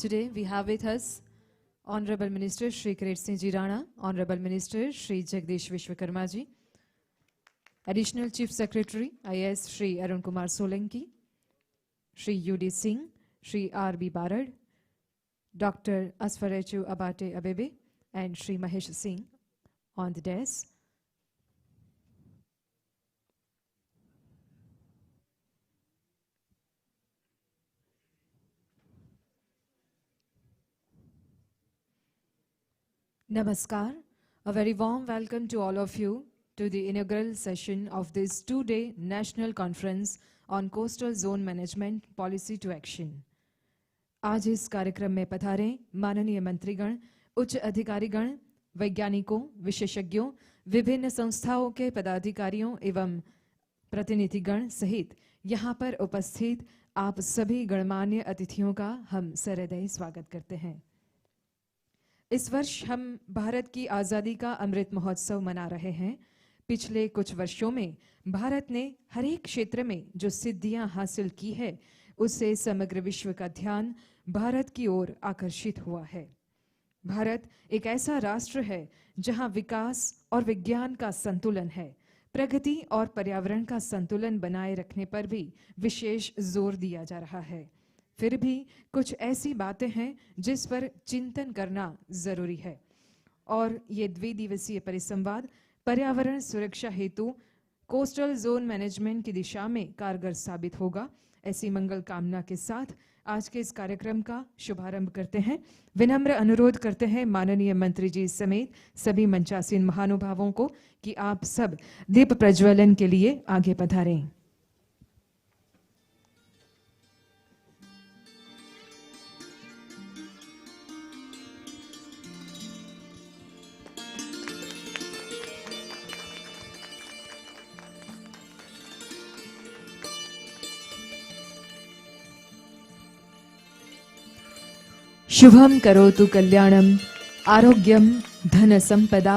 Today we have with us Honorable Minister Shri Kirit Singh Ji Rana, Honorable Minister Shri Jagdish Vishwakarma Ji, Additional Chief Secretary IAS Shri Arun Kumar Solanki, Shri UD Singh, Shri RB Barad, Dr. Asfarechu Abate Abebe, and Shri Mahesh Singh on the desk. Namaskar. A very warm welcome to all of you to the inaugural session of this two-day National Conference on Coastal Zone Management Policy to Action. आज इस कार्यक्रम में पधारे माननीय मंत्रीगण, उच्च अधिकारीगण, वैज्ञानिकों, विशेषज्ञों, विभिन्न संस्थाओं के पदाधिकारियों एवं प्रतिनिधिगण सहित यहाँ पर उपस्थित आप सभी गणमान्य अतिथियों का हम सहृदय स्वागत करते हैं। इस वर्ष हम भारत की आज़ादी का अमृत महोत्सव मना रहे हैं। पिछले कुछ वर्षों में भारत ने हर एक क्षेत्र में जो सिद्धियां हासिल की है, उससे समग्र विश्व का ध्यान भारत की ओर आकर्षित हुआ है। भारत एक ऐसा राष्ट्र है जहां विकास और विज्ञान का संतुलन है, प्रगति और पर्यावरण का संतुलन बनाए रखने पर भी विशेष जोर दिया जा रहा है। फिर भी कुछ ऐसी बातें हैं जिस पर चिंतन करना जरूरी है और ये द्विदिवसीय परिसंवाद पर्यावरण सुरक्षा हेतु कोस्टल जोन मैनेजमेंट की दिशा में कारगर साबित होगा। ऐसी मंगल कामना के साथ आज के इस कार्यक्रम का शुभारंभ करते हैं। विनम्र अनुरोध करते हैं माननीय मंत्री जी समेत सभी मंचासीन महानुभावों को कि आप सब दीप प्रज्वलन के लिए आगे पधारें। शुभम करोतु कल्याणम आरोग्यम धन संपदा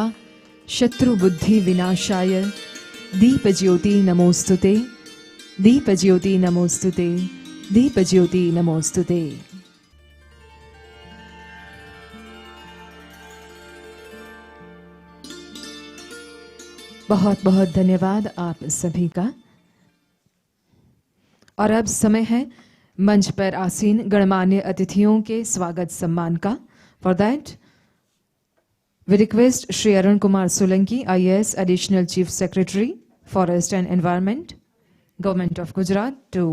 शत्रु बुद्धि विनाशाय दीप ज्योति नमोस्तुते दीप ज्योति नमोस्तुते दीप ज्योति नमोस्तुते। बहुत बहुत धन्यवाद आप सभी का। और अब समय है मंच पर आसीन गणमान्य अतिथियों के स्वागत सम्मान का। For that we request Shri Arun Kumar Solanki, IAS additional chief secretary forest and environment, government of Gujarat, to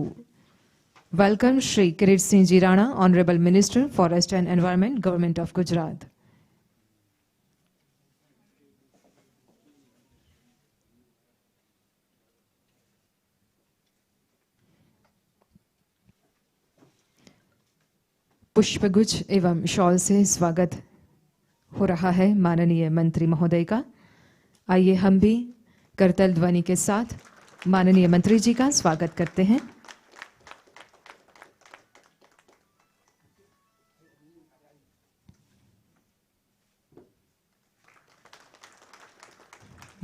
welcome Shri Kirit Singh ji Rana, honourable minister forest and environment, government of Gujarat. पुष्पगुच्छ एवं शॉल से स्वागत हो रहा है माननीय मंत्री महोदय का। आइए हम भी करतल ध्वनि के साथ माननीय मंत्री जी का स्वागत करते हैं।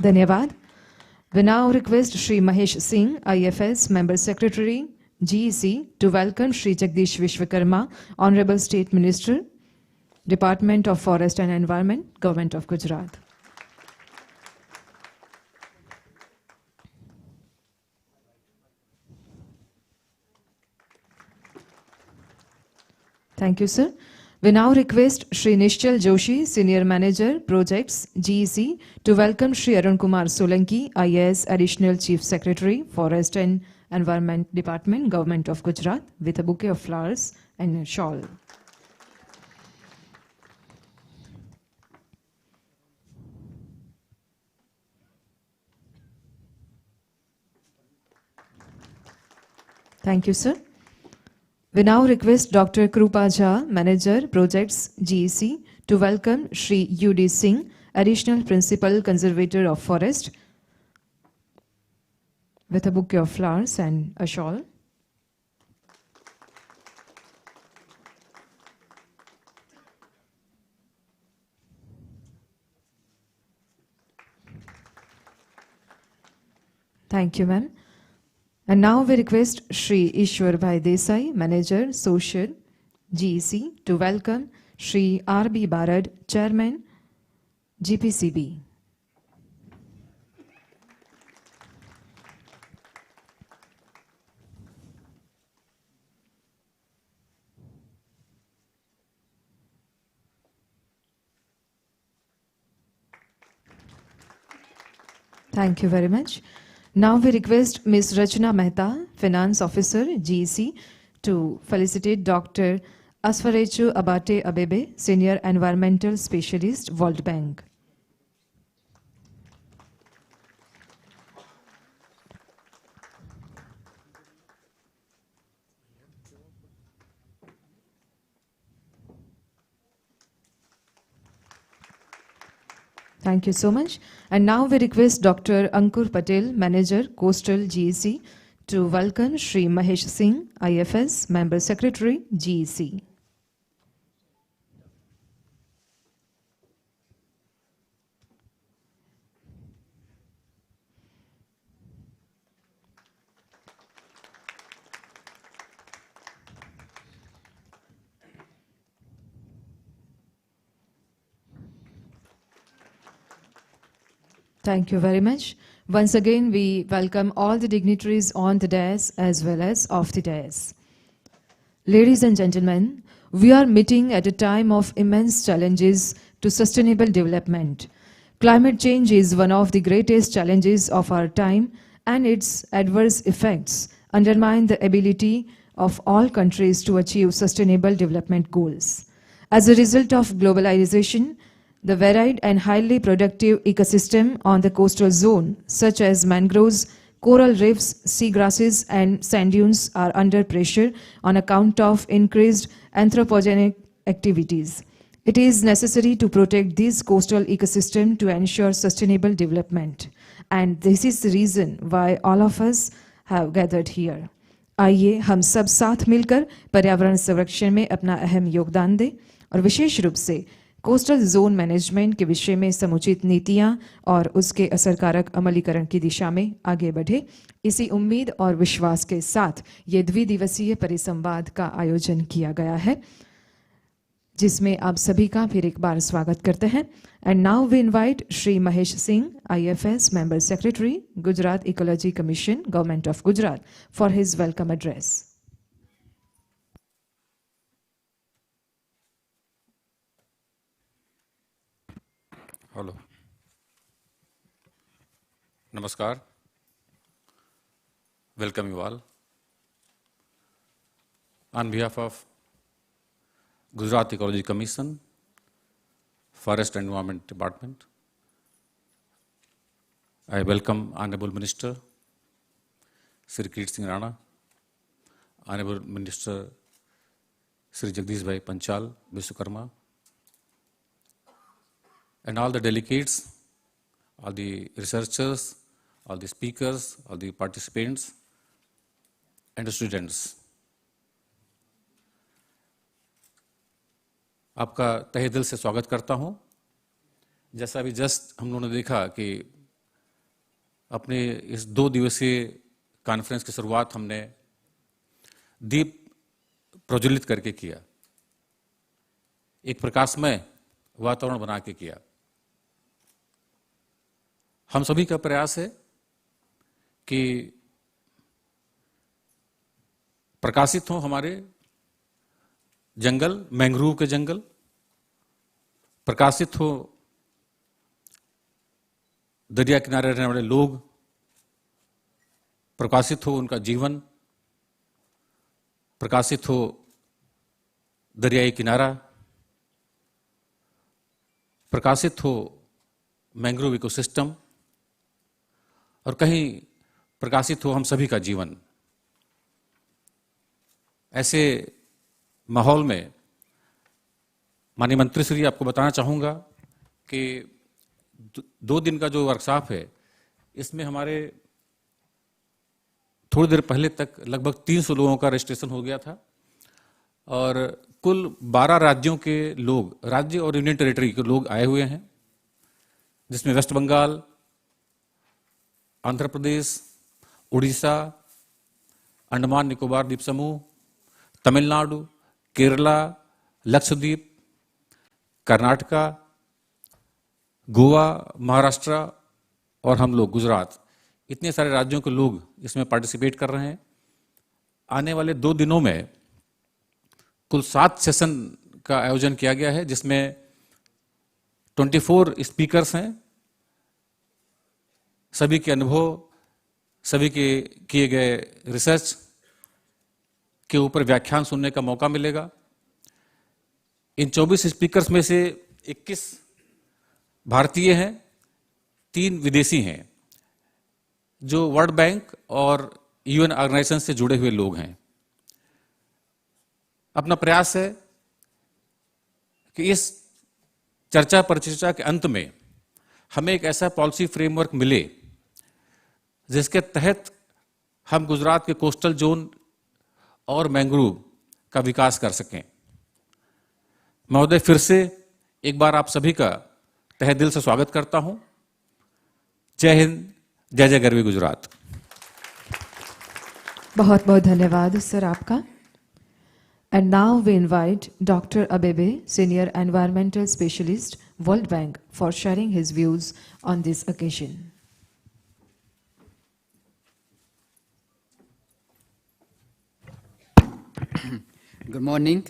धन्यवाद। We now request Shri Mahesh Singh, IFS Member Secretary, GEC, to welcome Shri Jagdish Vishwakarma, Honorable State Minister, Department of Forest and Environment, Government of Gujarat. Thank you, sir. We now request Shri Nishchal Joshi, Senior Manager, Projects, GEC, to welcome Shri Arun Kumar Solanki, IAS Additional Chief Secretary, Forest and Environment Department, Government of Gujarat, with a bouquet of flowers and a shawl. Thank you, sir. We now request Dr. Krupa Jha, Manager, Projects, GEC, to welcome Shri UD Singh, Additional Principal Conservator of Forest, with a bouquet of flowers and a shawl. Thank you, ma'am. And now we request Shri Ishwar Bhai Desai, Manager, Social, GEC, to welcome Shri R.B. Barad, Chairman, GPCB. Thank you very much. Now we request Ms. Rachna Mehta, Finance Officer, GEC, to felicitate Dr. Asfarechu Abate Abebe, Senior Environmental Specialist, World Bank. Thank you so much. And now we request Dr. Ankur Patel, Manager, Coastal GEC, to welcome Shri Mahesh Singh, IFS, Member Secretary, GEC. Thank you very much. Once again, we welcome all the dignitaries on the dais as well as off the dais. Ladies and gentlemen, we are meeting at a time of immense challenges to sustainable development. Climate change is one of the greatest challenges of our time, and its adverse effects undermine the ability of all countries to achieve sustainable development goals. As a result of globalization, the varied and highly productive ecosystem on the coastal zone, such as mangroves, coral reefs, seagrasses, and sand dunes, are under pressure on account of increased anthropogenic activities. It is necessary to protect this coastal ecosystem to ensure sustainable development. And this is the reason why all of us have gathered here. आइए हम सब साथ मिलकर पर्यावरण संरक्षण में अपना अहम योगदान दें और विशेष रूप से कोस्टल जोन मैनेजमेंट के विषय में समुचित नीतियां और उसके असरकारक अमलीकरण की दिशा में आगे बढ़े। इसी उम्मीद और विश्वास के साथ ये द्विदिवसीय परिसंवाद का आयोजन किया गया है, जिसमें आप सभी का फिर एक बार स्वागत करते हैं। And now we invite Shri Mahesh Singh, IFS member secretary, Gujarat ecology commission, government of Gujarat, for his welcome address. Hello, नमस्कार, welcome you all. On behalf of Gujarat Ecology Commission, Forest and Environment Department, I welcome Honorable Minister Sri Kirit Singh Rana, Honorable Minister Sri Jagdish Bhai Panchal Vishwakarma, and all the delegates, all the researchers, all the speakers, all the participants, and the students. आपका तहे दिल से स्वागत करता हूं। जैसा अभी just हम लोगों ने देखा कि अपने इस 2 दिवसीय कॉन्फ्रेंस की शुरुआत हमने दीप प्रज्वलित करके किया, एक प्रकाशमय वातावरण बना के किया। हम सभी का प्रयास है कि प्रकाशित हो हमारे जंगल, मैंग्रोव के जंगल, प्रकाशित हो दरिया किनारे रहने वाले लोग, प्रकाशित हो उनका जीवन, प्रकाशित हो दरियाई किनारा, प्रकाशित हो मैंग्रोव इकोसिस्टम, और कहीं प्रकाशित हो हम सभी का जीवन। ऐसे माहौल में माननीय मंत्री श्री, आपको बताना चाहूँगा कि 2 दिन का जो वर्कशॉप है, इसमें हमारे थोड़ी देर पहले तक लगभग 300 लोगों का रजिस्ट्रेशन हो गया था और कुल 12 राज्यों के लोग, राज्य और यूनियन टेरिटरी के लोग आए हुए हैं, जिसमें वेस्ट बंगाल, आंध्र प्रदेश, उड़ीसा, अंडमान निकोबार द्वीप समूह, तमिलनाडु, केरला, लक्षद्वीप, कर्नाटका, गोवा, महाराष्ट्र और हम लोग गुजरात, इतने सारे राज्यों के लोग इसमें पार्टिसिपेट कर रहे हैं। आने वाले 2 दिनों में कुल 7 सेशन का आयोजन किया गया है, जिसमें 24 स्पीकर्स हैं। सभी के अनुभव, सभी के किए गए रिसर्च के ऊपर व्याख्यान सुनने का मौका मिलेगा। इन 24 स्पीकर्स में से 21 भारतीय हैं, 3 विदेशी हैं, जो वर्ल्ड बैंक और यूएन ऑर्गेनाइजेशन से जुड़े हुए लोग हैं। अपना प्रयास है कि इस चर्चा परिचर्चा के अंत में हमें एक ऐसा पॉलिसी फ्रेमवर्क मिले जिसके तहत हम गुजरात के कोस्टल जोन और मैंग्रोव का विकास कर सकें। महोदय, फिर से एक बार आप सभी का तहे दिल से स्वागत करता हूं। जय हिंद, जय जय गरवी गुजरात। बहुत बहुत धन्यवाद सर आपका। And now we invite Dr. Abebe, Senior Environmental Specialist, World Bank, for sharing his views on this occasion. Good morning,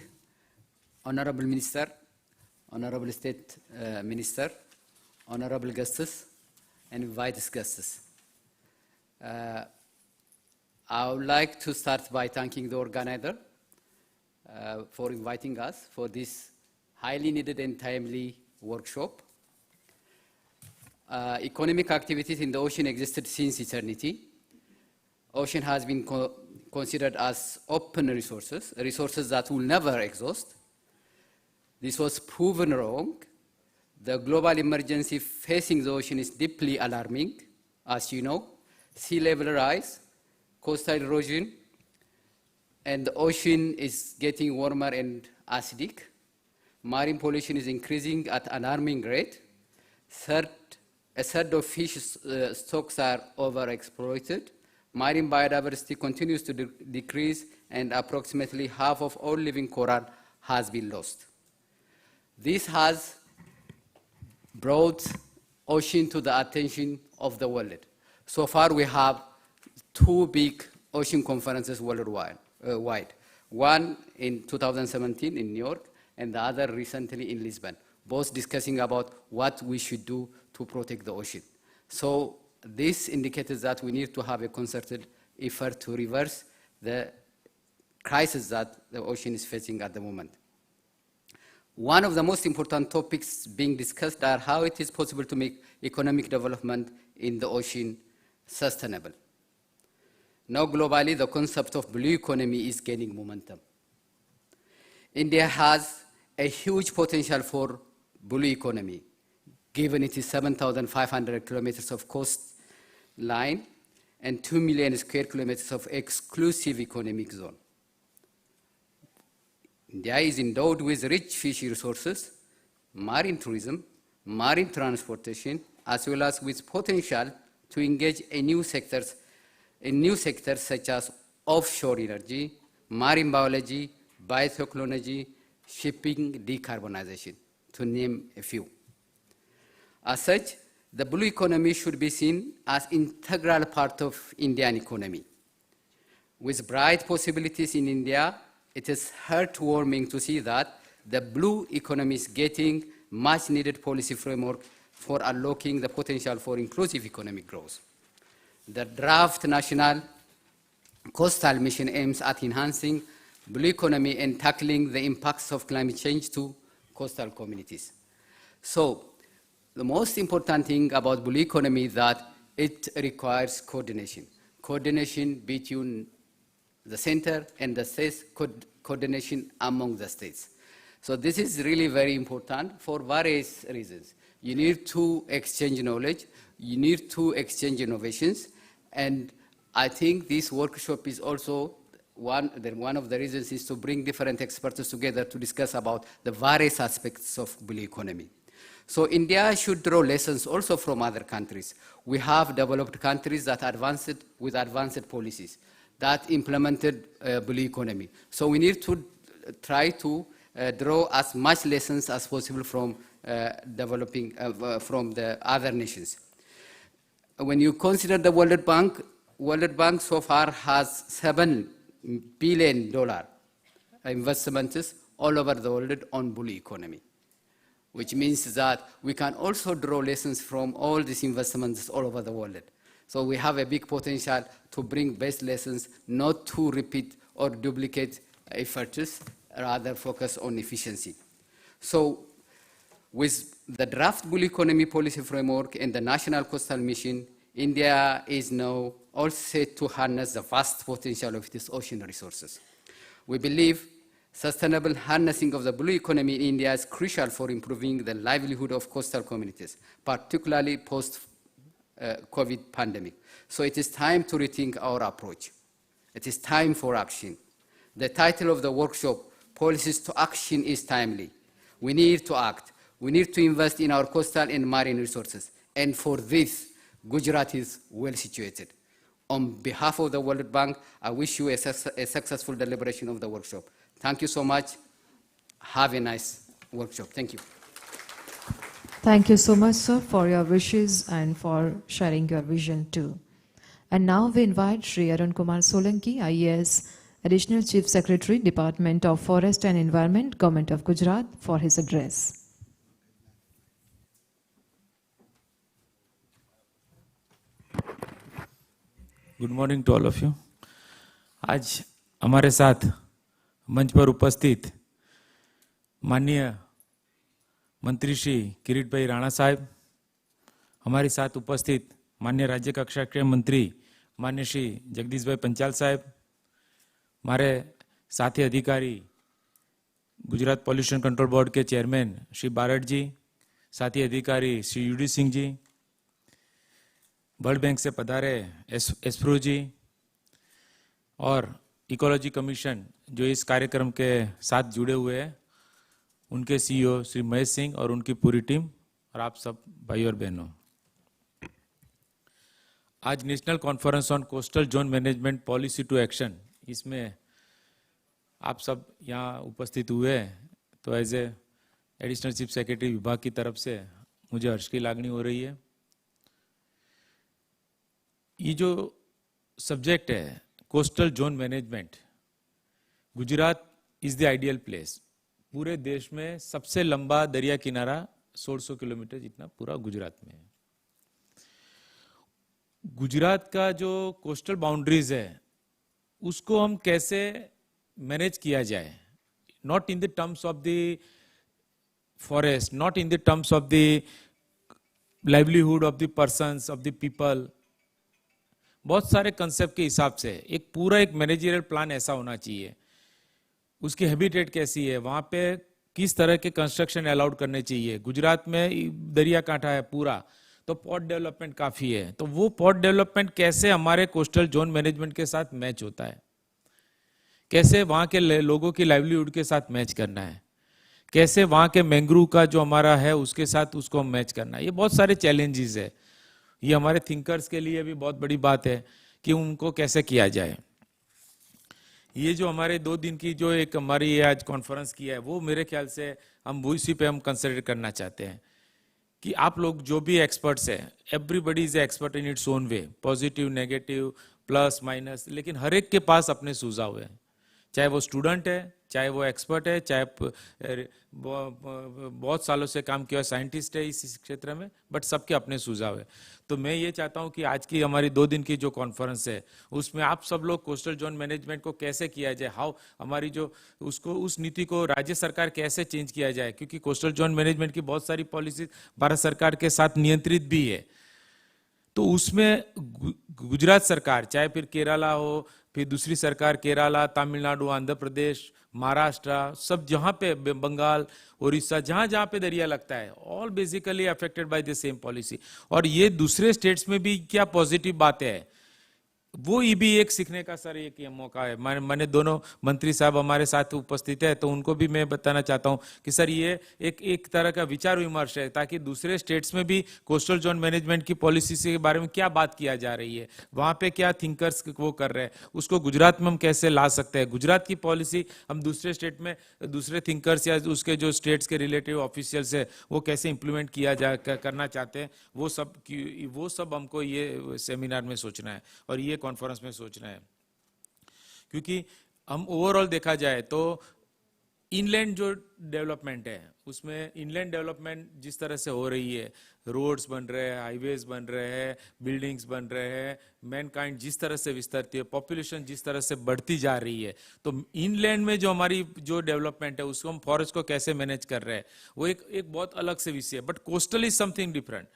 Honorable Minister, Honorable State Minister, Honorable guests, and invited guests. I would like to start by thanking the organizer for inviting us for this highly needed and timely workshop. Economic activities in the ocean existed since eternity. Ocean has been considered as open resources, resources that will never exhaust. This was proven wrong. The global emergency facing the ocean is deeply alarming. As you know, sea level rise, coastal erosion, and the ocean is getting warmer and acidic. Marine pollution is increasing at an alarming rate. A third of fish stocks are overexploited. Marine biodiversity continues to decrease, and approximately half of all living coral has been lost. This has brought ocean to the attention of the world. So far, we have 2 big ocean conferences worldwide. One in 2017 in New York, and the other recently in Lisbon, both discussing about what we should do to protect the ocean. So this indicates that we need to have a concerted effort to reverse the crisis that the ocean is facing at the moment. One of the most important topics being discussed are how it is possible to make economic development in the ocean sustainable. Now globally, the concept of blue economy is gaining momentum. India has a huge potential for blue economy, given it is 7,500 kilometers of coastline and 2 million square kilometers of exclusive economic zone. India is endowed with rich fish resources, marine tourism, marine transportation, as well as with potential to engage in new sectors such as offshore energy, marine biology, biotechnology, shipping, decarbonization, to name a few. As such, the blue economy should be seen as an integral part of Indian economy. With bright possibilities in India, it is heartwarming to see that the blue economy is getting much needed policy framework for unlocking the potential for inclusive economic growth. The draft national coastal mission aims at enhancing blue economy and tackling the impacts of climate change to coastal communities. So, the most important thing about blue economy is that it requires coordination. Coordination between the center and the states, coordination among the states. So this is really very important for various reasons. You need to exchange knowledge, you need to exchange innovations, and I think this workshop is also one of the reasons is to bring different experts together to discuss about the various aspects of blue economy. So India should draw lessons also from other countries. We have developed countries that advanced with advanced policies that implemented blue economy. So we need to try to draw as much lessons as possible from developing from the other nations. When you consider the World Bank so far has $7 billion investments all over the world on blue economy, which means that we can also draw lessons from all these investments all over the world. So we have a big potential to bring best lessons, not to repeat or duplicate efforts, rather focus on efficiency. So with the draft blue economy policy framework and the National Coastal Mission, India is now all set to harness the vast potential of its ocean resources. We believe sustainable harnessing of the blue economy in India is crucial for improving the livelihood of coastal communities, particularly post-COVID pandemic. So it is time to rethink our approach. It is time for action. The title of the workshop, Policies to Action, is timely. We need to act. We need to invest in our coastal and marine resources. And for this, Gujarat is well situated. On behalf of the World Bank, I wish you a successful deliberation of the workshop. Thank you so much. Have a nice workshop. Thank you. Thank you so much, sir, for your wishes and for sharing your vision too. And now we invite Shri Arun Kumar Solanki, IAS, Additional Chief Secretary, Department of Forest and Environment, Government of Gujarat, for his address. Good morning to all of you. आज हमारे साथ मंच पर उपस्थित माननीय मंत्री श्री किरीट भाई राणा साहब, हमारे साथ उपस्थित माननीय राज्य कक्षा के मंत्री माननीय श्री जगदीश भाई पंचाल साहब, हमारे साथी अधिकारी गुजरात पॉल्यूशन कंट्रोल बोर्ड के चेयरमैन श्री बारड जी, साथी अधिकारी Shri UD Singh ji, world bank से पधारे एस्प्रो जी और इकोलॉजी कमीशन जो इस कार्यक्रम के साथ जुड़े हुए हैं, उनके सीईओ श्री महेश सिंह और उनकी पूरी टीम, और आप सब भाई और बहनों, आज national conference on coastal zone management policy to action, इसमें आप सब यहाँ उपस्थित हुए हैं, तो as a additional chief secretary विभाग की तरफ से मुझे हर्ष की लागनी हो रही है। ये जो सब्जेक्ट है coastal zone management, Gujarat is the ideal place. पूरे देश में सबसे लंबा दरिया किनारा 1600 किलोमीटर जितना पूरा गुजरात में है। गुजरात का जो कोस्टल बाउंड्रीज है उसको हम कैसे मैनेज किया जाए, not in the terms of the forest, not in the terms of the livelihood of the persons of the people, बहुत सारे कंसेप्ट के हिसाब से एक पूरा एक मैनेजरियल प्लान ऐसा होना चाहिए। उसकी हैबिटेट कैसी है, वहां पे किस तरह के कंस्ट्रक्शन अलाउड करने चाहिए। गुजरात में दरिया कांठा है पूरा, तो पोर्ट डेवलपमेंट काफी है, तो वो पोर्ट डेवलपमेंट कैसे हमारे कोस्टल जोन मैनेजमेंट के साथ मैच होता है, कैसे वहां के लोगों की लाइवलीहुड के साथ मैच करना है, कैसे वहां के मैंग्रोव का जो हमारा है उसके साथ उसको हम मैच करना है। ये बहुत सारे चैलेंजेस है, ये हमारे थिंकर्स के लिए भी बहुत बड़ी बात है कि उनको कैसे किया जाए। ये जो हमारे 2 दिन की जो एक हमारी आज कॉन्फ्रेंस की है, वो मेरे ख्याल से हम इसी पे हम कंसिडर करना चाहते हैं कि आप लोग जो भी एक्सपर्ट्स हैं, everybody is expert in its own way, positive negative plus minus, लेकिन हर एक के पास अपने सुझाव है, चाहे वो स्टूडेंट है, चाहे वो एक्सपर्ट है, चाहे बहुत सालों से काम किया साइंटिस्ट है इस क्षेत्र में, बट सबके अपने सुझाव है। तो मैं ये चाहता हूं कि आज की हमारी 2 दिन की जो कॉन्फ्रेंस है उसमें आप सब लोग कोस्टल जोन मैनेजमेंट को कैसे किया जाए, हाउ हमारी जो उसको उस नीति को राज्य सरकार कैसे चेंज किया जाए, क्योंकि कोस्टल जोन मैनेजमेंट की बहुत सारी पॉलिसी भारत सरकार के साथ नियंत्रित भी है। तो उसमें गुजरात सरकार, चाहे फिर केरला हो, फिर दूसरी सरकार केरला, तमिलनाडु, आंध्र प्रदेश, महाराष्ट्र, सब जहां पे बंगाल, उड़ीसा, जहां जहां पे दरिया लगता है, all basically affected by the same policy. और ये दूसरे स्टेट्स में भी क्या पॉजिटिव बातें है वो ही भी एक सीखने का सर एक ये मौका है। मैंने दोनों मंत्री साहब हमारे साथ उपस्थित है, तो उनको भी मैं बताना चाहता हूं कि सर ये एक तरह का विचार विमर्श है, ताकि दूसरे स्टेट्स में भी कोस्टल जोन मैनेजमेंट की पॉलिसी के बारे में क्या बात किया जा रही है, वहां पे क्या थिंकर्स वो कर रहे हैं, उसको गुजरात में हम कैसे ला सकते हैं, गुजरात की पॉलिसी हम दूसरे स्टेट में दूसरे थिंकर्स या उसके जो स्टेट्स के रिलेटिव ऑफिशियल्स है वो कैसे इंप्लीमेंट किया जा करना चाहते हैं, वो सब हमको ये सेमिनार में सोचना है और ये कॉन्फ्रेंस में सोचना है। क्योंकि हम ओवरऑल देखा जाए तो इनलैंड जो डेवलपमेंट है उसमें इनलैंड डेवलपमेंट जिस तरह से हो रही है, रोड्स बन रहे हैं, हाईवेज बन रहे हैं, बिल्डिंग्स बन रहे हैं, मैनकाइंड जिस तरह से विस्तारती है, पॉपुलेशन जिस तरह से बढ़ती जा रही है, तो इनलैंड में जो हमारी जो डेवलपमेंट है उसको हम फॉरेस्ट को कैसे मैनेज कर रहे हैं वो एक बहुत अलग से विषय है। But coastal is something different.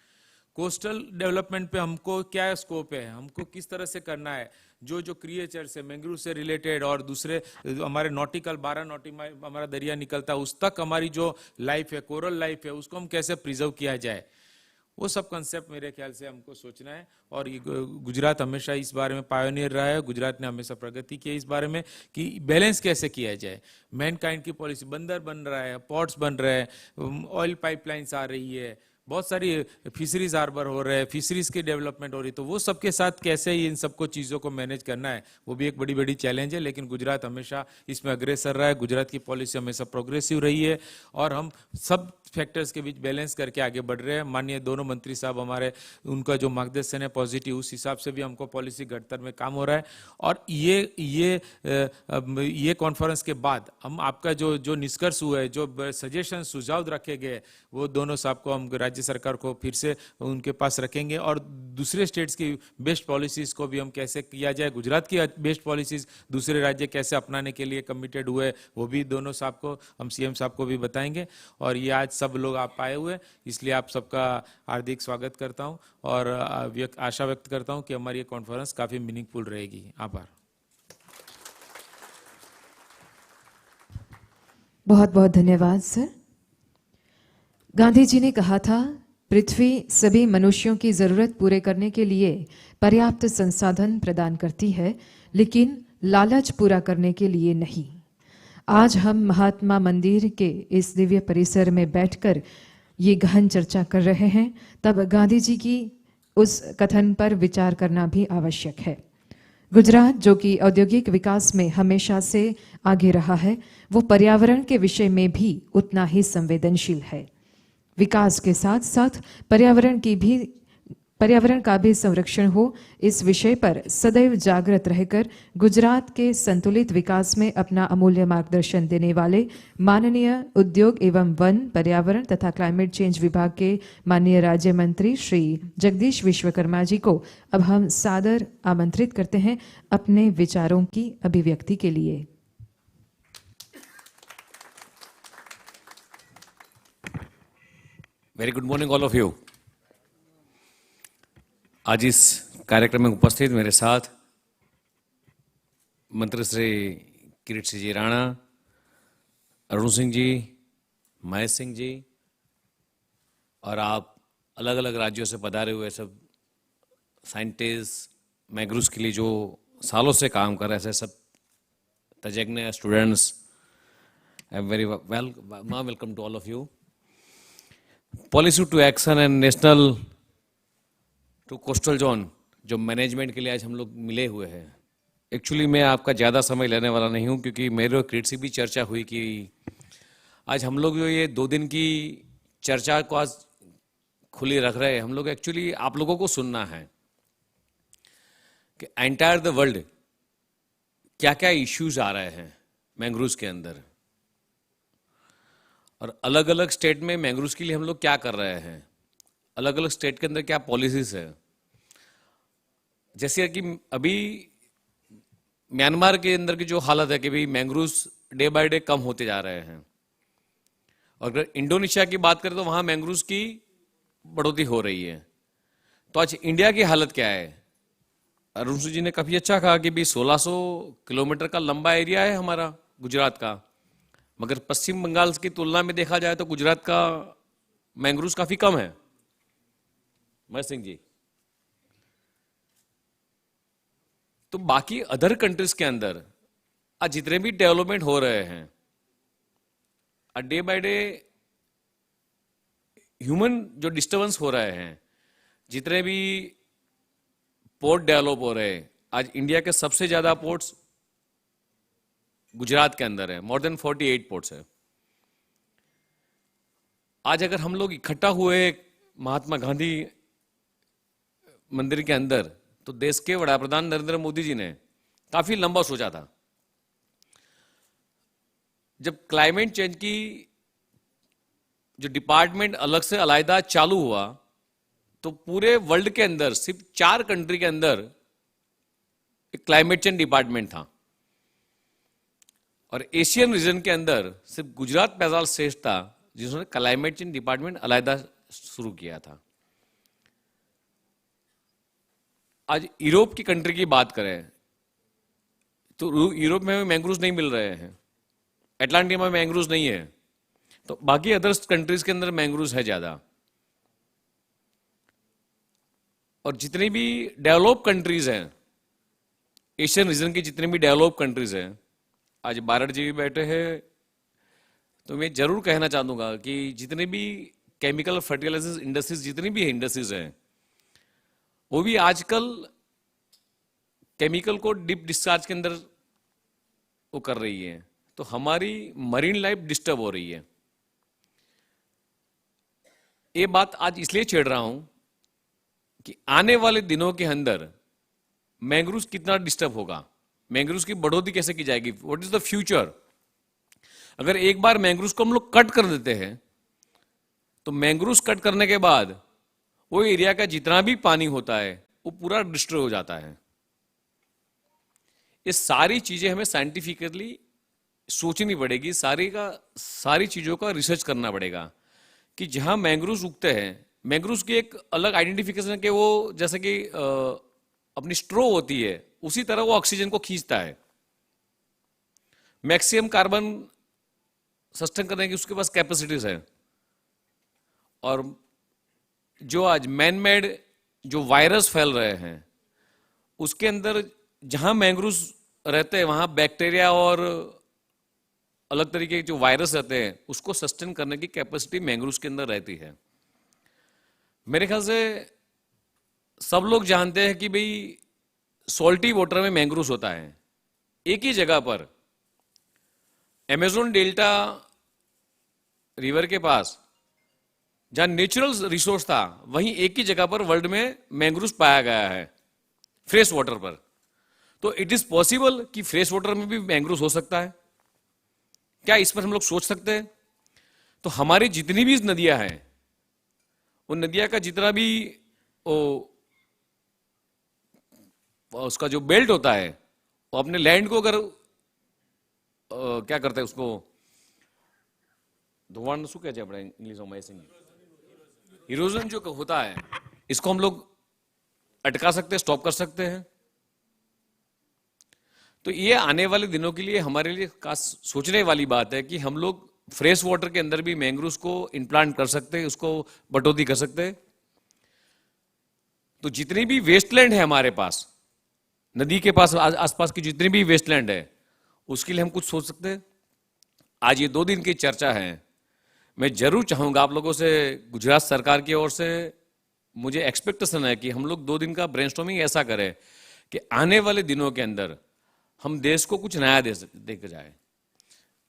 Coastal development पे हमको क्या स्कोप है, हमको किस तरह से करना है, जो क्रिएचर्स है मैंग्रोव से रिलेटेड और दूसरे हमारे नॉटिकल 12 नॉटिकल हमारा दरिया निकलता है उस तक हमारी जो लाइफ है, कोरल लाइफ है, उसको हम कैसे प्रिजर्व किया जाए, वो सब कंसेप्ट मेरे ख्याल से हमको सोचना है। और ये गुजरात हमेशा इस बारे में पायोनियर रहा है, गुजरात ने हमेशा प्रगति की है इस बारे में कि बैलेंस कैसे किया जाए। मैनकाइंड की पॉलिसी, बंदर बन रहा है, पोर्ट्स बन रहे हैं, ऑयल पाइपलाइंस आ रही है, बहुत सारी फिशरीज हार्बर हो रहे हैं, फिशरीज की डेवलपमेंट हो रही है, तो वो सबके साथ कैसे इन सबको चीज़ों को मैनेज करना है वो भी एक बड़ी बड़ी चैलेंज है। लेकिन गुजरात हमेशा इसमें अग्रेसर रहा है, गुजरात की पॉलिसी हमेशा प्रोग्रेसिव रही है और हम सब फैक्टर्स के बीच बैलेंस करके आगे बढ़ रहे हैं। माननीय दोनों मंत्री साहब हमारे, उनका जो मार्गदर्शन है पॉजिटिव, उस हिसाब से भी हमको पॉलिसी घड़तर में काम हो रहा है। और ये कॉन्फ्रेंस के बाद हम आपका जो निष्कर्ष हुआ है, जो सजेशन सुझाव रखे गए, वो दोनों साहब को हम राज्य सरकार को फिर से उनके पास रखेंगे और दूसरे स्टेट्स की बेस्ट पॉलिसीज को भी हम कैसे किया जाए, गुजरात की बेस्ट पॉलिसीज दूसरे राज्य कैसे अपनाने के लिए कमिटेड हुए, वो भी दोनों साहब को हम सीएम साहब को भी बताएंगे। और ये आज सब लोग आप आए हुए, इसलिए आप सबका हार्दिक स्वागत करता हूं और आशा व्यक्त करता हूं कि हमारी ये कॉन्फ्रेंस काफी मीनिंगफुल रहेगी। आभार। बहुत बहुत धन्यवाद सर। गांधी जी ने कहा था, पृथ्वी सभी मनुष्यों की जरूरत पूरे करने के लिए पर्याप्त संसाधन प्रदान करती है, लेकिन लालच पूरा करने के लिए नहीं। आज हम महात्मा मंदिर के इस दिव्य परिसर में बैठकर ये गहन चर्चा कर रहे हैं, तब गांधी जी की उस कथन पर विचार करना भी आवश्यक है। गुजरात जो कि औद्योगिक विकास में हमेशा से आगे रहा है, वो पर्यावरण के विषय में भी उतना ही संवेदनशील है। विकास के साथ साथ पर्यावरण का भी संरक्षण हो, इस विषय पर सदैव जागृत रहकर गुजरात के संतुलित विकास में अपना अमूल्य मार्गदर्शन देने वाले माननीय उद्योग एवं वन, पर्यावरण तथा क्लाइमेट चेंज विभाग के माननीय राज्य मंत्री श्री जगदीश विश्वकर्मा जी को अब हम सादर आमंत्रित करते हैं अपने विचारों की अभिव्यक्ति के लिए। Very good morning all of you. आज इस कार्यक्रम में उपस्थित मेरे साथ मंत्री श्री किरीट सिंह जी राणा, अरुण सिंह जी, महेश सिंह जी और आप अलग अलग राज्यों से पधारे हुए सब साइंटिस्ट, मैंग्रोव्स के लिए जो सालों से काम कर रहे हैं, सब तज्ञ students, I am very welcome to all of you. Policy to action and national to coastal zone जो मैनेजमेंट के लिए आज हम लोग मिले हुए हैं, एक्चुअली मैं आपका ज़्यादा समय लेने वाला नहीं हूं, क्योंकि मेरे क्रिएट से भी चर्चा हुई कि आज हम लोग जो ये 2 दिन की चर्चा को आज खुली रख रहे हैं, हम लोग एक्चुअली आप लोगों को सुनना है कि एंटायर द वर्ल्ड क्या क्या इश्यूज आ रहे हैं मैंग्रोव्स के अंदर और अलग अलग स्टेट में मैंग्रोव्स के लिए हम लोग क्या कर रहे हैं, अलग अलग स्टेट के अंदर क्या पॉलिसीज है। जैसे कि अभी म्यांमार के अंदर की जो हालत है कि भाई मैंग्रोव्स डे बाय डे कम होते जा रहे हैं, और अगर इंडोनेशिया की बात करें तो वहां मैंग्रोव्स की बढ़ोतरी हो रही है। तो आज इंडिया की हालत क्या है? अरुण सिंह जी ने काफी अच्छा कहा कि भाई 1600 किलोमीटर का लंबा एरिया है हमारा गुजरात का, मगर पश्चिम बंगाल की तुलना में देखा जाए तो गुजरात का मैंग्रोव्स काफी कम है। महेश सिंह जी, तो बाकी अदर कंट्रीज के अंदर आज जितने भी डेवलपमेंट हो रहे हैं, डे बाय डे ह्यूमन जो डिस्टर्बेंस हो रहे हैं, जितने भी पोर्ट डेवलप हो रहे हैं, आज इंडिया के सबसे ज्यादा पोर्ट्स गुजरात के अंदर है, मोर देन 48 पोर्ट्स है। आज अगर हम लोग इकट्ठा हुए महात्मा गांधी मंदिर के अंदर, तो देश के वड़ा प्रधान नरेंद्र मोदी जी ने काफी लंबा सोचा था। जब क्लाइमेट चेंज की जो डिपार्टमेंट अलग से अलग चालू हुआ, तो पूरे वर्ल्ड के अंदर सिर्फ 4 कंट्री के अंदर एक क्लाइमेट चेंज डिपार्टमेंट था, और एशियन रीजन के अंदर सिर्फ गुजरात पैजाल शेष था जिन्होंने क्लाइमेट चेंज डिपार्टमेंट अलग शुरू किया था। आज यूरोप की कंट्री की बात करें तो यूरोप में मैंग्रोव्स नहीं मिल रहे हैं, अटलांटिक में मैंग्रोव्स नहीं है, तो बाकी अदर्स कंट्रीज के अंदर मैंग्रोव्स है ज्यादा। और जितनी भी डेवलप कंट्रीज हैं, एशियन रीजन की जितनी भी डेवलप कंट्रीज हैं, आज बारड जी भी बैठे हैं, तो मैं जरूर कहना चाहूंगा कि जितने भी केमिकल फर्टिलाइजर्स इंडस्ट्रीज, जितनी भी इंडस्ट्रीज हैं, वो भी आजकल केमिकल को डीप डिस्चार्ज के अंदर वो कर रही है, तो हमारी मरीन लाइफ डिस्टर्ब हो रही है। ये बात आज इसलिए छेड़ रहा हूं कि आने वाले दिनों के अंदर मैंग्रोव्स कितना डिस्टर्ब होगा, मैंग्रोव्स की बढ़ोतरी कैसे की जाएगी, व्हाट इज द फ्यूचर। अगर एक बार मैंग्रोव्स को हम लोग कट कर देते हैं, तो मैंग्रोव्स कट करने के बाद वो एरिया का जितना भी पानी होता है वो पूरा डिस्ट्रॉय हो जाता है। ये सारी चीजें हमें साइंटिफिकली सोचनी पड़ेगी, सारी चीजों का रिसर्च करना पड़ेगा कि जहां मैंग्रोव्स उगते हैं, मैंग्रोव्स की एक अलग आइडेंटिफिकेशन है कि वो जैसे कि अपनी स्ट्रो होती है, उसी तरह वो ऑक्सीजन को खींचता है, मैक्सिमम कार्बन सस्टेन करने की उसके पास कैपेसिटीज है। और जो आज मैन मेड जो वायरस फैल रहे हैं, उसके अंदर जहां मैंग्रोव्स रहते हैं वहां बैक्टीरिया और अलग तरीके के जो वायरस रहते हैं उसको सस्टेन करने की कैपेसिटी मैंग्रोव्स के अंदर रहती है। मेरे ख्याल से सब लोग जानते हैं कि भाई सॉल्टी वाटर में मैंग्रोव्स होता है। एक ही जगह पर अमेज़न डेल्टा रिवर के पास जहां नेचुरल रिसोर्स था, वहीं एक ही जगह पर वर्ल्ड में मैंग्रोव्स पाया गया है, फ्रेश वाटर पर। तो इट इज पॉसिबल कि फ्रेश वाटर में भी मैंग्रोव्स हो सकता है क्या, इस पर हम लोग सोच सकते हैं। तो हमारी जितनी भी नदियां हैं, उन नदियां का जितना भी उसका जो बेल्ट होता है, वो अपने लैंड को अगर क्या करते हैं, उसको धोवाण शू कहते हैं इंग्लिश में, इरोजन जो होता है, इसको हम लोग अटका सकते हैं, स्टॉप कर सकते हैं। तो ये आने वाले दिनों के लिए हमारे लिए खास सोचने वाली बात है कि हम लोग फ्रेश वाटर के अंदर भी मैंग्रोव्स को इम्प्लांट कर सकते हैं, उसको बढ़ोतरी कर सकते हैं। तो जितनी भी वेस्टलैंड है हमारे पास, नदी के पास आसपास की जितनी भी वेस्टलैंड है, उसके लिए हम कुछ सोच सकते हैं। आज ये 2 दिन की चर्चा है, मैं जरूर चाहूंगा आप लोगों से, गुजरात सरकार की ओर से मुझे एक्सपेक्टेशन है कि हम लोग 2 दिन का ब्रेनस्टॉर्मिंग ऐसा करें कि आने वाले दिनों के अंदर हम देश को कुछ नया देकर जाए।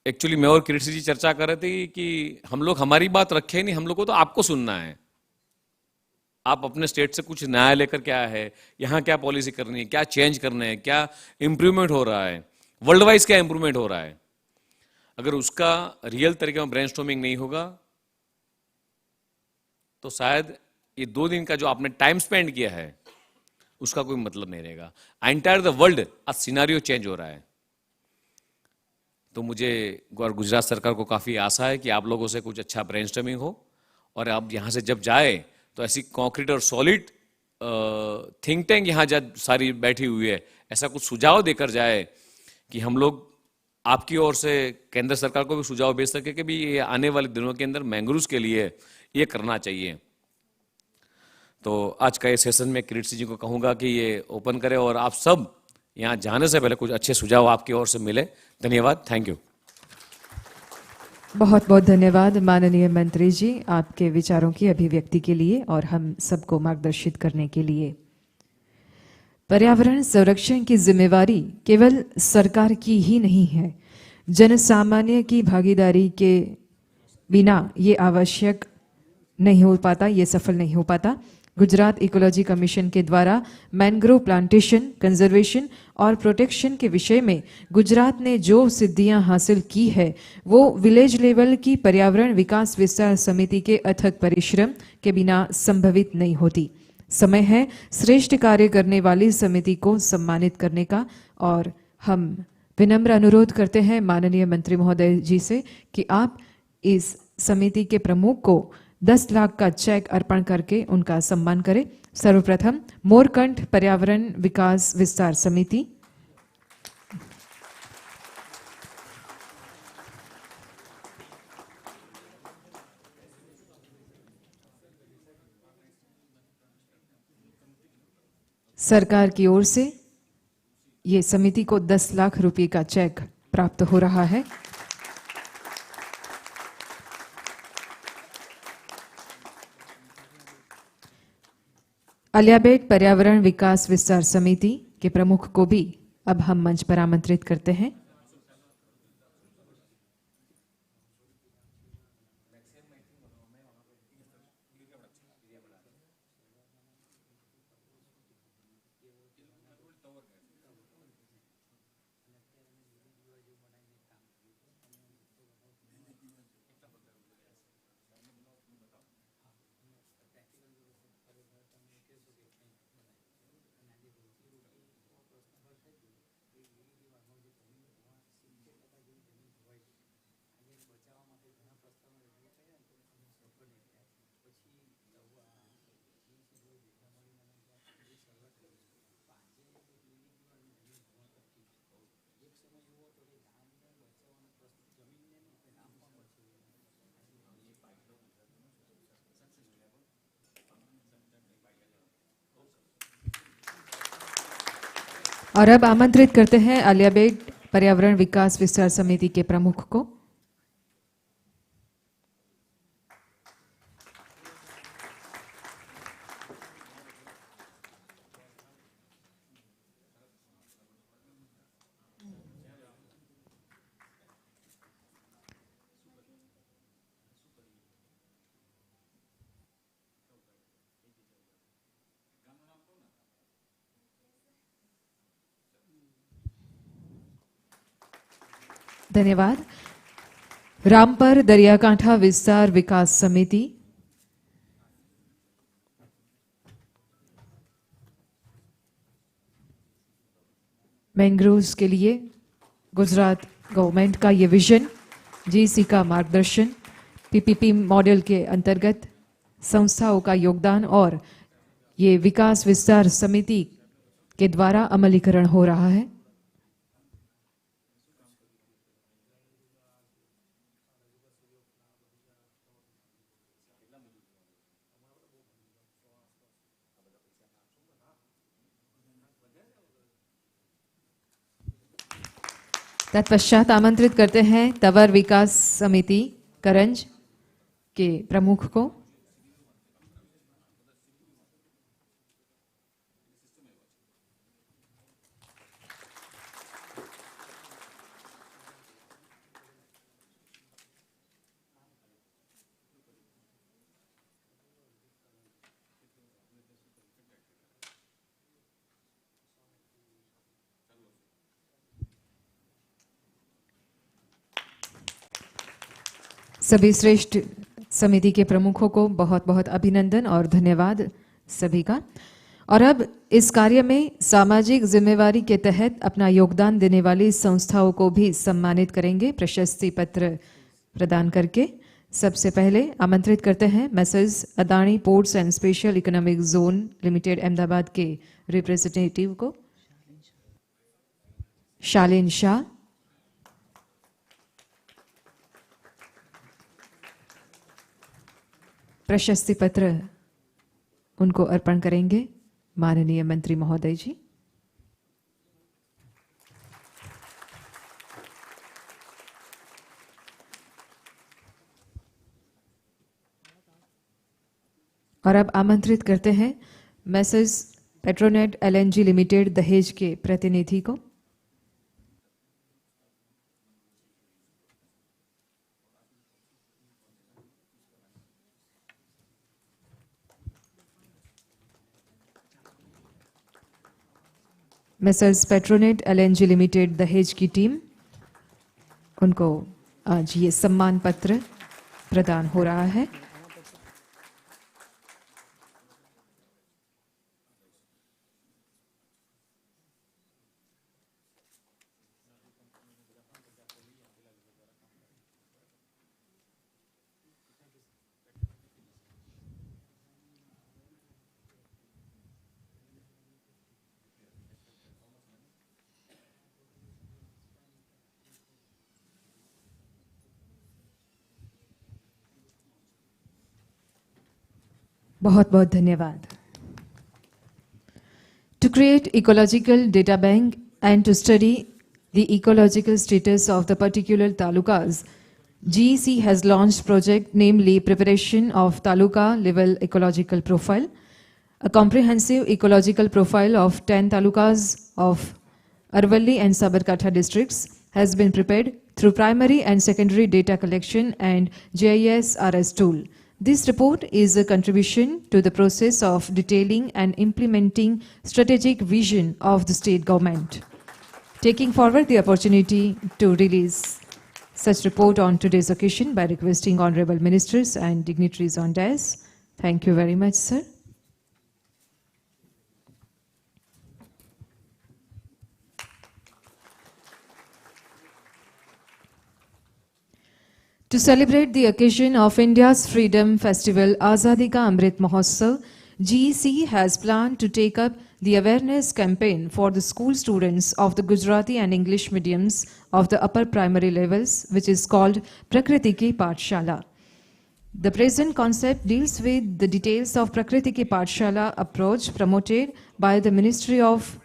एक्चुअली मैं और किरीट जी चर्चा कर रहे थे कि हम लोग हमारी बात रखे नहीं, हम लोग को तो आपको सुनना है। आप अपने स्टेट से कुछ नया लेकर क्या है, यहाँ क्या पॉलिसी करनी है, क्या चेंज करने हैं, क्या इंप्रूवमेंट हो रहा है, वर्ल्ड वाइज क्या इंप्रूवमेंट हो रहा है। अगर उसका रियल तरीके में ब्रेनस्टॉर्मिंग नहीं होगा, तो शायद ये 2 दिन का जो आपने टाइम स्पेंड किया है उसका कोई मतलब नहीं रहेगा। एंटायर द वर्ल्ड आज सिनारियो चेंज हो रहा है। तो मुझे और गुजरात सरकार को काफी आशा है कि आप लोगों से कुछ अच्छा ब्रेनस्टॉर्मिंग हो, और आप यहां से जब जाए तो ऐसी कॉन्क्रीट और सॉलिड थिंक टैंक यहां जब सारी बैठी हुई है, ऐसा कुछ सुझाव देकर जाए कि हम लोग आपकी ओर से केंद्र सरकार को भी सुझाव भेज सके कि भी ये आने वाले दिनों के अंदर मैंग्रोव्स के लिए ये करना चाहिए। तो आज का ये सेशन में किरीट जी को कहूंगा कि ये ओपन करें और आप सब यहाँ जाने से पहले कुछ अच्छे सुझाव आपकी ओर से मिले। धन्यवाद, थैंक यू। बहुत बहुत धन्यवाद माननीय मंत्री जी, आपके विचारों की अभिव्यक्ति के लिए और हम सबको मार्गदर्शित करने के लिए। पर्यावरण संरक्षण की जिम्मेवारी केवल सरकार की ही नहीं है, जन सामान्य की भागीदारी के बिना ये आवश्यक नहीं हो पाता, ये सफल नहीं हो पाता। गुजरात इकोलॉजी कमीशन के द्वारा मैंग्रोव प्लांटेशन, कंजर्वेशन और प्रोटेक्शन के विषय में गुजरात ने जो सिद्धियां हासिल की है वो विलेज लेवल की पर्यावरण विकास विस्तार समिति के अथक परिश्रम के बिना संभवित नहीं होती। समय है श्रेष्ठ कार्य करने वाली समिति को सम्मानित करने का और हम विनम्र अनुरोध करते हैं माननीय मंत्री महोदय जी से कि आप इस समिति के प्रमुख को 10 लाख का चेक अर्पण करके उनका सम्मान करें। सर्वप्रथम मोरकंठ पर्यावरण विकास विस्तार समिति। सरकार की ओर से ये समिति को 10 लाख रुपए का चेक प्राप्त हो रहा है। अलियाबेट पर्यावरण विकास विस्तार समिति के प्रमुख को भी अब हम मंच पर आमंत्रित करते हैं। और अब आमंत्रित करते हैं अलियाबेट पर्यावरण विकास विस्तार समिति के प्रमुख को। धन्यवाद। रामपर दरियाकांठा विस्तार विकास समिति। मैंग्रोव्स के लिए गुजरात गवर्नमेंट का ये विजन, जीसी का मार्गदर्शन, पीपीपी मॉडल के अंतर्गत संस्थाओं का योगदान और ये विकास विस्तार समिति के द्वारा अमलीकरण हो रहा है। तत्पश्चात आमंत्रित करते हैं तवर विकास समिति करंज के प्रमुख को। सभी श्रेष्ठ समिति के प्रमुखों को बहुत बहुत अभिनंदन और धन्यवाद सभी का। और अब इस कार्य में सामाजिक जिम्मेवारी के तहत अपना योगदान देने वाली संस्थाओं को भी सम्मानित करेंगे प्रशस्ति पत्र प्रदान करके। सबसे पहले आमंत्रित करते हैं Messrs Adani ports and special economic zone limited Ahmedabad के रिप्रेजेंटेटिव को, शालीन शाह। प्रशस्ति पत्र उनको अर्पण करेंगे माननीय मंत्री महोदय जी। और अब आमंत्रित करते हैं मैसर्स पेट्रोनेट LNG लिमिटेड दहेज के प्रतिनिधि को। मैसर्स पेट्रोनेट LNG लिमिटेड दहेज की टीम, उनको आज ये सम्मान पत्र प्रदान हो रहा है। बहुत बहुत धन्यवाद। To create ecological data bank and to study the ecological status of the particular talukas, GEC has launched project namely preparation of taluka level ecological profile. A comprehensive ecological profile of 10 talukas of Aravalli and Sabarkantha districts has been prepared through primary and secondary data collection and GIS-RS tool. This report is a contribution to the process of detailing and implementing strategic vision of the state government. Taking forward the opportunity to release such report on today's occasion by requesting honorable ministers and dignitaries on dais. Thank you very much, sir. To celebrate the occasion of India's Freedom Festival Azadi Ka Amrit Mahotsav, GEC has planned to take up the awareness campaign for the school students of the Gujarati and English mediums of the upper primary levels, which is called Prakriti Ki Pathshala. The present concept deals with the details of Prakriti Ki Pathshala approach promoted by the Ministry of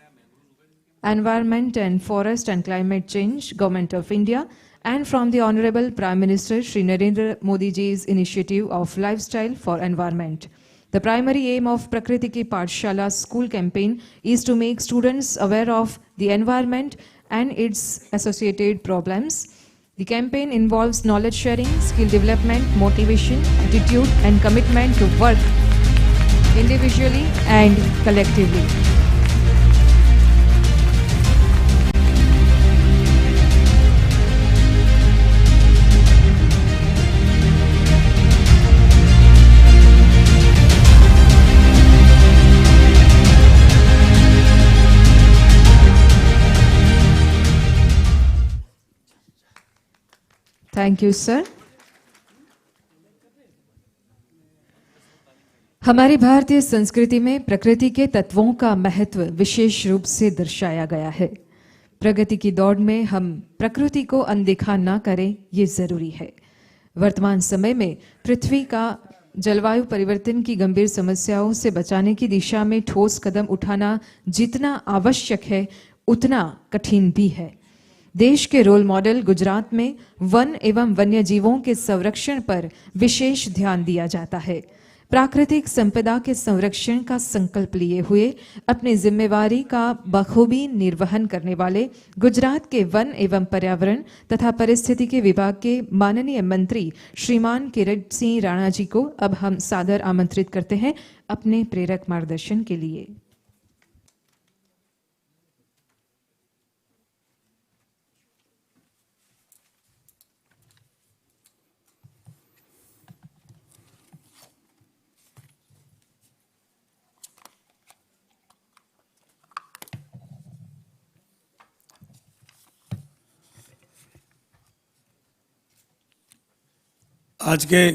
Environment and Forest and Climate Change, Government of India, and from the Honorable Prime Minister Shri Narendra Modi ji's initiative of Lifestyle for Environment. The primary aim of Prakriti Ki Pathshala school campaign is to make students aware of the environment and its associated problems. The campaign involves knowledge sharing, skill development, motivation, attitude and commitment to work individually and collectively. Thank you sir. हमारी भारतीय संस्कृति में प्रकृति के तत्वों का महत्व विशेष रूप से दर्शाया गया है। प्रगति की दौड़ में हम प्रकृति को अनदेखा ना करें, ये जरूरी है। वर्तमान समय में पृथ्वी का जलवायु परिवर्तन की गंभीर समस्याओं से बचाने की दिशा में ठोस कदम उठाना जितना आवश्यक है, उतना कठिन भी है। देश के रोल मॉडल गुजरात में वन एवं वन्य जीवों के संरक्षण पर विशेष ध्यान दिया जाता है। प्राकृतिक संपदा के संरक्षण का संकल्प लिए हुए अपनी जिम्मेवारी का बखूबी निर्वहन करने वाले गुजरात के वन एवं पर्यावरण तथा पारिस्थितिकी विभाग के माननीय मंत्री श्रीमान किरण सिंह राणा जी को अब हम सादर आमंत्रित करते हैं अपने प्रेरक मार्गदर्शन के लिए। आज के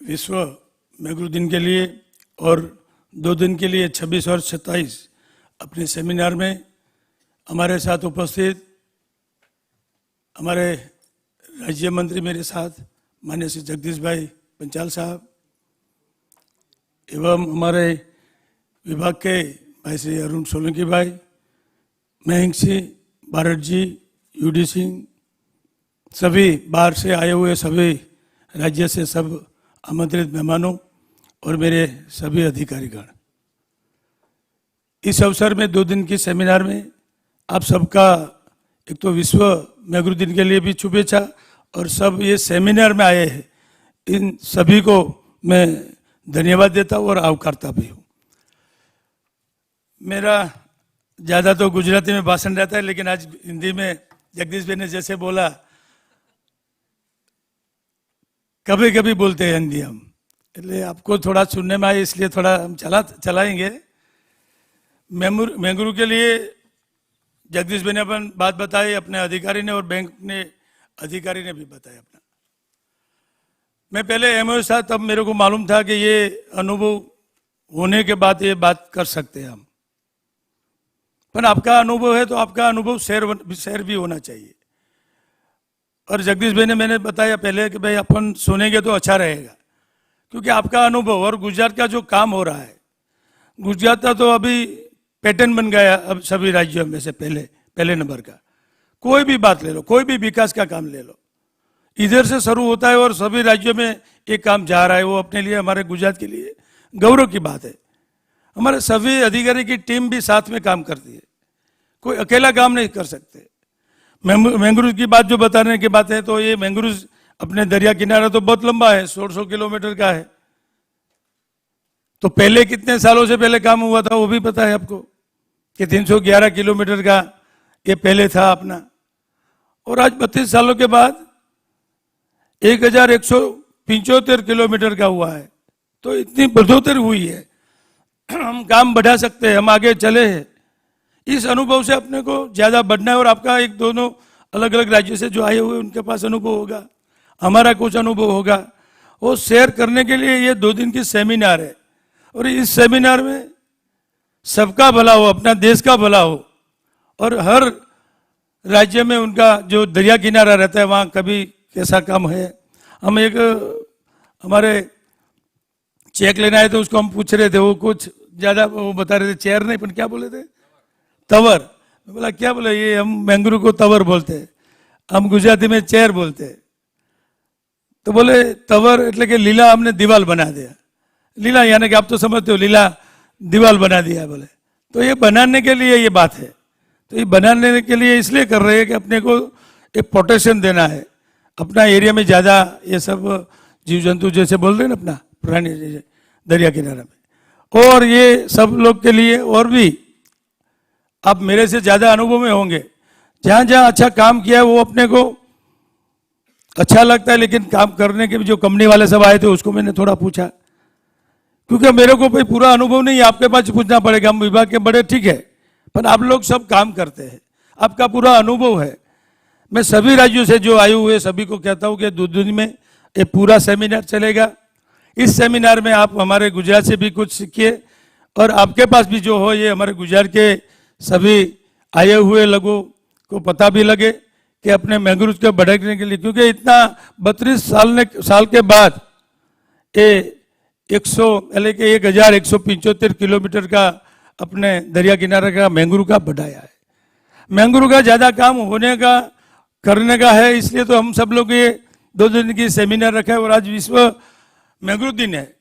विश्व मैंग्रोव दिन के लिए और 2 दिन के लिए 26 और 27 अपने सेमिनार में हमारे साथ उपस्थित हमारे राज्य मंत्री मेरे साथ माननीय श्री जगदीश भाई पंचाल साहब एवं हमारे विभाग के भाई श्री अरुण सोलंकी भाई, महंग सिंह, भारत जी, यूडी सिंह, सभी बाहर से आए हुए सभी राज्य से सब आमंत्रित मेहमानों, और मेरे सभी अधिकारीगण, इस अवसर में 2 दिन की सेमिनार में आप सबका एक तो विश्व मैंग्रोव दिन के लिए भी शुभेच्छा, और सब ये सेमिनार में आए हैं इन सभी को मैं धन्यवाद देता हूँ और आवकारता भी हूँ। मेरा ज़्यादा तो गुजराती में भाषण रहता है, लेकिन आज हिंदी में जगदीश भाई ने जैसे बोला, कभी कभी बोलते हैं हिंदी हम, इसलिए आपको थोड़ा सुनने में आए इसलिए थोड़ा हम चलाएंगे। मैंग्रोव के लिए जगदीश भाई ने अपन बात बताई, अपने अधिकारी ने, और बैंक ने अधिकारी ने भी बताया अपना। मैं पहले एमओ था, तब मेरे को मालूम था कि ये अनुभव होने के बाद ये बात कर सकते हैं हम, पर आपका अनुभव है तो आपका अनुभव शेयर भी होना चाहिए। और जगदीश भाई ने मैंने बताया पहले कि भाई अपन सुनेंगे तो अच्छा रहेगा, क्योंकि आपका अनुभव और गुजरात का जो काम हो रहा है, गुजरात का तो अभी पैटर्न बन गया अब सभी राज्यों में से पहले नंबर का। कोई भी बात ले लो, कोई भी विकास का काम ले लो, इधर से शुरू होता है और सभी राज्यों में एक काम जा रहा है। वो अपने लिए, हमारे गुजरात के लिए गौरव की बात है। हमारे सभी अधिकारी की टीम भी साथ में काम करती है, कोई अकेला काम नहीं कर सकते। मैंग्रोव की बात जो बताने की बात है, तो ये मैंग्रोव अपने दरिया किनारा तो बहुत लंबा है, 1600 किलोमीटर का है। तो पहले कितने सालों से पहले काम हुआ था वो भी पता है आपको, कि 311 किलोमीटर का ये पहले था अपना, और आज 32 सालों के बाद 1175 किलोमीटर का हुआ है। तो इतनी बढ़ोतरी हुई है, हम काम बढ़ा सकते हैं, हम आगे चले हैं। इस अनुभव से अपने को ज्यादा बढ़ना है, और आपका एक दोनों अलग अलग राज्यों से जो आए हुए उनके पास अनुभव होगा, हमारा कुछ अनुभव होगा, वो शेयर करने के लिए ये 2 दिन की सेमिनार है। और इस सेमिनार में सबका भला हो, अपना देश का भला हो, और हर राज्य में उनका जो दरिया किनारा रहता है वहाँ कभी कैसा काम है। हम एक हमारे चेक लेना है तो उसको हम पूछ रहे थे, वो कुछ ज्यादा वो बता रहे थे, चेयर नहीं पर क्या बोले थे, तवर। मैं बोला क्या बोला, ये हम मैंग्रोव को तवर बोलते हैं, हम गुजराती में चेयर बोलते हैं। तो बोले तवर એટલે કે લીલા हमने दीवार बना दिया। लीला यानी कि आप तो समझते हो, लीला दीवार बना दिया बोले। तो ये बनाने के लिए ये बात है, तो ये बनाने के लिए इसलिए कर रहे हैं कि अपने को एक प्रोटेक्शन देना है। अपना एरिया में ज़्यादा ये सब जीव जंतु जैसे बोल रहे हैं ना, अपना प्राणी जैसे दरिया किनारा में, और ये सब लोग के लिए, और भी आप मेरे से ज़्यादा अनुभव में होंगे, जहाँ जहाँ अच्छा काम किया है वो अपने को अच्छा लगता है। लेकिन काम करने के जो कंपनी वाले सब आए थे उसको मैंने थोड़ा पूछा, क्योंकि मेरे को कोई पूरा अनुभव नहीं है, आपके पास पूछना पड़ेगा। हम विभाग के बड़े ठीक है, पर आप लोग सब काम करते हैं, आपका पूरा अनुभव है। मैं सभी राज्यों से जो आए हुए सभी को कहता हूँ कि 2 दिन में ये पूरा सेमिनार चलेगा। इस सेमिनार में आप हमारे गुजरात से भी कुछ सीखिए, और आपके पास भी जो हो ये हमारे गुजरात के सभी आए हुए लोगों को पता भी लगे कि अपने मैंग्रोव को बढ़ाने के लिए, क्योंकि इतना 32 साल के बाद ये 1175 किलोमीटर का अपने दरिया किनारे का मैंग्रोव का बढ़ाया है। मैंग्रोव का ज़्यादा काम होने का करने का है, इसलिए तो हम सब लोग ये 2 दिन की सेमिनार रखा है। और आज विश्व मैंग्रोव दिन है।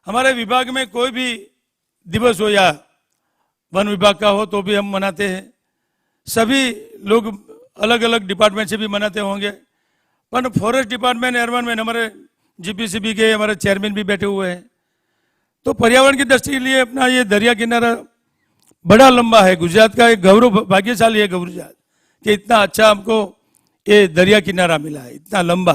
हमारे विभाग में कोई भी दिवस हो या वन विभाग का हो तो भी हम मनाते हैं, सभी लोग अलग अलग डिपार्टमेंट से भी मनाते होंगे, पर फॉरेस्ट डिपार्टमेंट एनवायरमेंट हमारे जीपीसीबी के हमारे चेयरमैन भी बैठे हुए हैं। तो पर्यावरण की दृष्टि के लिए अपना ये दरिया किनारा बड़ा लंबा है, गुजरात का एक गौरव, भाग्यशाली है गुजरात कि इतना अच्छा हमको ये दरिया किनारा मिला है, इतना लंबा।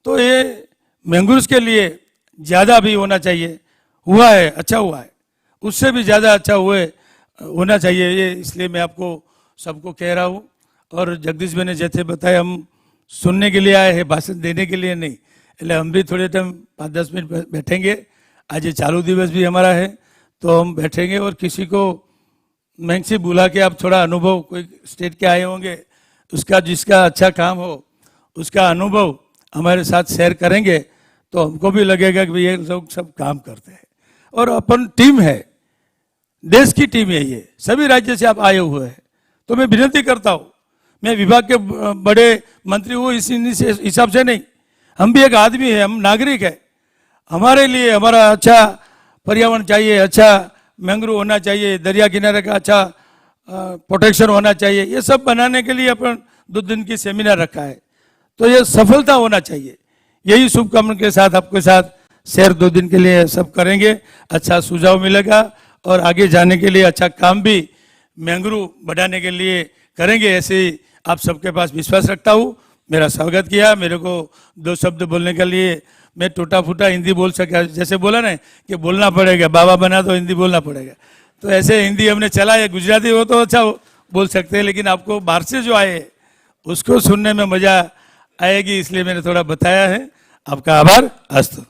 तो ये मैंग्रोव के लिए ज़्यादा भी होना चाहिए, हुआ है, अच्छा हुआ है, उससे भी ज़्यादा अच्छा होना चाहिए ये, इसलिए मैं आपको सबको कह रहा हूँ। और जगदीश भाई ने जैसे बताया, हम सुनने के लिए आए हैं, भाषण देने के लिए नहीं, इसलिए हम भी थोड़े टाइम 5-10 मिनट बैठेंगे। आज ये चालू दिवस भी हमारा है, तो हम बैठेंगे और किसी को बैंक से बुला के आप थोड़ा अनुभव, कोई स्टेट के आए होंगे, उसका जिसका अच्छा काम हो उसका अनुभव हमारे साथ शेयर करेंगे, तो हमको भी लगेगा कि ये लोग सब काम करते हैं और अपन टीम है, देश की टीम है ये, सभी राज्य से आप आए हुए हैं। तो मैं विनती करता हूँ, मैं विभाग के बड़े मंत्री हूँ इस हिसाब से नहीं, हम भी एक आदमी है, हम नागरिक है, हमारे लिए हमारा अच्छा पर्यावरण चाहिए, अच्छा मैंग्रोव होना चाहिए, दरिया किनारे का अच्छा प्रोटेक्शन होना चाहिए। ये सब बनाने के लिए अपन 2 दिन की सेमिनार रखा है, तो ये सफलता होना चाहिए। यही शुभकामना के साथ आपके साथ शेयर 2 दिन के लिए सब करेंगे, अच्छा सुझाव मिलेगा और आगे जाने के लिए अच्छा काम भी मैंग्रोव बढ़ाने के लिए करेंगे, ऐसे ही आप सबके पास विश्वास रखता हूँ। मेरा स्वागत किया, मेरे को 2 शब्द बोलने के लिए, मैं टूटा फूटा हिंदी बोल सका, जैसे बोला ना कि बोलना पड़ेगा, बाबा बना तो हिंदी बोलना पड़ेगा, तो ऐसे हिंदी हमने चला है। गुजराती हो तो अच्छा बोल सकते हैं, लेकिन आपको बाहर से जो आए उसको सुनने में मजा आएगी, इसलिए मैंने थोड़ा बताया है। आपका आभार। अस्तु।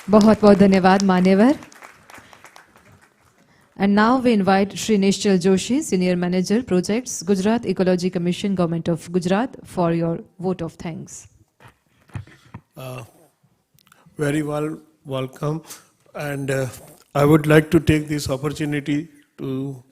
बहुत बहुत धन्यवाद मान्यवर। And now we invite Shri Nishchal Joshi, Senior Manager Projects, Gujarat Ecology Commission, Government of Gujarat, for your vote of thanks. Very well welcome, and I would like to take this opportunity to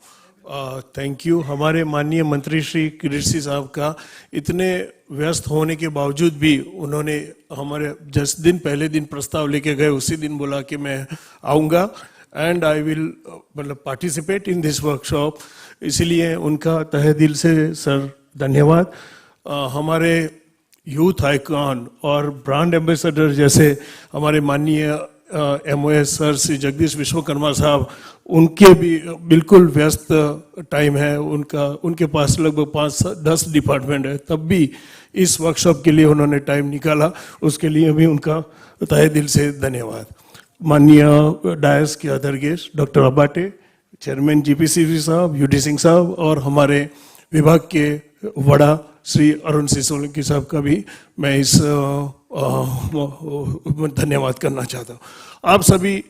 thank you. हमारे माननीय मंत्री श्री कृषि साहब का इतने व्यस्त होने के बावजूद भी उन्होंने हमारे जिस दिन पहले दिन प्रस्ताव लेके गए उसी दिन बोला कि मैं आऊँगा एंड आई विल मतलब पार्टिसिपेट इन दिस वर्कशॉप, इसीलिए उनका तहे दिल से सर धन्यवाद। हमारे यूथ आइकॉन और ब्रांड एम्बेसडर जैसे हमारे माननीय MOS सर श्री जगदीश विश्वकर्मा साहब, उनके भी बिल्कुल व्यस्त टाइम है उनका, उनके पास लगभग 5-10 डिपार्टमेंट है, तब भी इस वर्कशॉप के लिए उन्होंने टाइम निकाला, उसके लिए भी उनका तहे दिल से धन्यवाद। माननीय डायस के अदर गेस्ट डॉक्टर अबाटे, चेयरमैन GPCC साहब, UD सिंह साहब और हमारे विभाग के वड़ा श्री अरुण सिंह सोलंकी साहब का भी मैं इस धन्यवाद करना चाहता हूँ। आप सभी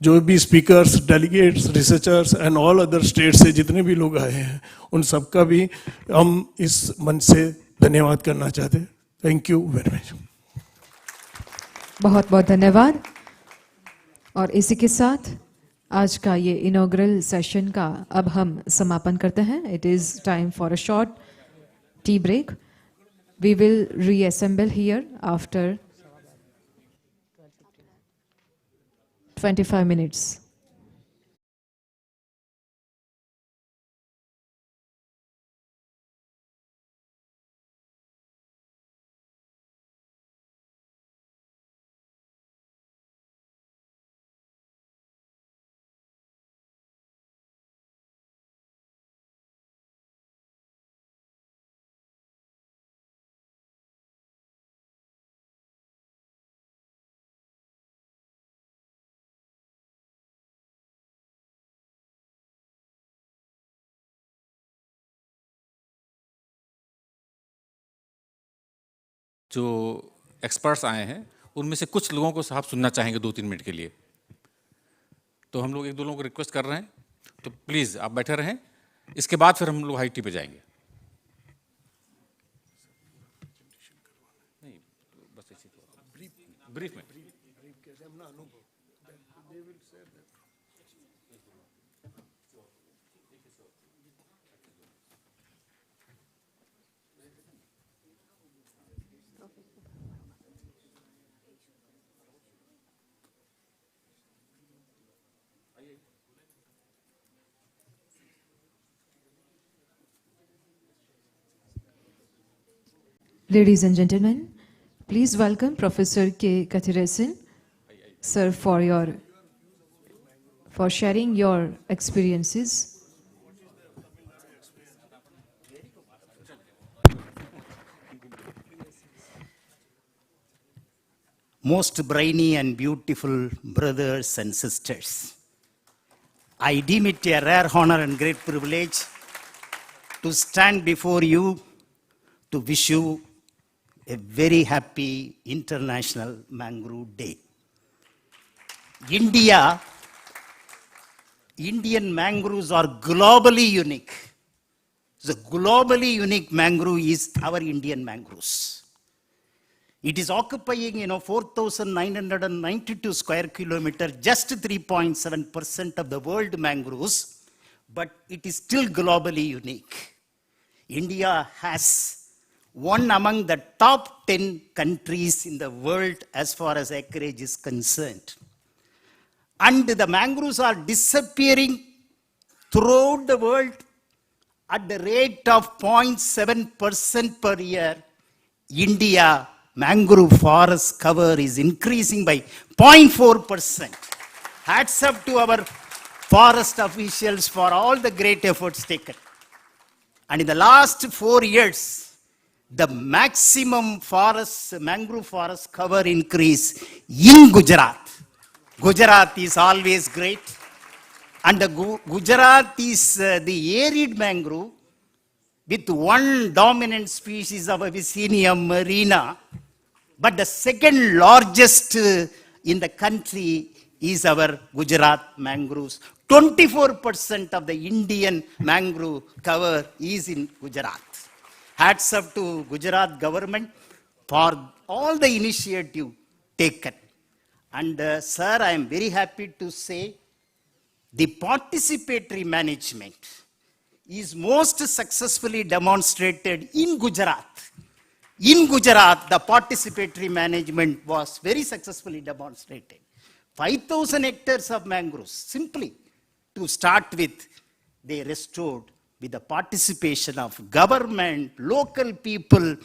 जो भी speakers, delegates, researchers and all other state से जितने भी लोग आए हैं, उन सबका भी हम इस मन से धन्यवाद करना चाहते हैं। Thank you very much. बहुत बहुत धन्यवाद। और इसी के साथ आज का ये इनॉग्रल सेशन का अब हम समापन करते हैं। It is time for a short tea break. We will reassemble here after 25 minutes. जो एक्सपर्ट्स आए हैं उनमें से कुछ लोगों को साहब सुनना चाहेंगे 2-3 मिनट के लिए, तो हम लोग 1-2 लोगों को रिक्वेस्ट कर रहे हैं, तो प्लीज़ आप बैठे रहें। इसके बाद फिर हम लोग हाई टी पे जाएंगे। नहीं बस ऐसे ब्रीफ में। Ladies and gentlemen, please welcome Professor K. Kathiresan, sir, for sharing your experiences. Most brainy and beautiful brothers and sisters, I deem it a rare honor and great privilege to stand before you to wish you a very happy International Mangrove Day. Indian mangroves are globally unique. The globally unique mangrove is our Indian mangroves. It is occupying 4,992 square kilometers, just 3.7% of the world mangroves, but it is still globally unique. India has one among the top 10 countries in the world as far as acreage is concerned. And the mangroves are disappearing throughout the world at the rate of 0.7% per year. India mangrove forest cover is increasing by 0.4%. Hats up to our forest officials for all the great efforts taken. And in the last 4 years, the maximum mangrove forest cover increase in Gujarat. Gujarat is always great. And the Gujarat is the arid mangrove with one dominant species of Abyssinium marina. But the second largest in the country is our Gujarat mangroves. 24% of the Indian mangrove cover is in Gujarat. Hats up to Gujarat government for all the initiative taken. And sir, I am very happy to say the participatory management is most successfully demonstrated in Gujarat. In Gujarat, the participatory management was very successfully demonstrated. 5,000 hectares of mangroves, simply to start with, they restored with the participation of government, local people,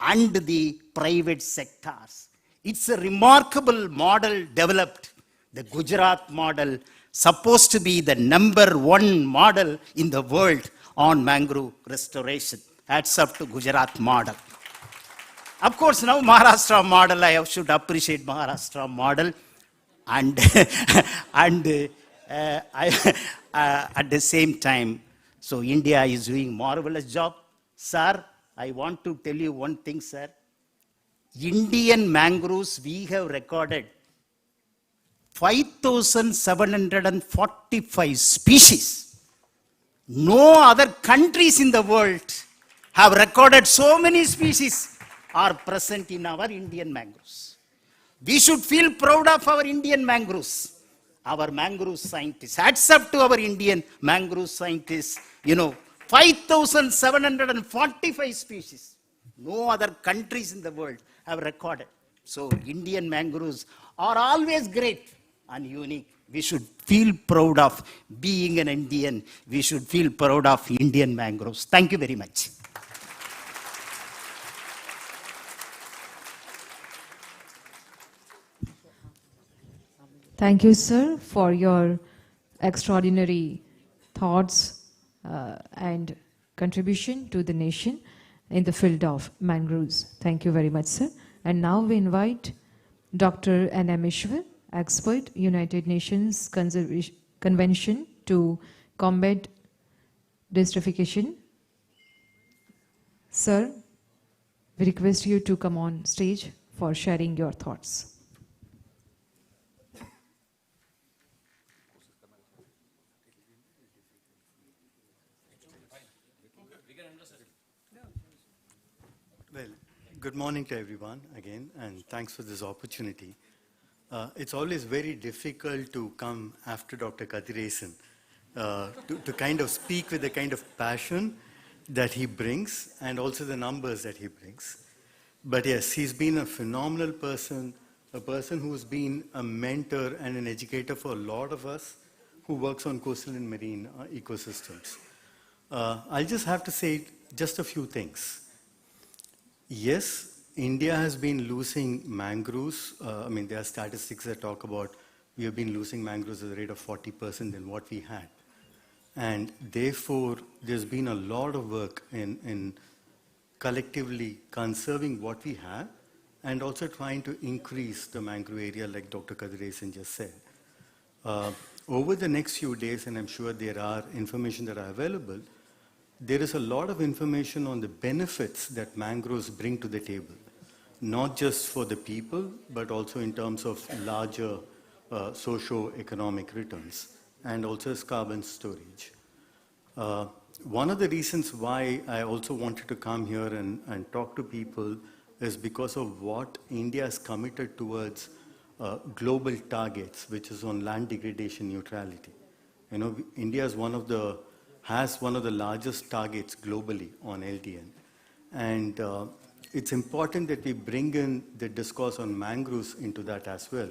and the private sectors. It's a remarkable model developed, the Gujarat model, supposed to be the #1 model in the world on mangrove restoration. Hats up to Gujarat model. Of course, now Maharashtra model, I should appreciate Maharashtra model. And, at the same time, so India is doing marvelous job. Sir, I want to tell you one thing, sir. Indian mangroves, we have recorded 5,745 species. No other countries in the world have recorded so many species are present in our Indian mangroves. We should feel proud of our Indian mangroves, our mangrove scientists. Hats up to our Indian mangrove scientists. 5,745 species. No other countries in the world have recorded. So Indian mangroves are always great and unique. We should feel proud of being an Indian. We should feel proud of Indian mangroves. Thank you very much. Thank you, sir, for your extraordinary thoughts and contribution to the nation in the field of mangroves. Thank you very much, sir. And now we invite Dr. N.M. Ishwar, expert, United Nations Convention to Combat Desertification. Sir, we request you to come on stage for sharing your thoughts. Well, good morning to everyone again, and thanks for this opportunity. It's always very difficult to come after Dr. Kathiresan to kind of speak with the kind of passion that he brings and also the numbers that he brings. But yes, he's been a phenomenal person, a person who's been a mentor and an educator for a lot of us who works on coastal and marine ecosystems. I'll just have to say just a few things. Yes, India has been losing mangroves. There are statistics that talk about we have been losing mangroves at the rate of 40% than what we had. And therefore, there's been a lot of work in collectively conserving what we have and also trying to increase the mangrove area like Dr. Kathiresan just said. Over the next few days, and I'm sure there are information that are available, there is a lot of information on the benefits that mangroves bring to the table, not just for the people, but also in terms of larger socio-economic returns, and also as carbon storage. One of the reasons why I also wanted to come here and talk to people is because of what India is committed towards global targets, which is on land degradation neutrality. India is has one of the largest targets globally on LDN. And it's important that we bring in the discourse on mangroves into that as well,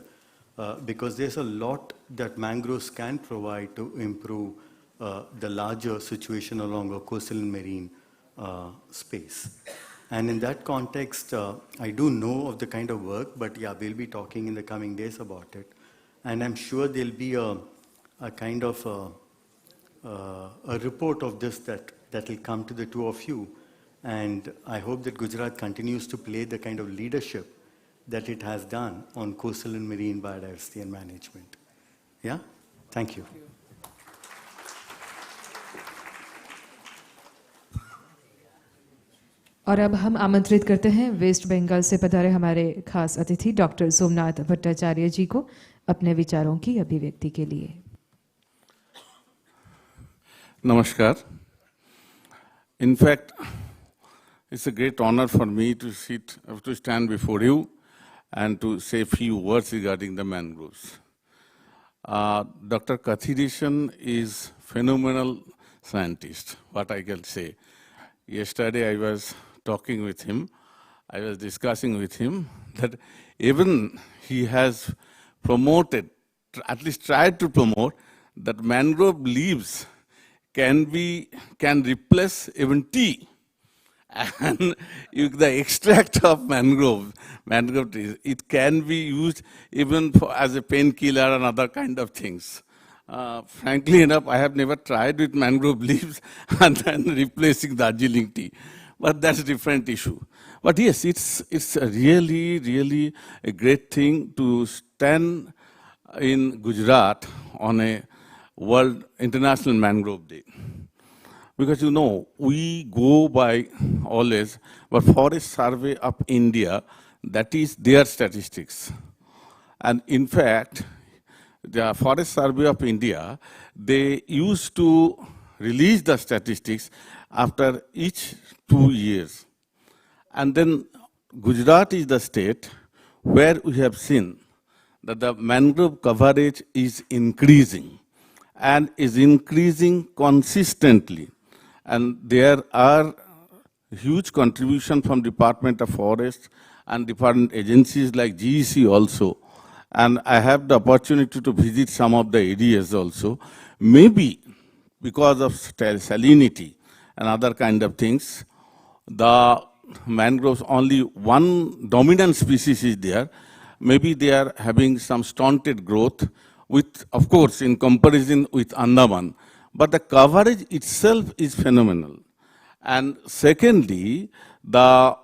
because there's a lot that mangroves can provide to improve the larger situation along a coastal and marine space. And in that context, I do know of the kind of work, but yeah, we'll be talking in the coming days about it. And I'm sure there'll be a kind of a report of this that will come to the two of you. And I hope that Gujarat continues to play the kind of leadership that it has done on coastal and marine biodiversity and management. Yeah? Thank you. और अब हम आमंत्रित करते हैं waste Bengal से पधारे हमारे खास अतिथि डॉक्टर सोमनाथ भट्टाचार्य जी को अपने विचारों की अभिव्यक्ति के लिए। Namaskar. In fact, it's a great honor for me to stand before you and to say a few words regarding the mangroves. Dr. Kathiresan is phenomenal scientist, what I can say. Yesterday I was talking with him, I was discussing with him that even he has promoted, at least tried to promote, that mangrove leaves can replace even tea. And the extract of mangrove trees, it can be used even as a painkiller and other kind of things. Frankly enough, I have never tried with mangrove leaves and then replacing Darjeeling tea. But that's a different issue. But yes, it's a really a great thing to stand in Gujarat on a World International Mangrove Day. Because you know, we go by always, but Forest Survey of India, that is their statistics. And in fact, the Forest Survey of India, they used to release the statistics after each 2 years. And then Gujarat is the state where we have seen that the mangrove coverage is increasing and is increasing consistently. And there are huge contribution from Department of Forest and different agencies like GEC also. And I have the opportunity to visit some of the areas also. Maybe because of salinity and other kind of things, the mangroves, only one dominant species is there. Maybe they are having some stunted growth with, of course, in comparison with Andaman. But the coverage itself is phenomenal. And secondly, the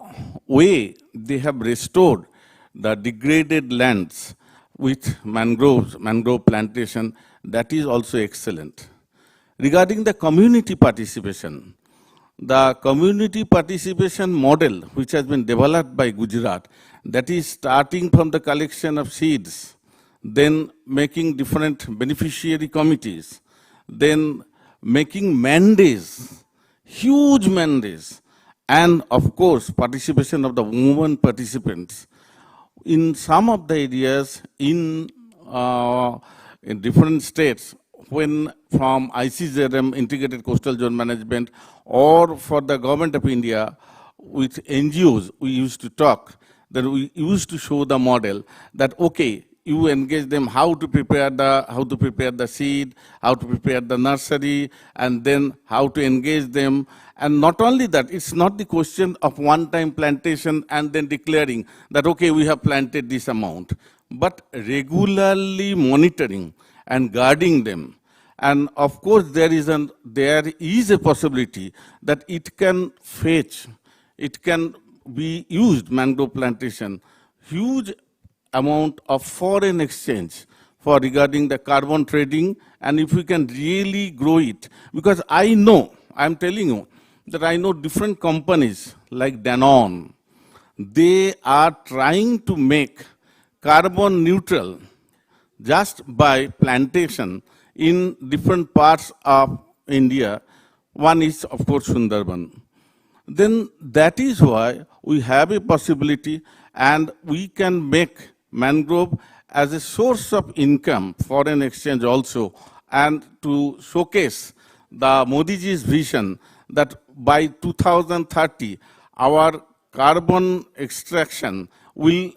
way they have restored the degraded lands with mangrove plantation, that is also excellent. Regarding the community participation, the community participation model which has been developed by Gujarat, that is starting from the collection of seeds, then making different beneficiary committees, then making mandates, huge mandates, and of course participation of the women participants. In some of the areas in different states, when from ICZM, Integrated Coastal Zone Management, or for the Government of India, with NGOs, we used to talk, that we used to show the model that, okay, you engage them how to prepare the seed, how to prepare the nursery, and then how to engage them. And not only that, it's not the question of one-time plantation and then declaring that, okay, we have planted this amount, but regularly monitoring and guarding them. And of course, there is a possibility that it can fetch, it can be used, mangrove plantation, huge amount of foreign exchange for regarding the carbon trading, and if we can really grow it. Because I know, I'm telling you, that I know different companies like Danone, they are trying to make carbon neutral just by plantation in different parts of India. One is, of course, Sundarban. Then that is why we have a possibility, and we can make mangrove as a source of income, foreign exchange also, and to showcase the Modi ji's vision that by 2030, our carbon extraction will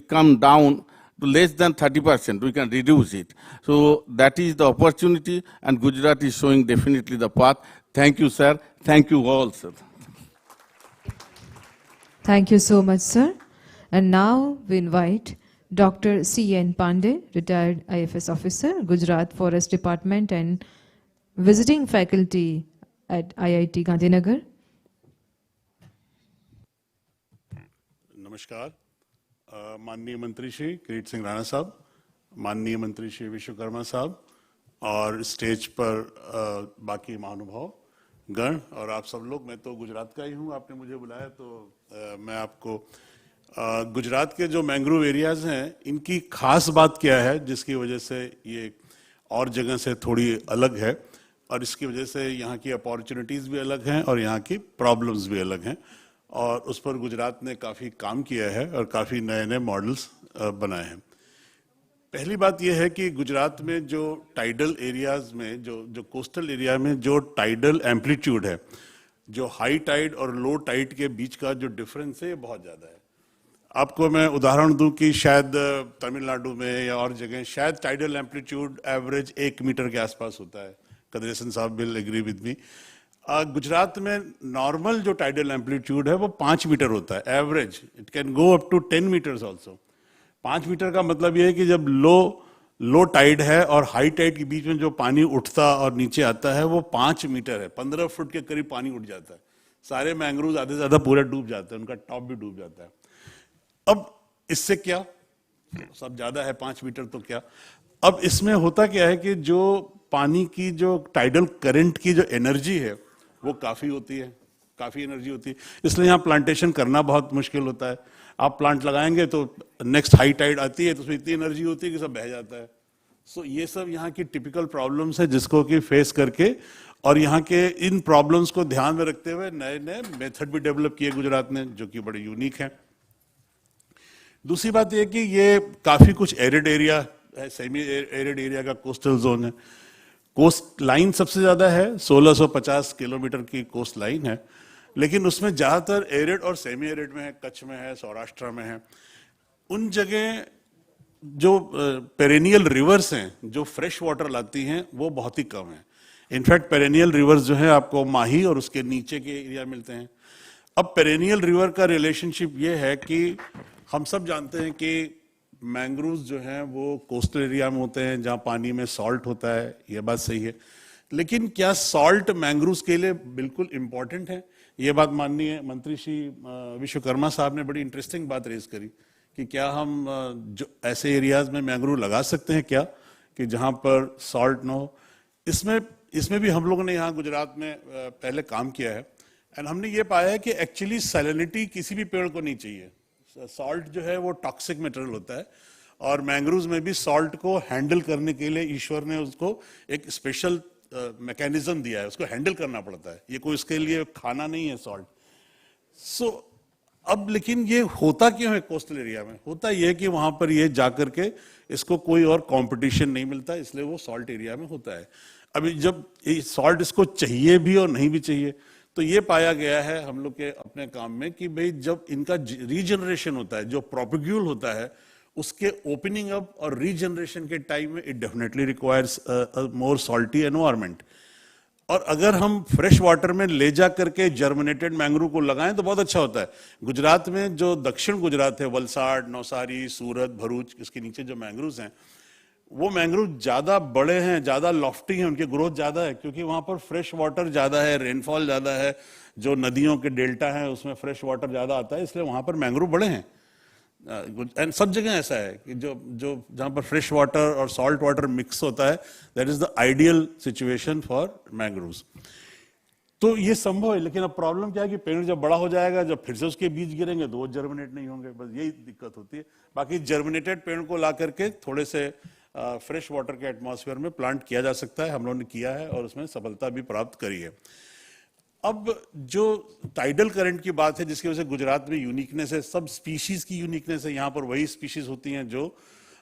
come down to less than 30%. We can reduce it. So that is the opportunity, and Gujarat is showing definitely the path. Thank you, sir. Thank you all, sir. Thank you so much, sir. And now we invite Dr. C.N. Pandey, retired IFS officer, Gujarat Forest Department and visiting faculty at IIT Gandhinagar. नमस्कार माननीय मंत्री श्री किरीट सिंह राणा साहब, माननीय मंत्री श्री विश्वकर्मा साहब और stage पर बाकी महानुभाव गण और आप सब लोग। मैं तो गुजरात का ही हूँ, आपने मुझे बुलाया तो मैं आपको गुजरात के जो मैंग्रोव एरियाज हैं इनकी खास बात क्या है जिसकी वजह से ये और जगह से थोड़ी अलग है और इसकी वजह से यहाँ की अपॉर्चुनिटीज़ भी अलग हैं और यहाँ की प्रॉब्लम्स भी अलग हैं और उस पर गुजरात ने काफ़ी काम किया है और काफ़ी नए नए मॉडल्स बनाए हैं। पहली बात यह है कि गुजरात में जो टाइडल एरियाज में जो कोस्टल एरिया में जो टाइडल एम्पलीट्यूड है, जो हाई टाइड और लो टाइड के बीच का जो डिफरेंस है ये बहुत ज़्यादा है। आपको मैं उदाहरण दूं कि शायद तमिलनाडु में या और जगह शायद टाइडल एम्पलीट्यूड एवरेज 1 मीटर के आसपास होता है। कदरेसन साहब will agree with me. Gujarat में नॉर्मल जो टाइडल एम्पलीट्यूड है वो 5 मीटर होता है average. It can go up to 10 metres also. 5 metre का मतलब ये है कि जब लो टाइड है और हाई टाइड के बीच में जो पानी उठता और नीचे आता है वो 5 मीटर है। 15 फुट के करीब पानी उठ जाता है। सारे मैंग्रोव आधे से ज़्यादा पूरे डूब जाते हैं, उनका टॉप भी डूब जाता है। अब इससे क्या, सब ज़्यादा है 5 मीटर तो क्या। अब इसमें होता क्या है कि जो पानी की जो टाइडल करंट की जो एनर्जी है वो काफ़ी होती है, काफ़ी एनर्जी होती है। इसलिए यहाँ प्लांटेशन करना बहुत मुश्किल होता है। आप प्लांट लगाएंगे तो नेक्स्ट हाई टाइड आती है तो उसमें इतनी एनर्जी होती है कि सब बह जाता है। सो ये सब यहाँ की टिपिकल प्रॉब्लम्स है जिसको कि फेस करके और यहाँ के इन प्रॉब्लम्स को ध्यान में रखते हुए नए नए मेथड भी डेवलप किए गुजरात ने जो कि बड़े यूनिक हैं। दूसरी बात यह कि ये काफ़ी कुछ एरिड एरिया है, सेमी एरिड एरिया का कोस्टल जोन है। कोस्ट लाइन सबसे ज़्यादा है, 1650 किलोमीटर की कोस्ट लाइन है, लेकिन उसमें ज़्यादातर एरिड और सेमी एरिड में है, कच्छ में है, सौराष्ट्र में है। उन जगह जो पेरेनियल रिवर्स हैं जो फ्रेश वाटर लाती हैं वो बहुत ही कम है। इनफैक्ट पेरेनियल रिवर्स जो है आपको माही और उसके नीचे के एरिया मिलते हैं। अब पेरेनियल रिवर का रिलेशनशिप ये है कि हम सब जानते हैं कि मैंग्रोव्स जो हैं वो कोस्टल एरिया में होते हैं जहाँ पानी में सॉल्ट होता है, ये बात सही है। लेकिन क्या सॉल्ट मैंग्रोव्स के लिए बिल्कुल इम्पॉर्टेंट है? ये बात माननीय मंत्री श्री विश्वकर्मा साहब ने बड़ी इंटरेस्टिंग बात रेज करी कि क्या हम जो ऐसे एरियाज में मैंग्रोव लगा सकते हैं क्या कि जहाँ पर सॉल्ट ना हो। इसमें भी हम लोगों ने यहाँ गुजरात में पहले काम किया है एंड हमने ये पाया है कि एक्चुअली सैलिनिटी किसी भी पेड़ को नहीं चाहिए। सॉल्ट जो है वो टॉक्सिक मटेरियल होता है और मैंग्रोव्स में भी सॉल्ट को हैंडल करने के लिए ईश्वर ने उसको एक स्पेशल मैकेनिज्म दिया है, उसको हैंडल करना पड़ता है। ये कोई उसके लिए खाना नहीं है सॉल्ट। सो अब लेकिन ये होता क्यों है कोस्टल एरिया में? होता ये है कि वहां पर ये जाकर के इसको कोई और कंपटीशन नहीं मिलता, इसलिए वो सॉल्ट एरिया में होता है। अभी जब ये सॉल्ट इसको चाहिए भी और नहीं भी चाहिए तो ये पाया गया है हम लोग के अपने काम में कि भाई जब इनका रीजनरेशन होता है, जो प्रोपिग्यूल होता है, उसके ओपनिंग अप और रीजनरेशन के टाइम में it definitely requires more salty environment. और अगर हम फ्रेश वाटर में ले जा करके जर्मिनेटेड मैंग्रोव को लगाएं तो बहुत अच्छा होता है। गुजरात में जो दक्षिण गुजरात है, वलसाड़, नौसारी, सूरत, भरूच, इसके नीचे जो मैंग्रोव्स हैं वो मैंग्रोव ज़्यादा बड़े हैं, ज़्यादा लॉफ्टी हैं, उनकी ग्रोथ ज़्यादा है क्योंकि वहाँ पर फ्रेश वाटर ज़्यादा है, रेनफॉल ज़्यादा है, जो नदियों के डेल्टा हैं उसमें फ्रेश वाटर ज़्यादा आता है, इसलिए वहाँ पर मैंग्रोव बड़े हैं। एंड सब जगह ऐसा है कि जो जहाँ पर फ्रेश वाटर और सॉल्ट वाटर मिक्स होता है that is the ideal situation for mangroves. तो ये संभव है, लेकिन अब प्रॉब्लम क्या है कि पेड़ जब बड़ा हो जाएगा, जब फिर से उसके बीज गिरेंगे तो वो जर्मिनेट नहीं होंगे, बस यही दिक्कत होती है। बाकी जर्मिनेटेड पेड़ को ला करके थोड़े से फ्रेश वाटर के एटमॉस्फेयर में प्लांट किया जा सकता है, हम लोगों ने किया है और उसमें सफलता भी प्राप्त करी है। अब जो टाइडल करंट की बात है जिसकी वजह से गुजरात में यूनिकनेस है, सब स्पीशीज की यूनिकनेस है। यहाँ पर वही स्पीशीज होती हैं जो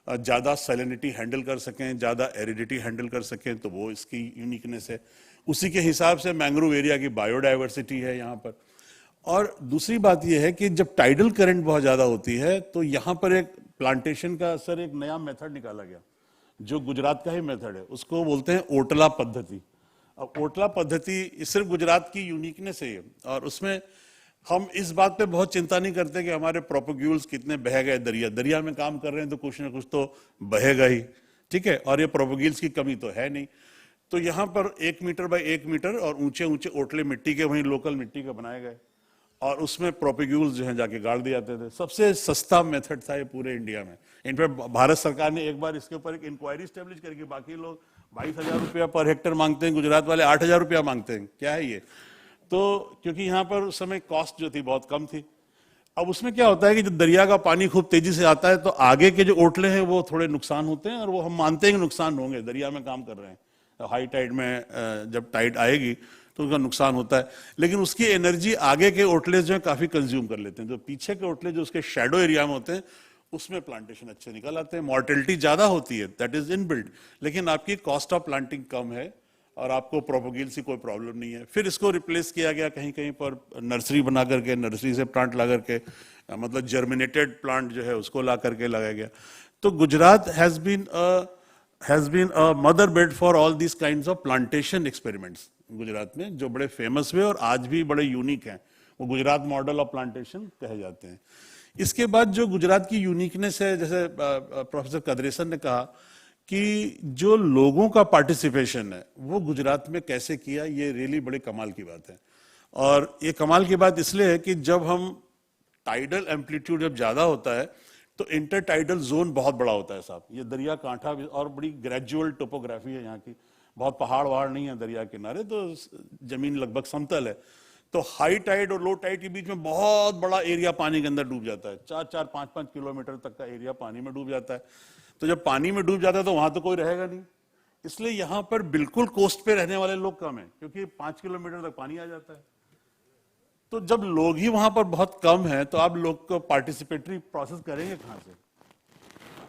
ज़्यादा सैलिनिटी हैंडल कर सकें, ज़्यादा एरिडिटी हैंडल कर सकें, तो वो इसकी यूनिकनेस है। उसी के हिसाब से मैंग्रोव एरिया की बायोडाइवर्सिटी है यहाँ पर। और दूसरी बात यह है कि जब टाइडल करंट बहुत ज़्यादा होती है तो यहाँ पर एक प्लांटेशन का सर एक नया मेथड निकाला गया, जो गुजरात का ही मेथड है, उसको बोलते हैं ओटला पद्धति। अब ओटला पद्धति सिर्फ गुजरात की यूनिकनेस है, और उसमें हम इस बात पे बहुत चिंता नहीं करते कि हमारे प्रोपोग्यूल्स कितने बह गए, दरिया में काम कर रहे हैं तो कुछ ना कुछ तो बहेगा ही, ठीक है, और ये प्रोपोग्यूल्स की कमी तो है नहीं। तो यहाँ पर 1 मीटर बाय 1 मीटर और ऊंचे ऊंचे ओटले मिट्टी के, वहीं लोकल मिट्टी के बनाए गए, और उसमें प्रोपोग्यूल्स जो है जाके गाड़ दिए जाते थे। सबसे सस्ता मेथड था ये पूरे इंडिया में। इनफैक्ट भारत सरकार ने एक बार इसके ऊपर एक इंक्वायरी स्टेब्लिश करके, बाकी लोग 22,000 रुपया पर हेक्टर मांगते हैं, गुजरात वाले 8,000 रुपया मांगते हैं, क्या है ये? तो क्योंकि यहाँ पर उस समय कॉस्ट जो थी बहुत कम थी। अब उसमें क्या होता है कि जब दरिया का पानी खूब तेजी से आता है तो आगे के जो ओटले हैं वो थोड़े नुकसान होते हैं, और वो हम मानते हैं कि नुकसान होंगे, दरिया में काम कर रहे हैं, हाई टाइड में जब टाइड आएगी तो उसका नुकसान होता है, लेकिन उसकी एनर्जी आगे के ओटले जो है काफी कंज्यूम कर लेते हैं। तो पीछे के ओटले जो उसके शैडो एरिया में होते हैं उसमें प्लांटेशन अच्छे निकल आते हैं, मॉर्टेलिटी ज्यादा होती है, दैट इज इनबिल्ट, लेकिन आपकी कॉस्ट ऑफ प्लांटिंग कम है और आपको प्रोपोगेल से कोई प्रॉब्लम नहीं है। फिर इसको रिप्लेस किया गया कहीं कहीं पर नर्सरी बना करके, नर्सरी से प्लांट ला करके, मतलब जर्मिनेटेड प्लांट जो है उसको ला करके लगाया गया। तो Gujarat has been a mother bed for all this kinds of plantation experiments Gujarat में, जो बड़े फेमस हुए और आज भी बड़े यूनिक हैं। वो गुजरात मॉडल ऑफ प्लांटेशन कहे जाते हैं। इसके बाद जो गुजरात की यूनिकनेस है, जैसे प्रोफेसर कदरेसन ने कहा कि जो लोगों का पार्टिसिपेशन है वो गुजरात में कैसे किया, ये रियली बड़े कमाल की बात है। और ये कमाल की बात इसलिए है कि जब हम टाइडल एम्पलीट्यूड जब ज्यादा होता है तो इंटर टाइडल जोन बहुत बड़ा होता है साहब। ये दरिया कांठा भी, और बड़ी ग्रेजुअल टोपोग्राफी है यहाँ की, बहुत पहाड़ वहाड़ नहीं है दरिया किनारे, तो जमीन लगभग समतल है। तो हाई टाइड और लो टाइड के बीच में बहुत बड़ा एरिया पानी के अंदर डूब जाता है, 4-4, 5-5 किलोमीटर तक का एरिया पानी में डूब जाता है। तो जब पानी में डूब जाता है तो वहां तो कोई रहेगा नहीं, इसलिए यहाँ पर बिल्कुल कोस्ट पे रहने वाले लोग कम है, क्योंकि 5 किलोमीटर तक पानी आ जाता है। तो जब लोग ही वहां पर बहुत कम है तो आप लोग को पार्टिसिपेटरी प्रोसेस करेंगे कहां से?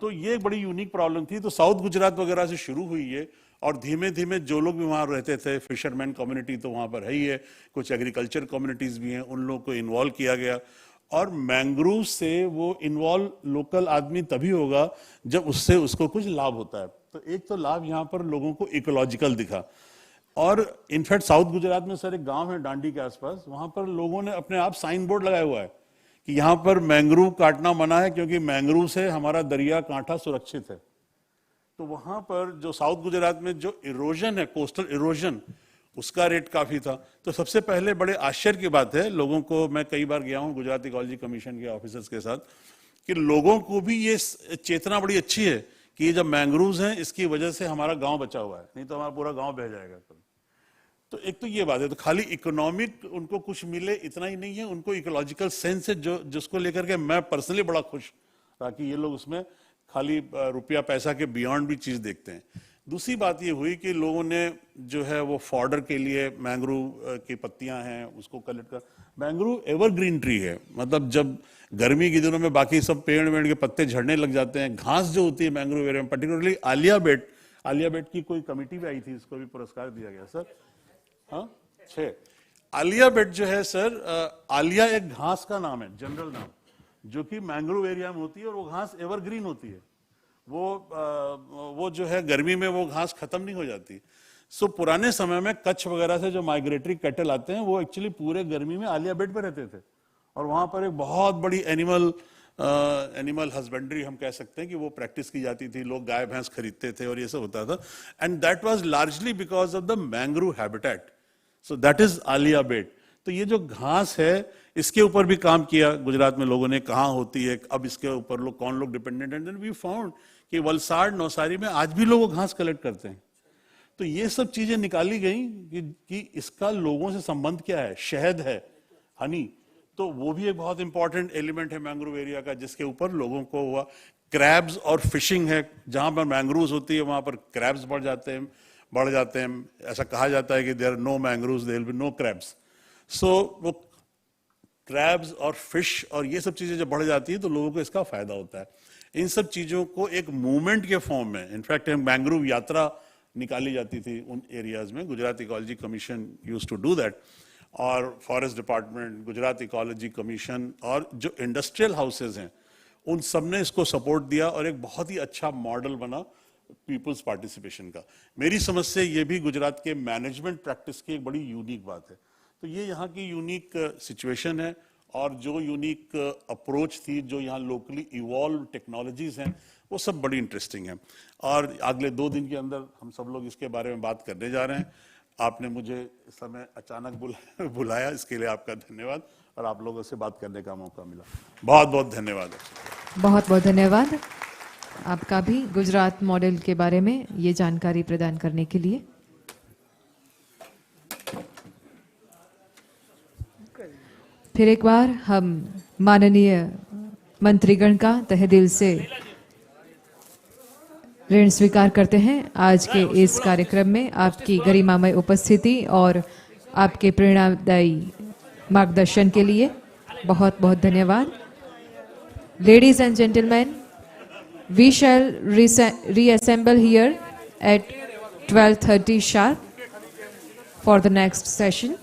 तो ये एक बड़ी यूनिक प्रॉब्लम थी। तो साउथ गुजरात वगैरह से शुरू हुई ये, और धीमे धीमे जो लोग भी वहां रहते थे, फिशरमैन कम्युनिटी तो वहां पर है ही है, कुछ एग्रीकल्चर कम्युनिटीज भी हैं, उन लोगों को इन्वॉल्व किया गया। और मैंग्रोव से वो इन्वॉल्व लोकल आदमी तभी होगा जब उससे उसको कुछ लाभ होता है। तो एक तो लाभ यहाँ पर लोगों को इकोलॉजिकल दिखा, और इनफैक्ट साउथ गुजरात में सर एक गांव है डांडी के आसपास, वहां पर लोगों ने अपने आप साइन बोर्ड लगाया हुआ है कि यहाँ पर मैंग्रोव काटना मना है, क्योंकि मैंग्रोव से हमारा दरिया कांठा सुरक्षित है। तो वहां पर जो साउथ गुजरात में जो इरोजन है, कोस्टल इरोजन, उसका रेट काफी था। तो सबसे पहले बड़े आश्चर्य की बात है, लोगों को, मैं कई बार गया हूं गुजरात इकोलॉजी कमीशन के ऑफिसर्स के साथ, कि लोगों को भी ये चेतना बड़ी अच्छी है कि ये जब मैंग्रोव्स हैं इसकी वजह से हमारा गांव बचा हुआ है, नहीं तो हमारा पूरा गांव बह जाएगा। तो एक तो ये बात है। तो खाली इकोनॉमिक उनको कुछ मिले इतना ही नहीं है, उनको इकोलॉजिकल सेंस है, जो जिसको लेकर के मैं पर्सनली बड़ा खुश था कि ये लोग उसमें खाली रुपया पैसा के बियॉन्ड भी चीज देखते हैं। दूसरी बात ये हुई कि लोगों ने जो है वो फॉडर के लिए मैंग्रोव की पत्तियां हैं उसको कलेक्ट कर, मैंग्रोव एवरग्रीन ट्री है, मतलब जब गर्मी के दिनों में बाकी सब पेड़ वेड़ के पत्ते झड़ने लग जाते हैं, घास जो होती है मैंग्रोव एरिया में, पर्टिकुलरली आलिया बेट की कोई कमेटी भी आई थी, इसको भी पुरस्कार दिया गया सर। हाँ 6 आलिया बेट जो है सर, आलिया एक घास का नाम है, जनरल नाम, जो कि मैंग्रोव एरिया में होती है, और वो घास एवरग्रीन होती है। वो जो है गर्मी में वो घास खत्म नहीं हो जाती। सो पुराने समय में कच्छ वगैरह से जो माइग्रेटरी कैटल आते हैं वो एक्चुअली पूरे गर्मी में आलिया बेट पे रहते थे, और वहां पर एक बहुत बड़ी एनिमल हस्बेंड्री हम कह सकते हैं कि वो प्रैक्टिस की जाती थी, लोग गाय भैंस खरीदते थे और ये सब होता था, and that was largely because of the mangrove habitat. So that is Aliya Bet. तो ये जो घास है इसके ऊपर भी काम किया गुजरात में लोगों ने, कहाँ होती है, अब इसके ऊपर लोग कौन लोग डिपेंडेंट हैं, वी फाउंड कि वलसाड़ नौसारी में आज भी लोग घास कलेक्ट करते हैं। तो ये सब चीजें निकाली गई कि इसका लोगों से संबंध क्या है, शहद है, हनी, तो वो भी एक बहुत इंपॉर्टेंट एलिमेंट है मैंग्रोव एरिया का, जिसके ऊपर लोगों को हुआ। क्रैब्स और फिशिंग है, जहां पर मैंग्रोव्स होती है वहां पर क्रैब्स बढ़ जाते हैं। ऐसा कहा जाता है कि there are no mangroves, there will be no crabs. So वो क्रैब्स और फिश और ये सब चीजें जब बढ़ जाती है तो लोगों को इसका फायदा होता है। इन सब चीजों को एक मूवमेंट के फॉर्म में, इनफैक्ट मैंग्रोव यात्रा निकाली जाती थी उन एरियाज में, Gujarat ecology commission used to do that. और forest department, Gujarat ecology commission और जो इंडस्ट्रियल हाउसेज हैं उन सब ने इसको सपोर्ट दिया और एक बहुत ही अच्छा मॉडल बना पीपल्स पार्टिसिपेशन का। मेरी समझ से ये भी गुजरात के मैनेजमेंट प्रैक्टिस की एक बड़ी यूनिक बात है। तो ये यहाँ की यूनिक सिचुएशन है और जो यूनिक अप्रोच थी, जो यहाँ लोकली इवॉल्व टेक्नोलॉजीज हैं, वो सब बड़ी इंटरेस्टिंग है। और अगले 2 दिन के अंदर हम सब लोग इसके बारे में बात करने जा रहे हैं। आपने मुझे इस समय अचानक बुलाया, इसके लिए आपका धन्यवाद और आप लोगों से बात करने का मौका मिला। बहुत बहुत धन्यवाद। बहुत बहुत धन्यवाद आपका भी गुजरात मॉडल के बारे में ये जानकारी प्रदान करने के लिए। फिर एक बार हम माननीय मंत्रीगण का तहे दिल से ऋण स्वीकार करते हैं आज के इस कार्यक्रम में आपकी गरिमामय उपस्थिति और आपके प्रेरणादायी मार्गदर्शन के लिए बहुत बहुत धन्यवाद। Ladies and gentlemen, we shall reassemble here at 12:30 sharp for the next session.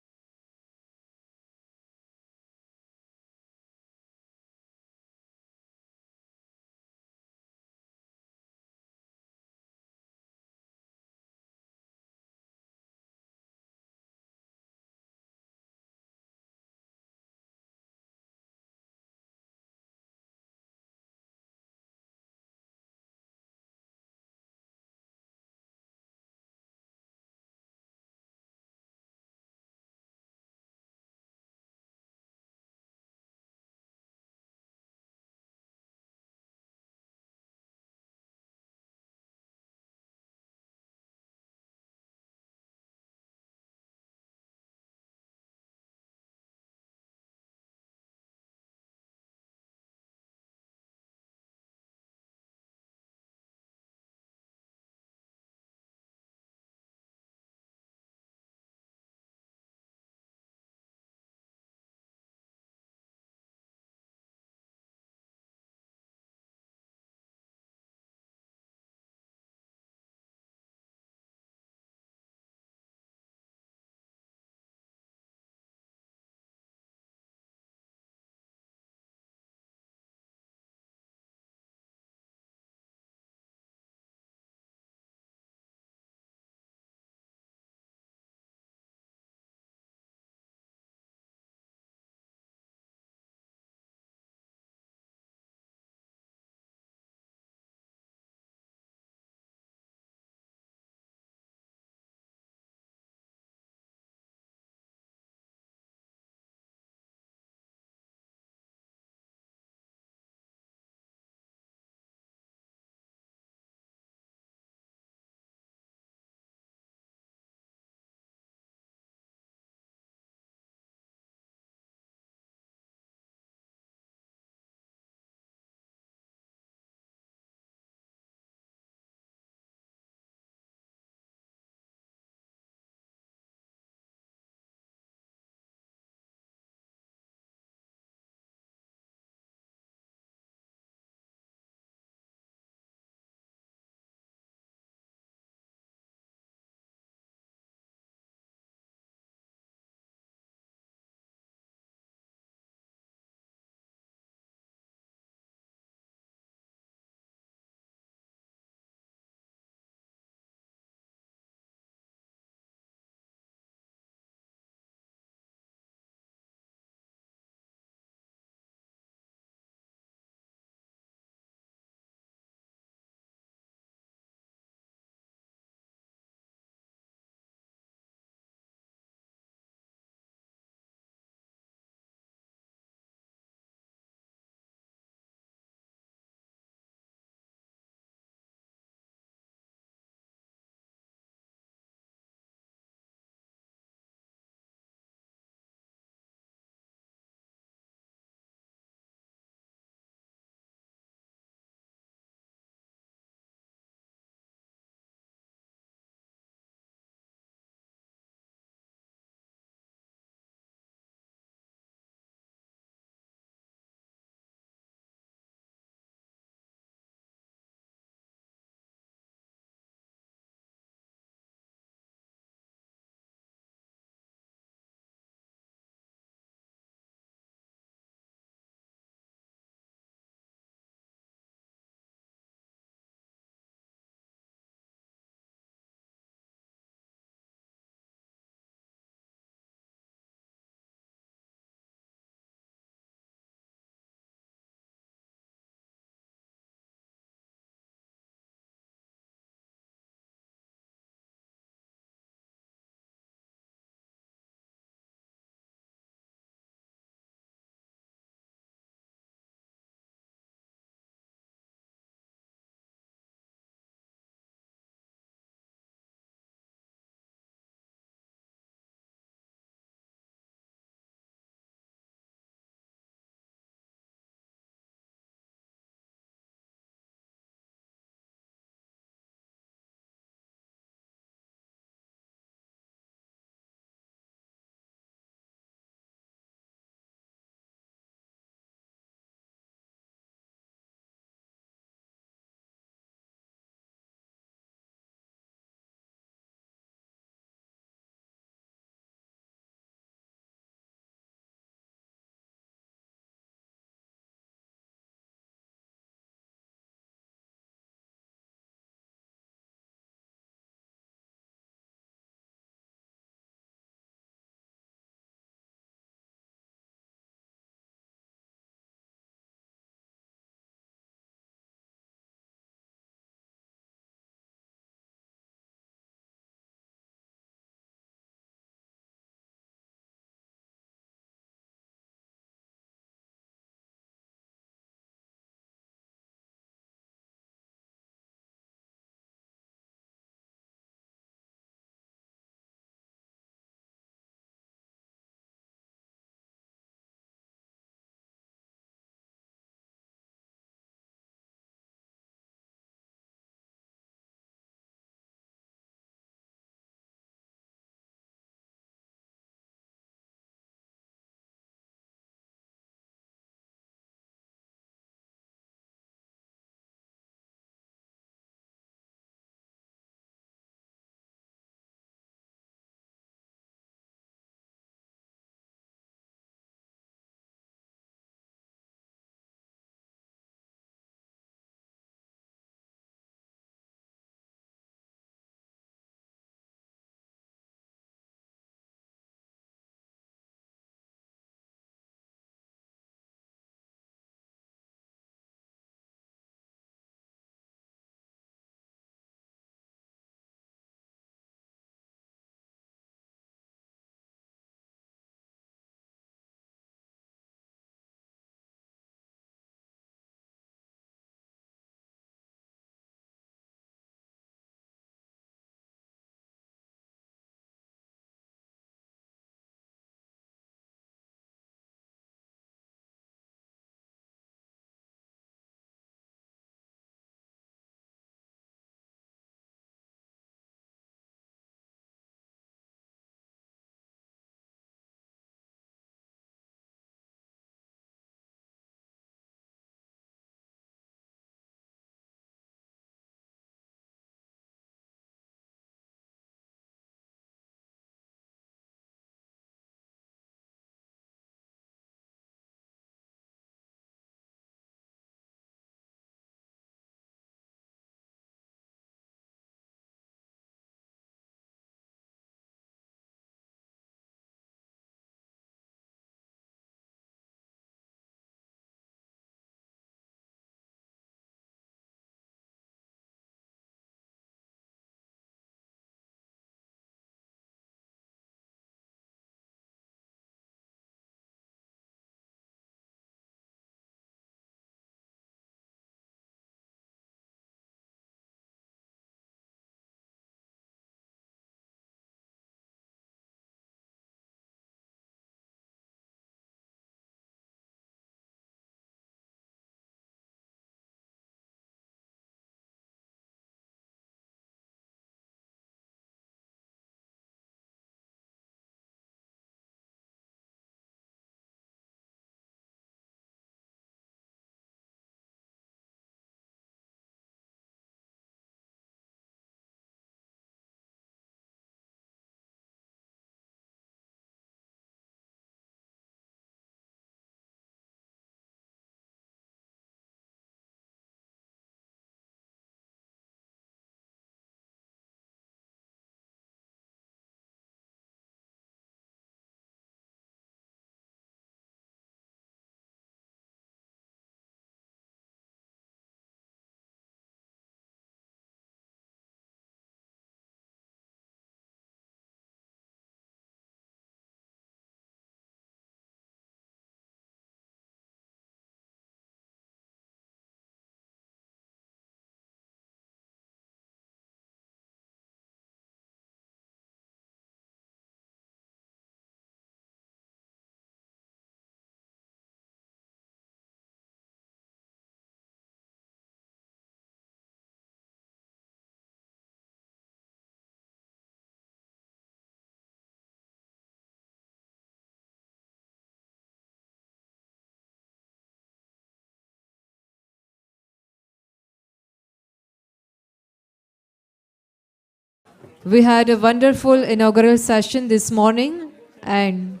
We had a wonderful inaugural session this morning, and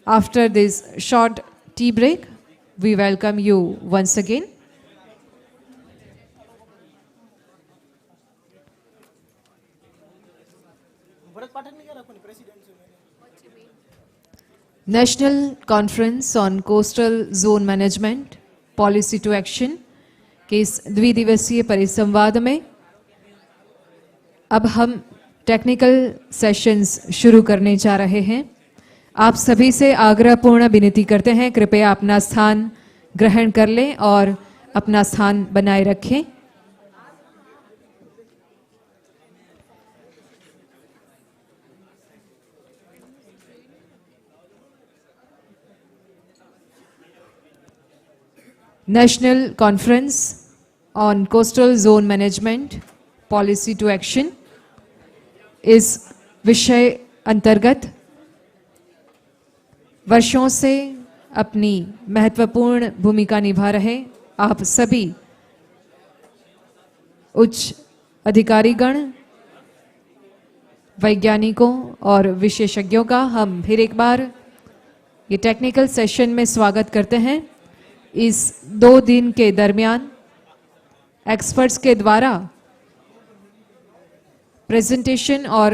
after this short tea break, we welcome you once again. National Conference on Coastal Zone Management, Policy to Action के इस द्विदिवसीय परिसंवाद में अब हम technical sessions शुरू करने जा रहे हैं। आप सभी से आग्रहपूर्ण विनती करते हैं, कृपया अपना स्थान ग्रहण कर लें और अपना स्थान बनाए रखें। National Conference on Coastal Zone Management, Policy to Action इस विषय अंतर्गत वर्षों से अपनी महत्वपूर्ण भूमिका निभा रहे आप सभी उच्च अधिकारीगण, वैज्ञानिकों और विशेषज्ञों का हम फिर एक बार ये टेक्निकल सेशन में स्वागत करते हैं। इस 2 दिन के दरमियान एक्सपर्ट्स के द्वारा प्रेजेंटेशन और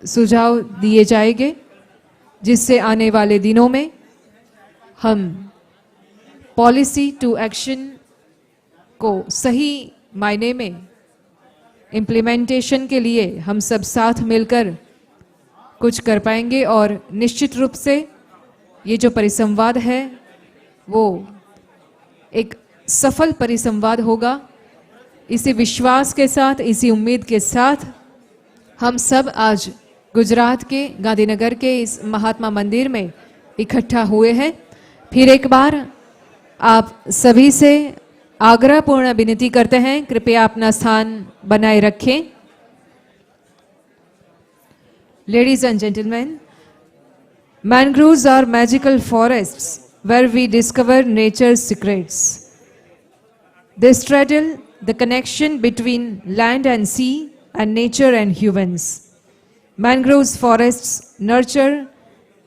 सुझाव दिए जाएंगे, जिससे आने वाले दिनों में हम पॉलिसी टू एक्शन को सही मायने में इम्प्लीमेंटेशन के लिए हम सब साथ मिलकर कुछ कर पाएंगे और निश्चित रूप से ये जो परिसंवाद है वो एक सफल परिसंवाद होगा। इसी विश्वास के साथ, इसी उम्मीद के साथ हम सब आज गुजरात के गांधीनगर के इस महात्मा मंदिर में इकट्ठा हुए हैं। फिर एक बार आप सभी से आग्रहपूर्ण विनती करते हैं, कृपया अपना स्थान बनाए रखें। Ladies and gentlemen, mangroves are magical forests where we discover nature's secrets. They straddle the connection between land and sea and nature and humans. Mangroves forests nurture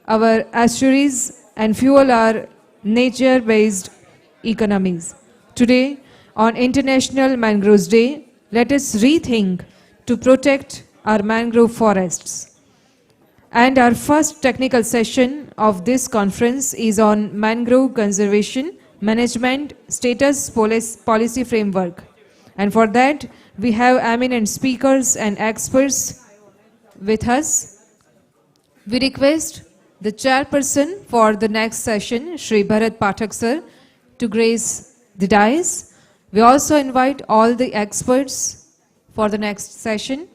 our estuaries and fuel our nature-based economies. Today, on International Mangroves Day, let us rethink to protect our mangrove forests. And our first technical session of this conference is on mangrove conservation management status policy framework. And for that, we have eminent speakers and experts with us. We request the chairperson for the next session, Shri Bharat Pathak sir, to grace the dais. We also invite all the experts for the next session.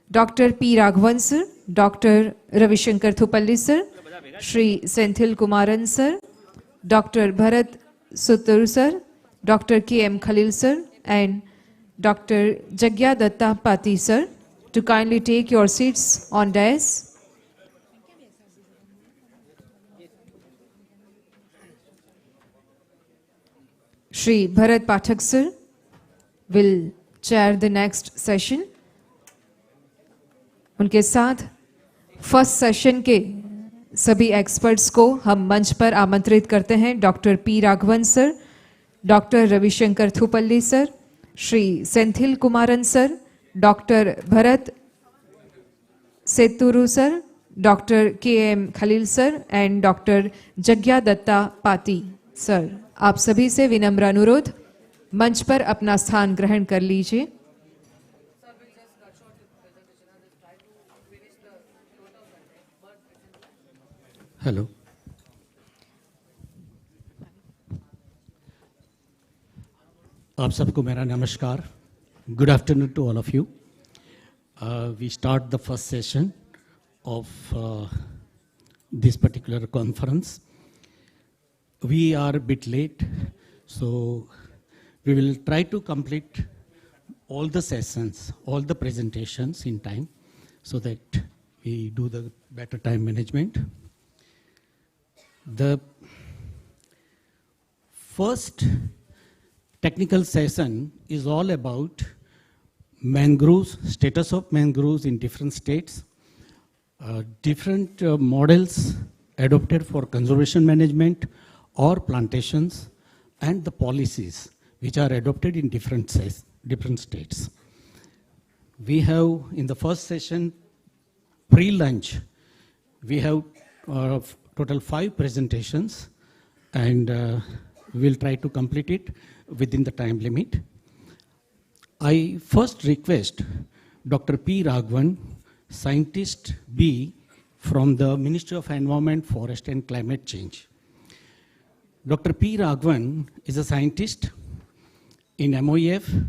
Dr. P. Raghavan sir, Dr. Ravi Shankar Thupalli sir, Shri Senthil Kumaran sir, Dr. Bharat Sutur sir, Dr. K. M. Khalil sir, and Dr. Jagya Datta Pati sir, to kindly take your seats on dais. Shri Bharat Pathak sir will chair the next session. उनके साथ first session के सभी experts को हम मंच पर आमंत्रित करते हैं। Doctor P Raghavan sir, doctor Ravishankar Thupalli sir, Shri Senthil Kumaran sir, doctor Bharat Sethuru sir, doctor K M Khalil sir and doctor Jagya Datta Pati sir. आप सभी से विनम्र अनुरोध, मंच पर अपना स्थान ग्रहण कर लीजिए। हेलो, आप सबको मेरा नमस्कार। Good afternoon to all of you. We start the first session of this particular conference. We are a bit late, so we will try to complete all the sessions, all the presentations in time, so that we do the better time management. The first technical session is all about mangroves, status of mangroves in different states, different models adopted for conservation management or plantations, and the policies which are adopted in different states. We have, in the first session, pre-lunch, we have total 5 presentations, and we'll try to complete it within the time limit. I first request Dr. P. Raghavan, Scientist B from the Ministry of Environment, Forest and Climate Change. Dr. P. Raghavan is a scientist in MOEF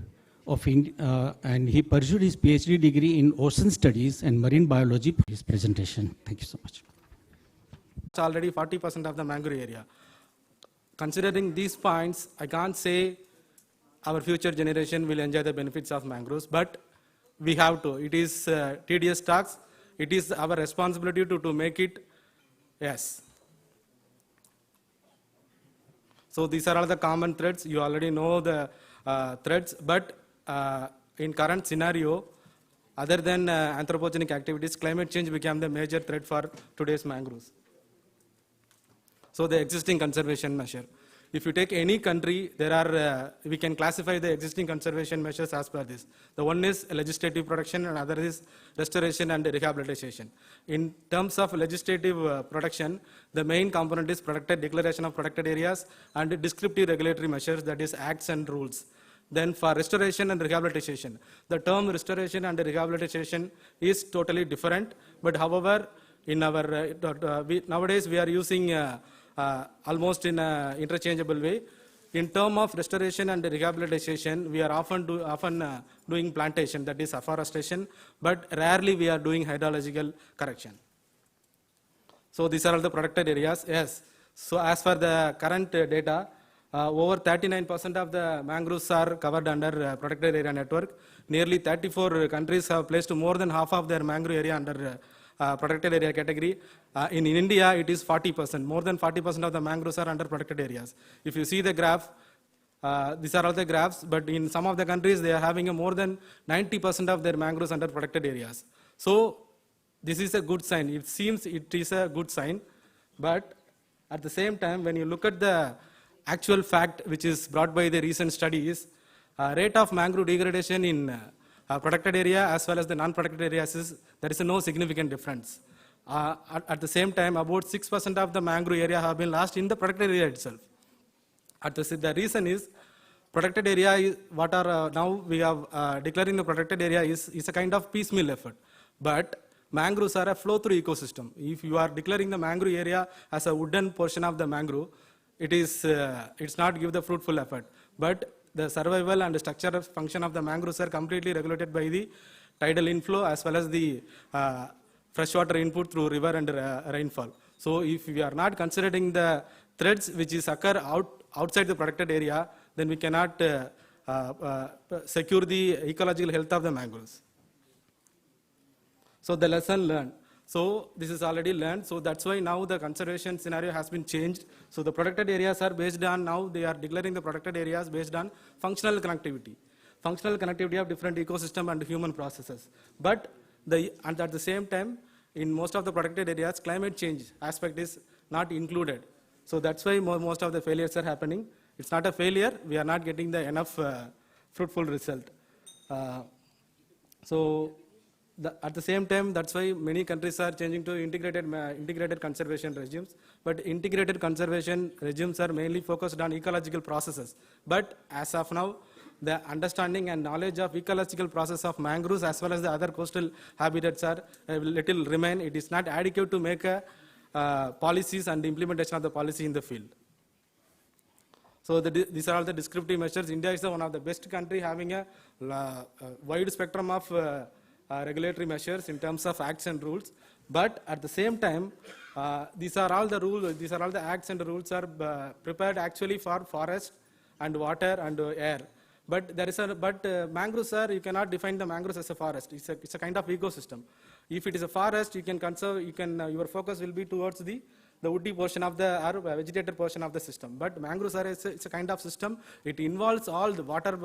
and he pursued his PhD degree in ocean studies and marine biology for his presentation. Thank you so much. It's already 40% of the mangrove area. Considering these points, I can't say our future generation will enjoy the benefits of mangroves, but we have to. It is tedious task. It is our responsibility to make it, yes. So these are all the common threats. You already know the threats, but in current scenario, other than anthropogenic activities, climate change became the major threat for today's mangroves. So the existing conservation measure. If you take any country, there are, we can classify the existing conservation measures as per this. The one is legislative protection and other is restoration and rehabilitation. In terms of legislative protection, the main component is protected declaration of protected areas and descriptive regulatory measures, that is acts and rules. Then for restoration and rehabilitation, the term restoration and rehabilitation is totally different, but however, in our, nowadays we are using almost in an interchangeable way. In terms of restoration and rehabilitation, we are often doing plantation, that is afforestation, but rarely we are doing hydrological correction. So these are all the protected areas. Yes. So as for the current data, over 39% of the mangroves are covered under protected area network. Nearly 34 countries have placed more than half of their mangrove area under protected area category. In India, it is 40%. More than 40% of the mangroves are under protected areas. If you see the graph, these are all the graphs, but in some of the countries, they are having more than 90% of their mangroves under protected areas. So this is a good sign. It seems it is a good sign, but at the same time, when you look at the actual fact which is brought by the recent studies, rate of mangrove degradation in protected area as well as the non-protected areas, there is no significant difference. At the same time, about 6% of the mangrove area have been lost in the protected area itself. The reason is, protected area is what are now we have declaring the protected area is a kind of piecemeal effort. But mangroves are a flow-through ecosystem. If you are declaring the mangrove area as a wooden portion of the mangrove, it's not give the fruitful effort. But the survival and the structural function of the mangroves are completely regulated by the tidal inflow as well as the freshwater input through river and rainfall. So if we are not considering the threats which is occur outside the protected area, then we cannot secure the ecological health of the mangroves. So the lesson learned. So this is already learned. So that's why now the conservation scenario has been changed. So the protected areas are based on, now they are declaring the protected areas based on functional connectivity. Functional connectivity of different ecosystem and human processes. But at the same time, in most of the protected areas, climate change aspect is not included. So that's why most of the failures are happening. It's not a failure. We are not getting the enough fruitful result. At the same time, that's why many countries are changing to integrated conservation regimes. But integrated conservation regimes are mainly focused on ecological processes. But as of now, the understanding and knowledge of ecological process of mangroves as well as the other coastal habitats are little remain. It is not adequate to make policies and the implementation of the policy in the field. So these are all the descriptive measures. India is one of the best country having a wide spectrum of regulatory measures in terms of acts and rules. But at the same time, these are all the rules, these are all the acts and rules are prepared actually for forest and water and air. But mangroves, sir, you cannot define the mangroves as a forest. It's a kind of ecosystem. If it is a forest, you can conserve, your focus will be towards the the woody portion of the or vegetated portion of the system. But mangroves are it's a kind of system. It involves all the water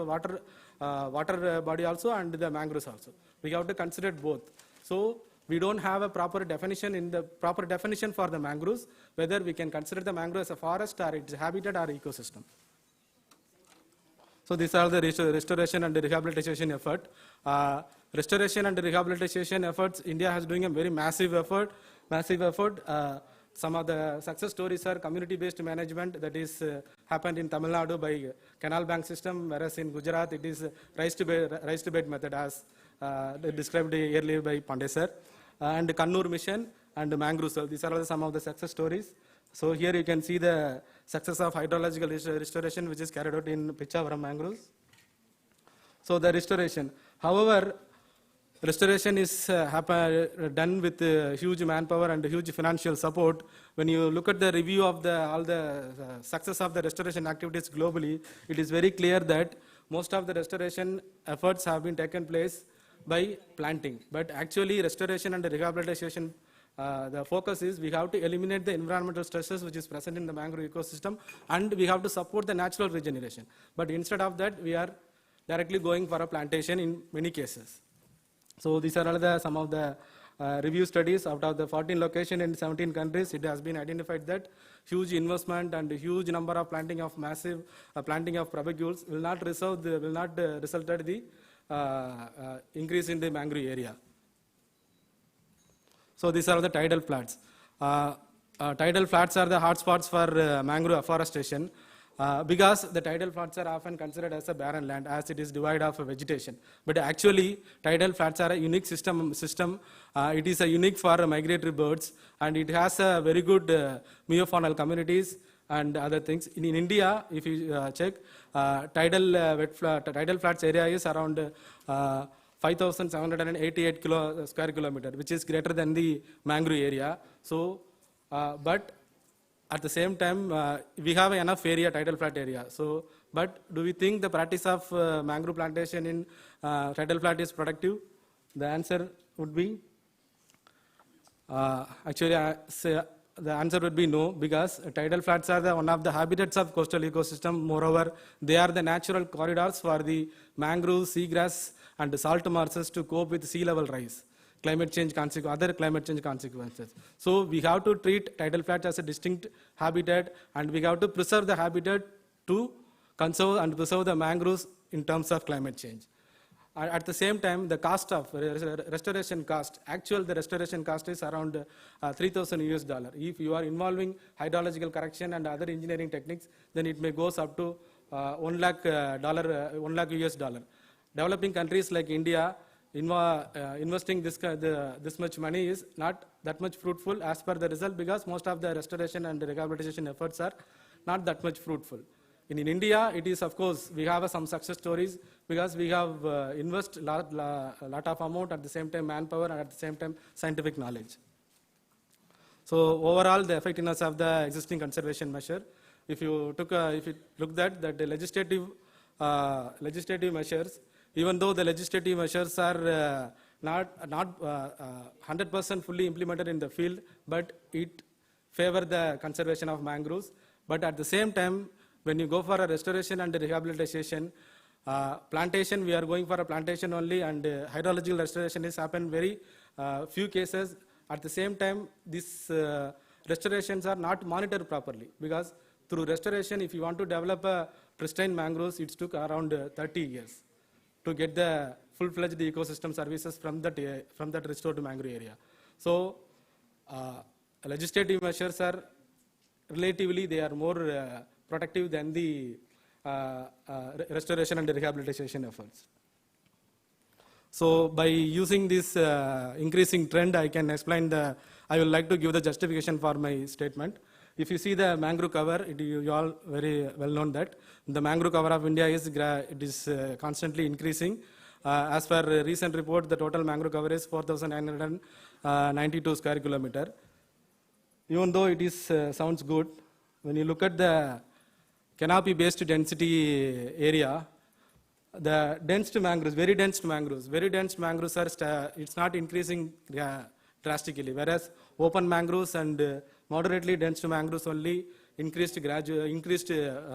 body also and the mangroves also. We have to consider both. So we don't have a proper definition for the mangroves, whether we can consider the mangrove as a forest or its habitat or ecosystem. So these are the restoration and rehabilitation effort. Restoration and rehabilitation efforts, India has doing a very massive effort. Some of the success stories are community-based management that is happened in Tamil Nadu by canal bank system, whereas in Gujarat it is raised bed method as described earlier by Pandey sir. And Kannur mission and mangroves. So these are some of the success stories. So here you can see the success of hydrological restoration which is carried out in Pichavaram mangroves. So the restoration. However, restoration is done with huge manpower and huge financial support. When you look at the review of all the success of the restoration activities globally, it is very clear that most of the restoration efforts have been taken place by planting. But actually restoration and rehabilitation, the focus is we have to eliminate the environmental stresses which is present in the mangrove ecosystem, and we have to support the natural regeneration. But instead of that, we are directly going for a plantation in many cases. So these are some of the review studies. Out of the 14 locations in 17 countries, it has been identified that huge investment and huge number of planting of massive planting of propagules will not result in the increase in the mangrove area. So these are the tidal flats. Tidal flats are the hotspots for mangrove afforestation. Because the tidal flats are often considered as a barren land as it is devoid of vegetation. But actually, tidal flats are a unique system. It is a unique for migratory birds, and it has a very good meiofaunal communities and other things. In India, if you check, tidal flats area is around 5,788 square kilometer, which is greater than the mangrove area. So, but at the same time, we have enough area, tidal flat area. So, but do we think the practice of mangrove plantation in tidal flat is productive? The answer would be, the answer would be no, because tidal flats are one of the habitats of coastal ecosystem. Moreover, they are the natural corridors for the mangroves, seagrass, and salt marshes to cope with sea level rise, other climate change consequences. So we have to treat tidal flats as a distinct habitat, and we have to preserve the habitat to conserve and preserve the mangroves in terms of climate change. At the same time, the cost of restoration cost, the restoration cost is around $3,000 US. If you are involving hydrological correction and other engineering techniques, then it may goes up to $1 lakh US. Developing countries like India, investing this much money is not that much fruitful as per the result, because most of the restoration and rehabilitation efforts are not that much fruitful. In India, it is, of course, we have some success stories because we have invested a lot of amount, at the same time manpower, and at the same time scientific knowledge. So overall, the effectiveness of the existing conservation measure, if you look at the legislative measures, even though the legislative measures are not 100% fully implemented in the field, but it favor the conservation of mangroves. But at the same time, when you go for a restoration and rehabilitation, plantation, we are going for a plantation only, and hydrological restoration is happened very few cases. At the same time, these restorations are not monitored properly, because through restoration, if you want to develop a pristine mangroves, it took around 30 years to get the full-fledged ecosystem services from that restored mangrove area. So, legislative measures are relatively, they are more protective than the restoration and rehabilitation efforts. So, by using this increasing trend, I can explain I would like to give the justification for my statement. If you see the mangrove cover, you all very well known that the mangrove cover of India is constantly increasing. As per a recent report, the total mangrove cover is 4,992 square kilometer. Even though it is sounds good, when you look at the canopy-based density area, the dense mangroves are it's not increasing drastically, whereas open mangroves and moderately dense mangroves only increased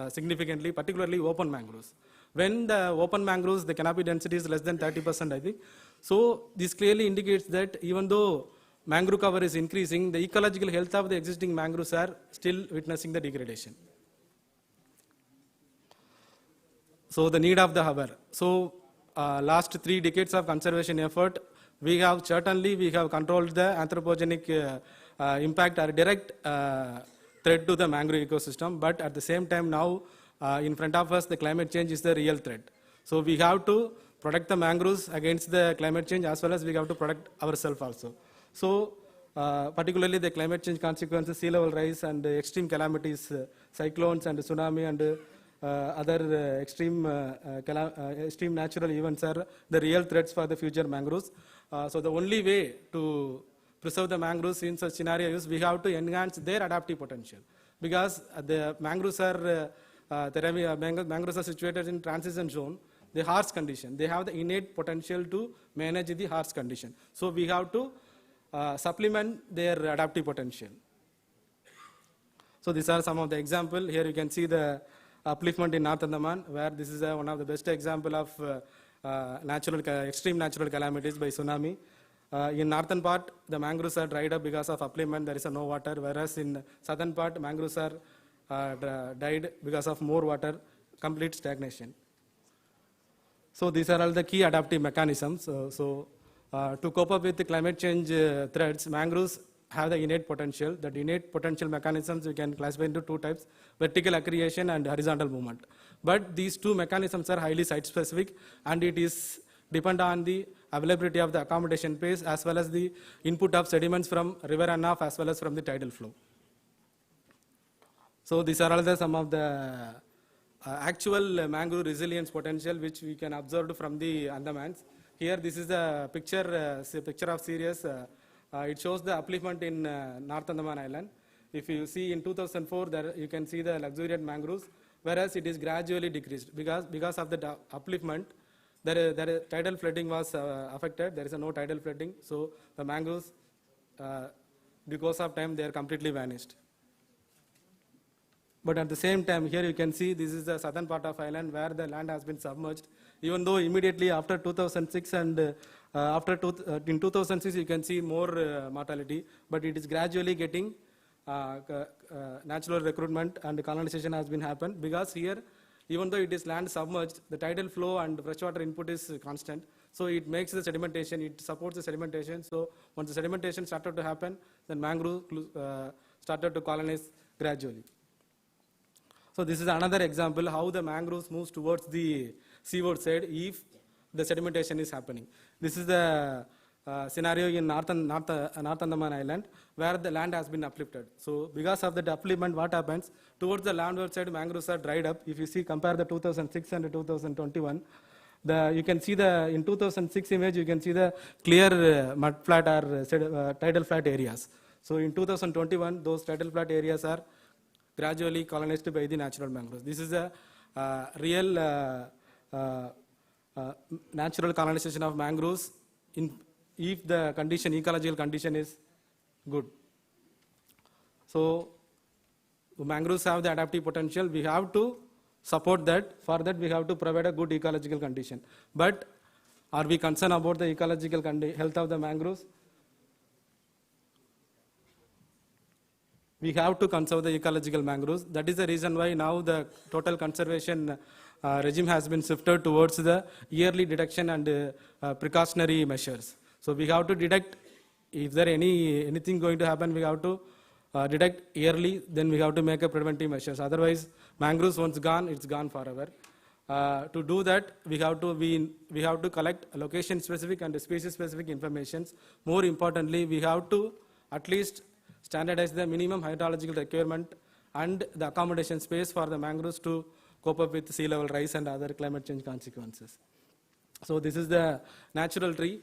significantly, particularly open mangroves. When the open mangroves, the canopy density is less than 30%, I think. So this clearly indicates that even though mangrove cover is increasing, the ecological health of the existing mangroves are still witnessing the degradation. So the need of the hour. So last 3 decades of conservation effort, we have controlled the anthropogenic impact or direct threat to the mangrove ecosystem, but at the same time now in front of us the climate change is the real threat. So we have to protect the mangroves against the climate change as well as we have to protect ourselves also. So particularly the climate change consequences, sea level rise and extreme calamities, cyclones and tsunami and other extreme natural events are the real threats for the future mangroves. So the only way to preserve the mangroves in such scenario is we have to enhance their adaptive potential, because the mangroves are mangroves are situated in transition zone, the harsh condition. They have the innate potential to manage the harsh condition. So we have to supplement their adaptive potential. So these are some of the examples. Here you can see the upliftment in North Andaman, where this is one of the best example of extreme natural calamities by tsunami. In northern part, the mangroves are dried up because of upliftment, there is no water, whereas in southern part, mangroves are died because of more water, complete stagnation. So these are all the key adaptive mechanisms. To cope up with the climate change threats, mangroves have the innate potential. The innate potential mechanisms we can classify into 2 types, vertical accretion and horizontal movement. But these 2 mechanisms are highly site-specific, and it is depend on the availability of the accommodation space as well as the input of sediments from river runoff as well as from the tidal flow. So these are all some of the actual mangrove resilience potential which we can observe from the Andamans. Here this is a picture of Sirius. It shows the upliftment in North Andaman Island. If you see in 2004, there you can see the luxuriant mangroves, whereas it is gradually decreased because of the upliftment. Tidal flooding was affected. There is no tidal flooding, so the mangroves, because of time, they are completely vanished. But at the same time, here you can see this is the southern part of island where the land has been submerged. Even though immediately after 2006 and in 2006 you can see more mortality, but it is gradually getting natural recruitment and colonization has been happened, because here, even though it is land submerged, the tidal flow and freshwater input is constant. So it makes the sedimentation, it supports the sedimentation. So once the sedimentation started to happen, then mangrove started to colonize gradually. So this is another example how the mangroves moves towards the seaward side if the sedimentation is happening. This is the scenario in North Andaman Island where the land has been uplifted. So because of the upliftment, what happens? Towards the landward side, mangroves are dried up. If you see, compare the 2006 and 2021, you can see in 2006 image, you can see the clear mud flat or tidal flat areas. So in 2021, those tidal flat areas are gradually colonized by the natural mangroves. This is a real natural colonization of mangroves if the ecological condition is good. So mangroves have the adaptive potential. We have to support that. For that, we have to provide a good ecological condition. But are we concerned about the ecological health of the mangroves? We have to conserve the ecological mangroves. That is the reason why now the total conservation regime has been shifted towards the yearly detection and precautionary measures. So we have to detect if there anything going to happen. We have to detect yearly. Then we have to make a preventive measures. Otherwise, mangroves once gone, it's gone forever. To do that, we have to collect location-specific and species-specific information. More importantly, we have to at least standardize the minimum hydrological requirement and the accommodation space for the mangroves to cope up with sea level rise and other climate change consequences. So this is the natural tree.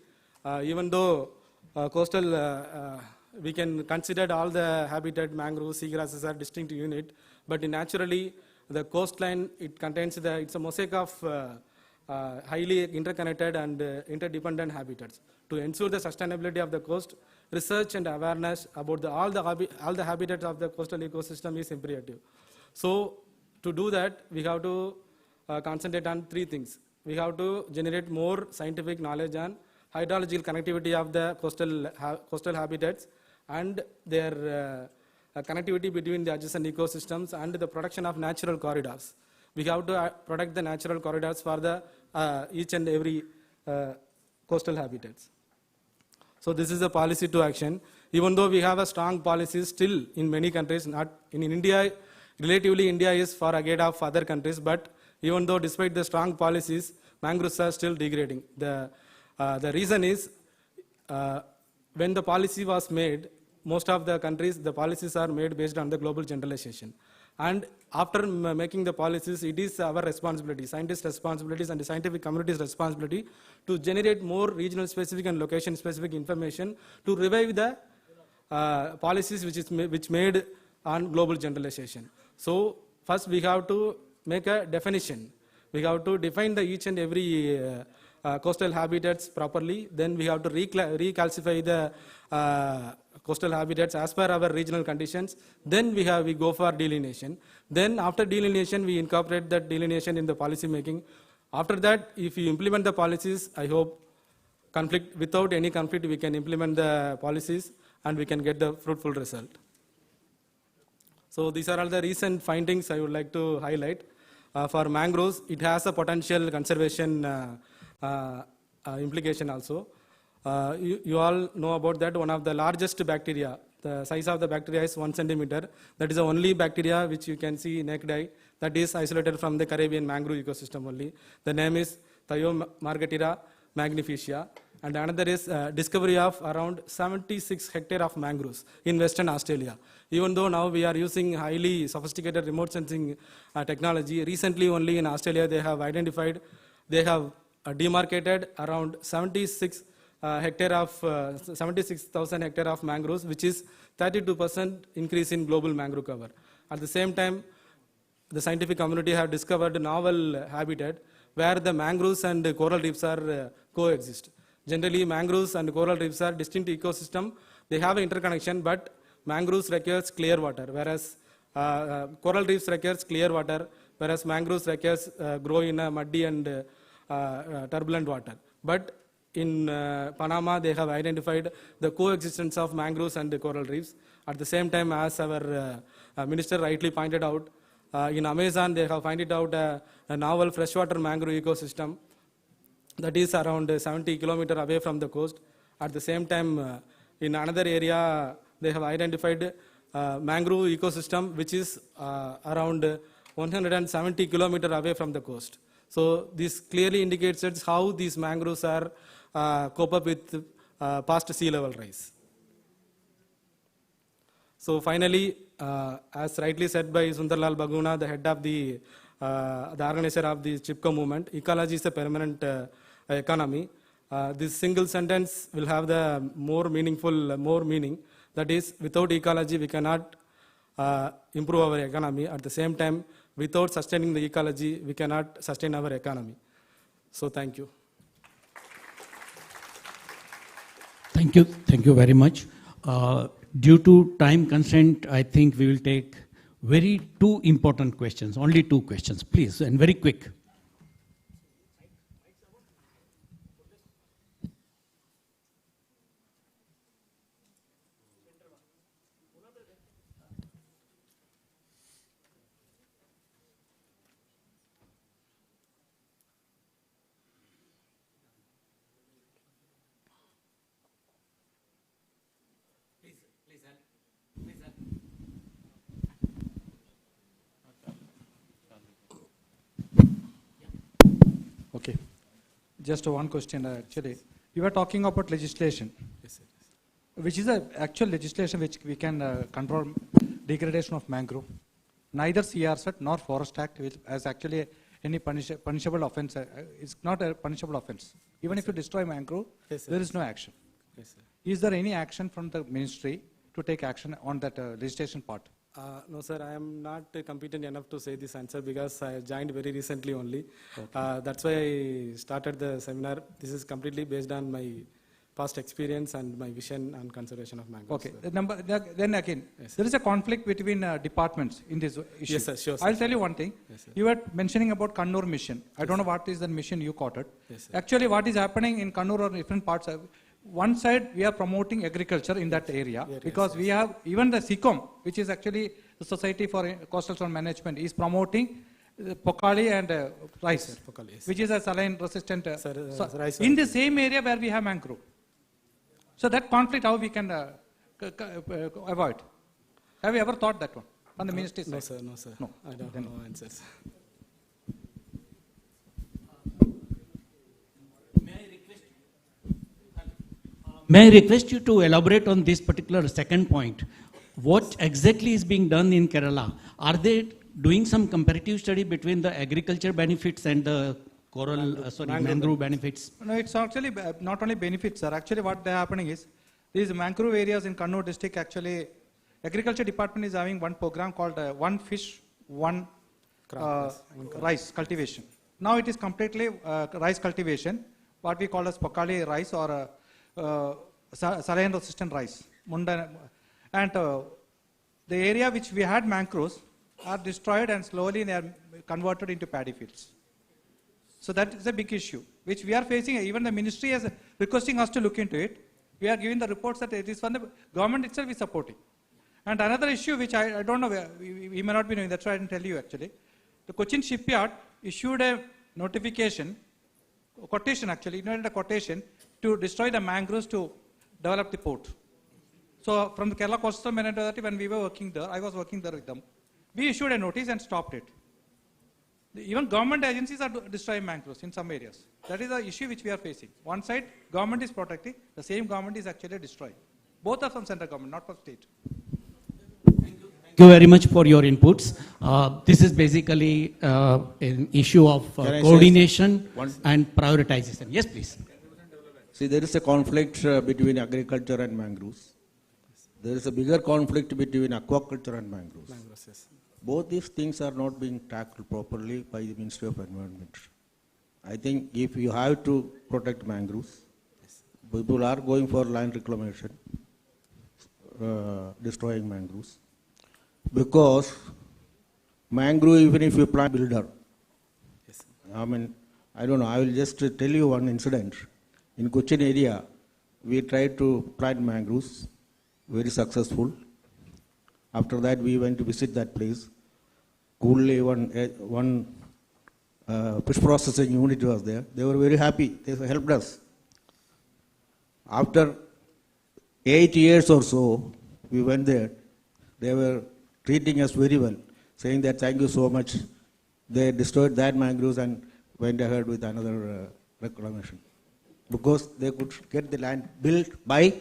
Even though coastal, we can consider all the habitat, mangroves, seagrasses are distinct unit, but naturally the coastline, it contains it's a mosaic of highly interconnected and interdependent habitats. To ensure the sustainability of the coast, research and awareness about all the habitats of the coastal ecosystem is imperative. So to do that, we have to concentrate on three things. We have to generate more scientific knowledge on hydrological connectivity of the coastal habitats and their connectivity between the adjacent ecosystems and the production of natural corridors. We have to protect the natural corridors for the each and every coastal habitats. So this is a policy to action. Even though we have a strong policy still in many countries, not in India, relatively India is far ahead of other countries, but even though despite the strong policies, mangroves are still degrading. The reason is when the policy was made, most of the countries, the policies are made based on the global generalization. And after making the policies, it is our responsibility, scientists' responsibilities and the scientific community's responsibility to generate more regional specific and location specific information to revive the policies which made on global generalization. So first we have to make a definition. We have to define the each and every coastal habitats properly. Then we have to reclassify the coastal habitats as per our regional conditions. Then we go for delineation. Then after delineation, we incorporate that delineation in the policy making. After that, if you implement the policies, I hope without any conflict, we can implement the policies and we can get the fruitful result. So these are all the recent findings I would like to highlight. For mangroves, it has a potential conservation implication also. You all know about that. One of the largest bacteria, the size of the bacteria is 1 centimeter. That is the only bacteria which you can see naked eye that is isolated from the Caribbean mangrove ecosystem only. The name is Thiomargatira magnifica. And another is discovery of around 76 hectares of mangroves in Western Australia. Even though now we are using highly sophisticated remote sensing technology, recently only in Australia they have identified, they have demarcated around 76,000 hectares of mangroves, which is 32% increase in global mangrove cover. At the same time, the scientific community have discovered a novel habitat where the mangroves and the coral reefs are coexist. Generally, mangroves and coral reefs are distinct ecosystem. They have an interconnection, but mangroves requires clear water, whereas coral reefs requires clear water, whereas mangroves requires grow in a muddy and turbulent water. But in Panama, they have identified the coexistence of mangroves and the coral reefs. At the same time, as our minister rightly pointed out, in Amazon, they have found it out a novel freshwater mangrove ecosystem that is around 70 kilometers away from the coast. At the same time, in another area, they have identified mangrove ecosystem which is around 170 kilometers away from the coast. So this clearly indicates how these mangroves are cope up with past sea level rise. So finally, as rightly said by Sundarlal Baguna, the head of the organizer of the Chipko movement, ecology is a permanent economy. This single sentence will have the more meaning. That is, without ecology, we cannot improve our economy. At the same time, without sustaining the ecology, we cannot sustain our economy. So thank you. Thank you very much. Due to time constraint, I think we will take two important questions, only 2 questions, please, and very quick. Okay. Just one question actually. You were talking about legislation. Yes, sir. Which is the actual legislation which we can control degradation of mangrove. Neither CRSET nor Forest Act has actually any punishable offense. It's not a punishable offense. Even Yes, if you destroy mangrove, Yes, sir. there is no action. Yes, sir. Is there any action from the ministry to take action on that legislation part? No, sir, I am not competent enough to say this answer because I joined very recently only. That's why I started the seminar. This is completely based on my past experience and my vision on conservation of mangroves. Okay. Then again, there is a conflict between departments in this issue. Yes, sir. Sure, sir. I'll tell you one thing. Yes, sir. You were mentioning about Kannur mission. I don't know what is the mission you quoted. Yes, sir. Actually, what is happening in Kannur or different parts of one side, we are promoting agriculture in that area because we have even the SICOM, which is actually the Society for Coastal Zone Management, is promoting Pokali and rice, Yes, sir, Pokali, yes. which is a saline resistant. rice in the same area where we have mangrove. So that conflict, how we can avoid? Have you ever thought that one on the ministry side? No, sir. No, sir. No. I don't know answers. May I request you to elaborate on this particular second point? What exactly is being done in Kerala? Are they doing some comparative study between the agriculture benefits and the mangrove benefits? No, it's actually not only benefits, sir. Actually, what is happening is these mangrove areas in Kannur district, actually, agriculture department is having one program called One Fish, One Rice Cultivation. Now it is completely rice cultivation, what we call as Pokali rice or saline resistant rice. And the area which we had mangroves are destroyed and slowly they are converted into paddy fields. So that is a big issue, which we are facing. Even the ministry is requesting us to look into it. We are giving the reports that it is from the government itself is supporting. And another issue which I don't know, we may not be knowing, that's why I didn't tell you actually. The Cochin shipyard issued a notification, quotation actually, a quotation to destroy the mangroves to develop the port. So from the Kerala Coastal Management Authority, when we were working there, I was working there with them, we issued a notice and stopped it. Even government agencies are destroying mangroves in some areas. That is the issue which we are facing. One side, government is protecting, the same government is actually destroying. Both are from central government, not from state. Thank you very much for your inputs. This is basically an issue of coordination and prioritization. Yes, please. See, there is a conflict between agriculture and mangroves. There is a bigger conflict between aquaculture and mangroves. Yes. Both these things are not being tackled properly by the Ministry of Environment. I think if you have to protect mangroves, people are going for land reclamation, destroying mangroves. Because mangrove, even if you plant builder, I mean, I don't know, I will just tell you one incident. In Cochin area, we tried to plant mangroves, very successful. After that, we went to visit that place. Coolly, one fish processing unit was there. They were very happy. They helped us. After 8 years or so, we went there. They were treating us very well, saying that thank you so much. They destroyed that mangroves and went ahead with another reclamation. Because they could get the land built by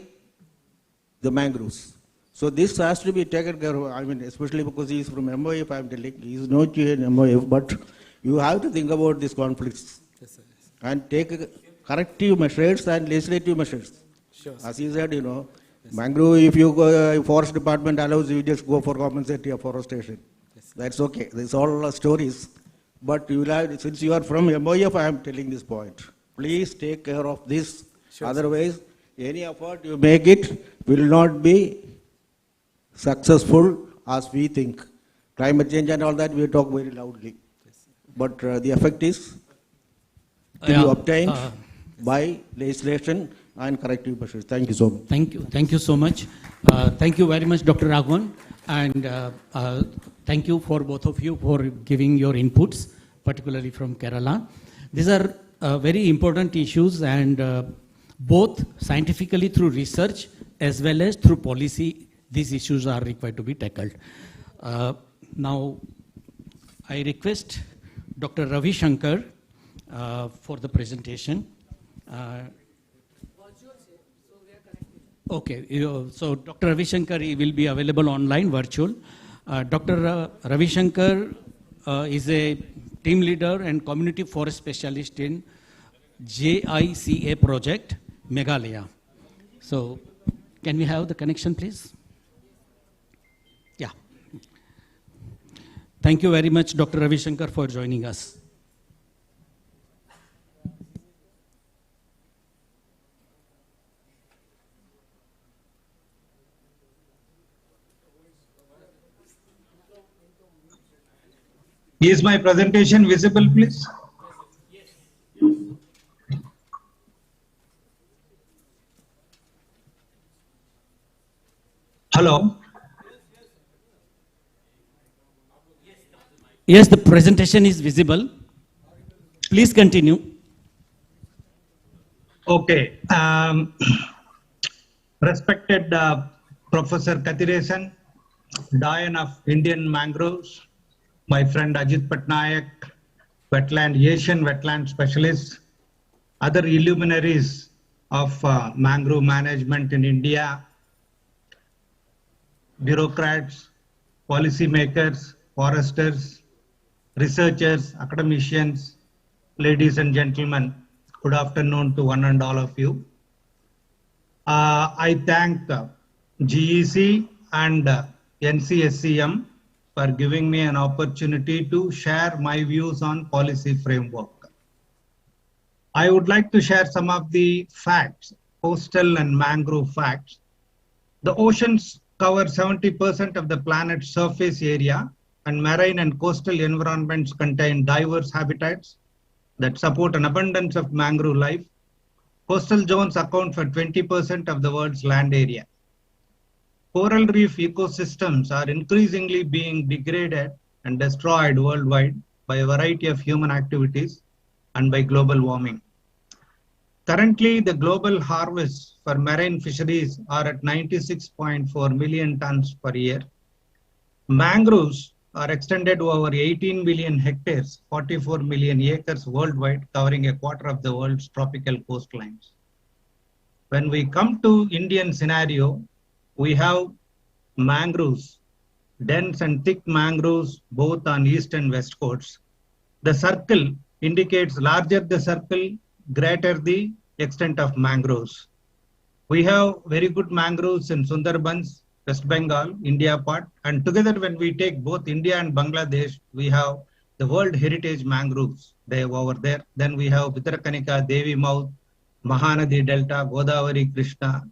the mangroves. So this has to be taken care of, I mean, especially because he is from MOF, I am telling, he is not in MOF, but you have to think about these conflicts and take corrective measures and legislative measures. Sure, as you said, you know, mangrove, if you go, forest department allows you just go for compensatory afforestation. That's okay. These all stories. But you will have, since you are from MOF, I am telling this point. Please take care of this. Sure, Otherwise, any effort you make it will not be successful as we think. Climate change and all that we talk very loudly. But the effect is to be obtained by legislation and corrective measures. Thank you so much. Thank you. Thank you so much. Thank you very much, Dr. Raghavan. And thank you for both of you for giving your inputs, particularly from Kerala. These are very important issues, and both scientifically through research as well as through policy, these issues are required to be tackled. Now, I request Dr. Ravi Shankar for the presentation. Okay, so Dr. Ravi Shankar will be available online, virtual. Dr. Ravi Shankar is a team leader and community forest specialist in JICA project, Meghalaya. So, can we have the connection, please? Yeah. Thank you very much, Dr. Ravi Shankar, for joining us. Is my presentation visible, please? Hello? Yes, the presentation is visible. Please continue. Okay. Respected Professor Kathiresan, Doyen of Indian Mangroves, my friend Ajit Patnaik, Asian wetland specialist, other illuminaries of mangrove management in India, bureaucrats, policymakers, foresters, researchers, academicians, ladies and gentlemen, good afternoon to one and all of you. I thank GEC and NCSCM for giving me an opportunity to share my views on policy framework. I would like to share some of the facts, coastal and mangrove facts. The oceans cover 70% of the planet's surface area, and marine and coastal environments contain diverse habitats that support an abundance of mangrove life. Coastal zones account for 20% of the world's land area. Coral reef ecosystems are increasingly being degraded and destroyed worldwide by a variety of human activities and by global warming. Currently, the global harvests for marine fisheries are at 96.4 million tons per year. Mangroves are extended to over 18 million hectares, 44 million acres worldwide, covering a quarter of the world's tropical coastlines. When we come to Indian scenario, we have mangroves, dense and thick mangroves, both on east and west coasts. The circle indicates larger the circle, greater the extent of mangroves. We have very good mangroves in Sundarbans, West Bengal, India part, and together when we take both India and Bangladesh, we have the World Heritage Mangroves over there. Then we have Bittarakanika, Devi Mouth, Mahanadi Delta, Godavari, Krishna,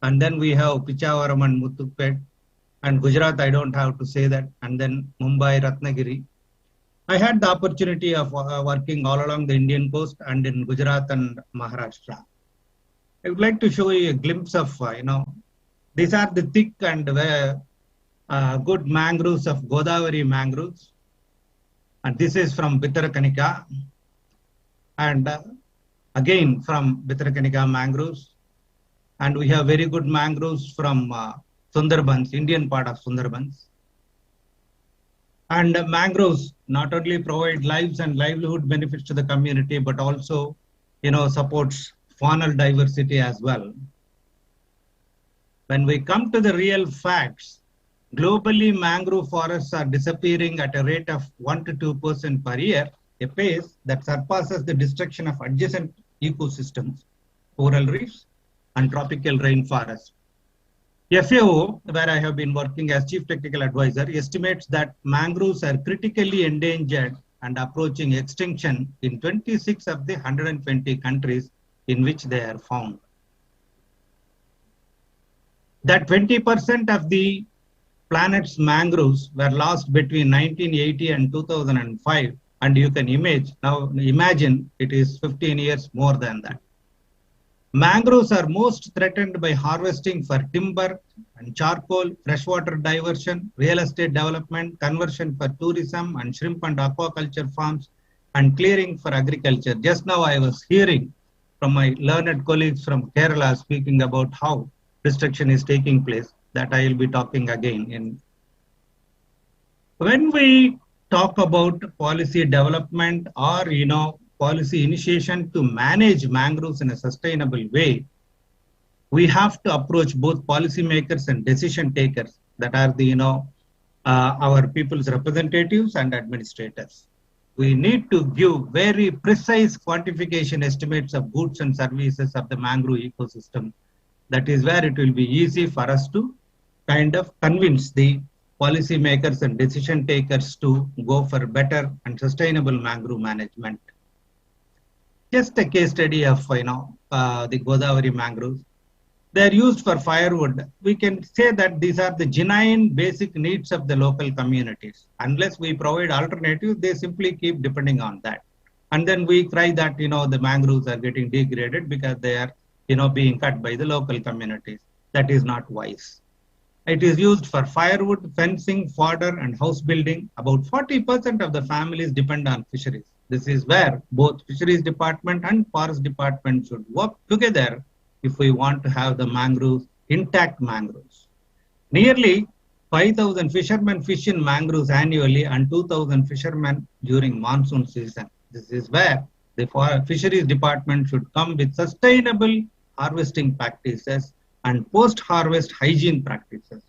and then we have Pichavaram and Muthupet, and Gujarat, I don't have to say that, and then Mumbai, Ratnagiri. I had the opportunity of working all along the Indian coast and in Gujarat and Maharashtra. I would like to show you a glimpse of, these are the thick and good mangroves of Godavari mangroves. And this is from Bittarakanika. And again from Bittarakanika mangroves. And we have very good mangroves from Sundarbans, Indian part of Sundarbans. And mangroves not only provide lives and livelihood benefits to the community, but also, supports faunal diversity as well. When we come to the real facts, globally mangrove forests are disappearing at a rate of 1 to 2% per year, a pace that surpasses the destruction of adjacent ecosystems, coral reefs, and tropical rainforests. FAO, where I have been working as Chief Technical Advisor, estimates that mangroves are critically endangered and approaching extinction in 26 of the 120 countries in which they are found. That 20% of the planet's mangroves were lost between 1980 and 2005, and you can imagine it is 15 years more than that. Mangroves are most threatened by harvesting for timber and charcoal, freshwater diversion, real estate development, conversion for tourism and shrimp and aquaculture farms, and clearing for agriculture. Just now I was hearing from my learned colleagues from Kerala speaking about how destruction is taking place. That I will be talking again. When we talk about policy development or, policy initiation to manage mangroves in a sustainable way, we have to approach both policymakers and decision takers, that are the, our people's representatives and administrators. We need to give very precise quantification estimates of goods and services of the mangrove ecosystem. That is where it will be easy for us to kind of convince the policymakers and decision takers to go for better and sustainable mangrove management. Just a case study of, the Godavari mangroves. They are used for firewood. We can say that these are the genuine basic needs of the local communities. Unless we provide alternatives, they simply keep depending on that. And then we cry that, the mangroves are getting degraded because they are, being cut by the local communities. That is not wise. It is used for firewood, fencing, fodder, and house building. About 40% of the families depend on fisheries. This is where both fisheries department and forest department should work together if we want to have the mangroves, intact mangroves. Nearly 5,000 fishermen fish in mangroves annually and 2,000 fishermen during monsoon season. This is where the fisheries department should come with sustainable harvesting practices and post-harvest hygiene practices.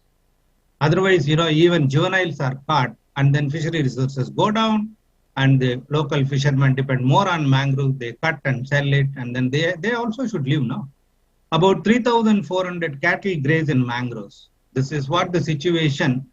Otherwise, even juveniles are caught and then fishery resources go down and the local fishermen depend more on mangrove. They cut and sell it and then they also should live now. About 3,400 cattle graze in mangroves. This is what the situation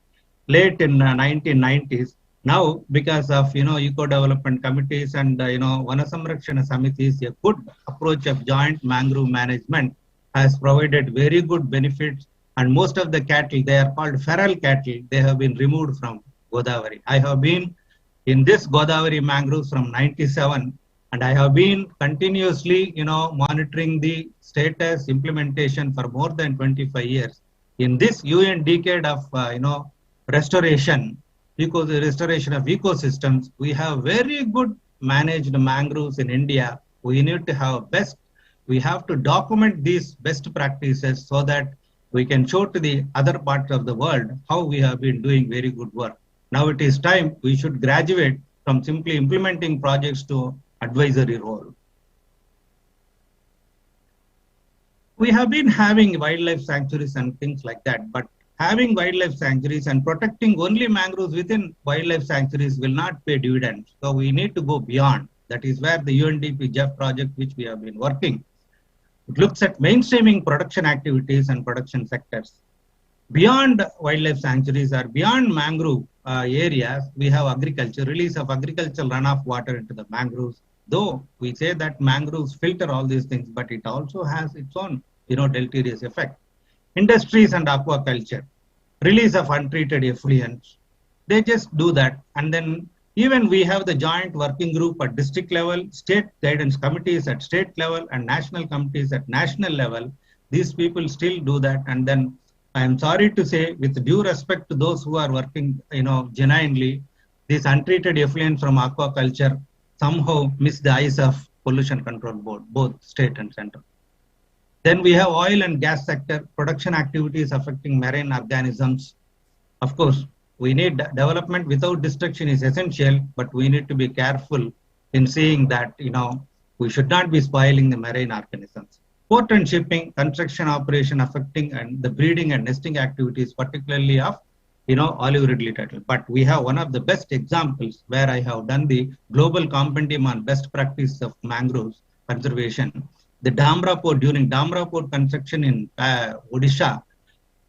late in 1990s. Now, because of, eco-development committees and, Vanasamrakshana Samitis, a good approach of joint mangrove management has provided very good benefits. And most of the cattle, they are called feral cattle, they have been removed from Godavari. I have been in this Godavari mangroves from 97, and I have been continuously, monitoring the status implementation for more than 25 years. In this UN decade of, restoration of ecosystems, we have very good managed mangroves in India. We need to have we have to document these best practices so that we can show to the other parts of the world how we have been doing very good work. Now it is time we should graduate from simply implementing projects to advisory role. We have been having wildlife sanctuaries and things like that, but having wildlife sanctuaries and protecting only mangroves within wildlife sanctuaries will not pay dividends. So we need to go beyond. That is where the UNDP JEF project, which we have been working, it looks at mainstreaming production activities and production sectors. Beyond wildlife sanctuaries or beyond mangrove areas, we have agriculture, release of agricultural runoff water into the mangroves. Though we say that mangroves filter all these things, but it also has its own, deleterious effect. Industries and aquaculture, release of untreated effluents, they just do that. And then even we have the joint working group at district level, state guidance committees at state level, and national committees at national level. These people still do that. And then I am sorry to say, with due respect to those who are working, genuinely, these untreated effluents from aquaculture somehow miss the eyes of Pollution Control Board, both state and central. Then we have oil and gas sector, production activities affecting marine organisms. Of course, we need development without destruction is essential, but we need to be careful in seeing that, we should not be spoiling the marine organisms. Port and shipping, construction operation affecting and the breeding and nesting activities, particularly of, olive ridley turtle. But we have one of the best examples where I have done the global compendium on best practice of mangroves conservation. The Dhamra Port, during Dhamra Port construction in Odisha,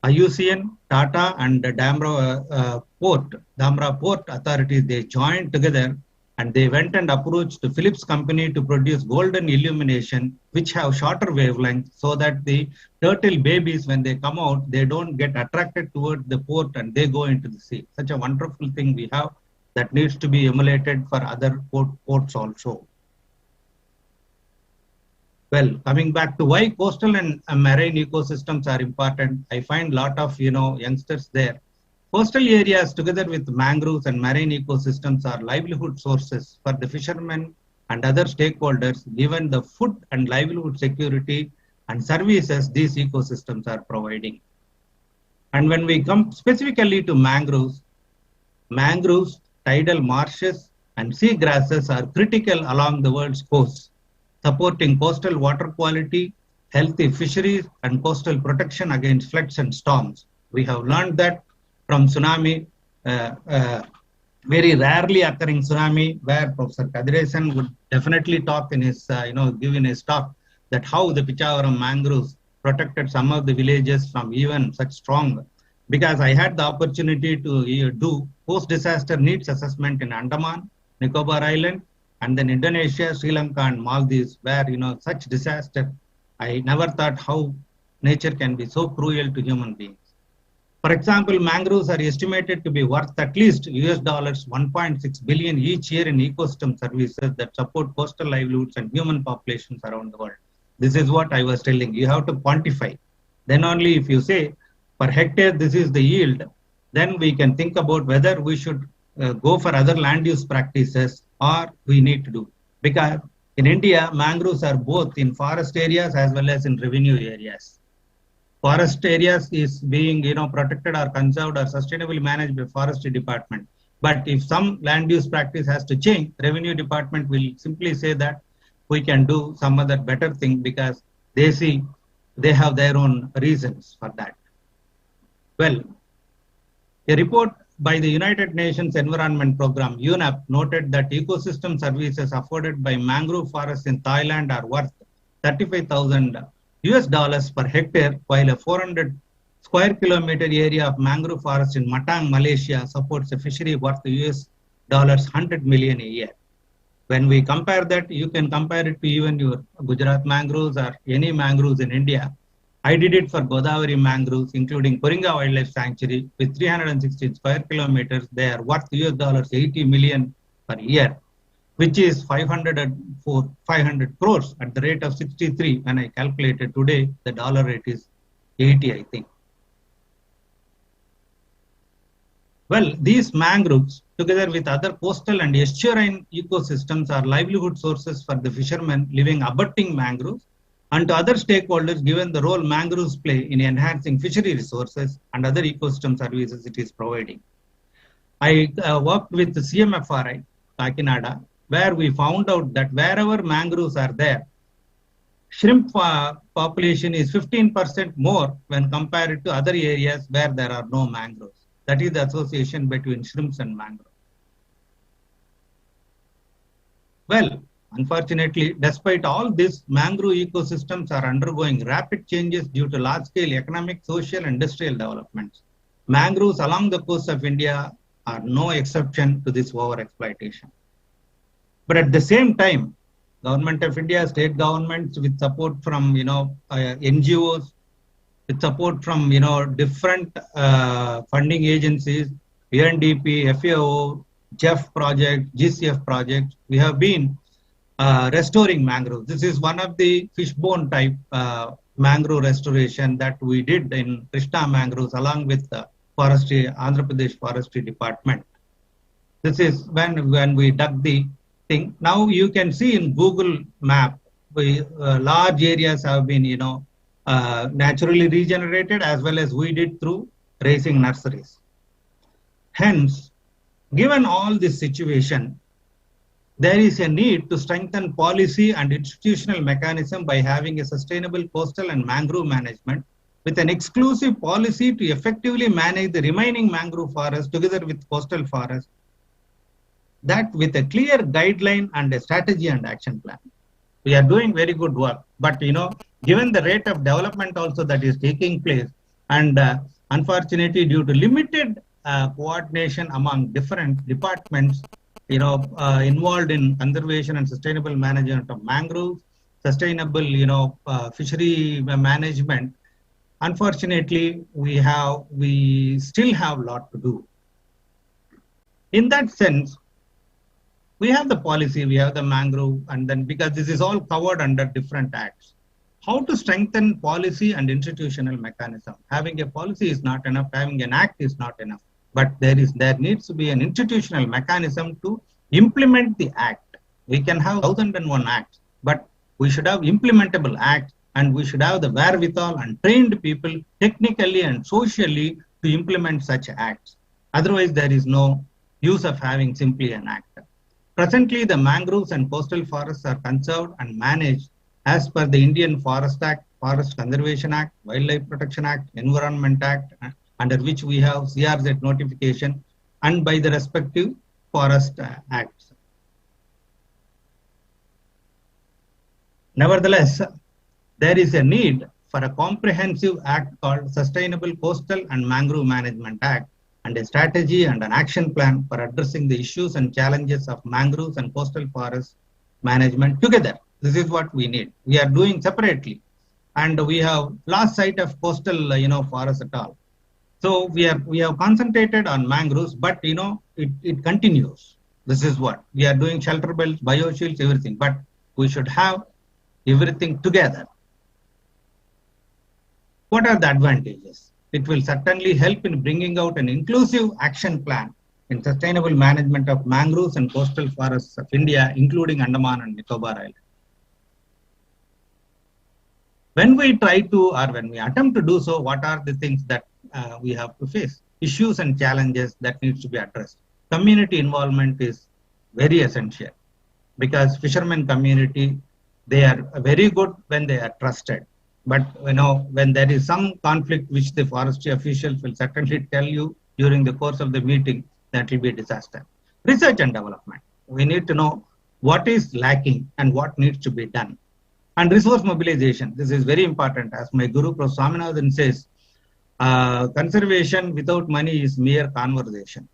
IUCN, Tata and the Dhamra Port authorities, they joined together and they went and approached the Philips company to produce golden illumination, which have shorter wavelengths, so that the turtle babies, when they come out, they don't get attracted toward the port and they go into the sea. Such a wonderful thing we have that needs to be emulated for other ports also. Well, coming back to why coastal and marine ecosystems are important, I find a lot of, youngsters there. Coastal areas together with mangroves and marine ecosystems are livelihood sources for the fishermen and other stakeholders, given the food and livelihood security and services these ecosystems are providing. And when we come specifically to mangroves, tidal marshes and seagrasses are critical along the world's coast, supporting coastal water quality, healthy fisheries, and coastal protection against floods and storms. We have learned that from tsunami, very rarely occurring tsunami, where Professor Kathiresan would definitely talk in his, give in his talk, that how the Pichavaram mangroves protected some of the villages from even such strong. Because I had the opportunity to do post-disaster needs assessment in Andaman, Nicobar Island, and then Indonesia, Sri Lanka, and Maldives, where, such disaster, I never thought how nature can be so cruel to human beings. For example, mangroves are estimated to be worth at least US dollars 1.6 billion each year in ecosystem services that support coastal livelihoods and human populations around the world. This is what I was telling you. You have to quantify. Then only if you say per hectare this is the yield, then we can think about whether we should go for other land use practices or we need to do. Because in India, mangroves are both in forest areas as well as in revenue areas. Forest areas is being protected or conserved or sustainably managed by forestry department. But if some land use practice has to change, revenue department will simply say that we can do some other better thing because they see they have their own reasons for that. Well, a report by the United Nations Environment Program, UNEP, noted that ecosystem services afforded by mangrove forests in Thailand are worth $35,000 per hectare, while a 400 square kilometer area of mangrove forest in Matang, Malaysia supports a fishery worth US $100 million a year. When we compare that, you can compare it to even your Gujarat mangroves or any mangroves in India. I did it for Godavari mangroves, including Koringa Wildlife Sanctuary with 316 square kilometers. They are worth US $80 million per year, which is 500 crores at the rate of 63. When I calculated today, the dollar rate is 80, I think. Well, these mangroves, together with other coastal and estuarine ecosystems, are livelihood sources for the fishermen living abutting mangroves and to other stakeholders, given the role mangroves play in enhancing fishery resources and other ecosystem services it is providing. I worked with the CMFRI, Kakinada, where we found out that wherever mangroves are there, shrimp population is 15% more when compared to other areas where there are no mangroves. That is the association between shrimps and mangroves. Well, unfortunately, despite all this, mangrove ecosystems are undergoing rapid changes due to large-scale economic, social, and industrial developments. Mangroves along the coast of India are no exception to this overexploitation. But at the same time, Government of India, state governments with support from NGOs, with support from different funding agencies, UNDP, FAO, JEF project, GCF project, we have been restoring mangroves. This is one of the fishbone type mangrove restoration that we did in Krishna mangroves along with the forestry, Andhra Pradesh Forestry Department. This is when we dug the thing. Now you can see in Google map, large areas have been naturally regenerated as well as we did through raising nurseries. Hence, given all this situation, there is a need to strengthen policy and institutional mechanism by having a sustainable coastal and mangrove management with an exclusive policy to effectively manage the remaining mangrove forests together with coastal forests, that with a clear guideline and a strategy and action plan. We are doing very good work, but given the rate of development also that is taking place, and unfortunately due to limited coordination among different departments involved in conservation and sustainable management of mangroves, sustainable fishery management, unfortunately we still have a lot to do. In that sense, we have the policy, we have the mangrove, and then because this is all covered under different acts. How to strengthen policy and institutional mechanism? Having a policy is not enough, having an act is not enough, but there needs to be an institutional mechanism to implement the act. We can have 1001 acts, but we should have implementable acts, and we should have the wherewithal and trained people technically and socially to implement such acts. Otherwise, there is no use of having simply an act. Presently, the mangroves and coastal forests are conserved and managed as per the Indian Forest Act, Forest Conservation Act, Wildlife Protection Act, Environment Act, under which we have CRZ notification, and by the respective forest acts. Nevertheless, there is a need for a comprehensive act called Sustainable Coastal and Mangrove Management Act, and a strategy and an action plan for addressing the issues and challenges of mangroves and coastal forest management together. This is what we need. We are doing separately. and we have lost sight of coastal, forests at all. So we have concentrated on mangroves, but it continues. This is what we are doing: shelter belts, bioshields, everything. But we should have everything together. What are the advantages? It will certainly help in bringing out an inclusive action plan in sustainable management of mangroves and coastal forests of India, including Andaman and Nicobar Islands. When we try to, or when we attempt to do so, what are the things that we have to face? Issues and challenges that needs to be addressed. Community involvement is very essential, because fishermen community, they are very good when they are trusted. But when there is some conflict, which the forestry officials will certainly tell you during the course of the meeting, that will be a disaster. Research and development. We need to know what is lacking and what needs to be done. And resource mobilization. This is very important. As my Guru Professor Swaminathan says, conservation without money is mere conversation.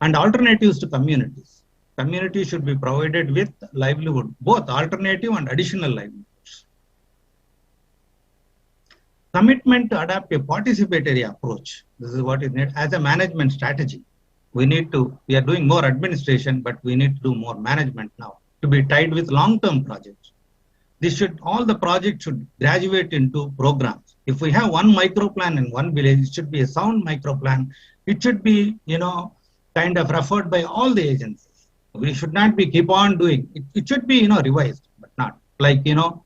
And alternatives to communities. Communities should be provided with livelihood, both alternative and additional livelihoods. Commitment to adopt a participatory approach. This is what is needed as a management strategy. We are doing more administration, but we need to do more management now to be tied with long-term projects. All the projects should graduate into programs. If we have one micro plan in one village, it should be a sound micro plan. It should be, kind of referred by all the agencies. We should not be keep on doing. It should be, revised, but not like,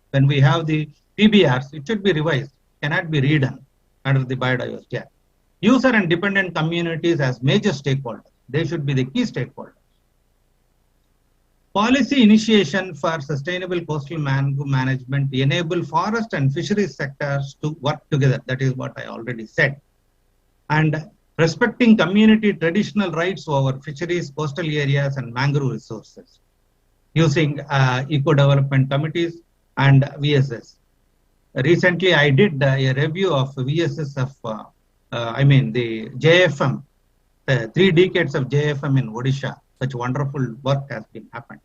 when we have the PBRs, it should be revised, cannot be redone under the Biodiversity Act. User and dependent communities as major stakeholders. They should be the key stakeholders. Policy initiation for sustainable coastal mangrove management enable forest and fisheries sectors to work together. That is what I already said. And respecting community traditional rights over fisheries, coastal areas, and mangrove resources. Using eco-development committees and VSS. Recently, I did a review of VSS of, the JFM, 3 decades of JFM in Odisha. Such wonderful work has been happened.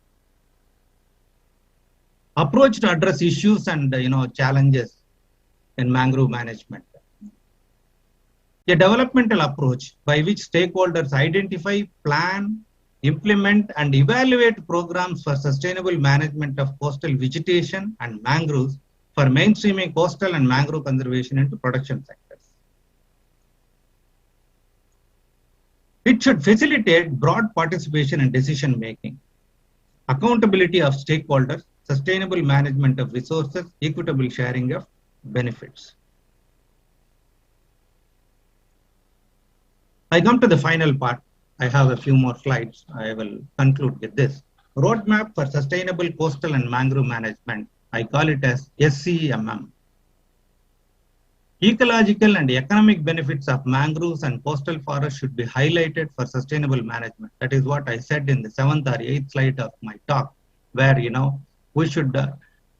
Approach to address issues and challenges in mangrove management. A developmental approach by which stakeholders identify, plan, implement, and evaluate programs for sustainable management of coastal vegetation and mangroves for mainstreaming coastal and mangrove conservation into production sectors. It should facilitate broad participation in decision making, accountability of stakeholders, sustainable management of resources, equitable sharing of benefits. I come to the final part. I have a few more slides. I will conclude with this. Roadmap for Sustainable Coastal and Mangrove Management. I call it as SCMM. Ecological and economic benefits of mangroves and coastal forests should be highlighted for sustainable management. That is what I said in the 7th or 8th slide of my talk, where we should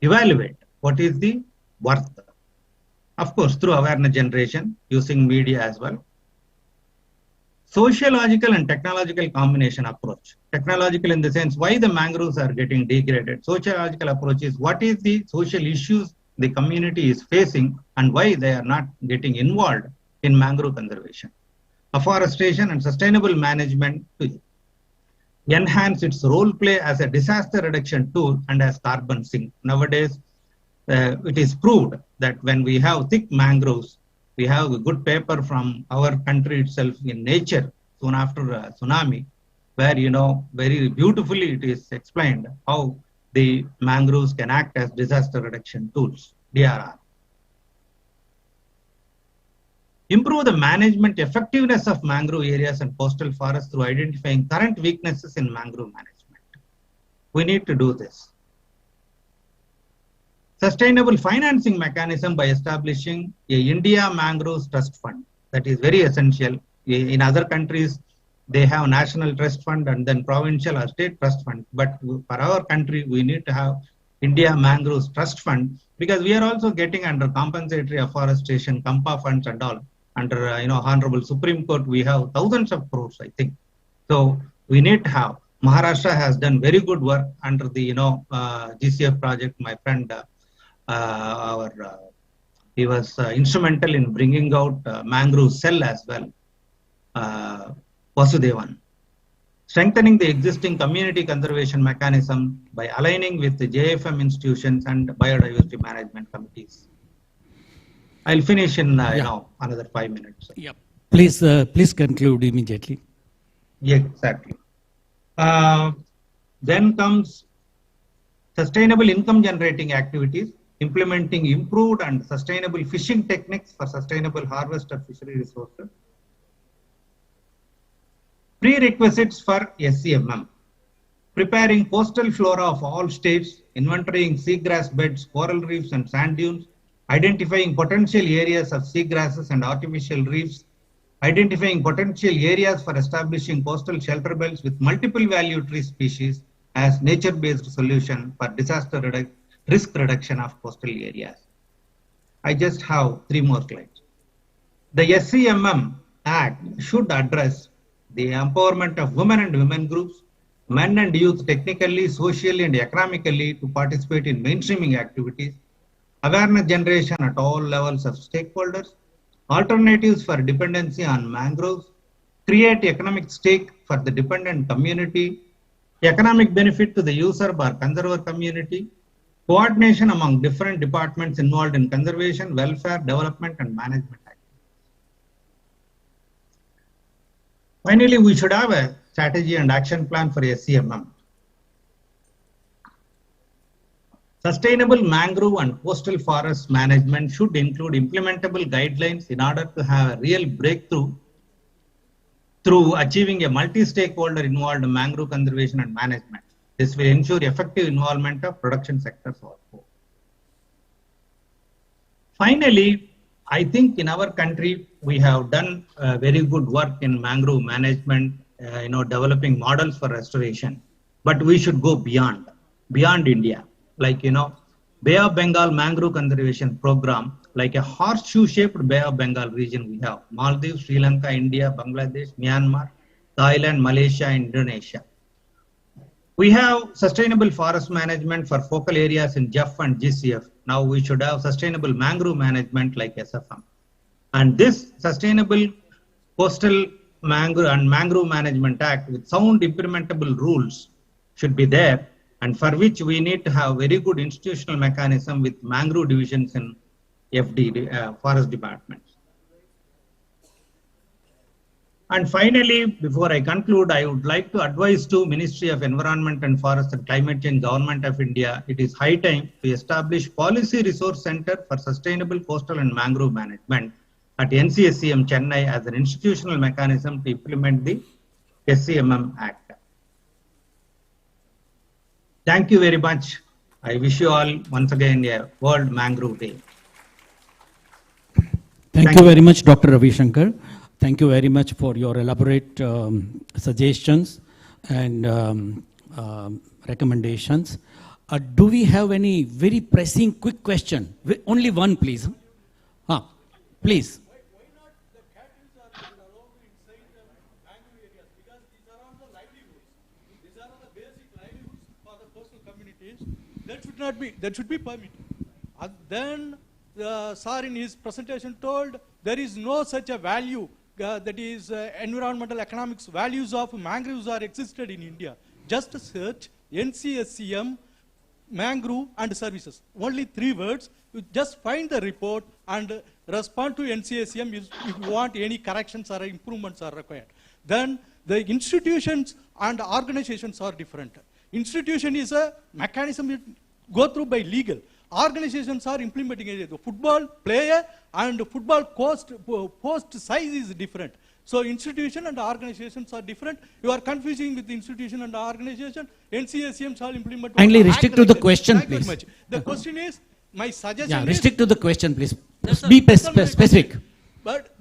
evaluate what is the worth. Of course, through awareness generation, using media as well. Sociological and technological combination approach. Technological in the sense why the mangroves are getting degraded. Sociological approach is what is the social issues the community is facing and why they are not getting involved in mangrove conservation. Afforestation and sustainable management to enhance its role play as a disaster reduction tool and as carbon sink. Nowadays, it is proved that when we have thick mangroves, we have a good paper from our country itself in Nature soon after tsunami, where very beautifully it is explained how the mangroves can act as disaster reduction tools, DRR. Improve the management effectiveness of mangrove areas and coastal forests through identifying current weaknesses in mangrove management. We need to do this. Sustainable financing mechanism by establishing a India Mangroves Trust Fund. That is very essential. In other countries, they have national trust fund and then provincial or state trust fund. But for our country, we need to have India Mangroves Trust Fund because we are also getting under compensatory afforestation, Kampa funds and all. Under Honorable Supreme Court, we have thousands of crores, I think. So we need to have. Maharashtra has done very good work under the GCF project. My friend, our He was instrumental in bringing out mangrove cell as well, Vasudevan. Strengthening the existing community conservation mechanism by aligning with the JFM institutions and biodiversity management committees. I'll finish in another 5 minutes. Yeah. Please conclude immediately. Yeah, exactly. Then comes sustainable income generating activities, implementing improved and sustainable fishing techniques for sustainable harvest of fishery resources. Prerequisites for SCMM: preparing coastal flora of all states, inventorying seagrass beds, coral reefs and sand dunes, identifying potential areas of seagrasses and artificial reefs, identifying potential areas for establishing coastal shelter belts with multiple value tree species as nature-based solution for disaster risk reduction of coastal areas. I just have 3 more slides. The SCMM Act should address the empowerment of women and women groups, men and youth technically, socially and economically to participate in mainstreaming activities, awareness generation at all levels of stakeholders, alternatives for dependency on mangroves, create economic stake for the dependent community, economic benefit to the user or conserver community, coordination among different departments involved in conservation, welfare, development and management. Finally, we should have a strategy and action plan for SCMM. Sustainable mangrove and coastal forest management should include implementable guidelines in order to have a real breakthrough through achieving a multi-stakeholder involved mangrove conservation and management. This will ensure effective involvement of production sectors also. Finally, I think in our country, we have done very good work in mangrove management, developing models for restoration, but we should go beyond India. Like, Bay of Bengal mangrove conservation program, like a horseshoe-shaped Bay of Bengal region we have. Maldives, Sri Lanka, India, Bangladesh, Myanmar, Thailand, Malaysia, Indonesia. We have sustainable forest management for focal areas in JEF and GCF. Now we should have sustainable mangrove management like SFM. And this sustainable coastal mangrove management act with sound implementable rules should be there, and for which we need to have very good institutional mechanism with mangrove divisions in FD, forest departments. And finally, before I conclude, I would like to advise to Ministry of Environment and Forest and Climate Change, Government of India, it is high time to establish Policy Resource Center for Sustainable Coastal and Mangrove Management at NCSCM Chennai as an institutional mechanism to implement the SCMM Act. Thank you very much. I wish you all once again a World Mangrove Day. Thank you very much, Dr. Ravi Shankar. Thank you very much for your elaborate suggestions and recommendations. Do we have any very pressing quick question? Only one, please. Please. That should be permitted. Then the sir in his presentation told there is no such a value that is environmental economics values of mangroves are existed in India. Just search NCSCM mangrove and services. Only 3 words. You just find the report and respond to NCSCM if you want any corrections or improvements are required. Then the institutions and organizations are different. Institution is a mechanism you go through by legal. Organizations are implementing it. The football player and football post size is different. So institution and organizations are different. You are confusing with institution and organization. NCSCM shall implement. Kindly restrict to the question, please. The question is, my suggestion is... restrict to the question, please. Be specific. But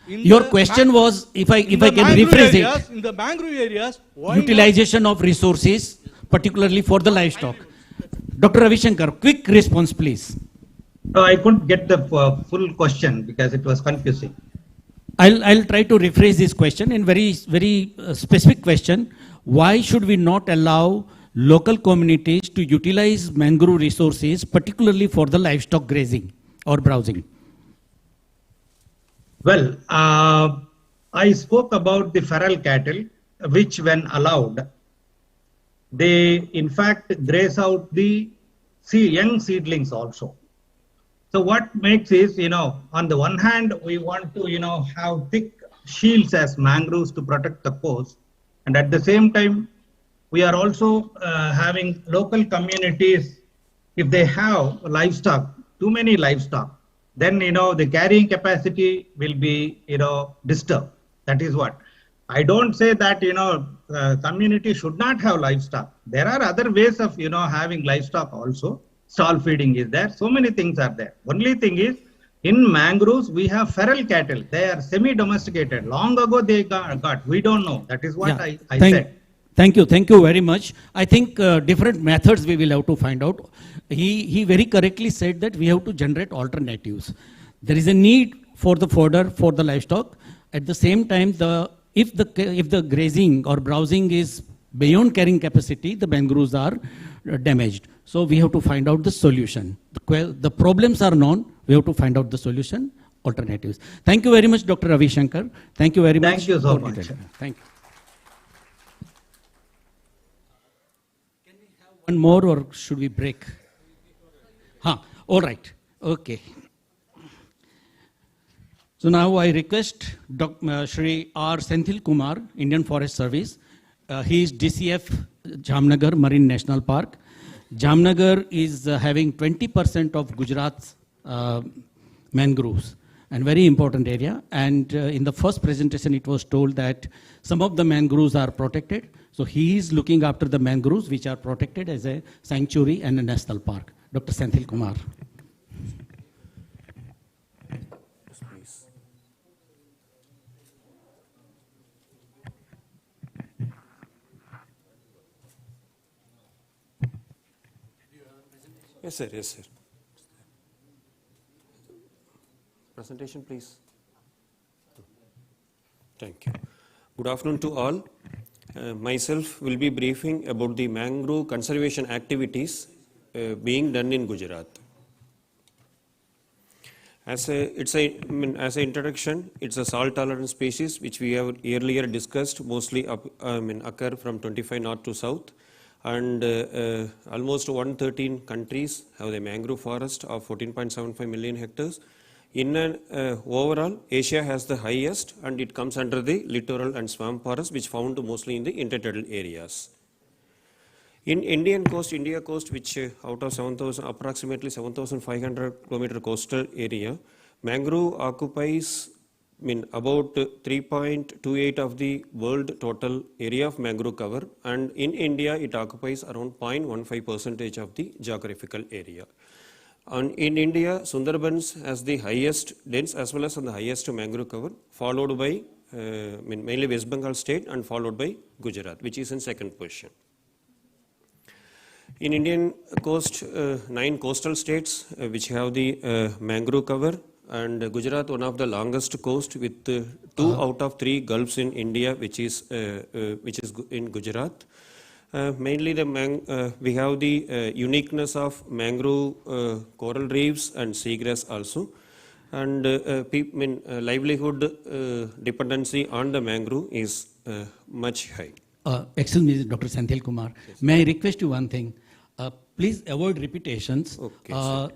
your question was, if I can rephrase it, in the mangrove areas, utilization of resources, particularly for the livestock. Dr. Ravi Shankar, quick response, please. I couldn't get the full question because it was confusing. I'll try to rephrase this question in very specific question. Why should we not allow local communities to utilize mangrove resources, particularly for the livestock grazing? or browsing? Well, I spoke about the feral cattle, which when allowed, they in fact graze out the young seedlings also. So what makes is, on the one hand, we want to, have thick shields as mangroves to protect the coast. And at the same time, we are also having local communities, if they have livestock, too many livestock, then, the carrying capacity will be, disturbed. That is what. I don't say that, community should not have livestock. There are other ways of, having livestock also. Stall feeding is there. So many things are there. Only thing is, in mangroves, we have feral cattle. They are semi-domesticated. Long ago they got. We don't know. That is what I said. Thank you very much. I think different methods we will have to find out. He very correctly said that we have to generate alternatives. There is a need for the fodder for the livestock. At the same time, if the grazing or browsing is beyond carrying capacity, the mangroves are damaged. So we have to find out the solution. The problems are known. We have to find out the solution, alternatives. Thank you very much, Dr. Ravi Shankar. Thank you very much. Thank you so much. Thank you. Can we have one more or should we break? All right. Okay. So now I request Shri R. Senthil Kumar, Indian Forest Service. He is DCF Jamnagar Marine National Park. Jamnagar is having 20% of Gujarat's mangroves, and very important area. And in the first presentation, it was told that some of the mangroves are protected. So he is looking after the mangroves which are protected as a sanctuary and a national park. Dr. Senthil Kumar. Yes, sir. Yes, sir. Presentation, please. Thank you. Good afternoon to all. Myself will be briefing about the mangrove conservation activities being done in Gujarat. As an introduction, it's a salt-tolerant species which we have earlier discussed, mostly occur from 25 north to south. And almost 113 countries have the mangrove forest of 14.75 million hectares. In overall, Asia has the highest, and it comes under the littoral and swamp forest, which found mostly in the intertidal areas. In India coast, which out of approximately 7,500 kilometer coastal area, mangrove occupies about 3.28 of the world total area of mangrove cover, and in India it occupies around 0.15% of the geographical area. And in India, Sundarbans has the highest dense as well as the highest mangrove cover, followed by mainly West Bengal state and followed by Gujarat, which is in second position. In Indian coast, 9 coastal states which have the mangrove cover, and Gujarat, one of the longest coast with 2 out of 3 gulfs in India, which is in Gujarat. Mainly we have the uniqueness of mangrove coral reefs and seagrass also, and livelihood dependency on the mangrove is much high. Excuse me, Dr. Senthil Kumar. Yes. May I request you one thing? Please avoid repetitions. Okay,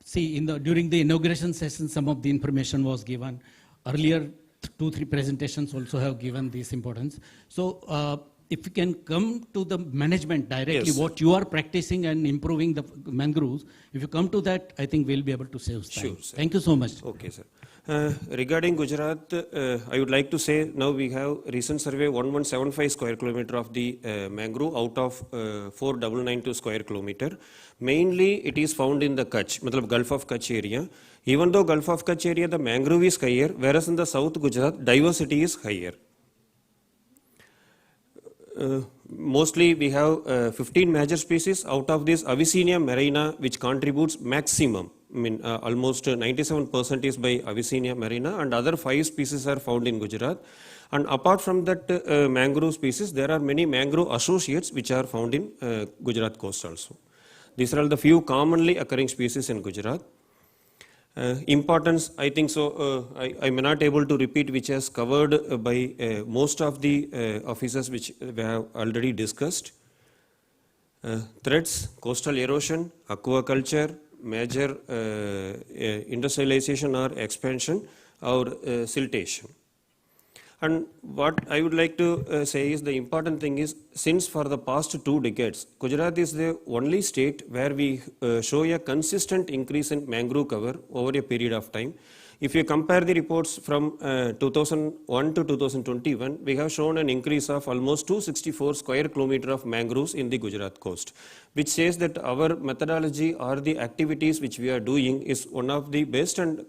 see, during the inauguration session, some of the information was given. Earlier, 2-3 presentations also have given this importance. So, if you can come to the management directly, yes, what you are practicing and improving the mangroves, if you come to that, I think we'll be able to save time. Sure, sir. Thank you so much. Okay, sir. Regarding Gujarat, I would like to say now we have recent survey 1175 square kilometer of the mangrove out of 4992 square kilometer. Mainly it is found in the Kutch, Gulf of Kutch area. Even though Gulf of Kutch area the mangrove is higher, whereas in the South Gujarat diversity is higher. Mostly we have 15 major species. Out of this, Avicennia marina, which contributes maximum, almost 97% is by Avicennia marina, and other 5 species are found in Gujarat. And apart from that mangrove species, there are many mangrove associates which are found in Gujarat coast also. These are all the few commonly occurring species in Gujarat. Importance, I think so, I may not able to repeat which is covered by most of the officers which we have already discussed. Threats, coastal erosion, aquaculture, major industrialization or expansion or siltation. And what I would like to say is the important thing is, since for the past 2 decades, Gujarat is the only state where we show a consistent increase in mangrove cover over a period of time. If you compare the reports from 2001 to 2021, we have shown an increase of almost 264 square kilometer of mangroves in the Gujarat coast, which says that our methodology or the activities which we are doing is one of the best and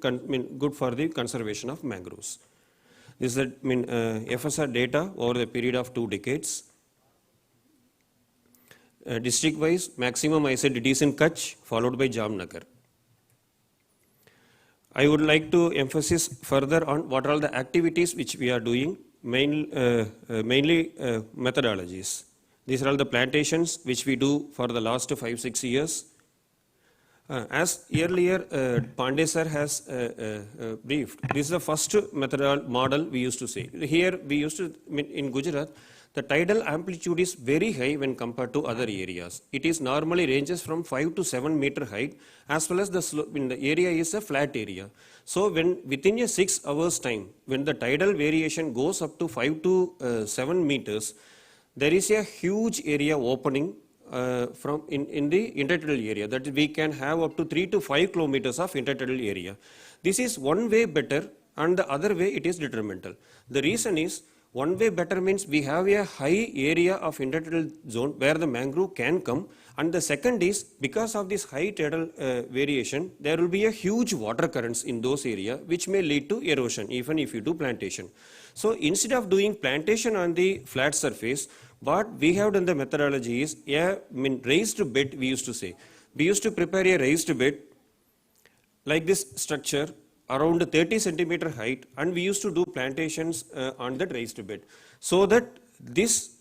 good for the conservation of mangroves. This is FSR data over the period of 2 decades. District-wise, maximum I said it is in Kutch, followed by Jamnagar. I would like to emphasize further on what are all the activities which we are doing, mainly methodologies. These are all the plantations which we do for the last 5-6 years. As earlier Pandey sir has briefed, this is the first model we used to say. Here we used to, in Gujarat, the tidal amplitude is very high when compared to other areas. It is normally ranges from 5 to 7 meter height, as well as the area is a flat area. So when within a 6 hours time, when the tidal variation goes up to 5 to 7 meters, there is a huge area opening from in the intertidal area, that we can have up to 3 to 5 kilometers of intertidal area. This is one way better, and the other way it is detrimental. The reason is, one way better means we have a high area of intertidal zone where the mangrove can come, and the second is, because of this high tidal variation, there will be a huge water currents in those areas which may lead to erosion even if you do plantation. So instead of doing plantation on the flat surface, what we have done the methodology is raised bed, we used to say. We used to prepare a raised bed like this structure around 30 centimeter height, and we used to do plantations on that raised bed, so that this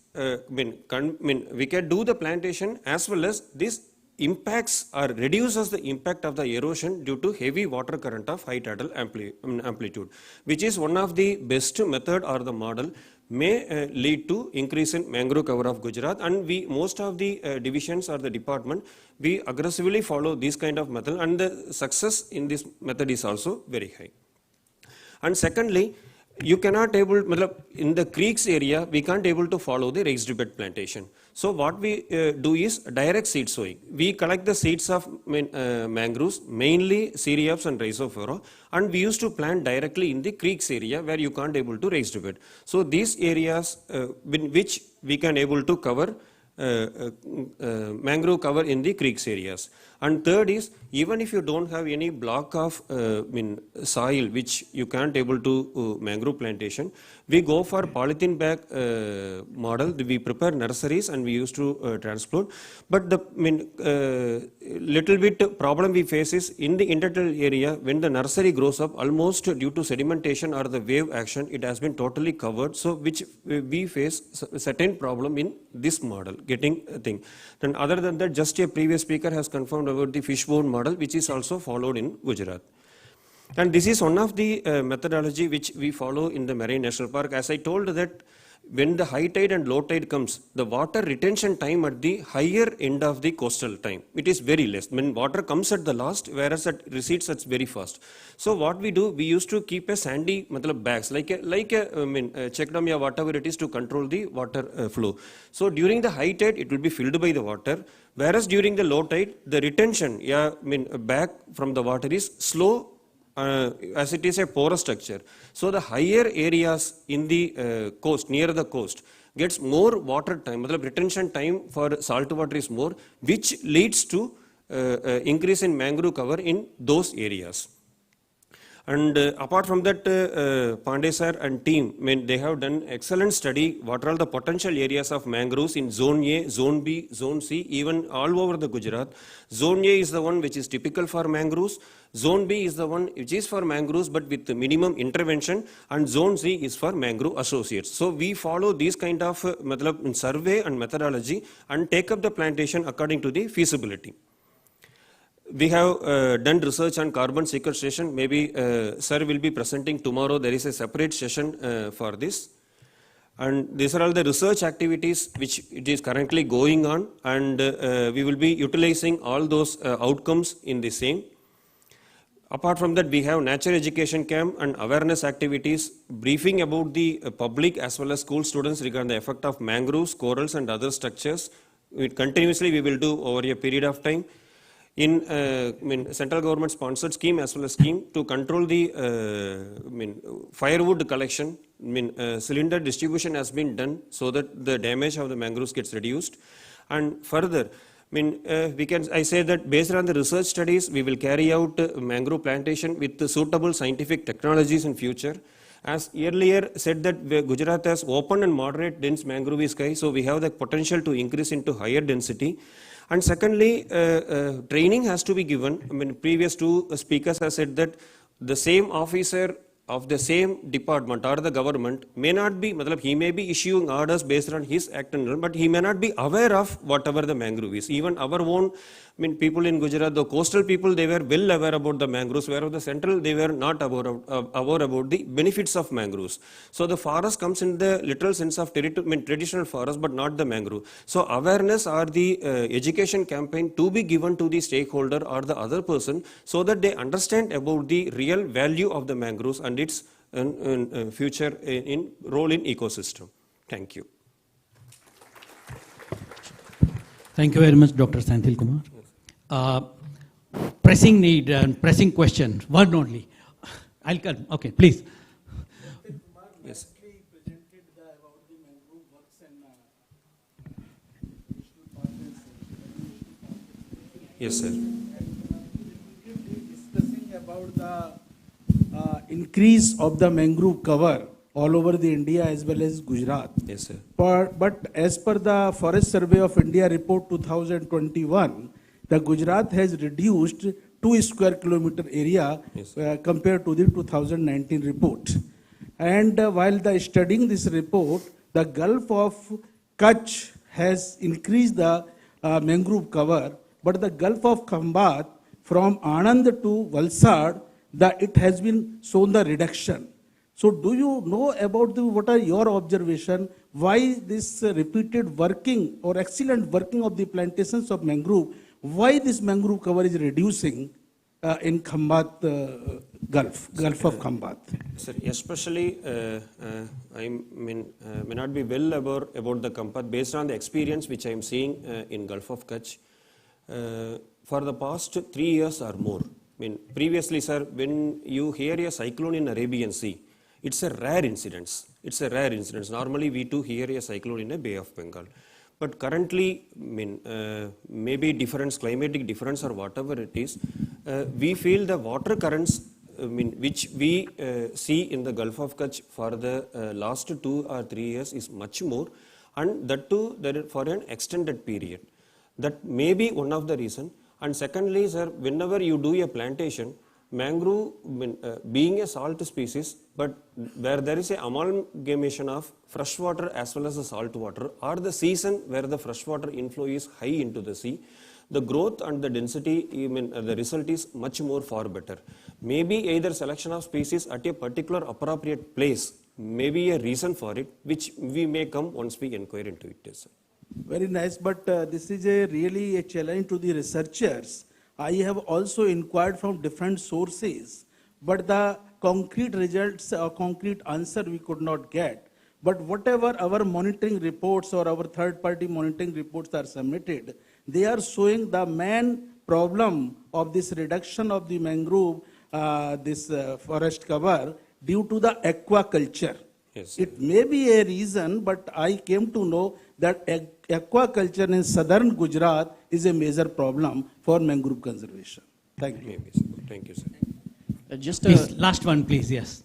we can do the plantation as well as this impacts or reduces the impact of the erosion due to heavy water current of high tidal amplitude, which is one of the best method or the model may lead to increase in mangrove cover of Gujarat, and we most of the divisions or the department, we aggressively follow this kind of method, and the success in this method is also very high. And secondly, you cannot able, in the creeks area, we can't able to follow the raised bed plantation. So what we do is direct seed sowing. We collect the seeds of mangroves, mainly Cereops and Rhizophora, and we used to plant directly in the creeks area where you can't able to raised bed. So these areas which we can able to cover mangrove cover in the creeks areas. And third is, even if you don't have any block of soil which you can't able to mangrove plantation, we go for polythene bag model. We prepare nurseries and we used to transport. But the little bit problem we face is in the intertidal area, when the nursery grows up, almost due to sedimentation or the wave action, it has been totally covered. So which we face a certain problem in this model, getting a thing. Then other than that, just a previous speaker has confirmed about the fishbone model, which is also followed in Gujarat. And this is one of the methodology which we follow in the Marine National Park. As I told that when the high tide and low tide comes, the water retention time at the higher end of the coastal time, it is very less. When water comes at the last, whereas it recedes, it's very fast. So what we do, we used to keep a sandy bags, like a check dam, whatever it is, to control the water flow. So during the high tide, it will be filled by the water, whereas during the low tide, the retention, back from the water is slow, as it is a porous structure. So the higher areas in the coast, near the coast, gets more water time, retention time for salt water is more, which leads to increase in mangrove cover in those areas. And apart from that, Pandey sir and team, they have done excellent study. What are all the potential areas of mangroves in Zone A, Zone B, Zone C, even all over the Gujarat. Zone A is the one which is typical for mangroves. Zone B is the one which is for mangroves but with the minimum intervention, and Zone C is for mangrove associates. So we follow these kind of survey and methodology and take up the plantation according to the feasibility. we have done research on carbon sequestration. Maybe sir will be presenting tomorrow. There is a separate session for this. And these are all the research activities which it is currently going on, and we will be utilizing all those outcomes in the same. Apart from that, we have nature education camp and awareness activities, briefing about the public as well as school students regarding the effect of mangroves, corals and other structures. Continuously we will do over a period of time. In central government sponsored scheme as well as scheme to control the firewood collection, cylinder distribution has been done so that the damage of the mangroves gets reduced. And further, I say that based on the research studies, we will carry out mangrove plantation with the suitable scientific technologies in future. As earlier said that Gujarat has open and moderate dense mangrove sky, so we have the potential to increase into higher density. And secondly, training has to be given. Previous two speakers have said that the same officer of the same department or the government may not be, he may be issuing orders based on his act and rule, but he may not be aware of whatever the mangrove is. Even our own people in Gujarat, the coastal people, they were well aware about the mangroves, whereas the central, they were not aware about the benefits of mangroves. So the forest comes in the literal sense of traditional forest, but not the mangrove. So awareness or the education campaign to be given to the stakeholder or the other person so that they understand about the real value of the mangroves and its future in role in ecosystem. Thank you. Thank you very much, Dr. Senthil Kumar. Pressing need and pressing question, one only. I'll come. Okay, please. Yes. Yes, sir. Discussing about the increase of the mangrove cover all over the India as well as Gujarat. Yes, sir. But as per the Forest Survey of India report 2021, the Gujarat has reduced 2 square kilometer area compared to the 2019 report. And while studying this report, the Gulf of Kutch has increased the mangrove cover, but the Gulf of Khambat from Anand to Valsad, it has been shown the reduction. So do you know about what are your observation, why this repeated working or excellent working of the plantations of mangrove, why this mangrove cover is reducing in Khambat Gulf of Khambat? Sir, especially I may not be well about the Khambat based on the experience which I am seeing in Gulf of Kutch. For the past 3 years or more, previously, sir, when you hear a cyclone in Arabian Sea, it's a rare incident. It's a rare incident. Normally, we too hear a cyclone in a Bay of Bengal. But currently, maybe climatic difference or whatever it is, we feel the water currents, which we see in the Gulf of Kutch for the last 2 or 3 years is much more, and that too for an extended period. That may be one of the reasons. And secondly, sir, whenever you do a plantation, mangrove being a salt species, but where there is an amalgamation of fresh water as well as the salt water, or the season where the fresh water inflow is high into the sea, the growth and the density, the result is much more far better. Maybe either selection of species at a particular appropriate place may be a reason for it, which we may come once we inquire into it. Yes, sir. Very nice, but this is really a challenge to the researchers. I have also inquired from different sources, but the concrete results or concrete answer we could not get. But whatever our monitoring reports or our third-party monitoring reports are submitted, they are showing the main problem of this reduction of the mangrove, forest cover, due to the aquaculture. Yes, it may be a reason, but I came to know that aquaculture in southern Gujarat is a major problem for mangrove conservation. Thank you. Thank you, sir. Please, last one, please. Yes.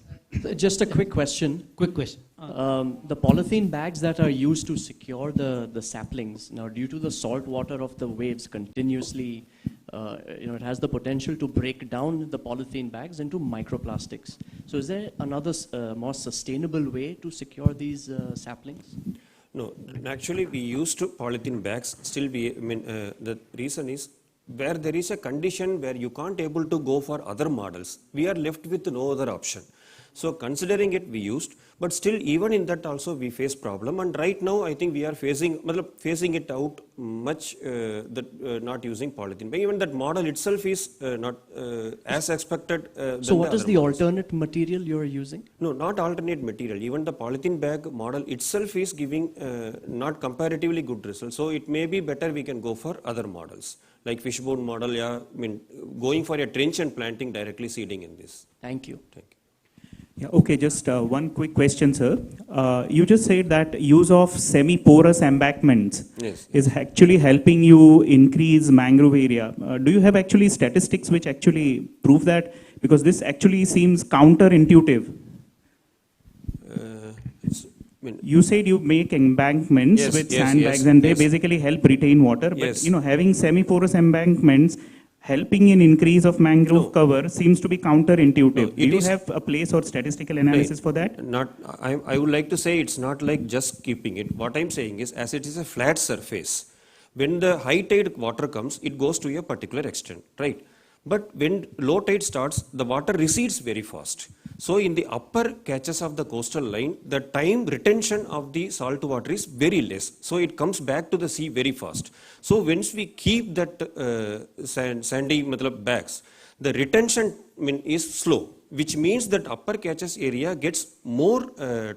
Just a quick question. Quick question. The polythene bags that are used to secure the saplings, now due to the salt water of the waves continuously, it has the potential to break down the polythene bags into microplastics. So is there another more sustainable way to secure these saplings? No, actually we used polythene bags. Still, the reason is where there is a condition where you can't able to go for other models, we are left with no other option. So considering it, we used, but still even in that also we face problem. And right now I think we are phasing it out much, not using polythene. But even that model itself is not as expected. So what is the alternate material you are using? No, not alternate material. Even the polythene bag model itself is giving not comparatively good results. So it may be better we can go for other models like fishbone model. Yeah, I mean going for a trench and planting directly seeding in this. Thank you. Thank you. Yeah, okay, just one quick question, sir. You just said that use of semi-porous embankments is actually helping you increase mangrove area. Do you have actually statistics which actually prove that? Because this actually seems counterintuitive. You said you make embankments with sandbags and they basically help retain water. But you know, having semi-porous embankments helping in increase of mangrove cover seems to be counterintuitive. Do you have a place or statistical analysis for that? I would like to say it's not like just keeping it. What I'm saying is, as it is a flat surface, when the high tide water comes, it goes to a particular extent, right? But when low tide starts, the water recedes very fast. So in the upper catches of the coastal line, the time retention of the salt water is very less. So it comes back to the sea very fast. So once we keep that sandy bags, the retention is slow, which means that upper catches area gets more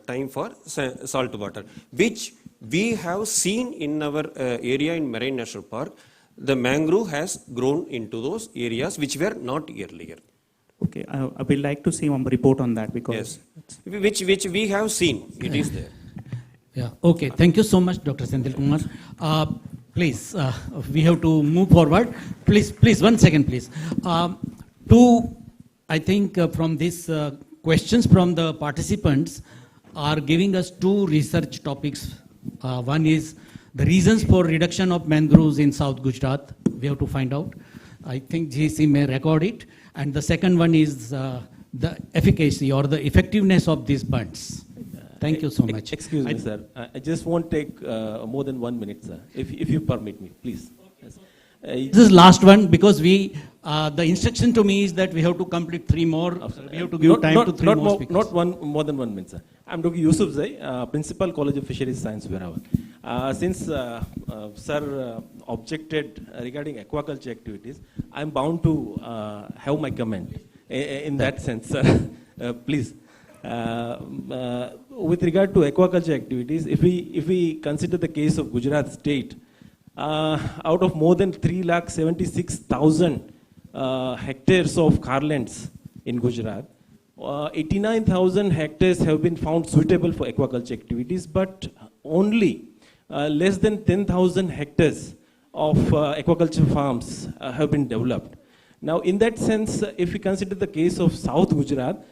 time for salt water, which we have seen in our area in Marine National Park. The mangrove has grown into those areas which were not earlier. Okay, I would like to see a report on that because which we have seen. It is there. Yeah. Okay. Thank you so much, Dr. Senthil Kumar. Please, we have to move forward. Please, 1 second, please. I think from these questions from the participants are giving us 2 research topics. One is the reasons for reduction of mangroves in South Gujarat. We have to find out. I think GEC may record it. And the second one is the efficacy or the effectiveness of these bunds. Thank you so much. Excuse me, sir. I just won't take more than 1 minute, sir, if you permit me, please. Yes. This is last one because the instruction to me is that we have to complete 3 more. We have to give time to 3 more speakers. Not more than 1 minute, sir. I'm Dr. Yusuf Zai, Principal, College of Fisheries Science, Veeravat. Since sir objected regarding aquaculture activities, I'm bound to have my comment in that sense, sir. Please. With regard to aquaculture activities, if we consider the case of Gujarat state, out of more than 376,000 hectares of carlands in Gujarat, 89,000 hectares have been found suitable for aquaculture activities, but only less than 10,000 hectares of aquaculture farms have been developed. Now, in that sense, if we consider the case of South Gujarat,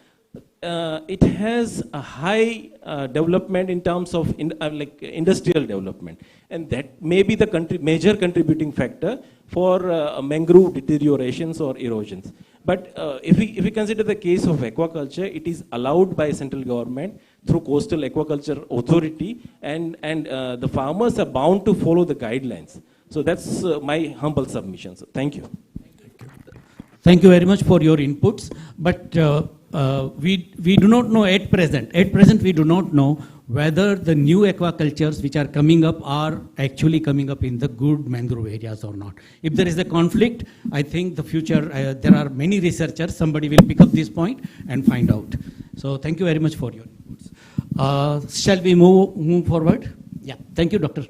it has a high development in terms of industrial development, and that may be the major contributing factor for mangrove deteriorations or erosions. But if we consider the case of aquaculture, it is allowed by central government through Coastal Aquaculture Authority, and the farmers are bound to follow the guidelines. So that's my humble submission. So thank you. Thank you very much for your inputs. But we do not know at present. At present, we do not know whether the new aquacultures which are coming up are actually coming up in the good mangrove areas or not. If there is a conflict, I think the future, there are many researchers, somebody will pick up this point and find out. So thank you very much for your inputs. Shall we move forward? Yeah, thank you, Doctor.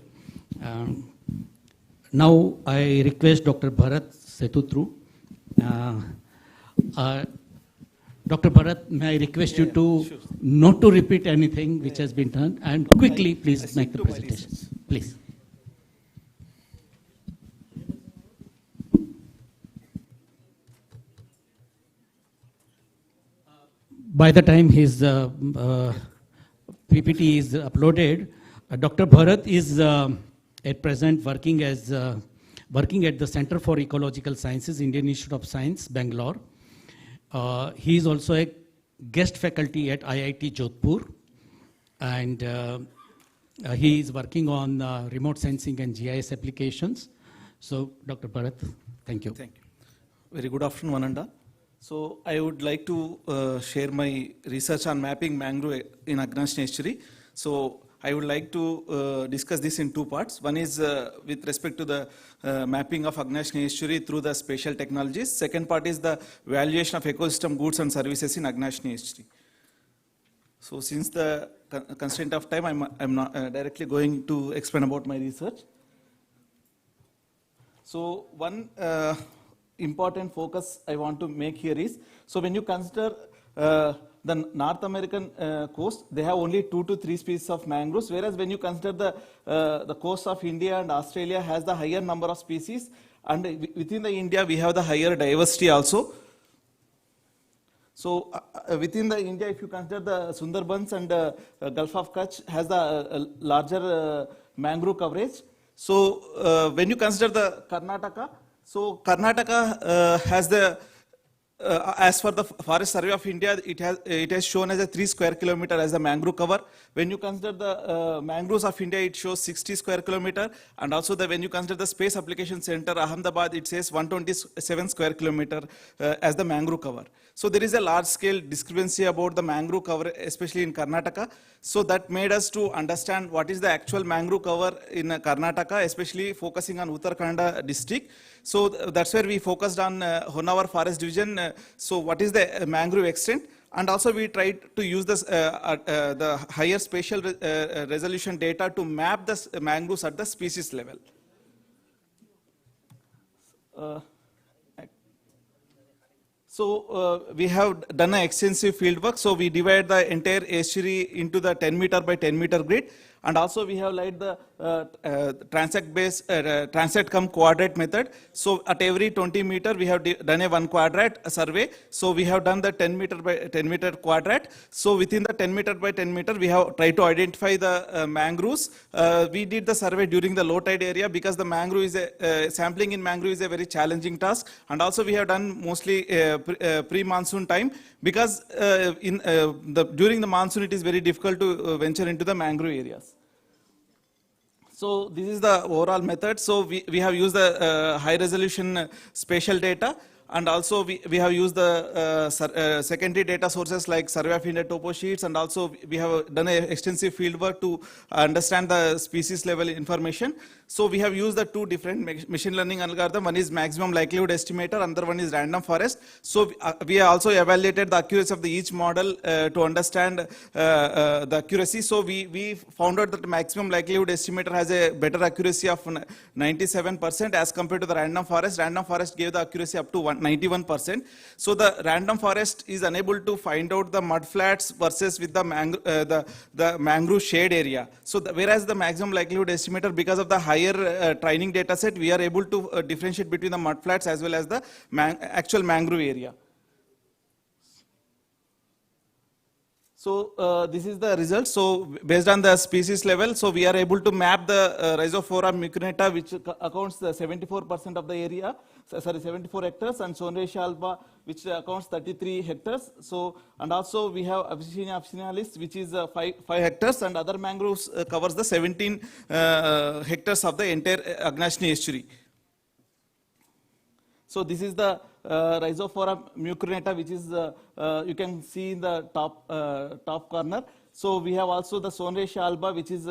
Now I request Dr. Bharat Setutru. Dr. Bharat, may I request you to not to repeat anything which has been done, and quickly, please make the presentation. Please. By the time his PPT is uploaded, Dr. Bharat is at present working at the Center for Ecological Sciences, Indian Institute of Science, Bangalore. He is also a guest faculty at IIT Jodhpur, and he is working on remote sensing and GIS applications. So, Dr. Bharat, thank you. Thank you. Very good afternoon, one and all. So I would like to share my research on mapping mangrove in Agnash estuary. So I would like to discuss this in two parts. One is with respect to the mapping of Agnash estuary through the spatial technologies. Second part is the valuation of ecosystem goods and services in Agnash estuary. So since the constraint of time, I'm not directly going to explain about my research. So one important focus I want to make here is, so when you consider the North American coast, they have only 2 to 3 species of mangroves, whereas when you consider the coast of India and Australia has the higher number of species, and within the India we have the higher diversity also. So within the India, if you consider the Sundarbans and Gulf of Kutch has the larger mangrove coverage. So when you consider the Karnataka, so Karnataka has the, as for the Forest Survey of India, it has shown as a 3 square kilometer as the mangrove cover. When you consider the mangroves of India, it shows 60 square kilometer, and also when you consider the Space Application Center, Ahmedabad, it says 127 square kilometer as the mangrove cover. So there is a large scale discrepancy about the mangrove cover, especially in Karnataka. So that made us to understand what is the actual mangrove cover in Karnataka, especially focusing on Uttarakhand district. So that's where we focused on Honavar Forest Division. So what is the mangrove extent? And also we tried to use this, the higher spatial resolution data to map the mangroves at the species level. So we have done an extensive field work. So we divide the entire estuary into the 10 meter by 10 meter grid. And also we have laid the transect cum quadrate method. So at every 20 meter, we have done a 1 quadrat survey. So we have done the 10 meter by 10 meter quadrat. So within the 10 meter by 10 meter, we have tried to identify the mangroves. We did the survey during the low tide area because the mangrove is sampling in mangrove is a very challenging task. And also we have done mostly pre-monsoon time because during the monsoon, it is very difficult to venture into the mangrove areas. So this is the overall method. So we have used the high resolution spatial data, and also we have used the secondary data sources like Survey of India topo sheets, and also we have done an extensive field work to understand the species level information. So we have used the two different machine learning algorithm. One is maximum likelihood estimator, another one is random forest. So we also evaluated the accuracy of each model to understand the accuracy. So we found out that the maximum likelihood estimator has a better accuracy of 97% as compared to the random forest. Random forest gave the accuracy up to 91%. So the random forest is unable to find out the mud flats versus with the mangrove shade area. So whereas the maximum likelihood estimator, because of the higher training data set, we are able to differentiate between the mud flats as well as the actual mangrove area. So this is the result. So based on the species level, so we are able to map the Rhizophora mucronata, which accounts the 74% of the area, 74 hectares, and Sonrecia alba, which accounts 33 hectares. So, and also we have Abyssinia officinalis, which is 5 hectares, and other mangroves covers the 17 hectares of the entire Agnash estuary. So this is the Rhizophora mucronata, which is you can see in the top corner. So we have also the Sonrecia alba, which is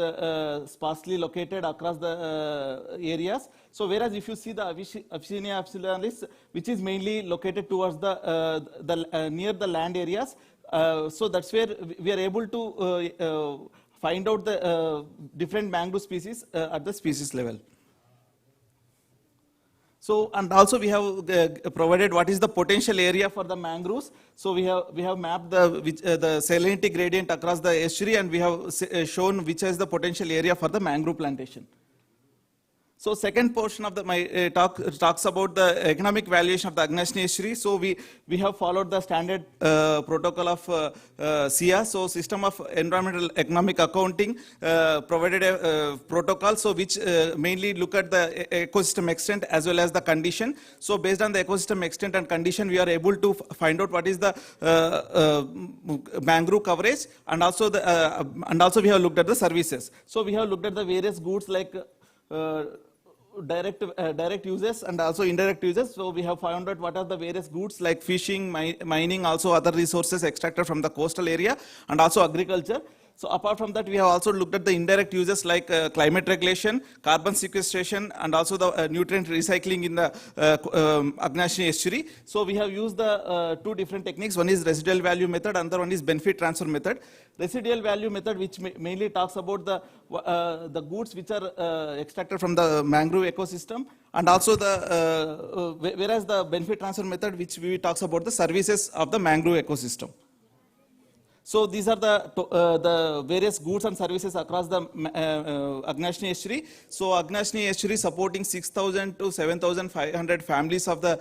sparsely located across the areas. So whereas if you see the Abyssinia officinalis, which is mainly located towards the near the land areas, so that's where we are able to find out the different mangrove species at the species level. So, and also we have provided what is the potential area for the mangroves. So we have mapped the salinity gradient across the estuary, and we have shown which is the potential area for the mangrove plantation. So second portion of my talk talks about the economic valuation of the Agnash estuary. So we have followed the standard protocol of SEA, so System of Environmental Economic Accounting, provided a protocol so which mainly look at the ecosystem extent as well as the condition. So based on the ecosystem extent and condition, we are able to find out what is the mangrove coverage, and also we have looked at the services. So we have looked at the various goods like direct uses and also indirect uses. So we have found out what are the various goods like fishing, mining, also other resources extracted from the coastal area, and also agriculture. So apart from that, we have also looked at the indirect uses like climate regulation, carbon sequestration, and also the nutrient recycling in the Agnashni estuary. So we have used the two different techniques. One is residual value method, another one is benefit transfer method. Residual value method, which mainly talks about the goods which are extracted from the mangrove ecosystem, and also the whereas the benefit transfer method, which we talks about the services of the mangrove ecosystem. So these are the various goods and services across the Agnashni estuary. So Agnashni estuary supporting 6,000 to 7,500 families of the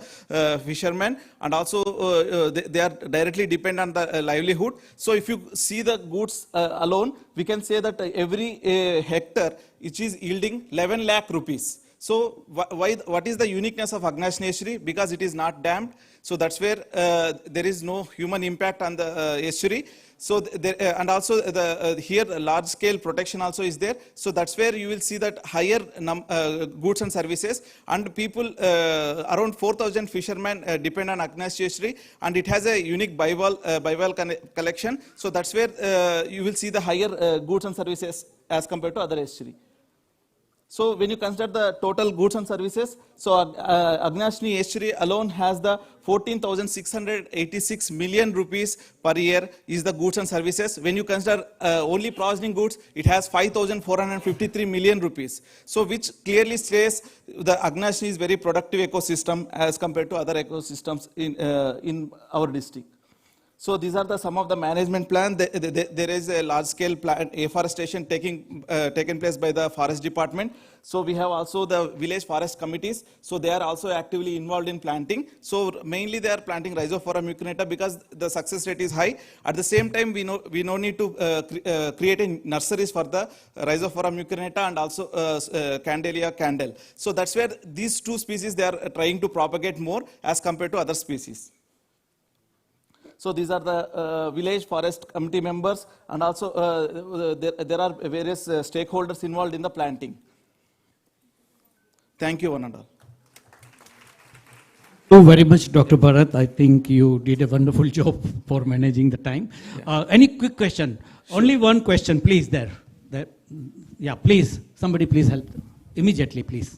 fishermen, and also they are directly dependent on the livelihood. So if you see the goods alone, we can say that every hectare which is yielding 11 lakh rupees. So what is the uniqueness of Agnashni estuary? Because it is not dammed. So that's where there is no human impact on the estuary. So and also here large scale protection also is there. So that's where you will see that higher goods and services, and people around 4,000 fishermen depend on Agnashni estuary, and it has a unique bivalve collection. So that's where you will see the higher goods and services as compared to other estuary. So when you consider the total goods and services, so Agnashni estuary alone has the 14,686 million rupees per year is the goods and services. When you consider only processing goods, it has 5,453 million rupees. So which clearly says the Agnashni is very productive ecosystem as compared to other ecosystems in our district. So these are some of the management plan. There is a large-scale afforestation taken place by the forest department. So we have also the village forest committees. So they are also actively involved in planting. So mainly they are planting Rhizophora mucronata because the success rate is high. At the same time, we no need to create nurseries for the Rhizophora mucronata and also Candelia candel. So that's where these two species they are trying to propagate more as compared to other species. So these are the village forest committee members, and also there are various stakeholders involved in the planting. Thank you, one and all. Thank you very much, Dr. Bharat. I think you did a wonderful job for managing the time. Yeah. Any quick question? Sure. Only one question, please, there. Yeah, please, somebody please help. Immediately, please.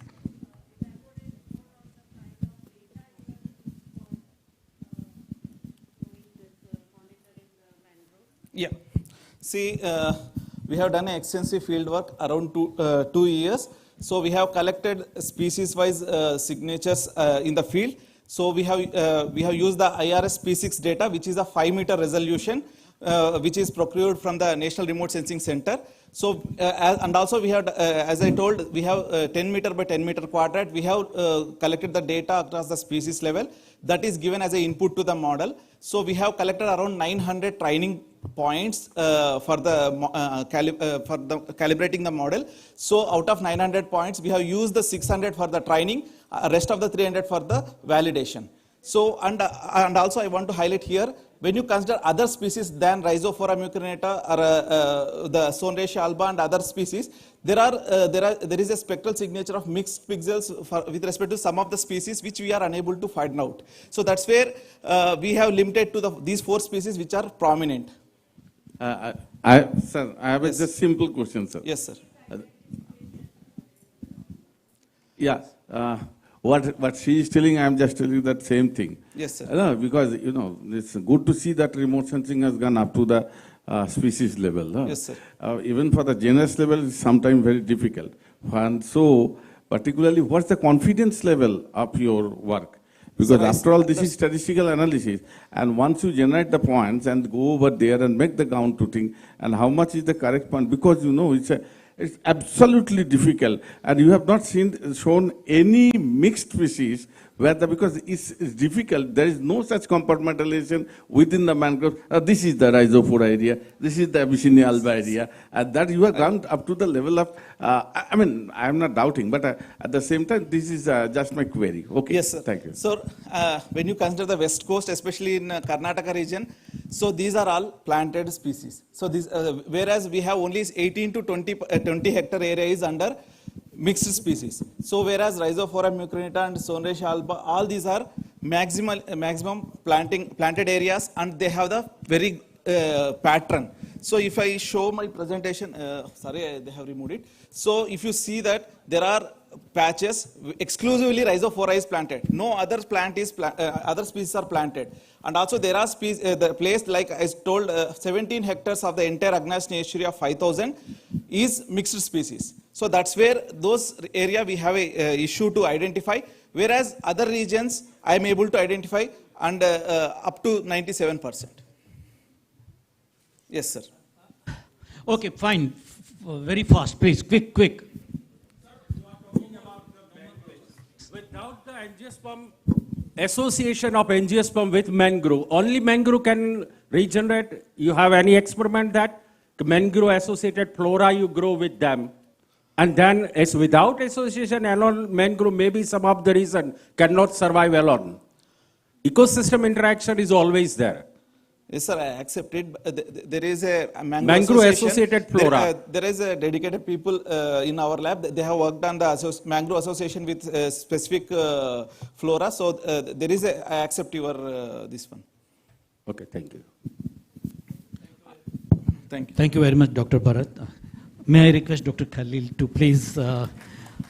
Yeah. See, we have done extensive field work around 2 years. So we have collected species-wise signatures in the field. So we have used the IRS P6 data, which is a 5-meter resolution, which is procured from the National Remote Sensing Center. So and also we have, as I told, we have 10 meter by 10 meter quadrat. We have collected the data across the species level. That is given as an input to the model. So we have collected around 900 training points for calibrating the model. So out of 900 points, we have used the 600 for the training, rest of the 300 for the validation. So and also I want to highlight here, when you consider other species than Rhizophora mucronata or the Sonracia alba and other species, there is a spectral signature of mixed pixels with respect to some of the species which we are unable to find out. So that's where we have limited to these 4 species which are prominent. Sir, I have a just simple question, sir. Yes, sir. Yeah. What she is telling, I am just telling that same thing. Yes, sir. No, because, it's good to see that remote sensing has gone up to the species level. Yes, sir. Even for the genus level, it's sometimes very difficult. And so, particularly, what's the confidence level of your work? Because after all, this is statistical analysis. And once you generate the points and go over there and make the count routing, and how much is the correct point, because it's absolutely difficult, and you have not shown any mixed species where because it's difficult. There is no such compartmentalization within the mangrove. This is the Rhizophora area. This is the Abyssinia alba area, and that you have gone up to the level of. I am not doubting, but at the same time, this is just my query. Okay. Yes, sir. Thank you. So when you consider the west coast, especially in Karnataka region, so these are all planted species. So these, whereas we have only 18 to 20 hectare area is under mixed species. So whereas Rhizophora mucronata and Sonrecia alba, all these are maximum planted areas, and they have the very pattern. So if I show my presentation, sorry, they have removed it. So if you see that there are patches exclusively Rhizophora is planted. No other plant is other species are planted. And also there are the place, like I told, 17 hectares of the entire Agnus area of 5,000 is mixed species. So that's where those area we have a issue to identify. Whereas other regions I am able to identify and up to 97%. Yes, sir. Okay, fine. Very fast, please. Quick. Without the angiosperm association of angiosperm with mangrove, only mangrove can regenerate. You have any experiment that mangrove associated flora you grow with them, and then as without association alone, mangrove maybe some of the reason cannot survive alone. Ecosystem interaction is always there. Yes, sir, I accept it. There is a mangrove associated flora. There is a dedicated people in our lab. They have worked on the mangrove association with specific flora. So there is a, I accept your this one. Okay, thank you. Thank you. Thank you very much, Dr. Bharat. May I request Dr. Khalil to please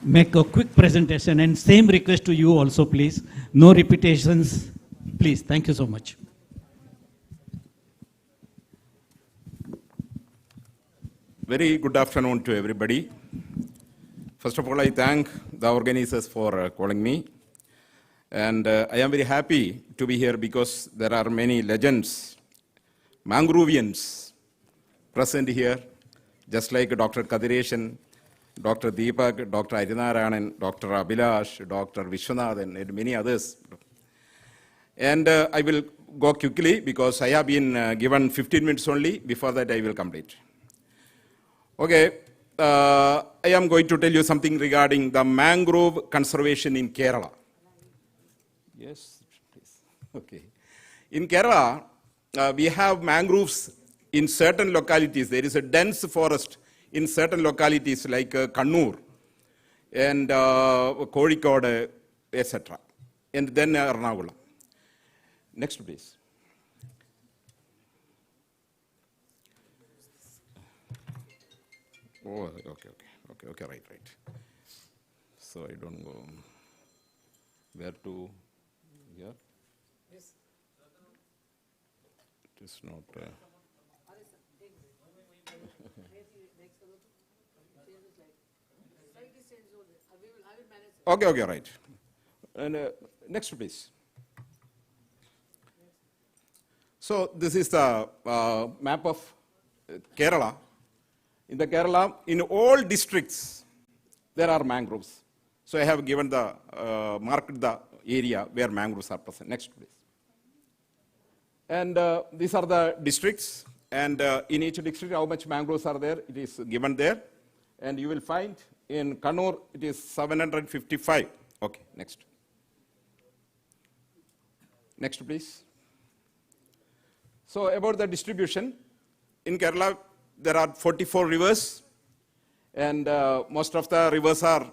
make a quick presentation, and same request to you also, please. No repetitions, please. Thank you so much. Very good afternoon to everybody. First of all, I thank the organizers for calling me. And I am very happy to be here because there are many legends, Mangrovians present here, just like Dr. Kadireshan, Dr. Deepak, Dr. Arinarayanan, Dr. Abhilash, Dr. Vishwanathan, and many others. And I will go quickly because I have been given 15 minutes only. Before that, I will complete. Okay, I am going to tell you something regarding the mangrove conservation in Kerala. Yes, please. Okay. In Kerala, we have mangroves in certain localities. There is a dense forest in certain localities like Kannur and Kozhikode, etc. And then Ernakulam. Next, please. Oh, okay, right. So I don't go where to here. Yes. It is not. Okay, right. And next, please. So this is the map of Kerala. In the Kerala, in all districts, there are mangroves. So I have given the, marked the area where mangroves are present. Next, please. And these are the districts. And in each district, how much mangroves are there, it is given there. And you will find in Kannur, it is 755. Okay, next. Next, please. So about the distribution, in Kerala, there are 44 rivers, and most of the rivers are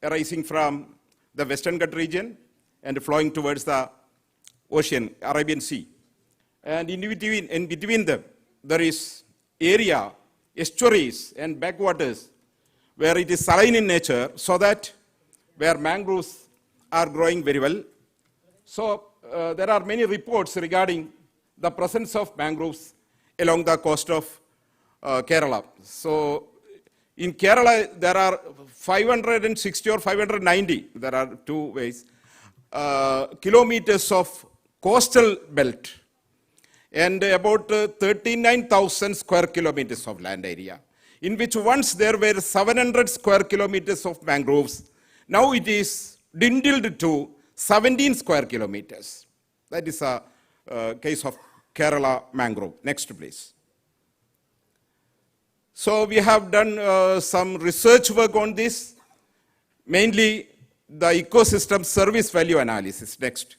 arising from the Western Ghat region and flowing towards the ocean, Arabian Sea. And in between them, there is area, estuaries and backwaters where it is saline in nature, so that where mangroves are growing very well. So there are many reports regarding the presence of mangroves along the coast of Kerala. So in Kerala, there are 560 or 590, there are two ways, kilometers of coastal belt and about 39,000 square kilometers of land area, in which once there were 700 square kilometers of mangroves. Now it is dwindled to 17 square kilometers. That is a case of Kerala mangrove. Next, please. So we have done some research work on this, mainly the ecosystem service value analysis. Next.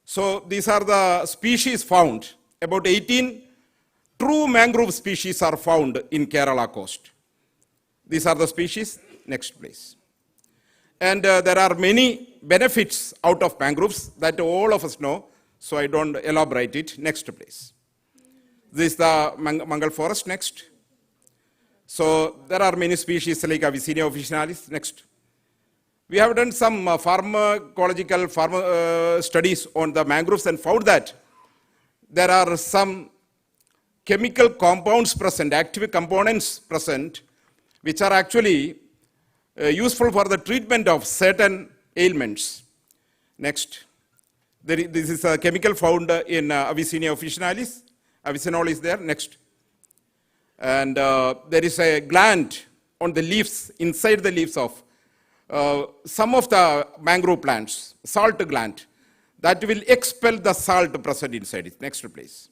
So these are the species found. About 18 true mangrove species are found in Kerala coast. These are the species. Next, please. And there are many benefits out of mangroves that all of us know, so I don't elaborate it. Next, please. This is the Mangal forest. Next. So there are many species like Avicennia officinalis. Next. We have done some pharmacological studies on the mangroves and found that there are some chemical compounds present, active components present, which are actually useful for the treatment of certain ailments. Next. This is a chemical found in Avicennia officinalis. Avicenol is there. Next. And there is a gland on the leaves, inside the leaves of some of the mangrove plants, salt gland, that will expel the salt present inside it. Next, please.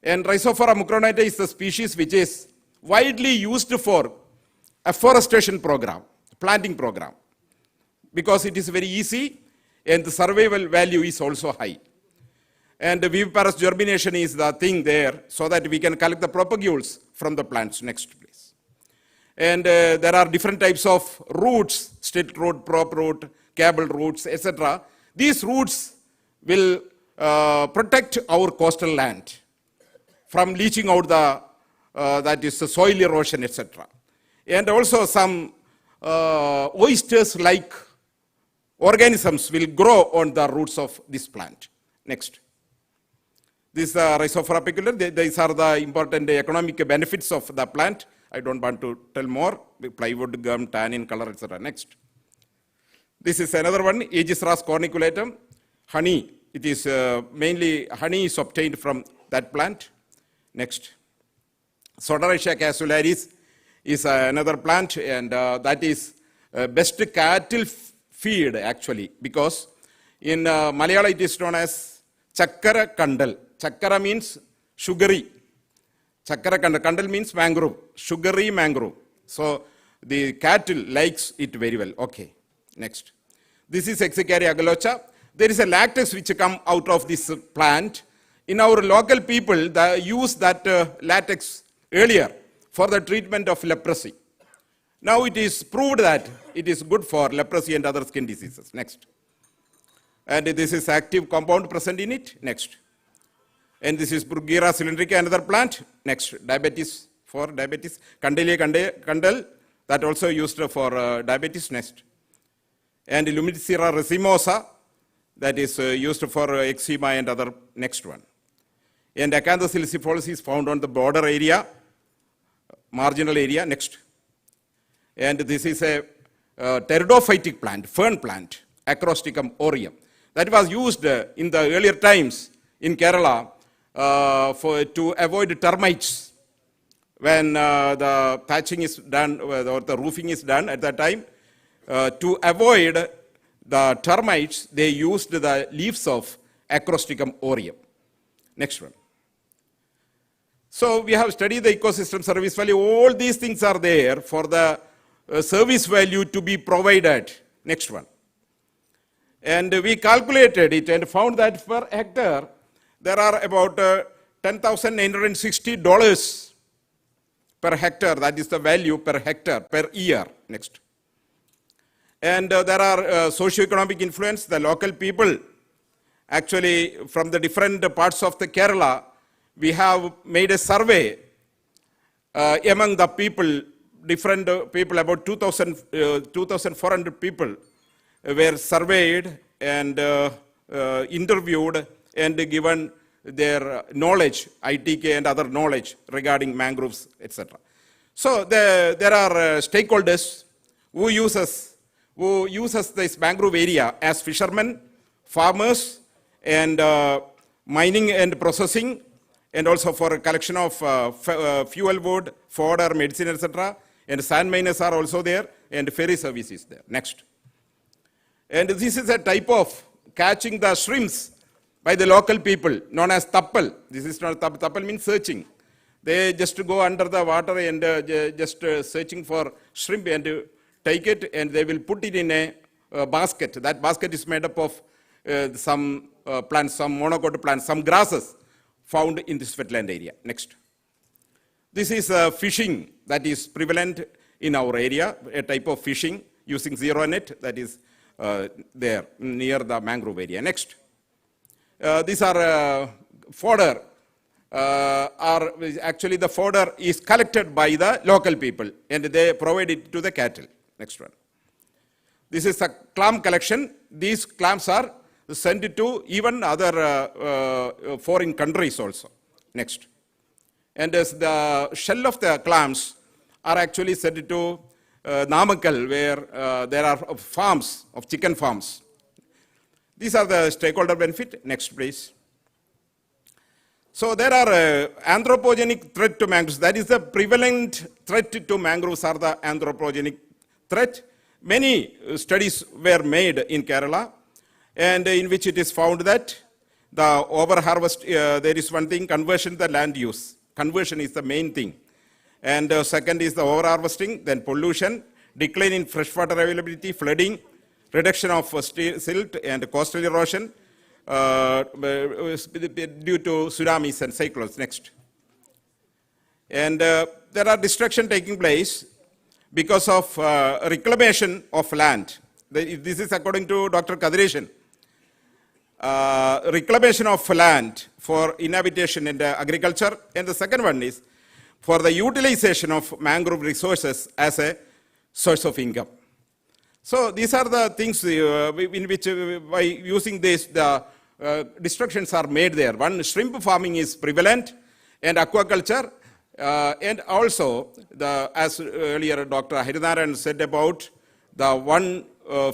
And Rhizophora mucronata is the species which is widely used for afforestation program, planting program, because it is very easy and the survival value is also high. And the viviparous germination is the thing there so that we can collect the propagules from the plants. Next, please. And there are different types of roots, slit root, prop root, cable roots, etc. These roots will protect our coastal land from leaching out the, that is the soil erosion, etc. And also some oysters-like organisms will grow on the roots of this plant. Next. This is Rhizophora apiculata. These are the important economic benefits of the plant. I don't want to tell more. Plywood, gum, tannin, color, etc. Next. This is another one, Aegis ras corniculatum. Honey. It is mainly honey is obtained from that plant. Next. Sodoracia cassularis is another plant, and that is best cattle feed actually, because in Malayalam it is known as Chakkara Kandal. Chakkara means sugary. Chakkara Kandal. Kandal means mangrove. Sugary mangrove. So the cattle likes it very well. Okay. Next. This is Exicaria agalocha. There is a latex which come out of this plant. In our local people, they use that latex earlier for the treatment of leprosy. Now it is proved that it is good for leprosy and other skin diseases. Next. And this is active compound present in it. Next. And this is Bruguera cylindrica, another plant. Next. Diabetes, for diabetes. Candelia candel, that also used for diabetes. Next. And Lumicera racemosa, that is used for eczema and other. Next one. And Acanthus ilicifolis is found on the border area, marginal area. Next. And this is a pteridophytic plant, fern plant, Acrosticum aureum. That was used in the earlier times in Kerala to avoid termites. When the thatching is done or the roofing is done at that time, to avoid the termites, they used the leaves of Acrosticum aureum. Next one. So we have studied the ecosystem service value. All these things are there for the service value to be provided. Next one. And we calculated it and found that per hectare, there are about $10,960 per hectare. That is the value per hectare per year. Next. And there are socio-economic influence. The local people, actually from the different parts of the Kerala, we have made a survey among the people, different people, about 2,400 people were surveyed and interviewed and given their knowledge, ITK and other knowledge regarding mangroves, etc. So there are stakeholders who uses this mangrove area as fishermen, farmers, and mining and processing, and also for collection of fuel wood, fodder, medicine, etc. And sand miners are also there, and ferry service is there. Next. And this is a type of catching the shrimps by the local people, known as tappal. This is not tappal means searching. They just go under the water and just searching for shrimp and take it, and they will put it in a basket. That basket is made up of some plants, some monocot plants, some grasses found in this wetland area. Next. This is fishing that is prevalent in our area, a type of fishing using zero net that is there near the mangrove area. Next. These are fodder. Actually the fodder is collected by the local people and they provide it to the cattle. Next one. This is a clam collection. These clams are sent to even other foreign countries also. Next. And as the shell of the clams are actually sent to Namakkal, where there are farms of chicken farms. These are the stakeholder benefit. Next, please. So there are anthropogenic threat to mangroves. That is the prevalent threat to mangroves are the anthropogenic threat. Many studies were made in Kerala, and in which it is found that the overharvest, there is one thing, conversion to the land use. Conversion is the main thing. And second is the overharvesting, then pollution, decline in freshwater availability, flooding, reduction of silt and coastal erosion due to tsunamis and cyclones. Next. And there are destruction taking place because of reclamation of land. This is according to Dr. Kathiresan. Reclamation of land for inhabitation and agriculture. And the second one is for the utilization of mangrove resources as a source of income. So these are the things in which by using this, the destructions are made there. One, shrimp farming is prevalent, and aquaculture, and also, as earlier Dr. Harinarayan said about the one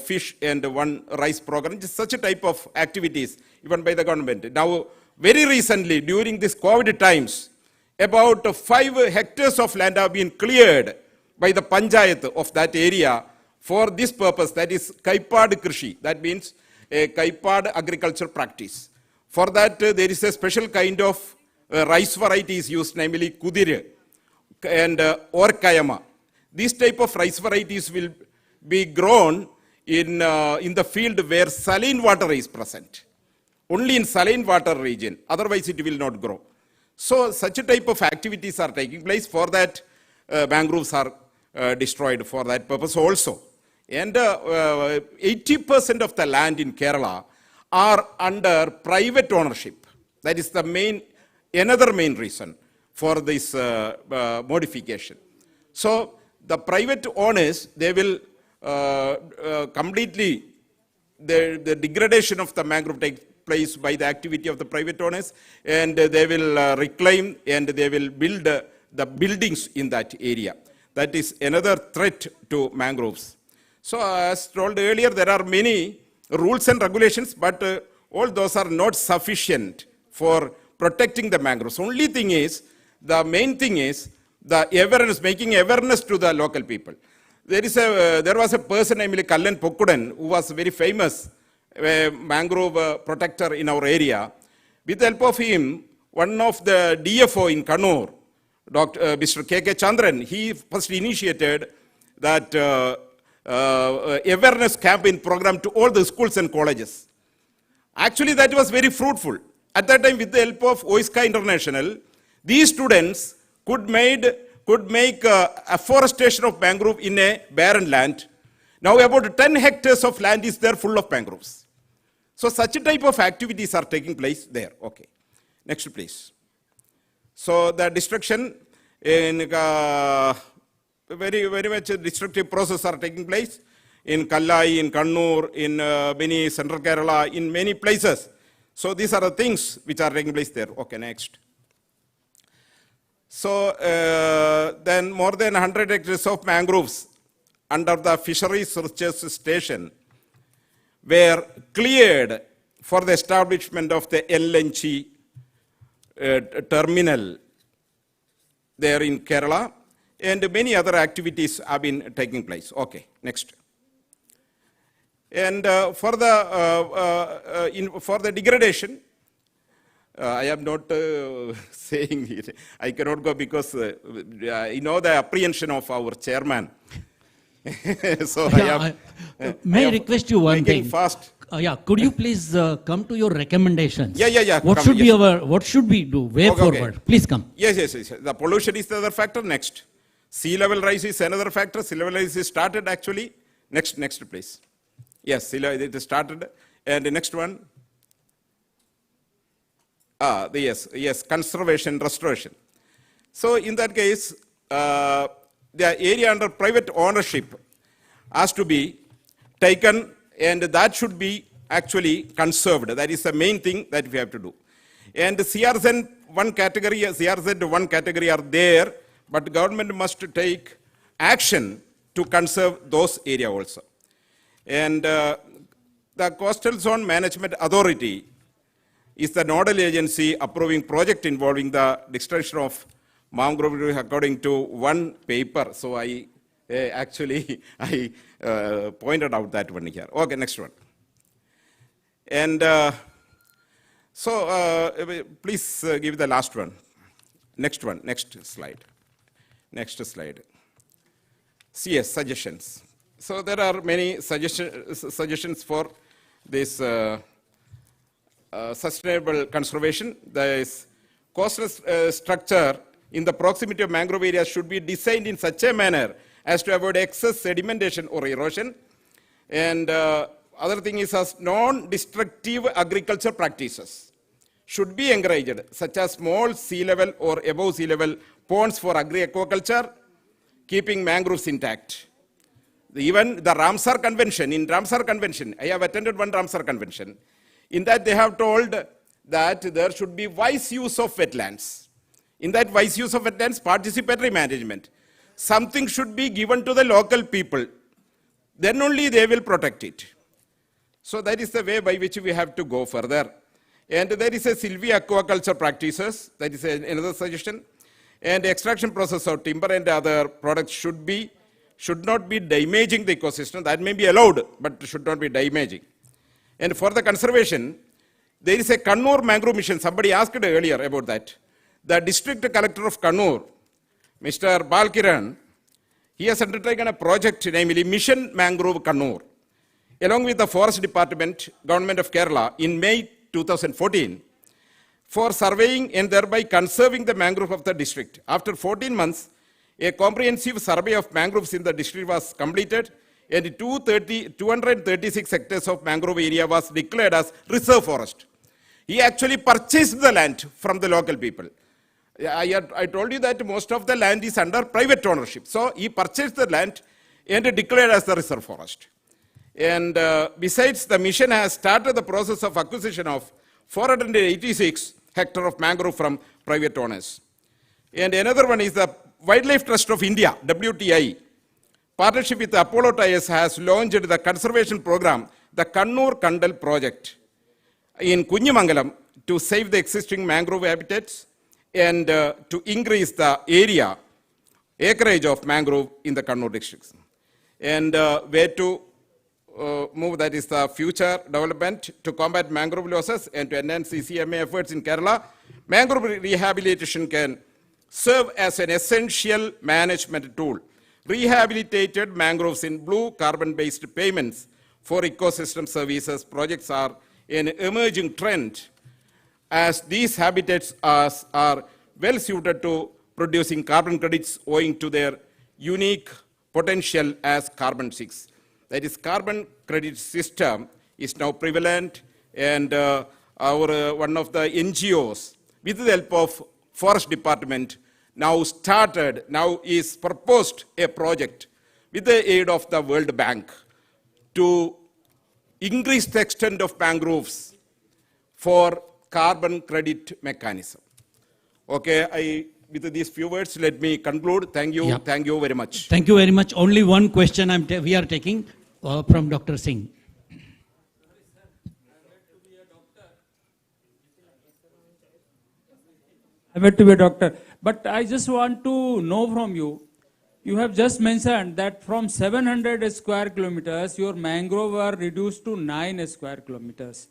fish and one rice program, just such a type of activities even by the government. Now, very recently, during this COVID times, about 5 hectares of land have been cleared by the panchayat of that area for this purpose, that is Kaipad Krishi, that means a Kaipad agriculture practice. For that, there is a special kind of rice varieties used, namely Kudir and Orkayama. These type of rice varieties will be grown in the field where saline water is present. Only in saline water region, otherwise it will not grow. So such a type of activities are taking place. For that, mangroves are destroyed for that purpose also. And 80% of the land in Kerala are under private ownership. That is the another main reason for this modification. So the private owners, they will completely, the degradation of the mangrove takes place by the activity of the private owners, and they will reclaim and they will build the buildings in that area. That is another threat to mangroves. So as told earlier, there are many rules and regulations, but all those are not sufficient for protecting the mangroves. Only thing is, the main thing is the awareness, making awareness to the local people. There was a person named Kallan Pokkudan who was very famous mangrove protector in our area. With the help of him, one of the DFO in Kannur, Mr. K.K. Chandran, he first initiated that awareness campaign program to all the schools and colleges. Actually, that was very fruitful. At that time, with the help of OISCA International, these students could make afforestation of mangrove in a barren land. Now about 10 hectares of land is there full of mangroves. So such a type of activities are taking place there. Okay. Next, please. So the destruction in very much destructive process are taking place in Kallai, in Kannur, in many central Kerala, in many places. So these are the things which are taking place there. Okay, next. So then more than 100 hectares of mangroves under the Fisheries Research Station were cleared for the establishment of the LNG terminal there in Kerala, and many other activities have been taking place. Okay, next. And for the degradation, I am not saying it. I cannot go because I know the apprehension of our chairman. So may I request you one thing? Fast. Could you please come to your recommendations? Yeah. What should we do way forward? Okay. Please come. Yes. The pollution is the other factor. Next. Sea level rise is another factor. Sea level rise is started actually. Next please. Yes, sea level it is started. And the next one. Yes, conservation, restoration. So in that case, the area under private ownership has to be taken, and that should be actually conserved. That is the main thing that we have to do. And the CRZ 1 category are there, but government must take action to conserve those areas also. And the Coastal Zone Management Authority is the nodal agency approving project involving the destruction of mangrove according to one paper. So I pointed out that one here. Okay, next one. And please give the last one. Next slide. Next slide. CS, suggestions. So there are many suggestions for this sustainable conservation. There is coastal structure in the proximity of mangrove areas should be designed in such a manner as to avoid excess sedimentation or erosion. And other thing is as non-destructive agriculture practices should be encouraged, such as small sea level or above sea level ponds for agri-aquaculture, keeping mangroves intact. Even the Ramsar Convention, I have attended one Ramsar Convention. In that they have told that there should be wise use of wetlands. In that wise use of wetlands, participatory management. Something should be given to the local people. Then only they will protect it. So that is the way by which we have to go further. And there is a silvi-aquaculture practices. That is another suggestion. And the extraction process of timber and other products should not be damaging the ecosystem. That may be allowed, but should not be damaging. And for the conservation, there is a Kannur mangrove mission. Somebody asked earlier about that. The district collector of Kannur, Mr. Balkiran, he has undertaken a project, namely Mission Mangrove Kannur, along with the Forest Department, Government of Kerala, in May 2014, for surveying and thereby conserving the mangrove of the district. After 14 months, a comprehensive survey of mangroves in the district was completed, and 236 hectares of mangrove area was declared as reserve forest. He actually purchased the land from the local people. I told you that most of the land is under private ownership. So he purchased the land and declared as the reserve forest. And besides, the mission has started the process of acquisition of 486 hectares of mangrove from private owners. And another one is the Wildlife Trust of India, WTI, partnership with Apollo Tyres has launched the conservation program, the Kannur Kandal project in Kunyamangalam to save the existing mangrove habitats and to increase the acreage of mangrove in the Kannur districts. And where to move, that is the future development to combat mangrove losses and to enhance CCMA efforts in Kerala. Mangrove rehabilitation can serve as an essential management tool. Rehabilitated mangroves in blue carbon-based payments for ecosystem services projects are an emerging trend, as these habitats are well suited to producing carbon credits owing to their unique potential as carbon sinks. That is, carbon credit system is now prevalent, and one of the NGOs, with the help of Forest Department, now is proposed a project with the aid of the World Bank to increase the extent of mangroves for carbon credit mechanism. Okay, with these few words, let me conclude. Thank you. Yeah. Thank you very much. Thank you very much. Only one question we are taking from Dr. Singh. I meant to be a doctor. But I just want to know from you, you have just mentioned that from 700 square kilometers, your mangrove are reduced to 9 square kilometers.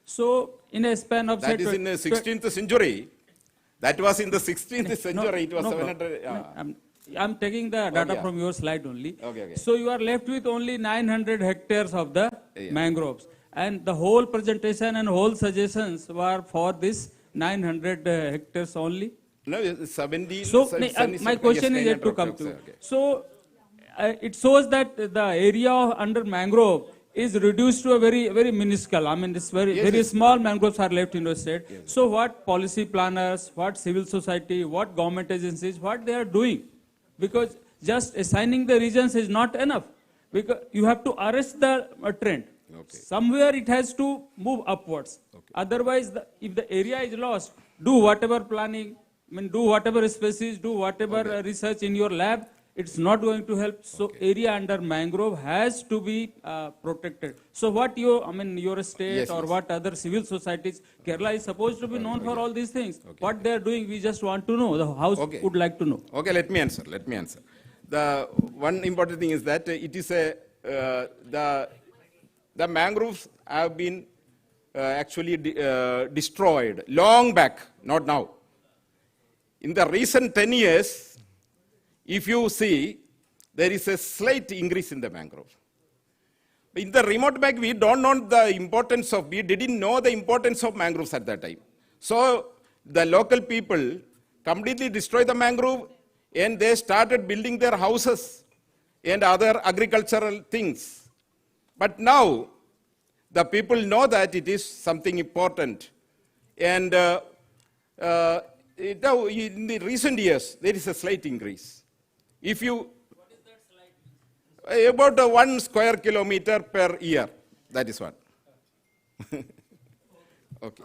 So in a span of... That is in the 16th century. That was in the 16th century. It was 700... I'm taking the data from your slide only. Okay. So you are left with only 900 hectares of the mangroves. And the whole presentation and whole suggestions were for this 900 hectares only. No, 70. So, my 77, question yes, is yet to come okay, to. okay. So, it shows that the area under mangrove is reduced to a very minuscule. I mean, it's very Yes. small mangroves are left in the state. So, what policy planners, what civil society, what government agencies, what they are doing? Because just assigning the regions is not enough. Because you have to arrest the trend. Somewhere it has to move upwards. Otherwise, if the area is lost, do whatever planning, do whatever species, do whatever research in your lab, it's not going to help. So area under mangrove has to be protected. So what your state or what other civil societies, Kerala is supposed to be known for all these things. What they are doing, we just want to know. The House would like to know. Okay, let me answer. The one important thing is that it is the mangroves have been actually destroyed long back, not now. In the recent 10 years, if you see, there is a slight increase in the mangrove. In the remote back, we didn't know the importance of mangroves at that time. So the local people completely destroyed the mangrove and they started building their houses and other agricultural things. But now, the people know that it is something important. And now, in the recent years, there is a slight increase. If you, what is that slight increase? About 1 square kilometer per year, that is what. Okay.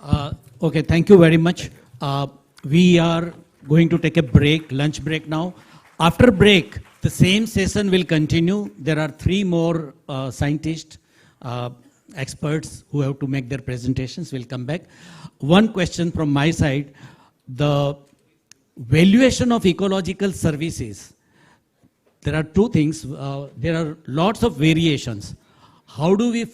Okay, thank you very much. We are going to take a break, lunch break now. After break, the same session will continue. There are 3 more scientists, experts who have to make their presentations. Will come back. One question from my side, the valuation of ecological services. There are 2 things. There are lots of variations. How do we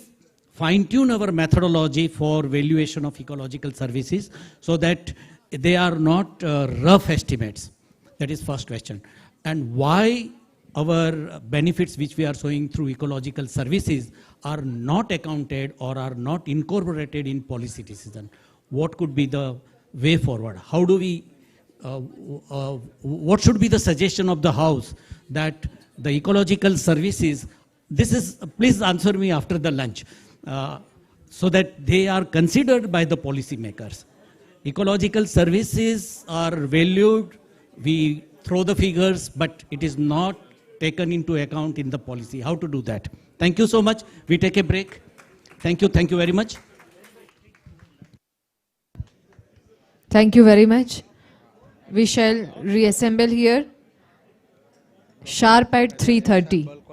fine-tune our methodology for valuation of ecological services so that they are not rough estimates? That is first question. And why our benefits which we are showing through ecological services are not accounted or are not incorporated in policy decision? What could be the way forward? How do we, what should be the suggestion of the House that the ecological services, this is, please answer me after the lunch, so that they are considered by the policy makers. Ecological services are valued, we throw the figures, but it is not taken into account in the policy. How to do that? Thank you so much. We take a break. Thank you very much. Thank you very much. We shall reassemble here sharp at 3:30.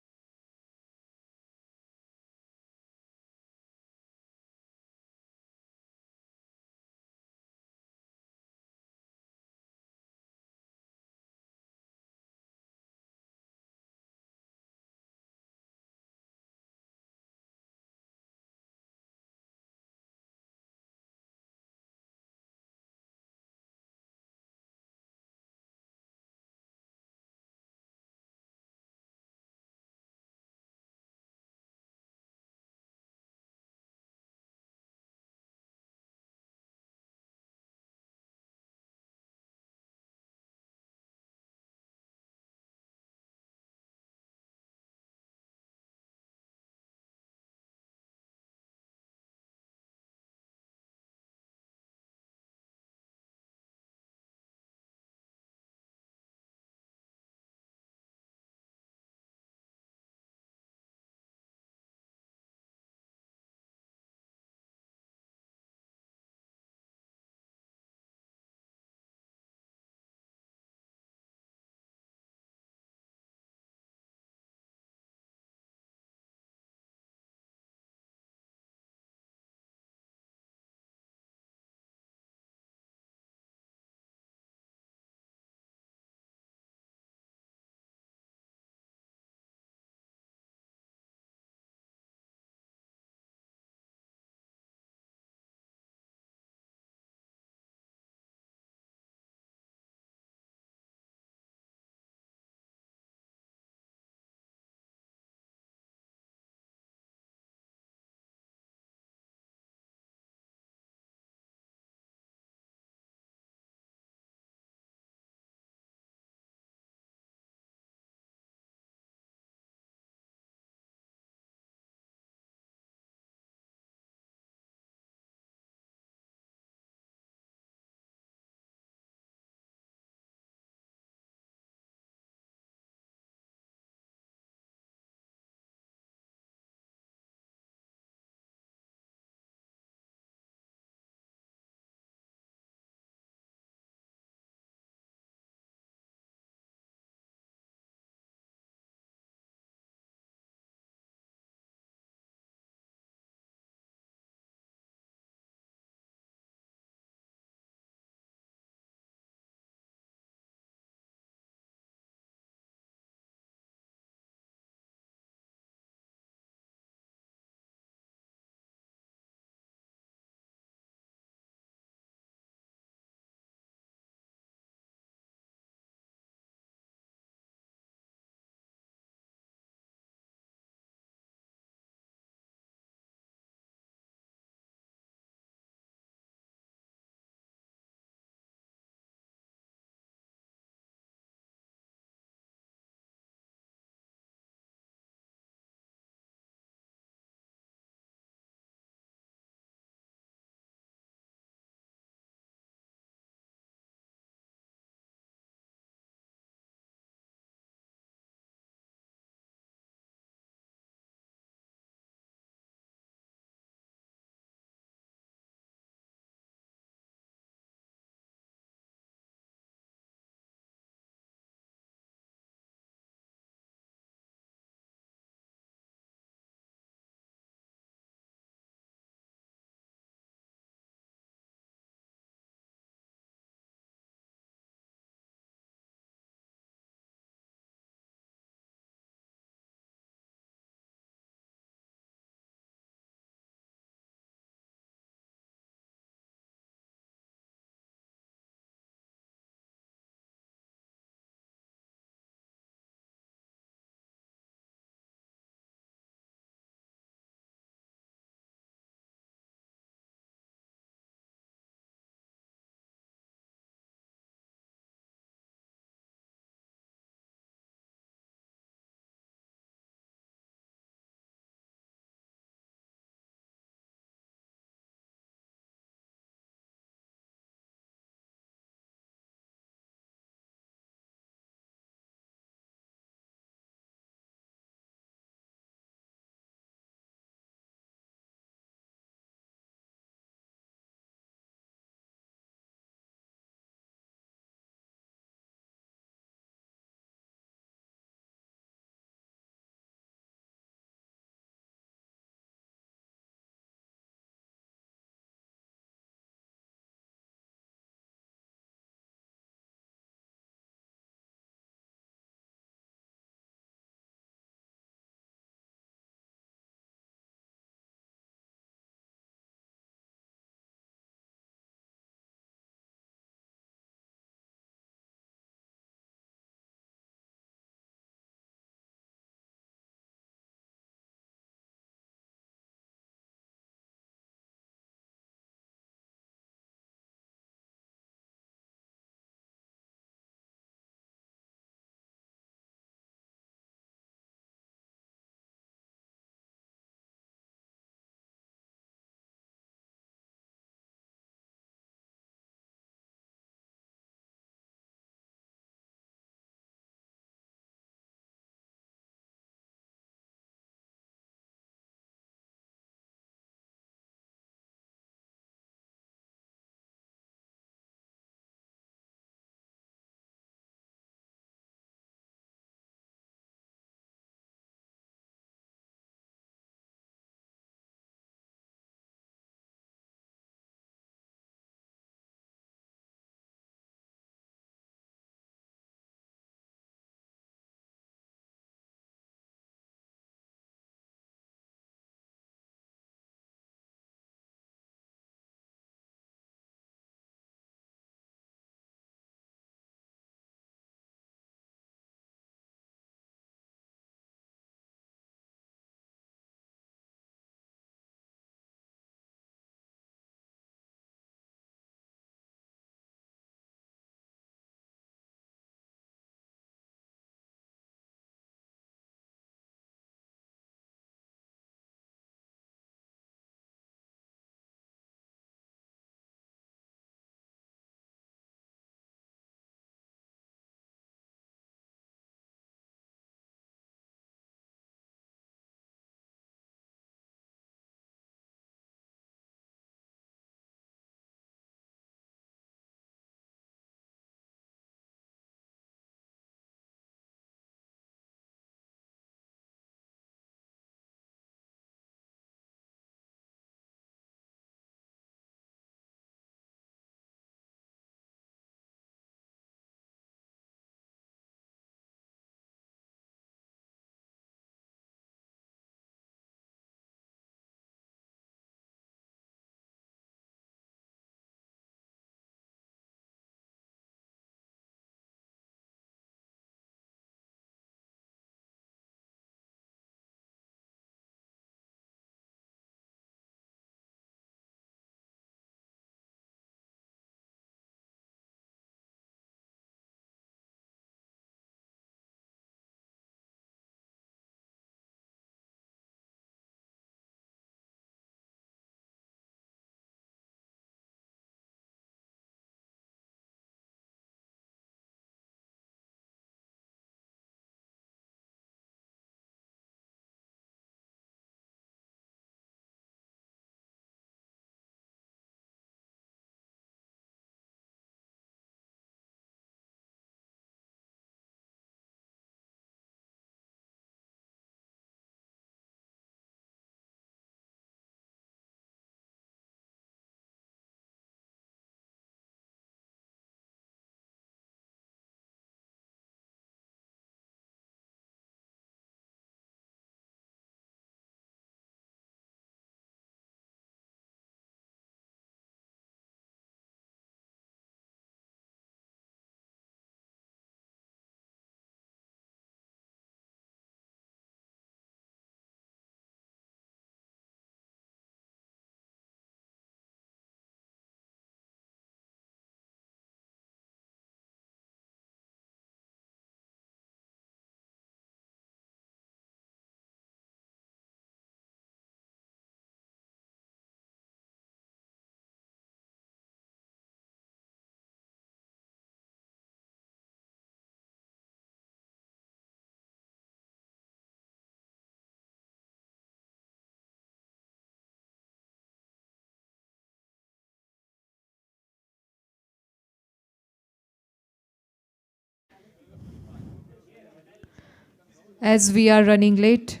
As we are running late,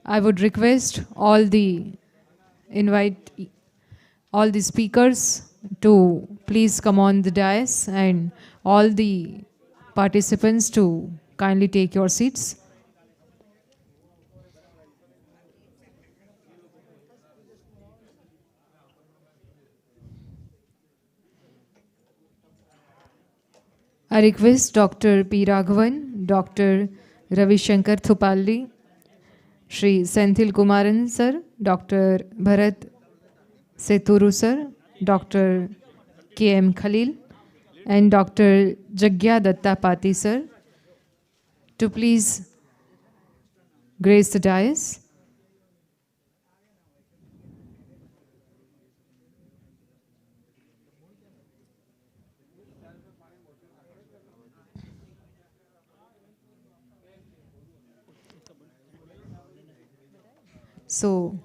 I would request all the speakers to please come on the dais and all the participants to kindly take your seats. I request Dr. P. Raghavan, Dr. Ravi Shankar Thupalli, Shri Senthil Kumaran sir, Dr. Bharat Seturu sir, Dr. K.M. Khalil, and Dr. Jagya Datta Pati sir to please grace the dais. So,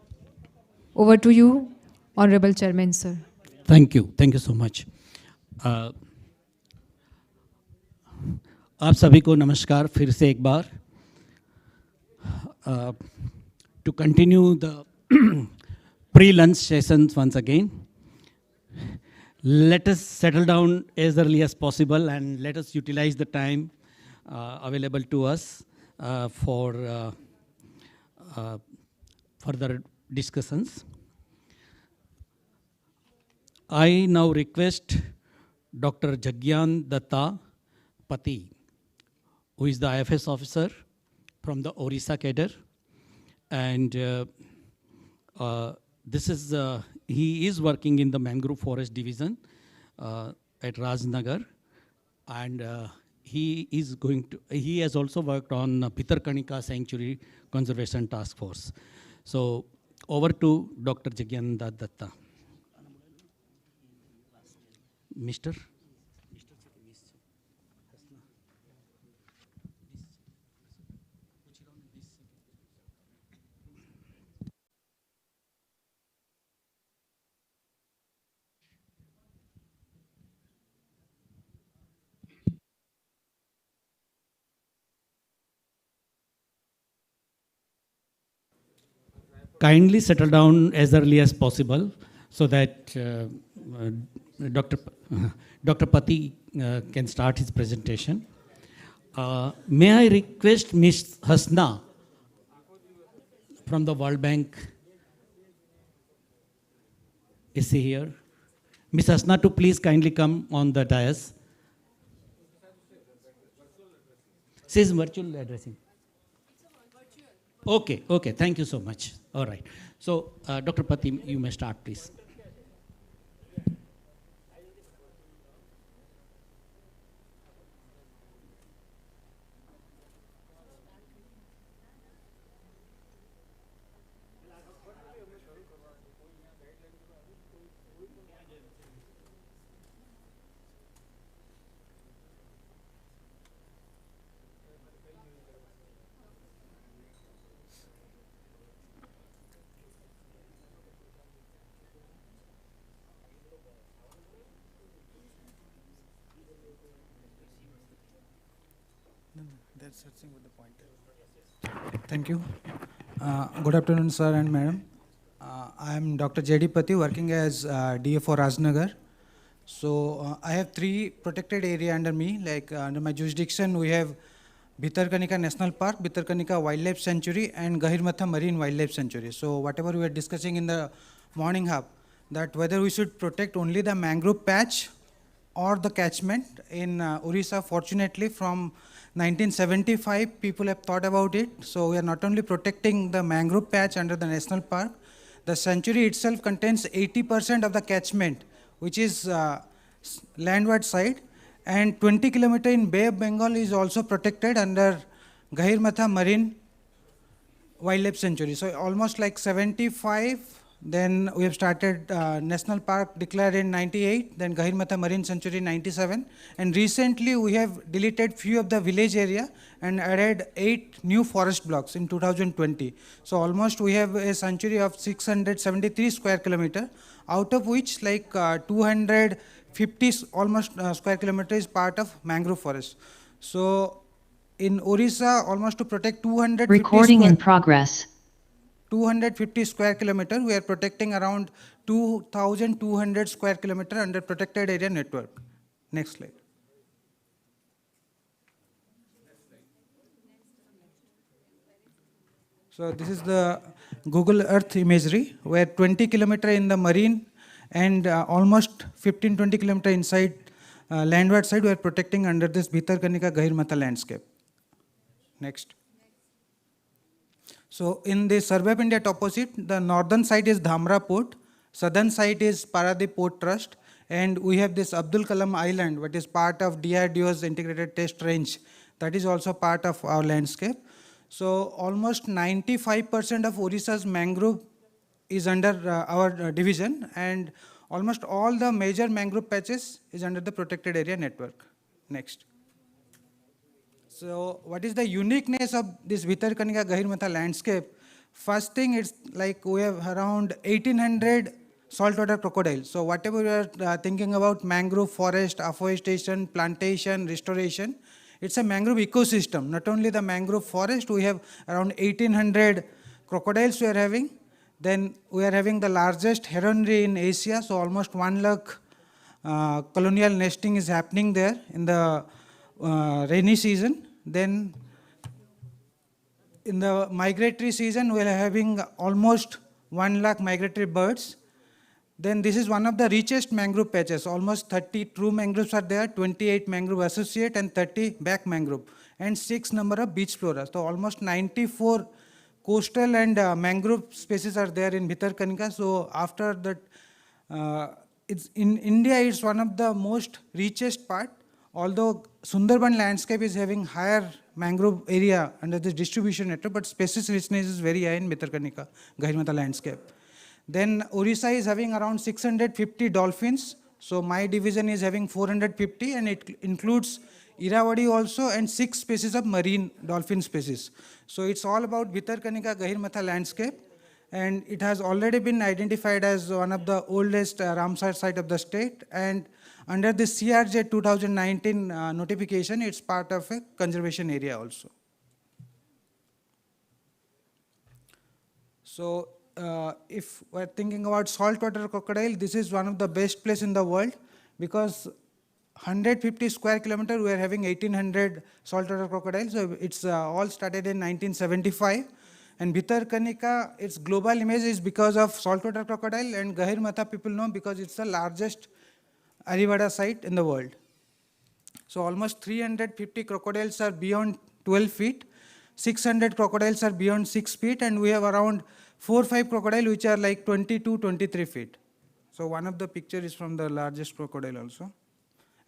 over to you, Honorable Chairman, sir. Thank you so much. आप सभी को नमस्कार फिर से एक बार. To continue the pre-lunch sessions once again, let us settle down as early as possible and let us utilize the time available to us for further discussions. I now request Dr. Jagyan Datta Pati, who is the IFS officer from the Orissa cadre, and he is working in the Mangrove Forest Division at Rajnagar, and he has also worked on Bhitarkanika Sanctuary Conservation Task Force. So over to Dr. Jagyan Datta. Mr. Kindly settle down as early as possible so that Dr. Pati can start his presentation. May I request Ms. Hasna from the World Bank? Is she here? Ms. Hasna to please kindly come on the dais. She is virtual addressing. Okay, thank you so much. All right. So, Dr. Pati, you may start, please. Thank you. Good afternoon, sir and madam. I am Dr. J.D. Pati, working as DA for Rajnagar. So I have 3 protected area under me. Like under my jurisdiction, we have Bhitarkanika National Park, Bhitarkanika Wildlife Sanctuary, and Gahirmatha Marine Wildlife Sanctuary. So whatever we were discussing in the morning hub, that whether we should protect only the mangrove patch or the catchment in Orissa. Fortunately, from 1975, people have thought about it. So we are not only protecting the mangrove patch under the national park, the sanctuary itself contains 80% of the catchment, which is landward side, and 20 kilometers in Bay of Bengal is also protected under Gahirmatha Marine Wildlife Sanctuary. So almost like 75. Then we have started National Park declared in 98, then Gahirmatha Marine Sanctuary in 97. And recently we have deleted few of the village area and added 8 new forest blocks in 2020. So almost we have a sanctuary of 673 square kilometer, out of which like 250 almost square kilometer is part of mangrove forest. So in Orissa, almost to protect Recording in progress. 250 square kilometer, we are protecting around 2,200 square kilometer under protected area network. Next slide. So this is the Google Earth imagery, where 20 kilometer in the marine and almost 15-20 kilometer inside landward side, we are protecting under this Bhitarkanika Gahirmatha landscape. Next. So in the Survey of India topography, the northern side is Dhamra Port, southern side is Paradip Port Trust, and we have this Abdul Kalam Island, which is part of DRDO's integrated test range. That is also part of our landscape. So almost 95% of Orissa's mangrove is under our division, and almost all the major mangrove patches is under the protected area network. Next. So what is the uniqueness of this Bhitarkanika Gahirmatha landscape? First thing, it's like we have around 1800 saltwater crocodiles. So whatever we are thinking about mangrove forest, afforestation, plantation, restoration, it's a mangrove ecosystem. Not only the mangrove forest, we have around 1800 crocodiles we are having. Then we are having the largest heronry in Asia, so almost 1 lakh colonial nesting is happening there in the rainy season. Then in the migratory season, we are having almost 1 lakh migratory birds. Then this is one of the richest mangrove patches. Almost 30 true mangroves are there, 28 mangrove associate and 30 back mangrove, and 6 number of beach flora. So almost 94 coastal and mangrove species are there in Bhitarkanika. So after that, it's in India, it's one of the most richest part. Although Sundarban landscape is having higher mangrove area under this distribution network, but species richness is very high in Bhitarkanika Gahirmatha landscape. Then Orissa is having around 650 dolphins. So my division is having 450, and it includes Irrawaddy also and 6 species of marine dolphin species. So it's all about Bhitarkanika Gahirmatha landscape, and it has already been identified as one of the oldest Ramsar site of the state, and under the CRJ 2019 notification, it's part of a conservation area also. So if we're thinking about saltwater crocodile, this is one of the best place in the world, because 150 square kilometer, we are having 1800 saltwater crocodiles. So it's all started in 1975. And Bhitarkanika, its global image is because of saltwater crocodile, and Gahirmatha people know because it's the largest Arivada site in the world. So almost 350 crocodiles are beyond 12 feet, 600 crocodiles are beyond 6 feet, and we have around 4 or 5 crocodiles which are like 22, 23 feet. So one of the picture is from the largest crocodile also.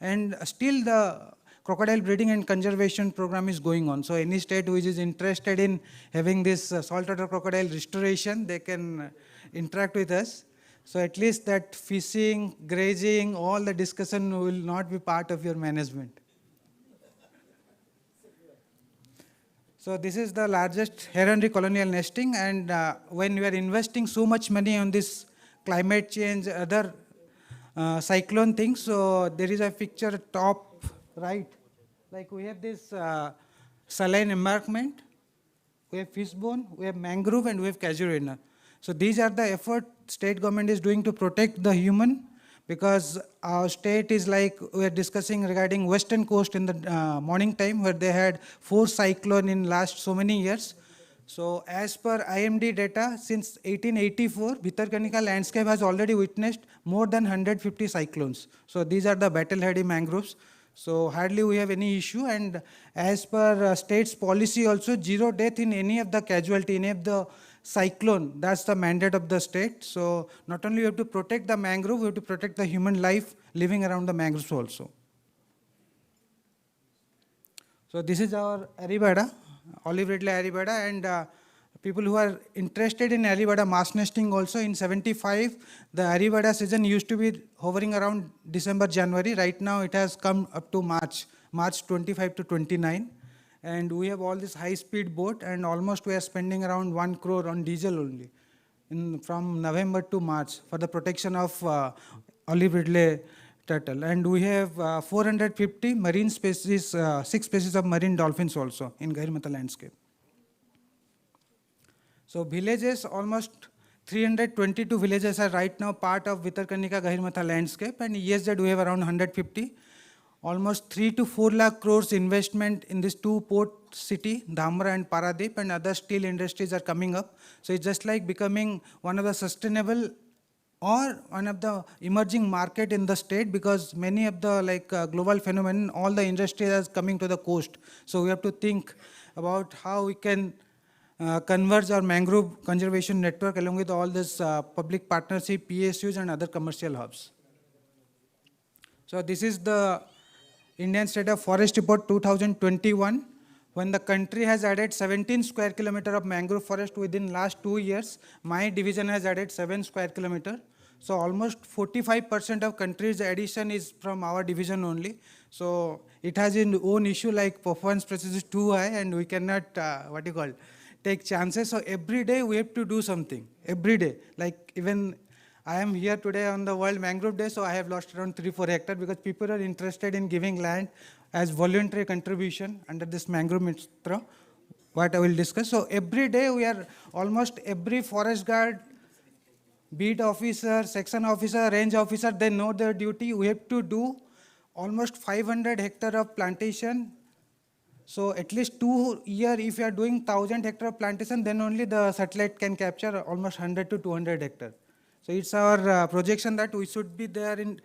And still the crocodile breeding and conservation program is going on. So any state which is interested in having this saltwater crocodile restoration, they can interact with us. So at least that fishing, grazing, all the discussion will not be part of your management. So this is the largest heronry colonial nesting, and when we are investing so much money on this climate change, other cyclone things, so there is a picture top right. Like we have this saline embankment, we have fishbone, we have mangrove, and we have casuarina. So these are the effort state government is doing to protect the human, because our state is like we are discussing regarding western coast in the morning time, where they had 4 cyclone in last so many years. So as per IMD data, since 1884, Bhitarkanika landscape has already witnessed more than 150 cyclones. So these are the battle-hardy mangroves. So hardly we have any issue, and as per state's policy also, 0 death in any of the casualty, any of the cyclone, that's the mandate of the state. So not only we have to protect the mangrove, we have to protect the human life living around the mangroves also. So this is our Arivada, olive ridley Arivada, and people who are interested in Arivada mass nesting also, in 75, the Arivada season used to be hovering around December, January. Right now it has come up to March 25 to 29. And we have all this high-speed boat, and almost we are spending around 1 crore on diesel only from November to March for the protection of olive ridley turtle. And we have 450 marine species, 6 species of marine dolphins also in Gahirmatha landscape. So villages, almost 322 villages are right now part of Vitarkanika Gahirmatha landscape, and ESZ we have around 150. Almost 3 to 4 lakh crores investment in these 2 port city, Dhamra and Paradip, and other steel industries are coming up. So it's just like becoming one of the sustainable or one of the emerging market in the state, because many of the global phenomenon, all the industries are coming to the coast. So we have to think about how we can converge our mangrove conservation network along with all this public partnership, PSUs and other commercial hubs. So this is the Indian State of Forest Report 2021. When the country has added 17 square kilometer of mangrove forest within last 2 years, my division has added 7 square kilometer. So almost 45% of country's addition is from our division only. So it has its own issue, like performance pressure is too high and we cannot, take chances. So every day we have to do something, every day. Like even I am here today on the World Mangrove Day, so I have lost around 3-4 hectares because people are interested in giving land as voluntary contribution under this Mangrove Mitra, what I will discuss. So every day we are, almost every forest guard, beat officer, section officer, range officer, they know their duty. We have to do almost 500 hectares of plantation. So at least 2 years, if you are doing 1,000 hectares of plantation, then only the satellite can capture almost 100 to 200 hectares. So it's our projection that we should be there in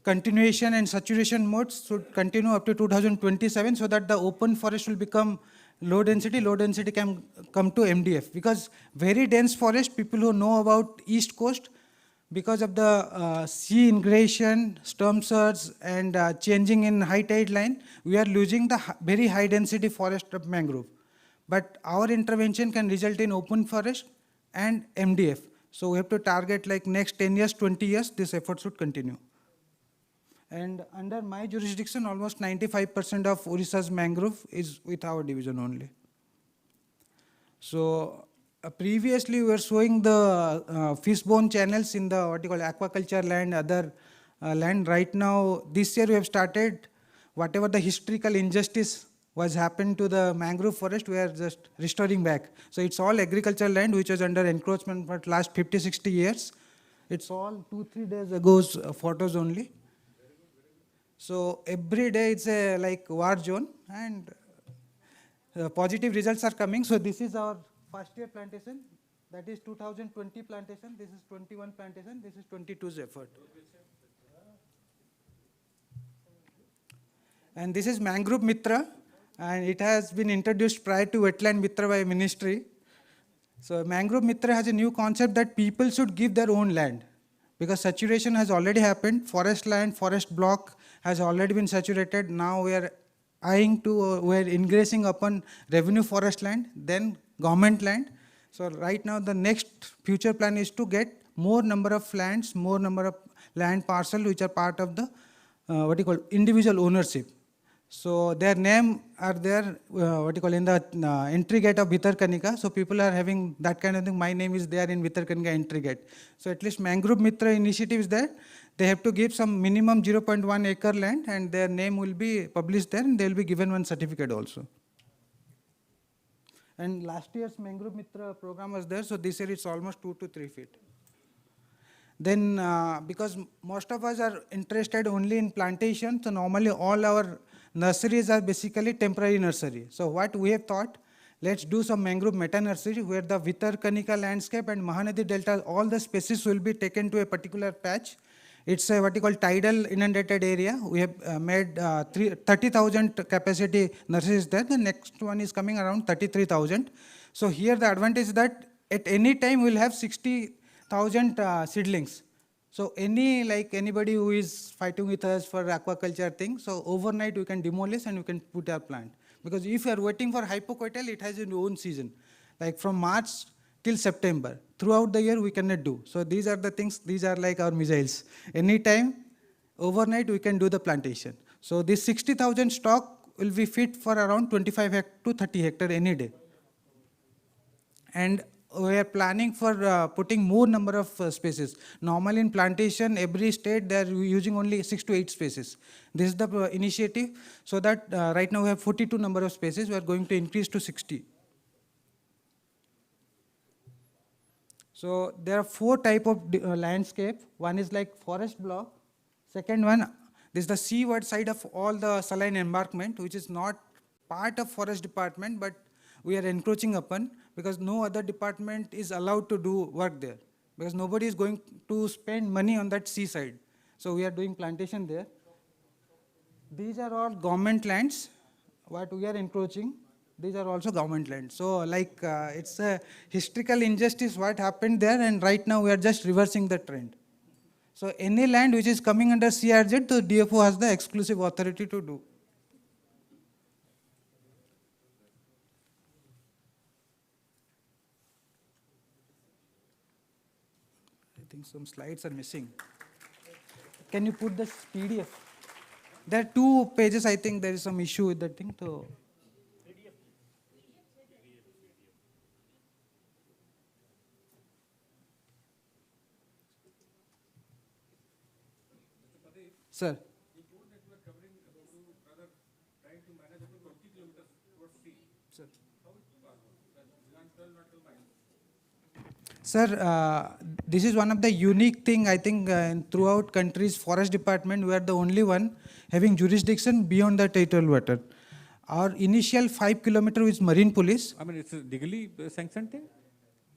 continuation and saturation modes should continue up to 2027, so that the open forest will become low density can come to MDF. Because very dense forest, people who know about East Coast, because of the sea ingression, storm surge and changing in high tide line, we are losing the very high density forest of mangrove. But our intervention can result in open forest and MDF. So we have to target like next 10 years, 20 years, this effort should continue. And under my jurisdiction, almost 95% of Odisha's mangrove is with our division only. So previously we were showing the fishbone channels in the aquaculture land, other land. Right now, this year we have started whatever the historical injustice was happened to the mangrove forest, we are just restoring back. So it's all agricultural land which was under encroachment for last 50-60 years. It's all 2-3 days ago's photos only. So every day it's a like war zone, and positive results are coming. So this is our first year plantation, that is 2020 plantation, this is 21 plantation, this is 22's effort. And this is Mangrove Mitra, and it has been introduced prior to Wetland Mitra by Ministry. So Mangrove Mitra has a new concept that people should give their own land, because saturation has already happened. Forest land, forest block has already been saturated. Now we are eyeing to, we are ingressing upon revenue forest land, then government land. So right now the next future plan is to get more number of lands, more number of land parcels which are part of the individual ownership. So their name are there, in the entry gate of Vitarkanika. So people are having that kind of thing. My name is there in Vitarkanika entry gate. So at least Mangrove Mitra initiative is there. They have to give some minimum 0.1 acre land, and their name will be published there, and they will be given one certificate also. And last year's Mangrove Mitra program was there, so this year it's almost 2 to 3 feet. Then because most of us are interested only in plantation, so normally all our nurseries are basically temporary nursery. So what we have thought, let's do some mangrove meta nursery where the Vitarkanika landscape and Mahanadi Delta, all the species will be taken to a particular patch. It's a tidal inundated area. We have made 30,000 capacity nurseries there. The next one is coming around 33,000. So here the advantage is that at any time we'll have 60,000 seedlings. So anybody who is fighting with us for aquaculture thing, so overnight we can demolish and we can put our plant. Because if you are waiting for hypocotyl, it has its own season. Like from March till September. Throughout the year we cannot do. So these are the things, these are like our missiles. Anytime, overnight we can do the plantation. So this 60,000 stock will be fit for around 25 to 30 hectares any day. And we are planning for putting more number of spaces. Normally in plantation, every state they are using only 6 to 8 spaces. This is the initiative, so that right now we have 42 number of spaces. We are going to increase to 60. So there are 4 type of landscape. One is like forest block. Second one, this is the seaward side of all the saline embankment, which is not part of forest department, but we are encroaching upon, because no other department is allowed to do work there, because nobody is going to spend money on that seaside. So we are doing plantation there. These are all government lands, what we are encroaching. These are also government lands. So like it's a historical injustice what happened there, and right now we are just reversing the trend. So any land which is coming under CRZ, the DFO has the exclusive authority to do. I think some slides are missing. Can you put the PDF? There are 2 pages, I think there is some issue with that thing. So sir. Sir, this is one of the unique thing, I think, throughout country's forest department, we are the only one having jurisdiction beyond the territorial water. Our initial 5 kilometer is marine police. I mean, it's a legally sanctioned thing?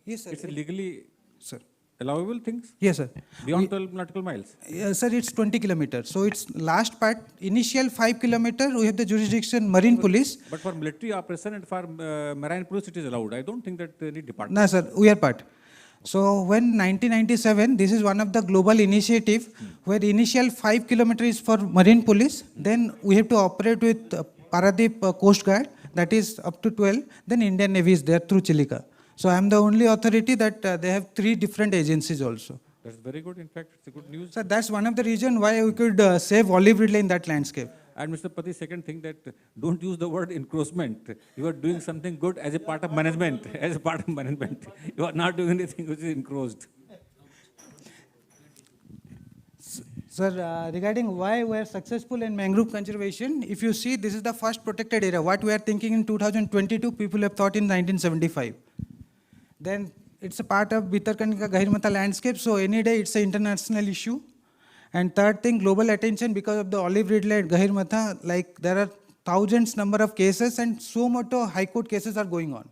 Yes, sir. It's a legally sir. allowable things? Yes, sir. Beyond 12 nautical miles? Yes, sir, it's 20 kilometers. So it's last part, initial 5 kilometer, we have the jurisdiction marine police. But for military operation and for marine police, it is allowed. I don't think that any department. No, sir, we are part. So when 1997, this is one of the global initiative where initial 5 kilometer is for marine police. Then we have to operate with Paradip Coast Guard, that is up to 12. Then Indian Navy is there through Chilika. So I am the only authority that they have 3 different agencies also. That's very good. In fact, it's a good news. So that's one of the reasons why we could save olive ridley in that landscape. And Mr. Pati, second thing, that don't use the word encroachment. You are doing something good as a part of management. As a part of management, you are not doing anything which is encroached. Sir, regarding why we are successful in mangrove conservation, if you see, this is the first protected area. What we are thinking in 2022, people have thought in 1975. Then it's a part of Bhitarkanika Gahirmatha landscape, so any day it's an international issue. And third thing, global attention because of the olive ridley at Gahirmatha, like there are thousands number of cases and so much high court cases are going on.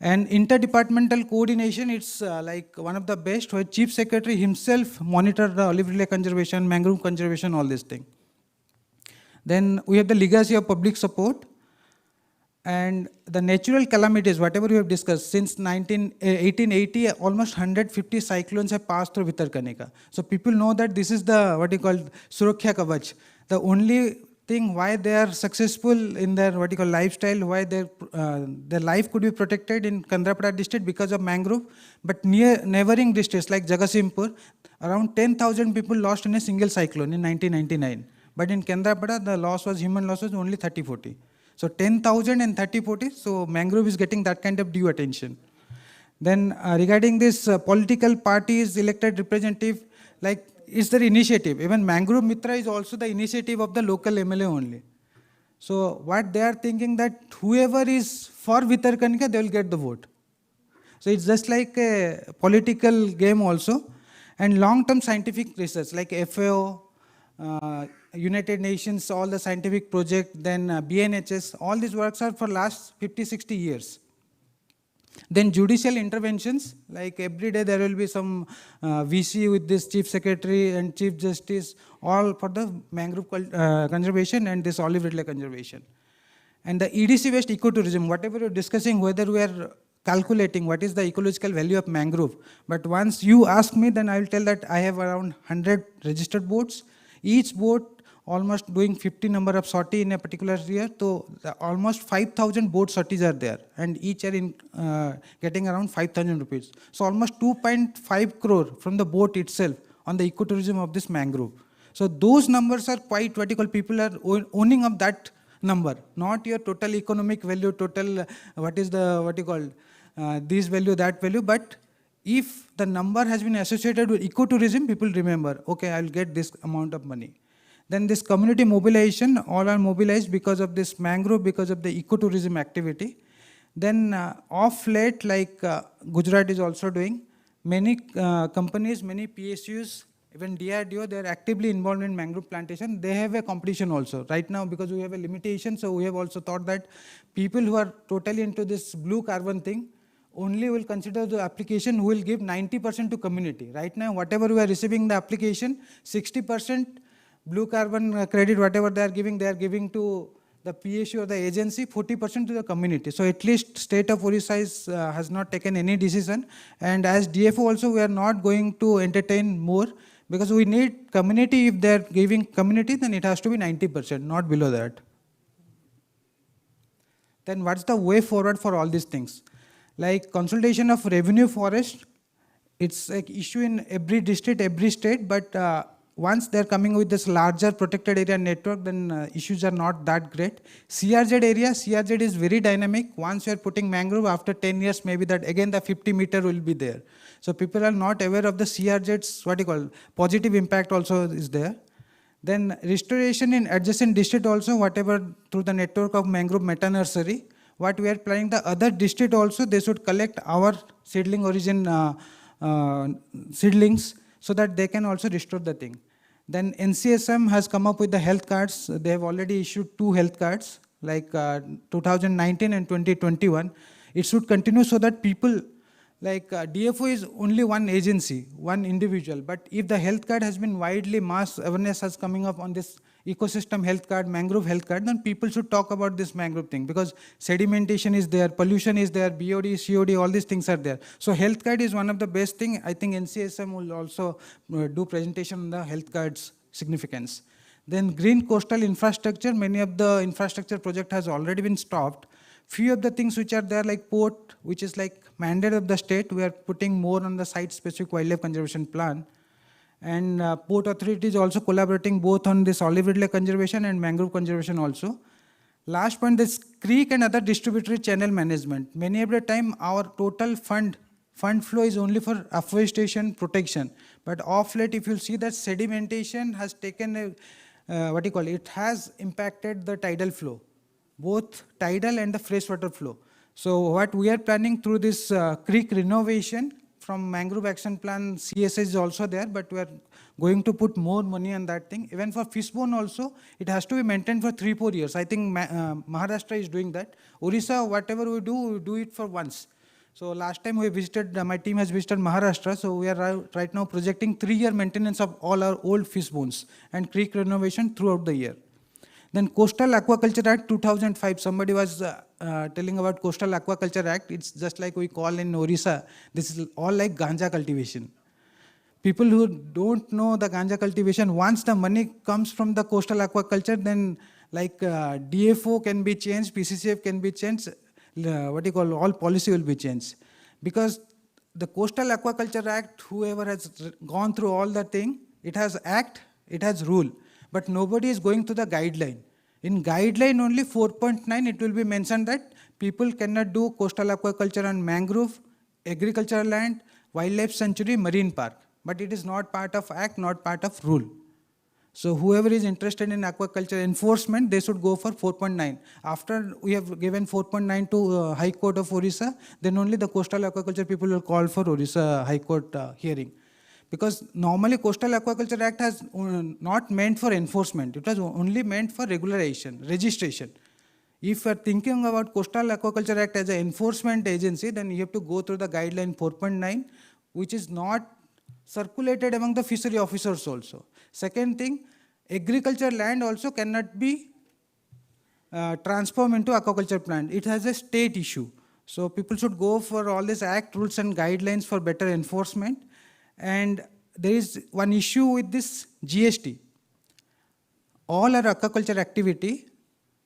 And interdepartmental coordination, it's like one of the best, where Chief Secretary himself monitor the olive ridley conservation, mangrove conservation, all this thing. Then we have the legacy of public support. And the natural calamities, whatever we have discussed, since 1880, almost 150 cyclones have passed through Bhitarkanika. So people know that this is the, what you call, Suraksha Kavach. The only thing why they are successful in their, what you call, lifestyle, why their life could be protected in Kendrapada district because of mangrove. But near neighboring districts like Jagasimpur, around 10,000 people lost in a single cyclone in 1999. But in Kendrapada, the loss was, human loss was only 30-40. So 10,000 and 30-40, so mangrove is getting that kind of due attention. Then regarding this political parties, elected representative, like it's their initiative. Even Mangrove Mitra is also the initiative of the local MLA only. So what they are thinking that whoever is for Bhitarkanika, they will get the vote. So it's just like a political game also. And long-term scientific research like FAO, United Nations, all the scientific project, then BNHS, all these works are for last 50-60 years. Then judicial interventions, like every day there will be some VC with this Chief Secretary and Chief Justice, all for the mangrove conservation and this olive ridley conservation. And the EDC waste ecotourism, whatever you're discussing, whether we are calculating what is the ecological value of mangrove. But once you ask me, then I will tell that I have around 100 registered boats. Each boat almost doing 50 number of sortie in a particular year. So almost 5,000 boat sorties are there, and each are in getting around 5,000 rupees. So almost 2.5 crore from the boat itself on the ecotourism of this mangrove. So those numbers are quite vertical. People are owning up that number, not your total economic value, total what you call this value, that value, but if the number has been associated with ecotourism, people remember, okay, I'll get this amount of money. Then this community mobilization, all are mobilized because of this mangrove, because of the ecotourism activity. Then off late, like Gujarat is also doing, many companies, many PSUs, even DRDO, they are actively involved in mangrove plantation. They have a competition also. Right now, because we have a limitation, so we have also thought that people who are totally into this blue carbon thing, only will consider the application who will give 90% to community. Right now, whatever we are receiving the application, 60% blue carbon credit, whatever they are giving to the PSU or the agency, 40% to the community. So at least state of Orissa has not taken any decision. And as DFO also, we are not going to entertain more because we need community. If they are giving community, then it has to be 90%, not below that. Then what's the way forward for all these things? Like consolidation of revenue forest, it's like issue in every district, every state, but once they're coming with this larger protected area network, then issues are not that great. CRZ area, CRZ is very dynamic. Once you're putting mangrove, after 10 years, maybe that again the 50 meter will be there. So people are not aware of the CRZ's, what you call, positive impact also is there. Then restoration in adjacent district also, whatever through the network of mangrove meta nursery, what we are planning, the other district also, they should collect our seedling origin seedlings so that they can also restore the thing. Then NCSM has come up with the health cards. They have already issued 2 health cards, like 2019 and 2021. It should continue so that people, like DFO is only one agency, one individual. But if the health card has been widely, mass awareness has coming up on this ecosystem health card, mangrove health card, then people should talk about this mangrove thing because sedimentation is there, pollution is there, BOD, COD, all these things are there. So health card is one of the best thing. I think NCSM will also do presentation on the health card's significance. Then green coastal infrastructure, many of the infrastructure project has already been stopped. Few of the things which are there like port, which is like mandate of the state, we are putting more on the site-specific wildlife conservation plan. And Port Authority is also collaborating both on this olive ridley conservation and mangrove conservation also. Last point, this creek and other distributary channel management. Many of the time, our total fund flow is only for afforestation protection. But off late, if you see that sedimentation has taken a, it has impacted the tidal flow, both tidal and the freshwater flow. So what we are planning through this creek renovation, from Mangrove Action Plan, CSS is also there, but we are going to put more money on that thing. Even for fishbone also, it has to be maintained for 3-4 years. I think Maharashtra is doing that. Orissa, whatever we do it for once. So last time we visited, my team has visited Maharashtra, so we are right now projecting 3-year maintenance of all our old fishbones and creek renovation throughout the year. Then Coastal Aquaculture Act 2005, somebody was telling about Coastal Aquaculture Act. It's just like we call in Orissa, this is all like ganja cultivation. People who don't know the ganja cultivation, once the money comes from the coastal aquaculture, then like DFO can be changed, PCCF can be changed, all policy will be changed. Because the Coastal Aquaculture Act, whoever has gone through all the thing, it has act, it has rule. But nobody is going to the guideline. In guideline only 4.9, it will be mentioned that people cannot do coastal aquaculture on mangrove, agricultural land, wildlife sanctuary, marine park. But it is not part of act, not part of rule. So whoever is interested in aquaculture enforcement, they should go for 4.9. After we have given 4.9 to High Court of Orissa, then only the coastal aquaculture people will call for Orissa High Court hearing. Because normally Coastal Aquaculture Act has not meant for enforcement. It was only meant for registration. If you are thinking about Coastal Aquaculture Act as an enforcement agency, then you have to go through the guideline 4.9, which is not circulated among the fishery officers also. Second thing, agriculture land also cannot be transformed into aquaculture plant. It has a state issue. So people should go for all these act rules and guidelines for better enforcement. And there is one issue with this GST. All our aquaculture activity,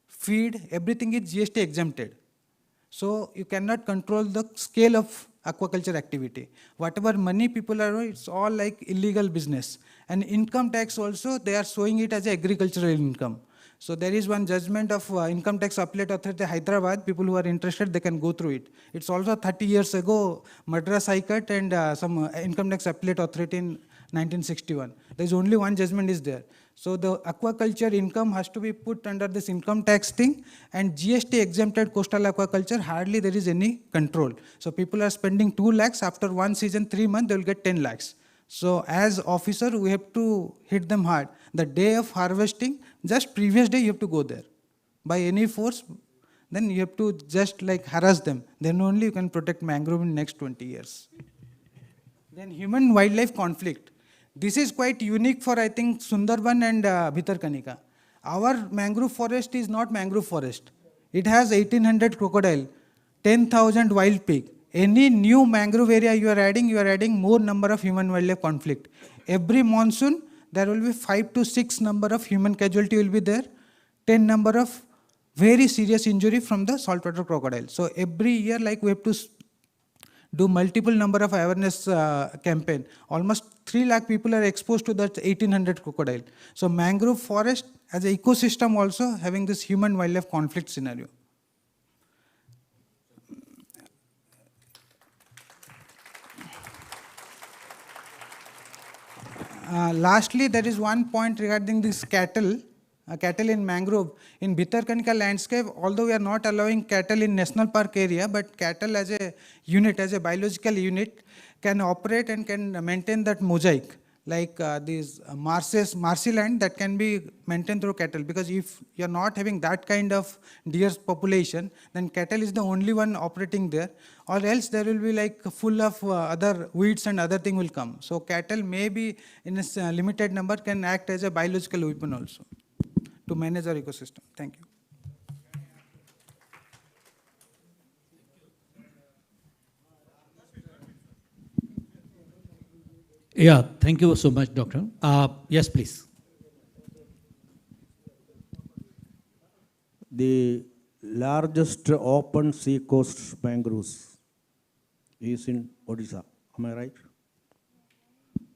feed, everything is GST exempted. So you cannot control the scale of aquaculture activity. Whatever money people are, it's all like illegal business. And income tax also, they are showing it as agricultural income. So there is one judgment of Income Tax Appellate Authority Hyderabad. People who are interested, they can go through it. It's also 30 years ago, Madras High Court and some Income Tax Appellate Authority in 1961. There is only one judgment is there. So the aquaculture income has to be put under this income tax thing, and GST exempted coastal aquaculture, hardly there is any control. So people are spending 2 lakhs, after one season, 3 months, they will get 10 lakhs. So as officer, we have to hit them hard. The day of harvesting, just previous day you have to go there. By any force, then you have to just like harass them. Then only you can protect mangrove in next 20 years. Then human-wildlife conflict. This is quite unique for, I think, Sundarban and Bhitarkanika. Our mangrove forest is not mangrove forest. It has 1800 crocodile, 10,000 wild pig. Any new mangrove area you are adding more number of human-wildlife conflict. Every monsoon, there will be 5 to 6 number of human casualty will be there, 10 number of very serious injury from the saltwater crocodile. So every year, like we have to do multiple number of awareness campaign. Almost 3 lakh people are exposed to that 1800 crocodile. So mangrove forest as an ecosystem also having this human-wildlife conflict scenario. Lastly, there is one point regarding this cattle. Cattle in mangrove. In Bhitarkanika landscape, although we are not allowing cattle in national park area, but cattle as a unit, as a biological unit, can operate and can maintain that mosaic. Like these marshy land that can be maintained through cattle. Because if you are not having that kind of deer population, then cattle is the only one operating there. Or else there will be like full of other weeds and other thing will come. So cattle maybe in a limited number can act as a biological weapon also to manage our ecosystem. Thank you. Yeah, thank you so much, Doctor. Yes, please. The largest open sea coast mangroves is in Odisha. Am I right?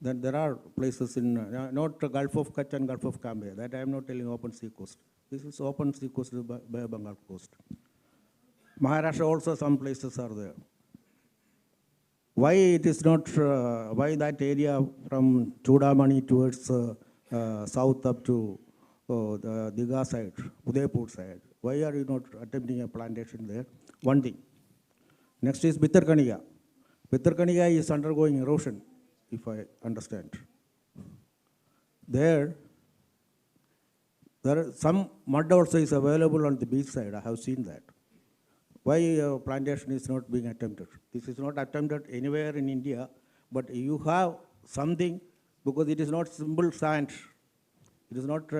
Then there are places in, not Gulf of Kutch and Gulf of Cambay, that I am not telling open sea coast. This is open sea coast, Bay of Bengal coast. Maharashtra also some places are there. Why it is not, why that area from Chudamani towards south up to the Digha side, Udaipur side, why are you not attempting a plantation there? One thing. Next is Bhitarkanika. Bhitarkanika is undergoing erosion, if I understand. There are some mud also is available on the beach side. I have seen that. Why plantation is not being attempted? This is not attempted anywhere in India, but you have something, because it is not simple sand. It is not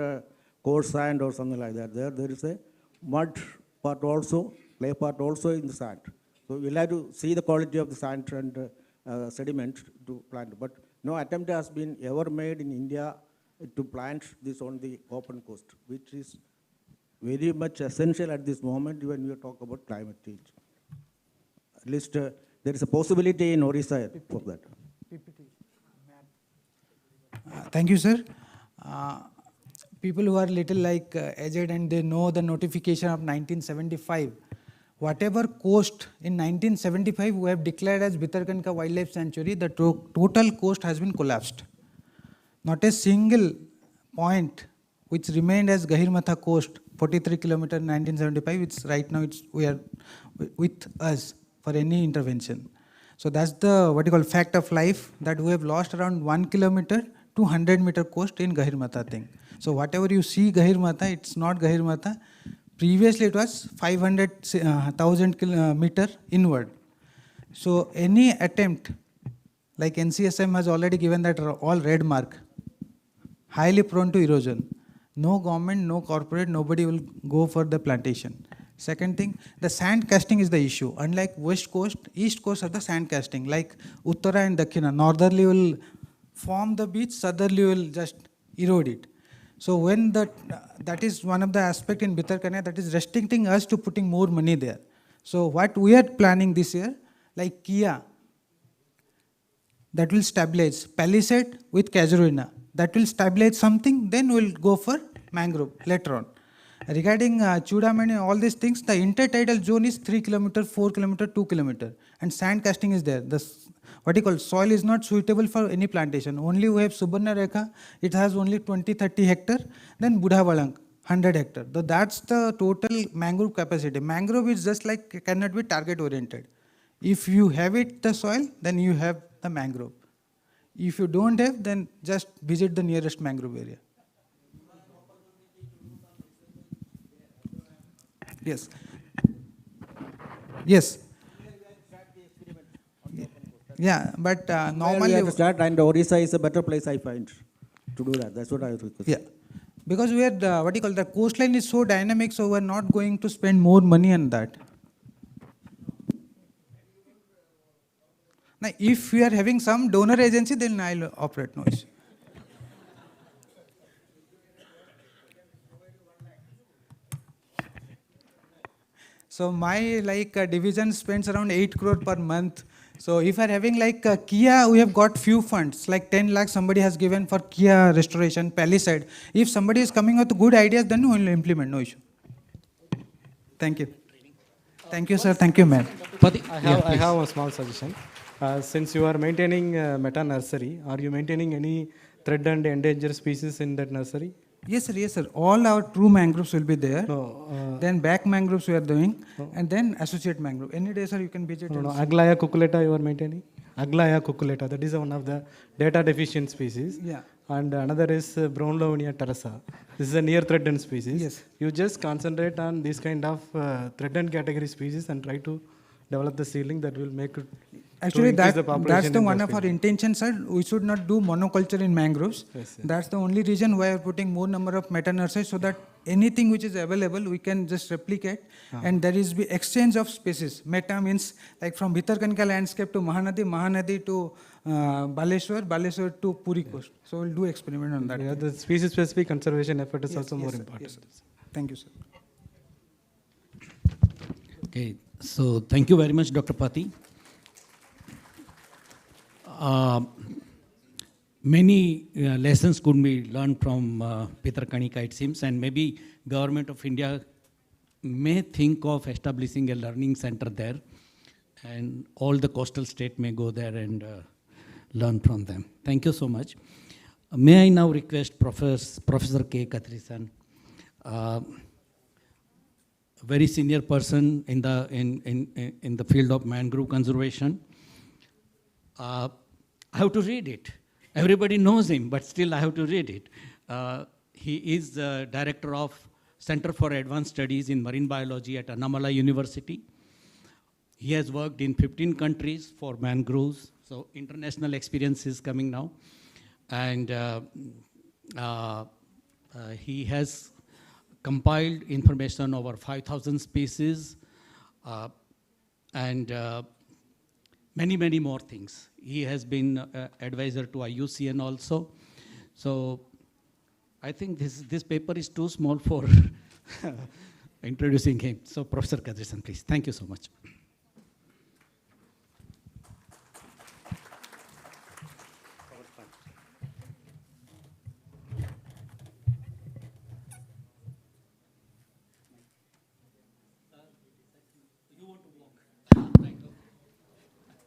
coarse sand or something like that. There is a mud part also, clay part also in the sand. So we'll have to see the quality of the sand and sediment to plant. But no attempt has been ever made in India to plant this on the open coast, which is very much essential at this moment when we talk about climate change. At least there is a possibility in Orissa for that. Thank you, sir. People who are little like aged and they know the notification of 1975, whatever coast in 1975 we have declared as Bhitarkanika Wildlife Sanctuary, the total coast has been collapsed. Not a single point which remained as Gahirmatha coast, 43 kilometers in 1975, it's right now we are with us for any intervention. So that's the what you call fact of life, that we have lost around 1 kilometer to 100 meter coast in Gahirmatha thing. So whatever you see Gahirmatha, it's not Gahirmatha. Previously it was 500,000 meter inward. So any attempt, like NCSM has already given that all red mark, highly prone to erosion. No government, no corporate, nobody will go for the plantation. Second thing, the sand casting is the issue. Unlike west coast, east coast are the sand casting. Like Uttara and Dakshina, northerly will form the beach, southerly will just erode it. So when that is one of the aspect in Bhitarkanika that is restricting us to putting more money there. So what we are planning this year, like Kia, that will stabilize, Palisade with Casuarina, that will stabilize something, then we'll go for mangrove later on. Regarding Chudamani, all these things, the intertidal zone is 3 kilometer, 4 kilometer, 2 kilometer, and sand casting is there. What you call soil is not suitable for any plantation. Only we have Subarna Rekha, it has only 20-30 hectare. Then Budhavalang, 100 hectare. So that's the total mangrove capacity. Mangrove is just like cannot be target oriented. If you have it the soil, then you have the mangrove. If you don't have, then just visit the nearest mangrove area. Yes. Yes. Yeah, but normally. We have to start, and Odisha is a better place, I find, to do that. That's what I was requesting. Yeah. Because we are, what do you call, the coastline is so dynamic, so we're not going to spend more money on that. Now, if we are having some donor agency, then I'll operate, no issue. So my division spends around 8 crore per month. So if we are having Kia, we have got few funds, like 10 lakh somebody has given for Kia restoration, Palisade. If somebody is coming with good ideas, then we will implement, no issue. Thank you. Thank you, sir. Thank you, ma'am. I have a small suggestion. Since you are maintaining meta nursery, are you maintaining any threat and endangered species in that nursery? Yes, sir. Yes, sir. All our true mangroves will be there. Then back mangroves we are doing, and then associate mangrove. Any day, sir, you can visit. Aglaya cuculata you are maintaining? Aglaya cuculata, that is one of the data deficient species. Yeah. And another is Brownlowinia terrasa. This is a near threatened species. Yes. You just concentrate on this kind of threatened category species and try to develop the seedling that will make it. Actually, that's the one of our intentions, sir. We should not do monoculture in mangroves. Yes, that's the only reason why we are putting more number of meta nurseries, so that anything which is available, we can just replicate. And there is be exchange of species. Meta means like from Bhitarkanika landscape to Mahanadi, Mahanadi to Baleshwar, Baleshwar to Puri coast. So we'll do experiment on that. Yeah, the species specific conservation effort is also more sir. important. Yes, sir. Thank you, sir. Okay, so thank you very much, Dr. Pati. Many lessons could be learned from Bhitarkanika, it seems, and maybe Government of India may think of establishing a learning center there, and all the coastal state may go there and learn from them. Thank you so much. May I now request Professor K. Kathirisan, very senior person in the field of mangrove conservation. I have to read it. Everybody knows him, but still I have to read it. He is the director of Center for Advanced Studies in Marine Biology at Annamala University. He has worked in 15 countries for mangroves, so international experience is coming now. And he has compiled information over 5,000 species and many, many more things. He has been advisor to IUCN also. So I think this paper is too small for introducing him. So Professor Kathirisan, please. Thank you so much.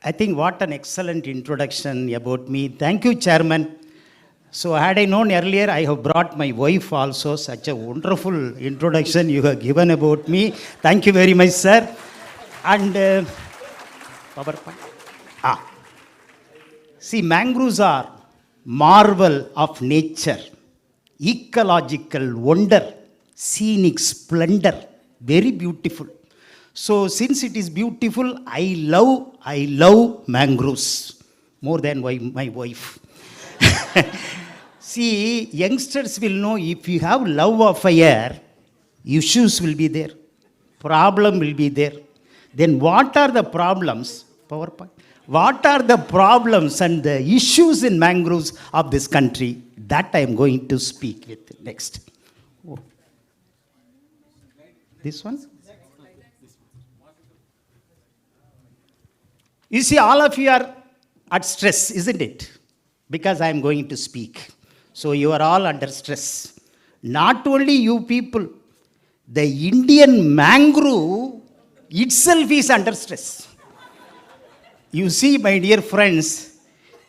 I think what an excellent introduction about me. Thank you, Chairman. So had I known earlier, I have brought my wife also. Such a wonderful introduction you have given about me. Thank you very much, sir. And PowerPoint. See, mangroves are marvel of nature, ecological wonder, scenic splendor, very beautiful. So since it is beautiful, I love mangroves more than my wife. See, youngsters will know if you have love of air, issues will be there, problem will be there. Then what are the problems? PowerPoint. What are the problems and the issues in mangroves of this country? That I am going to speak with next. Oh. This one? You see, all of you are at stress, isn't it? Because I am going to speak. So you are all under stress. Not only you people, The Indian mangrove itself is under stress. You see, my dear friends,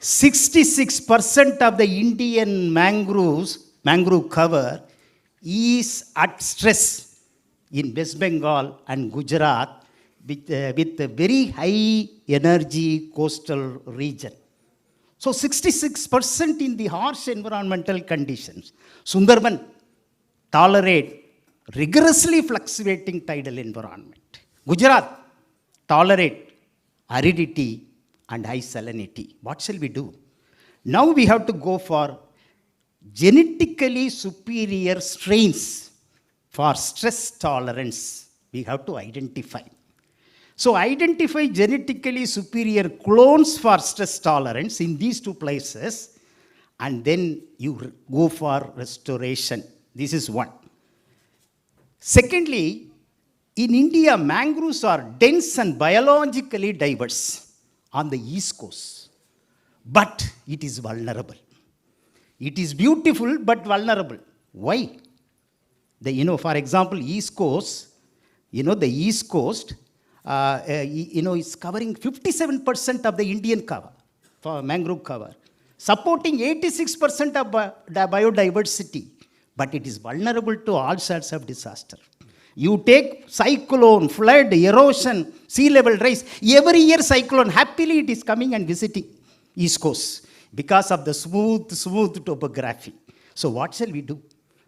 66% of the Indian mangrove cover is at stress in West Bengal and Gujarat with a very high energy coastal region. So 66% in the harsh environmental conditions. Sundarban tolerate rigorously fluctuating tidal environment. Gujarat tolerate aridity and high salinity. What shall we do? Now we have to go for genetically superior strains for stress tolerance. We have to identify. So identify genetically superior clones for stress tolerance in these two places, and then you go for restoration. This is one. Secondly, in India, mangroves are dense and biologically diverse on the east coast, but it is vulnerable. It is beautiful but vulnerable. Why? For example, East Coast, the East Coast, is covering 57% of the Indian cover, for mangrove cover, supporting 86% of biodiversity, but it is vulnerable to all sorts of disaster. You take cyclone, flood, erosion, sea level rise. Every year cyclone, happily it is coming and visiting East Coast because of the smooth topography. So what shall we do?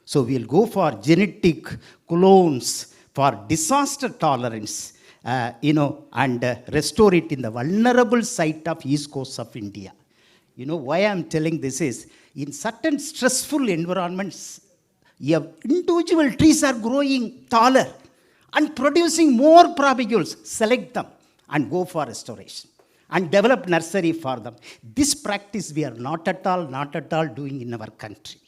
So we'll go for genetic clones for disaster tolerance, and restore it in the vulnerable site of East Coast of India. Why I'm telling this is, in certain stressful environments, individual trees are growing taller and producing more propagules. Select them and go for restoration and develop nursery for them. This practice we are not at all doing in our country.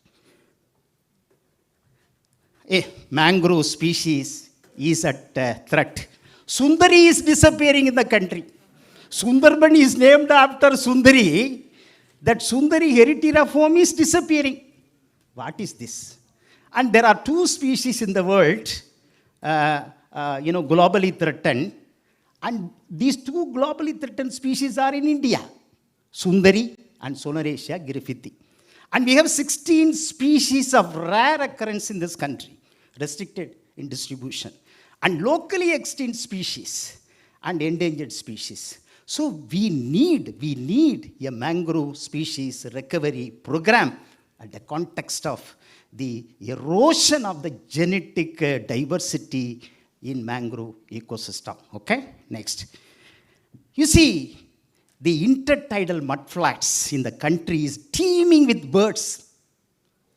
A mangrove species is at threat. Sundari is disappearing in the country. Sundarban is named after Sundari. That Sundari heritiriform is disappearing. What is this? And there are two species in the world, globally threatened. And these two globally threatened species are in India, Sundari and Soneratia griffithii. And we have 16 species of rare occurrence in this country, restricted in distribution, and locally extinct species and endangered species. So we need a mangrove species recovery program at the context of the erosion of the genetic diversity in mangrove ecosystem. Okay, next. You see, the intertidal mudflats in the country is teeming with birds.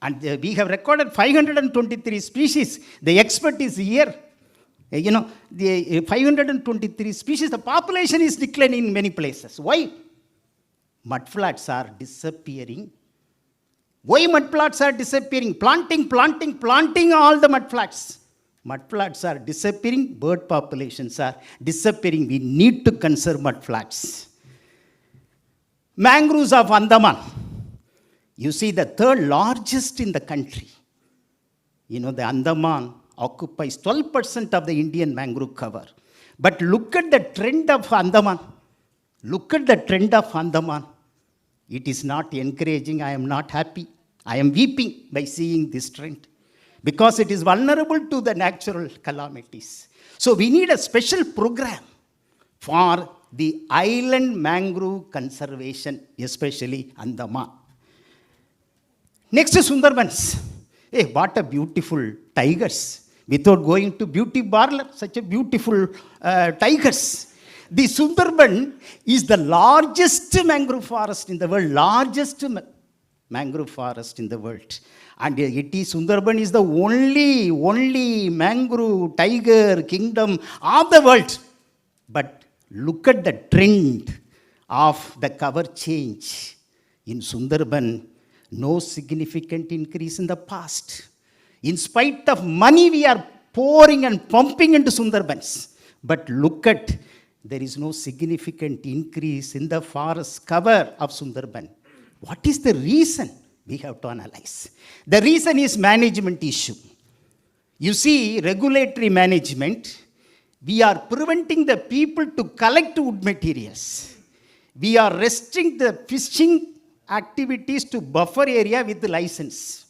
And we have recorded 523 species. The expert is here. The 523 species, the population is declining in many places. Why? Mudflats are disappearing. Why mudflats are disappearing? Planting all the mudflats. Mudflats are disappearing, bird populations are disappearing. We need to conserve mudflats. Mangroves of Andaman. You see, the third largest in the country. The Andaman occupies 12% of the Indian mangrove cover. But look at the trend of Andaman. It is not encouraging. I am not happy. I am weeping by seeing this trend, because it is vulnerable to the natural calamities. So we need a special program for the island mangrove conservation, especially Andaman. Next is Sundarbans. Hey, what a beautiful tigers. Without going to beauty parlor, such a beautiful tigers. The Sundarban is the largest mangrove forest in the world, mangrove forest in the world. And Sundarban is the only mangrove tiger kingdom of the world. But look at the trend of the cover change. In Sundarban, no significant increase in the past. In spite of money we are pouring and pumping into Sundarbans. But look at, there is no significant increase in the forest cover of Sundarban. What is the reason? We have to analyze. The reason is management issue. You see, regulatory management, we are preventing the people to collect wood materials. We are restricting the fishing activities to buffer area with the license.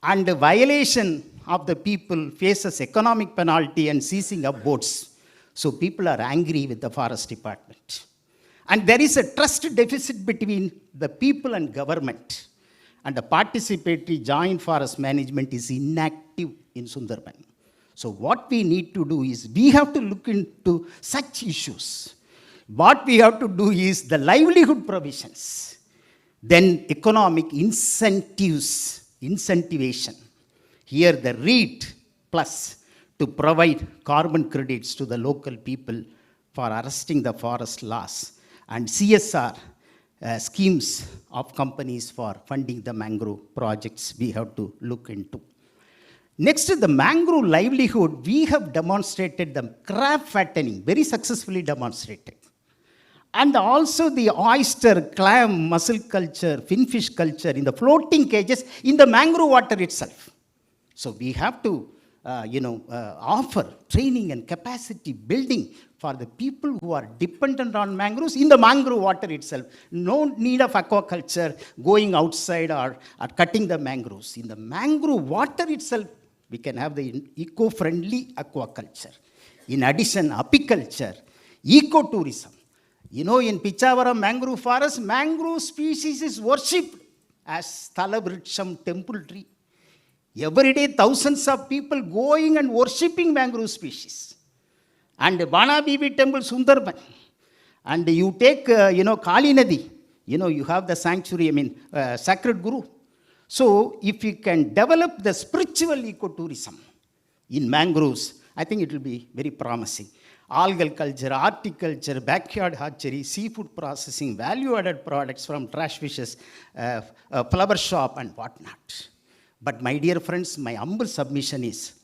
And the violation of the people faces economic penalty and seizing of boats. So people are angry with the forest department. And there is a trust deficit between the people and government. And the participatory joint forest management is inactive in Sundarban. So what we need to do is, we have to look into such issues. What we have to do is the livelihood provisions, then economic incentives, incentivation. Here the REIT plus to provide carbon credits to the local people for arresting the forest loss, and CSR schemes of companies for funding the mangrove projects we have to look into. Next to the mangrove livelihood, we have demonstrated the crab fattening, very successfully demonstrated. And also the oyster, clam, mussel culture, finfish culture in the floating cages in the mangrove water itself. So we have to offer training and capacity building for the people who are dependent on mangroves in the mangrove water itself. No need of aquaculture, going outside or cutting the mangroves. In the mangrove water itself, we can have the eco-friendly aquaculture. In addition, apiculture, ecotourism. You know, in Pichavaram mangrove forest, mangrove species is worshipped as Thalabhriksham temple tree. Every day, thousands of people going and worshipping mangrove species. And Bana Bibi temple, Sundarban. And you take, Kali Nadi, you have the sanctuary, sacred Guru. So, if you can develop the spiritual ecotourism in mangroves, I think it will be very promising. Algal culture, horticulture, backyard hatchery, seafood processing, value-added products from trash fishes, flower shop and whatnot. But my dear friends, my humble submission is,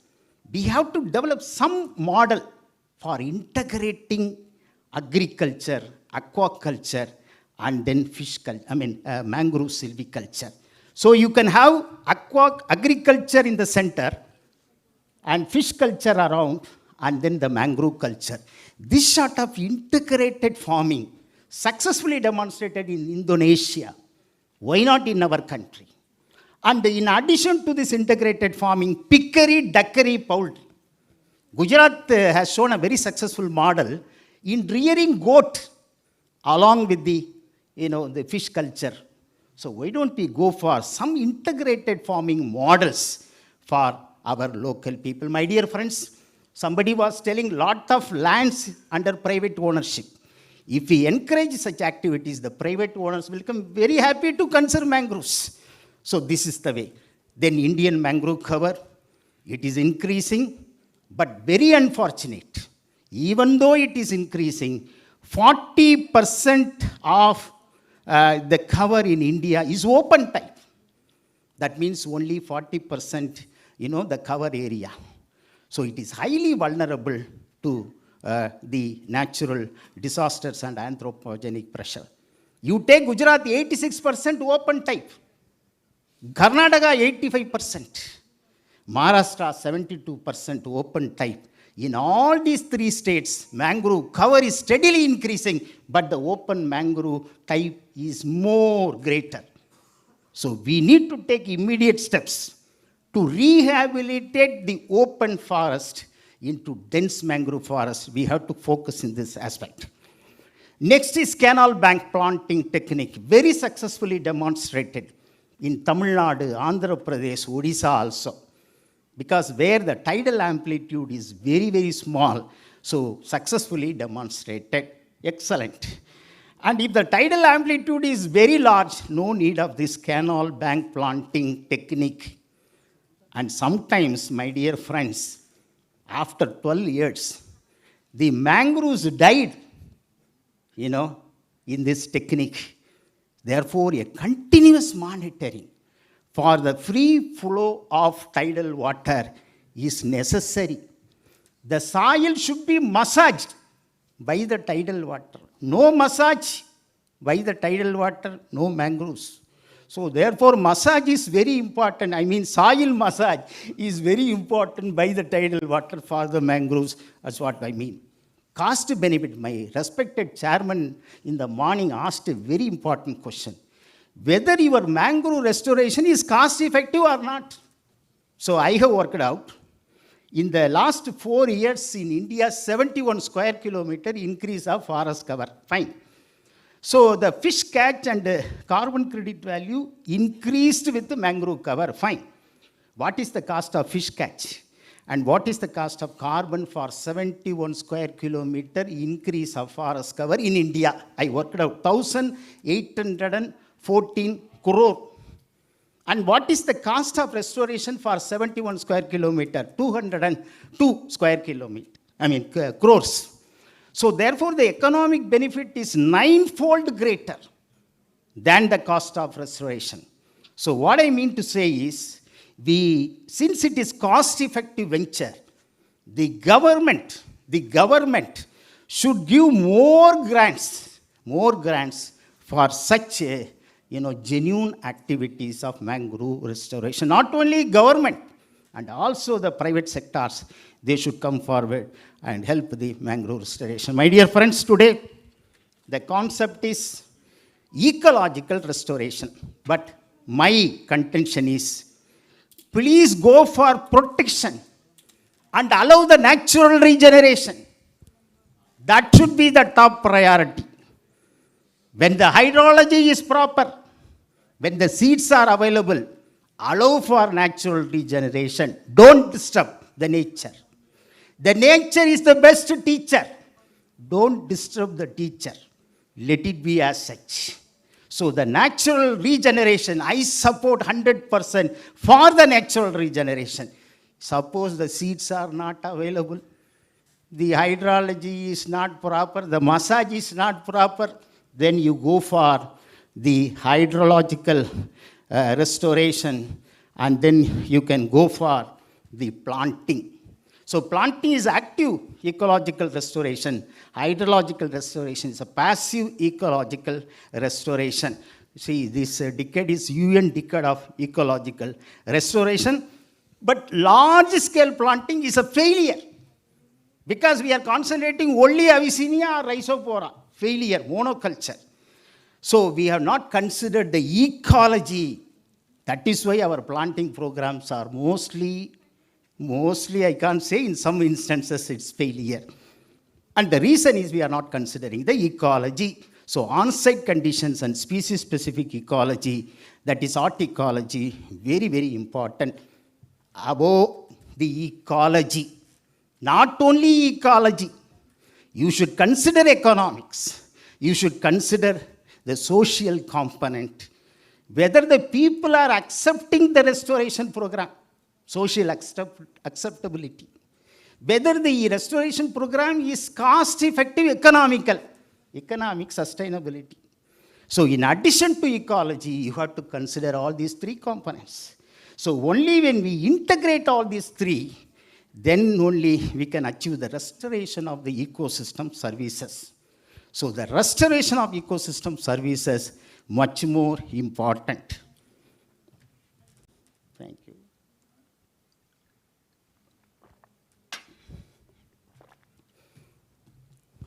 we have to develop some model for integrating agriculture, aquaculture, and then fish culture, mangrove silviculture. So you can have agriculture in the center and fish culture around, and then the mangrove culture. This sort of integrated farming successfully demonstrated in Indonesia. Why not in our country? And in addition to this integrated farming, pickery, duckery, poultry. Gujarat has shown a very successful model in rearing goat along with the fish culture. So why don't we go for some integrated farming models for our local people? My dear friends, somebody was telling lot of lands under private ownership. If we encourage such activities, the private owners will become very happy to conserve mangroves. So this is the way. Then Indian mangrove cover, it is increasing, but very unfortunate. Even though it is increasing, 40% of the cover in India is open type. That means only 40%, the cover area. So it is highly vulnerable to the natural disasters and anthropogenic pressure. You take Gujarat, 86% open type. Karnataka, 85%. Maharashtra, 72% open type. In all these three states, mangrove cover is steadily increasing, but the open mangrove type is more greater. So we need to take immediate steps to rehabilitate the open forest into dense mangrove forest. We have to focus in this aspect. Next is canal bank planting technique, very successfully demonstrated in Tamil Nadu, Andhra Pradesh, Odisha also. Because where the tidal amplitude is very, very small, so successfully demonstrated, excellent. And if the tidal amplitude is very large, no need of this canal bank planting technique. And sometimes, my dear friends, after 12 years, the mangroves died, in this technique. Therefore, a continuous monitoring for the free flow of tidal water is necessary. The soil should be massaged by the tidal water. No massage by the tidal water, no mangroves. So therefore, massage is very important. I mean, soil massage is very important by the tidal water for the mangroves. That's what I mean. Cost benefit. My respected chairman in the morning asked a very important question. Whether your mangrove restoration is cost effective or not. So I have worked out. In the last 4 years in India, 71 square kilometer increase of forest cover. Fine. So the fish catch and carbon credit value increased with the mangrove cover. Fine. What is the cost of fish catch? And what is the cost of carbon for 71 square kilometer increase of forest cover in India? I worked out 1,814 crore. And what is the cost of restoration for 71 square kilometer? 202 square kilometer. Crores. So therefore, the economic benefit is 9-fold greater than the cost of restoration. So what I mean to say is, since it is cost-effective venture, the government should give more grants for such genuine activities of mangrove restoration. Not only government, and also the private sectors, they should come forward and help the mangrove restoration. My dear friends, today the concept is ecological restoration. But my contention is, please go for protection and allow the natural regeneration. That should be the top priority. When the hydrology is proper, when the seeds are available, allow for natural regeneration. Don't disturb the nature. The nature is the best teacher. Don't disturb the teacher. Let it be as such. So the natural regeneration, I support 100% for the natural regeneration. Suppose the seeds are not available, the hydrology is not proper, the massage is not proper, then you go for the hydrological restoration, and then you can go for the planting. So planting is active ecological restoration. Hydrological restoration is a passive ecological restoration. See, this decade is UN decade of ecological restoration. But large-scale planting is a failure, because we are concentrating only Avicennia or Rhizophora. Failure, monoculture. So we have not considered the ecology. That is why our planting programs are mostly I can't say, in some instances it's failure. And the reason is we are not considering the ecology. So on-site conditions and species-specific ecology, that is horticology, very, very important. Above the ecology, not only ecology, you should consider economics. You should consider the social component. Whether the people are accepting the restoration program, social acceptability. Whether the restoration program is cost-effective, economic sustainability. So in addition to ecology, you have to consider all these three components. So only when we integrate all these three, then only we can achieve the restoration of the ecosystem services. So the restoration of ecosystem services, much more important. Thank you.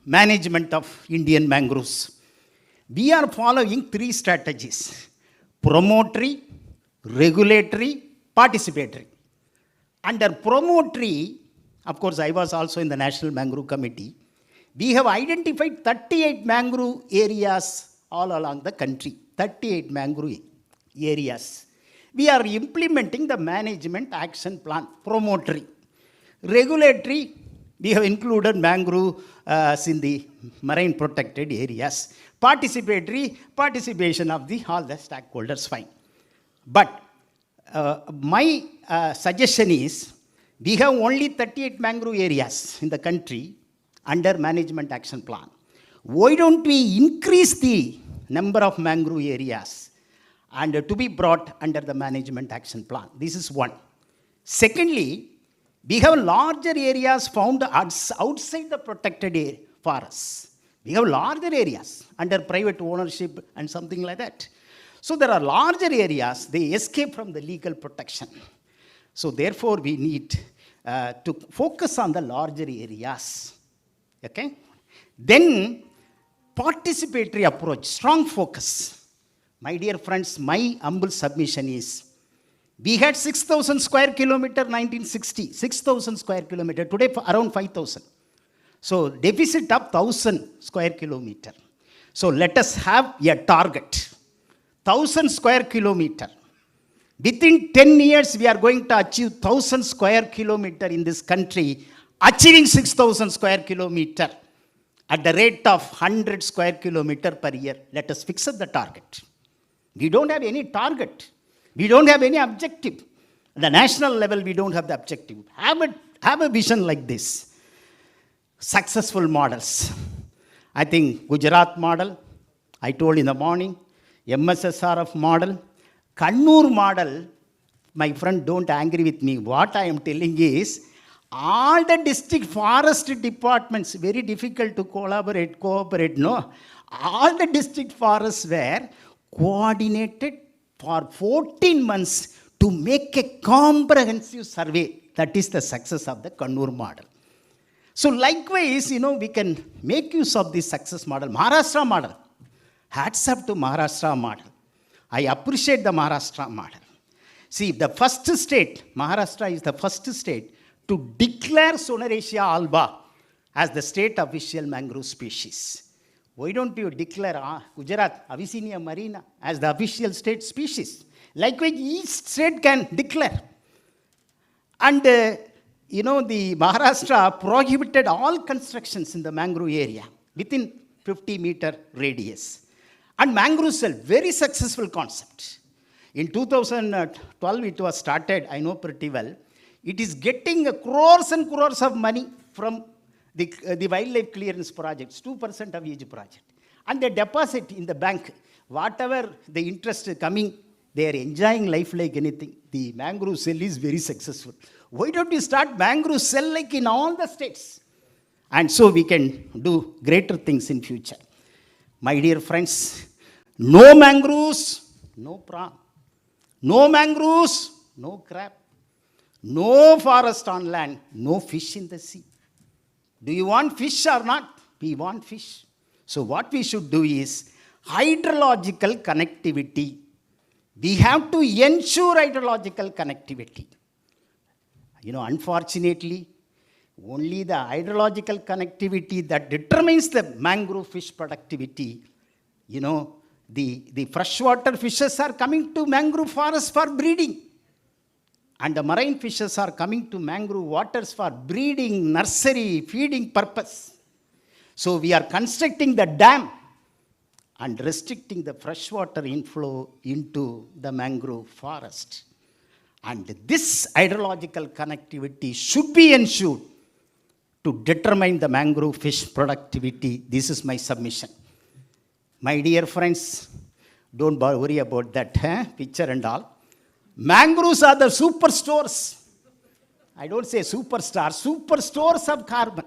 Management of Indian mangroves. We are following three strategies: promotory, regulatory, participatory. Under promotory, of course, I was also in the National Mangrove Committee. We have identified 38 mangrove areas all along the country. 38 mangrove areas. We are implementing the management action plan, promotory. Regulatory, we have included mangrove in the marine protected areas. Participatory, participation of all the stakeholders, fine. But my suggestion is, we have only 38 mangrove areas in the country under management action plan. Why don't we increase the number of mangrove areas and to be brought under the management action plan? This is one. Secondly, we have larger areas found outside the protected forests. We have larger areas under private ownership and something like that. So there are larger areas, they escape from the legal protection. So therefore, we need to focus on the larger areas. Okay? Then, participatory approach, strong focus. My dear friends, my humble submission is, we had 6,000 square kilometer 1960, 6,000 square kilometer, today around 5,000. So deficit of 1,000 square kilometer. So let us have a target, 1,000 square kilometer. Within 10 years, we are going to achieve 1,000 square kilometer in this country, achieving 6,000 square kilometer at the rate of 100 square kilometer per year. Let us fix up the target. We don't have any target. We don't have any objective. At the national level, we don't have the objective. Have a vision like this. Successful models. I think Gujarat model, I told in the morning, MSSRF model, Kannur model, my friend, don't angry with me. What I am telling is, all the district forest departments, very difficult to cooperate, no. All the district forests were coordinated for 14 months to make a comprehensive survey. That is the success of the Kannur model. So likewise, we can make use of this success model. Maharashtra model. Hats up to Maharashtra model. I appreciate the Maharashtra model. See, the first state, Maharashtra is the first state to declare Soneratia alba as the state official mangrove species. Why don't you declare Gujarat, Abyssinia marina as the official state species? Likewise, each state can declare. And, the Maharashtra prohibited all constructions in the mangrove area within 50-meter radius. And mangrove cell, very successful concept. In 2012, it was started, I know pretty well. It is getting crores and crores of money from the wildlife clearance projects, 2% of each project. And they deposit in the bank. Whatever the interest is coming, they are enjoying life like anything. The mangrove cell is very successful. Why don't we start mangrove cell like in all the states? And so we can do greater things in future. My dear friends, no mangroves, no prawn. No mangroves, no crab. No forest on land, no fish in the sea. Do you want fish or not? We want fish. So what we should do is hydrological connectivity. We have to ensure hydrological connectivity. Unfortunately, only the hydrological connectivity that determines the mangrove fish productivity. The freshwater fishes are coming to mangrove forests for breeding. And the marine fishes are coming to mangrove waters for breeding, nursery, feeding purpose. So we are constructing the dam and restricting the freshwater inflow into the mangrove forest. And this hydrological connectivity should be ensured to determine the mangrove fish productivity. This is my submission. My dear friends, don't worry about that picture and all. Mangroves are the superstores. I don't say superstars, superstores of carbon.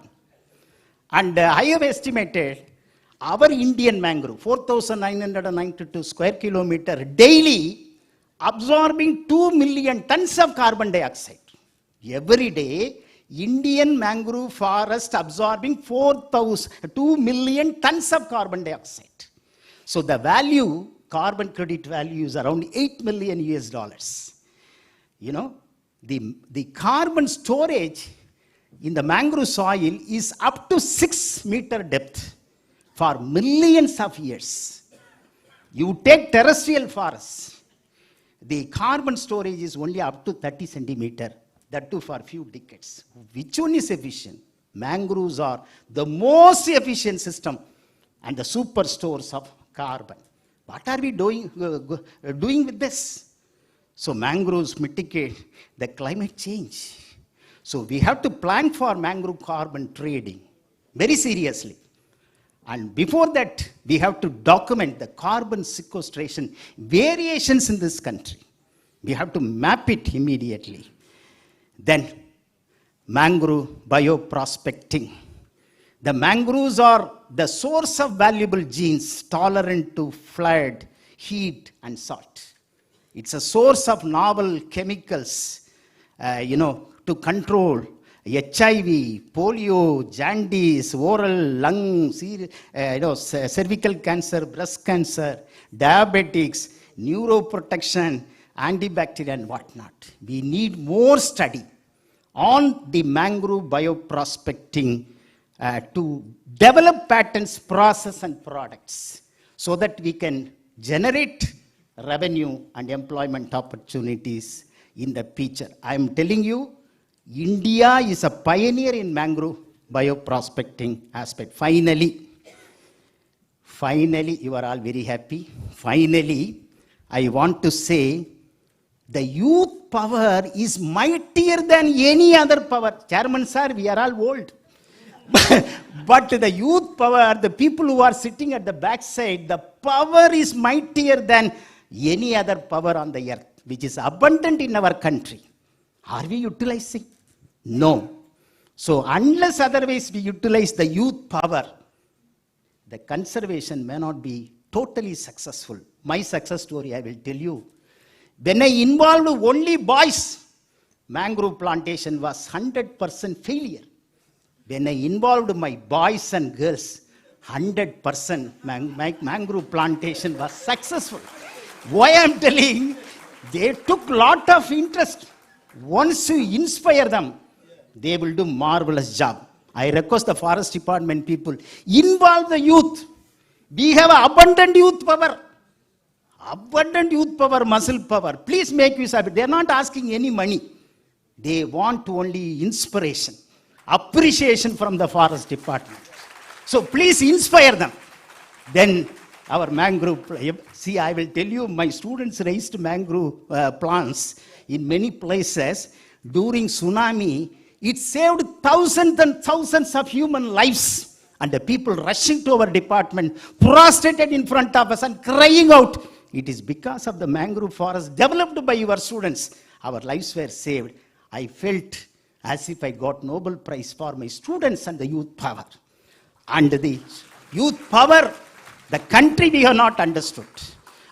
And I have estimated our Indian mangrove, 4,992 square kilometer daily, absorbing 2 million tons of carbon dioxide. Every day, Indian mangrove forest absorbing 2 million tons of carbon dioxide. So the value, carbon credit value is around $8 million US. The carbon storage in the mangrove soil is up to 6 meter depth for millions of years. You take terrestrial forests, the carbon storage is only up to 30 centimeter, that too for a few decades. Which one is efficient? Mangroves are the most efficient system and the super stores of carbon. What are we doing with this? So mangroves mitigate the climate change. So we have to plan for mangrove carbon trading very seriously. And before that, we have to document the carbon sequestration variations in this country. We have to map it immediately. Then, mangrove bioprospecting. The mangroves are the source of valuable genes tolerant to flood, heat and salt. It's a source of novel chemicals, to control HIV, polio, jaundice, oral, lung, cervical cancer, breast cancer, diabetics, neuroprotection, antibacterial and whatnot. We need more study on the mangrove bioprospecting to develop patents, process and products so that we can generate revenue and employment opportunities in the future. I am telling you, India is a pioneer in mangrove bioprospecting aspect. Finally, you are all very happy. Finally, I want to say the youth power is mightier than any other power. Chairman sir, we are all old. But the youth power, the people who are sitting at the backside, the power is mightier than any other power on the earth, which is abundant in our country. Are we utilizing? No. So unless otherwise we utilize the youth power, the conservation may not be totally successful. My success story, I will tell you. When I involved only boys, mangrove plantation was 100% failure. When I involved my boys and girls, 100% mangrove plantation was successful. Why I am telling, they took lot of interest. Once you inspire them, they will do marvelous job. I request the forest department people, involve the youth. We have abundant youth power. Abundant youth power, muscle power. Please make use of it. They are not asking any money. They want only inspiration, appreciation from the forest department. So please inspire them. Then our mangrove, see, I will tell you, my students raised mangrove plants in many places. During tsunami, it saved thousands and thousands of human lives. And the people rushing to our department, prostrated in front of us and crying out. It is because of the mangrove forest developed by your students. Our lives were saved. I felt as if I got Nobel Prize for my students and the youth power. And the youth power, the country we have not understood.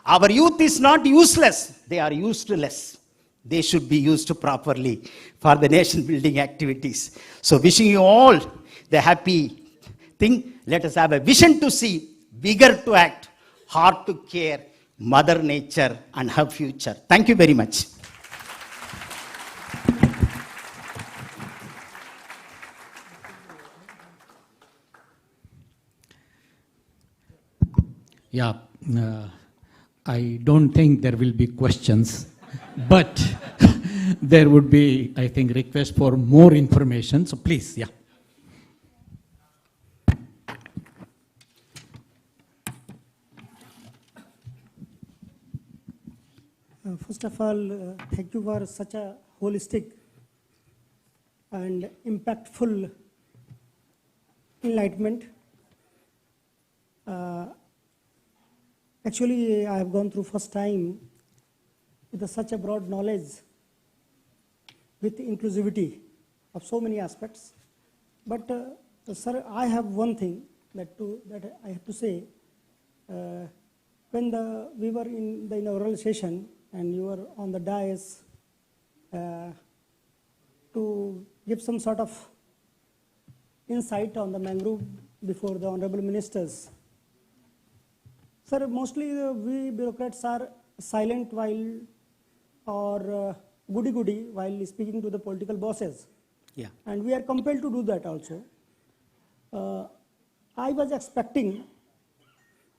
Our youth is not useless. They are useless. They should be used properly for the nation building activities. So wishing you all the happy thing. Let us have a vision to see, vigor to act, heart to care, Mother Nature and her future. Thank you very much. Yeah, I don't think there will be questions, but there would be, I think, request for more information. So please, yeah. First of all, thank you for such a holistic and impactful enlightenment. Actually, I have gone through first time with such a broad knowledge, with inclusivity of so many aspects. But, sir, I have one thing that I have to say. When we were in the inaugural session, and you were on the dais to give some sort of insight on the mangrove before the honorable ministers. Sir, mostly we bureaucrats are silent while or goody-goody while speaking to the political bosses. Yeah. And we are compelled to do that also. I was expecting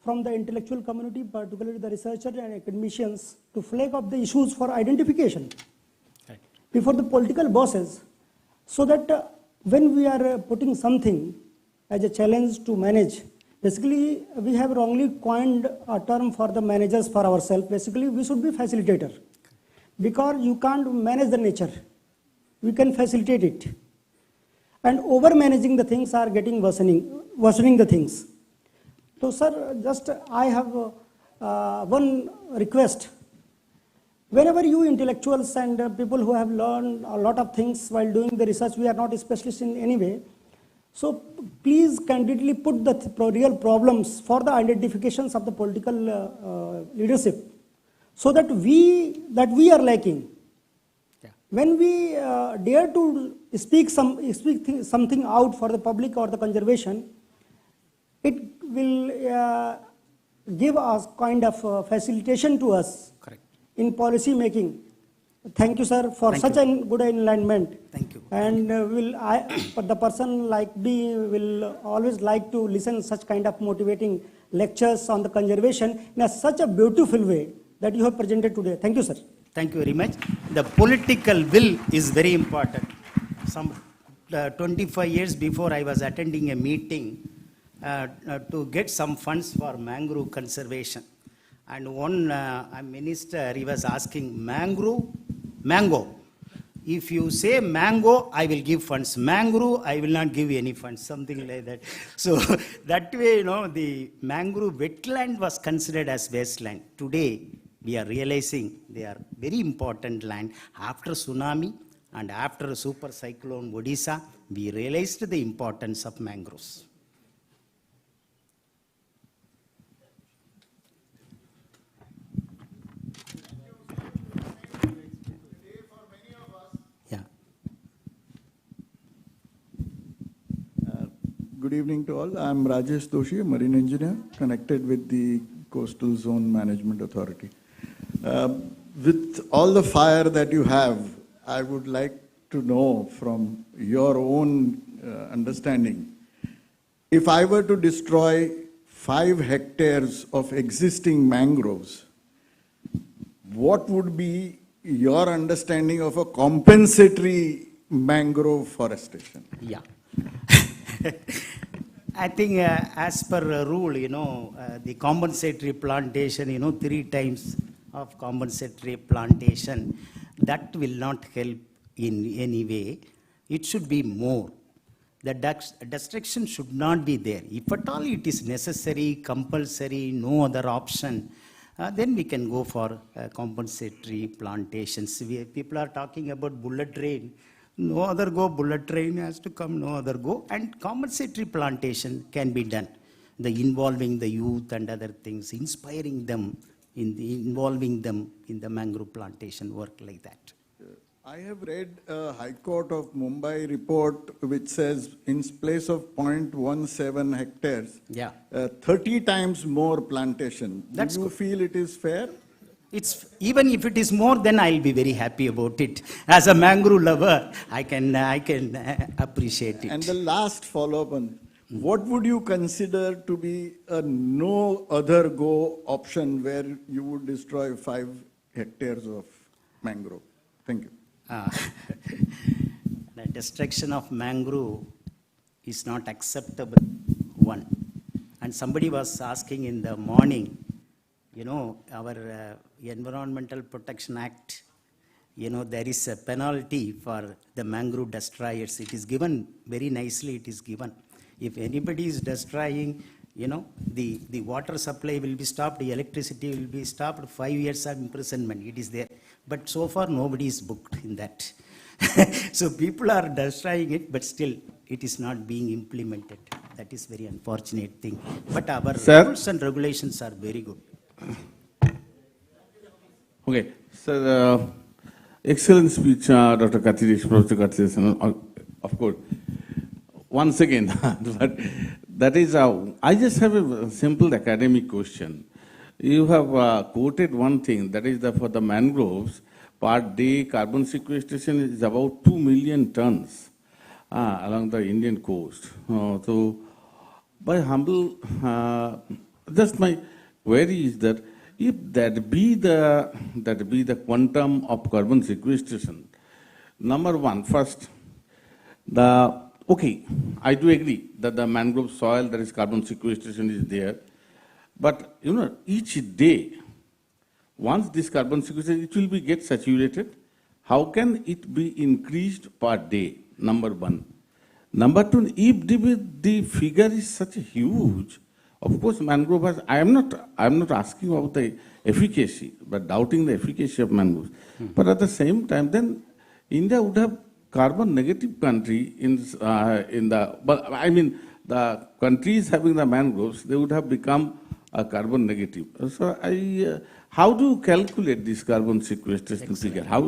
from the intellectual community, particularly the researchers and academicians, to flag up the issues for identification before the political bosses, so that when we are putting something as a challenge to manage, basically we have wrongly coined a term for the managers for ourselves. Basically we should be facilitator, because you can't manage the nature, we can facilitate it. And over managing the things are getting worsening the things. So, sir, just I have one request. Whenever you intellectuals and people who have learned a lot of things while doing the research, we are not specialists in any way, So please candidly put the real problems for the identifications of the political leadership, so that we are lacking. When we dare to speak something out for the public or the conservation, it will give us kind of facilitation to us in policy making. Thank you, sir, for such a good enlightenment. Thank you. And the person like me will always like to listen such kind of motivating lectures on the conservation in such a beautiful way that you have presented today. Thank you, sir. Thank you very much. The political will is very important. Some 25 years before, I was attending a meeting to get some funds for mangrove conservation. And one minister, he was asking, mango. If you say mango, I will give funds. Mangrove, I will not give any funds, something like that. So that way, the mangrove wetland was considered as wasteland. Today, we are realizing they are very important land. After tsunami and after super cyclone Odisha, we realized the importance of mangroves. Good evening to all. I'm Rajesh Doshi, a marine engineer connected with the Coastal Zone Management Authority. With all the fire that you have, I would like to know from your own understanding, if I were to destroy 5 hectares of existing mangroves, what would be your understanding of a compensatory mangrove forestation? Yeah. I think as per rule, the compensatory plantation, 3 times of compensatory plantation, that will not help in any way. It should be more. The destruction should not be there. If at all it is necessary, compulsory, no other option, then we can go for compensatory plantations. People are talking about bullet train. No other go, bullet train has to come, no other go. And compensatory plantation can be done. Involving the youth and other things, inspiring them, involving them in the mangrove plantation work like that. I have read a High Court of Mumbai report which says in place of 0.17 hectares, 30 times more plantation. Do you feel it is fair? Even if it is more, then I'll be very happy about it. As a mangrove lover, I can appreciate it. And the last follow-up on, what would you consider to be a no other go option where you would destroy 5 hectares of mangrove? Thank you. The destruction of mangrove is not acceptable, one. And somebody was asking in the morning, our Environmental Protection Act, there is a penalty for the mangrove destroyers. It is given very nicely, it is given. If anybody is destroying, the water supply will be stopped, the electricity will be stopped, 5 years of imprisonment, it is there. But so far, nobody is booked in that. So people are destroying it, but still, it is not being implemented. That is very unfortunate thing. But our rules and regulations are very good. Okay, sir, excellent speech, Dr. Kathiresh, Professor Kathiresh, of course. Once again, but that is, I just have a simple academic question. You have quoted one thing, that is for the mangroves, per day carbon sequestration is about 2 million tons along the Indian coast. So, by humble, just my query is that if that be the quantum of carbon sequestration, number one, first, okay, I do agree that the mangrove soil, there is carbon sequestration is there, but each day, once this carbon sequestration, it will be get saturated. How can it be increased per day? Number one. Number two, if the figure is such huge, of course, mangrove has, I am not asking about the efficacy, but doubting the efficacy of mangroves. But at the same time, then India would have carbon negative country but I mean, the countries having the mangroves, they would have become carbon negative. So how do you calculate this carbon sequestration figure? How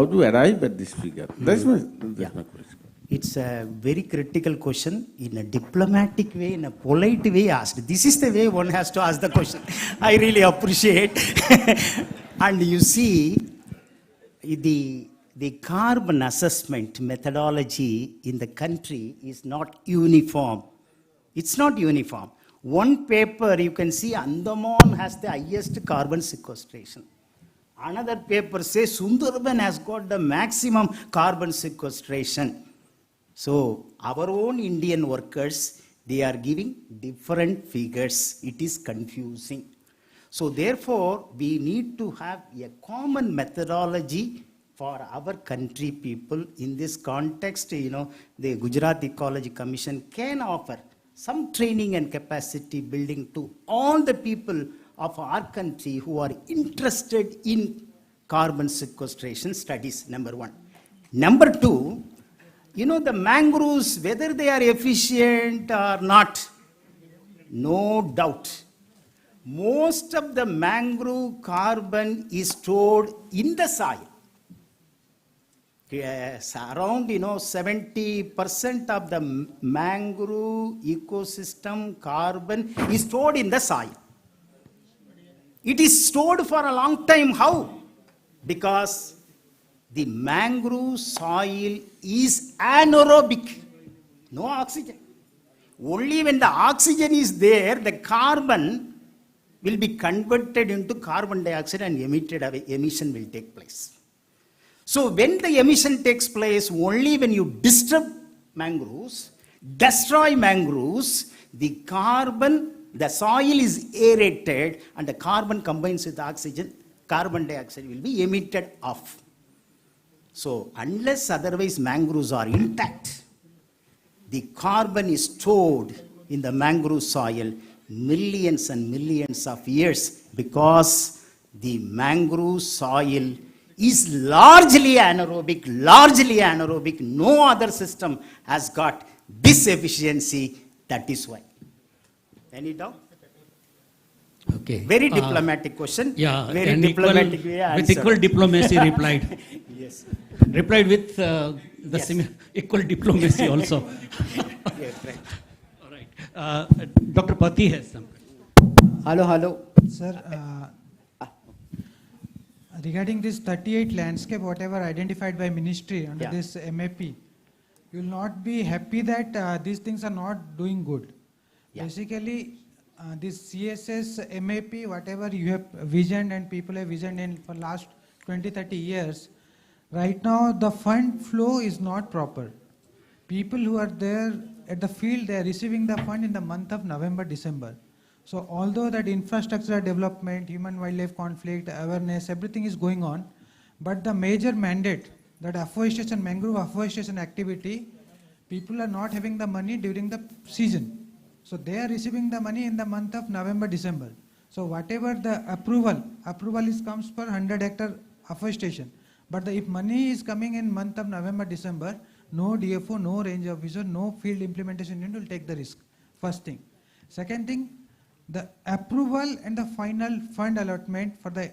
do you arrive at this figure? That's my question. It's a very critical question in a diplomatic way, in a polite way asked. This is the way one has to ask the question. I really appreciate. And you see, the carbon assessment methodology in the country is not uniform. It's not uniform. One paper, you can see Andaman has the highest carbon sequestration. Another paper says Sundarban has got the maximum carbon sequestration. So our own Indian workers, they are giving different figures. It is confusing. So therefore, we need to have a common methodology for our country people. In this context, the Gujarat Ecology Commission can offer some training and capacity building to all the people of our country who are interested in carbon sequestration studies, number one. Number two, the mangroves, whether they are efficient or not, no doubt. Most of the mangrove carbon is stored in the soil. Yes, around 70% of the mangrove ecosystem carbon is stored in the soil. It is stored for a long time. How? Because the mangrove soil is anaerobic, no oxygen. Only when the oxygen is there, the carbon will be converted into carbon dioxide and emission will take place. So when the emission takes place, only when you disturb mangroves, destroy mangroves, the soil is aerated and the carbon combines with oxygen, carbon dioxide will be emitted off. So unless otherwise mangroves are intact, the carbon is stored in the mangrove soil millions and millions of years because the mangrove soil is largely anaerobic. No other system has got this efficiency. That is why. Any doubt? Okay. Very diplomatic question. Yeah, very diplomatic way with equal diplomacy replied. Yes. Replied with equal diplomacy also. Yes, right. All right. Dr. Pati has some. Hello. Sir, regarding this 38 landscape, whatever identified by ministry under this MAP, you will not be happy that these things are not doing good. Basically, this CSS, MAP, whatever you have visioned and people have visioned in for last 20-30 years, right now the fund flow is not proper. People who are there at the field, they are receiving the fund in the month of November, December. So although that infrastructure development, human-wildlife conflict, awareness, everything is going on, but the major mandate, that afforestation, mangrove afforestation activity, people are not having the money during the season. So they are receiving the money in the month of November, December. So whatever the approval comes per 100 hectare afforestation. But if money is coming in month of November, December, no DFO, no range officer, no field implementation unit will take the risk. First thing. Second thing, the approval and the final fund allotment for the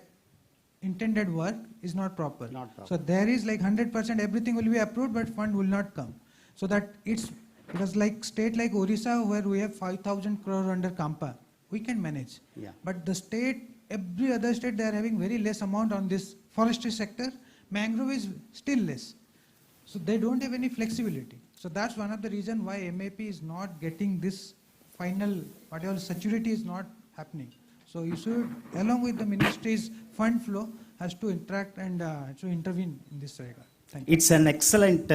intended work is not proper. So there is like 100% everything will be approved, but fund will not come. So that it was like state like Orissa where we have 5,000 crore under Kampa. We can manage. Yeah. But the state, every other state, they are having very less amount on this forestry sector. Mangrove is still less. So they don't have any flexibility. So that's one of the reasons why MAP is not getting this final, whatever saturity is not happening. So you should, along with the ministry's fund flow, has to interact and to intervene in this regard. Thank you. It's an excellent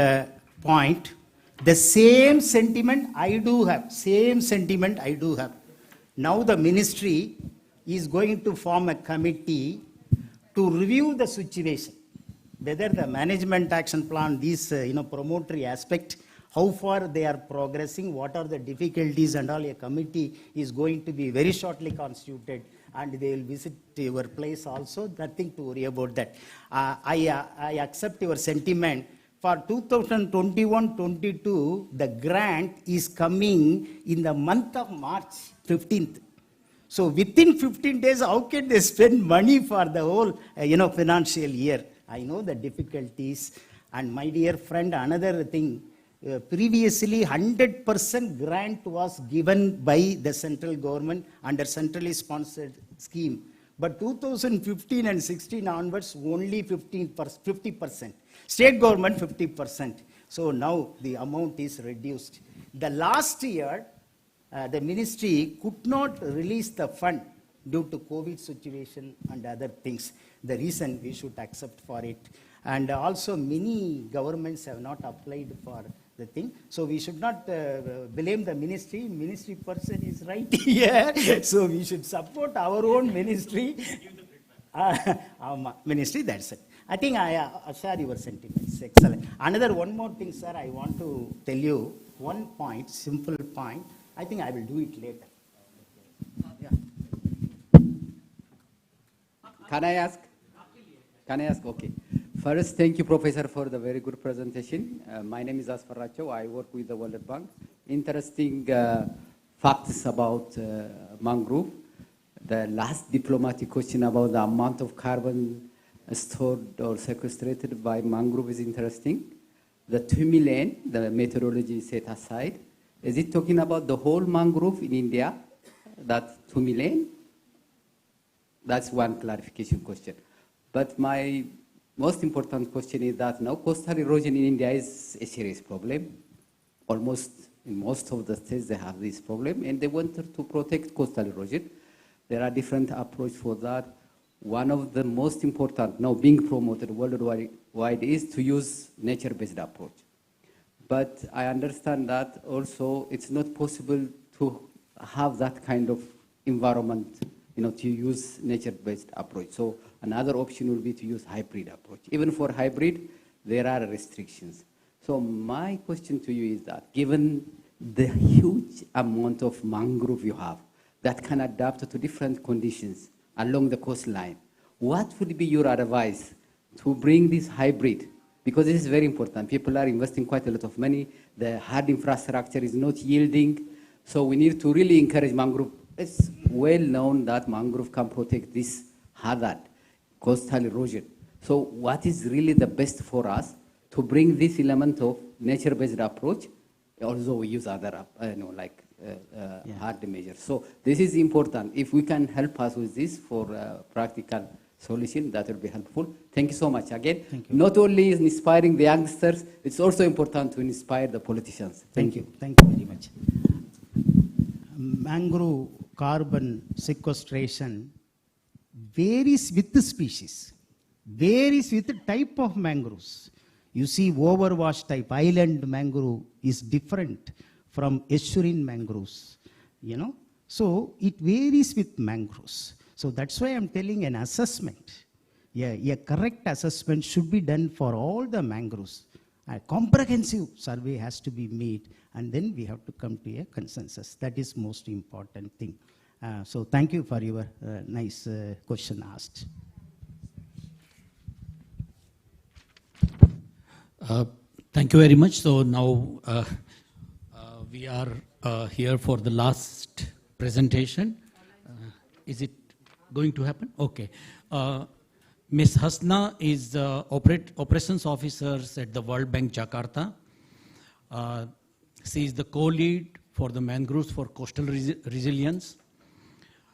point. The same sentiment I do have. Now the ministry is going to form a committee to review the situation. Whether the management action plan, these promotory aspect, how far they are progressing, what are the difficulties and all. A committee is going to be very shortly constituted and they will visit your place also. Nothing to worry about that. I accept your sentiment. for 2021-22, the grant is coming in the month of March 15th. So within 15 days, how can they spend money for the whole, financial year? I know the difficulties. And my dear friend, another thing, previously 100% grant was given by the central government under centrally sponsored scheme. But 2015 and 16 onwards, only 50%. State government 50%. So now the amount is reduced. The last year, the ministry could not release the fund due to COVID situation and other things. The reason we should accept for it. And also many governments have not applied for the thing. So we should not blame the ministry. Ministry person is right here. So we should support our own ministry. Ministry, that's it. I think I share your sentiments. Excellent. Another one more thing, sir, I want to tell you one point, simple point. I think I will do it later. Yeah. Can I ask? Okay. First, thank you, Professor, for the very good presentation. My name is Asfar Racho. I work with the World Bank. Interesting facts about mangrove. The last diplomatic question about the amount of carbon stored or sequestrated by mangrove is interesting. The 2 million, the methodology set aside. Is it talking about the whole mangrove in India? That 2 million? That's one clarification question. But my most important question is that now coastal erosion in India is a serious problem. Almost in most of the states they have this problem, and they wanted to protect coastal erosion. There are different approaches for that. One of the most important now being promoted worldwide is to use nature-based approach. But I understand that also it's not possible to have that kind of environment, to use nature-based approach. So another option will be to use hybrid approach. Even for hybrid, there are restrictions. So my question to you is that given the huge amount of mangrove you have that can adapt to different conditions along the coastline, what would be your advice to bring this hybrid? Because this is very important. People are investing quite a lot of money. The hard infrastructure is not yielding. So we need to really encourage mangrove. It's well known that mangrove can protect this hazard, coastal erosion. So what is really the best for us to bring this element of nature-based approach? Also we use other, hard measures. So this is important. If we can help us with this for practical solution, that will be helpful. Thank you so much again. Not only is inspiring the youngsters, it's also important to inspire the politicians. Thank you. Thank you very much. Mangrove carbon sequestration varies with the species, varies with the type of mangroves. You see, overwash type island mangrove is different from estuarine mangroves, So it varies with mangroves. So that's why I'm telling an assessment. A correct assessment should be done for all the mangroves. A comprehensive survey has to be made, and then we have to come to a consensus. That is most important thing. So thank you for your nice question asked. Thank you very much. So now we are here for the last presentation. Is it going to happen? Okay. Ms. Hasna is operations officer at the World Bank, Jakarta. She is the co-lead for the mangroves for coastal resilience.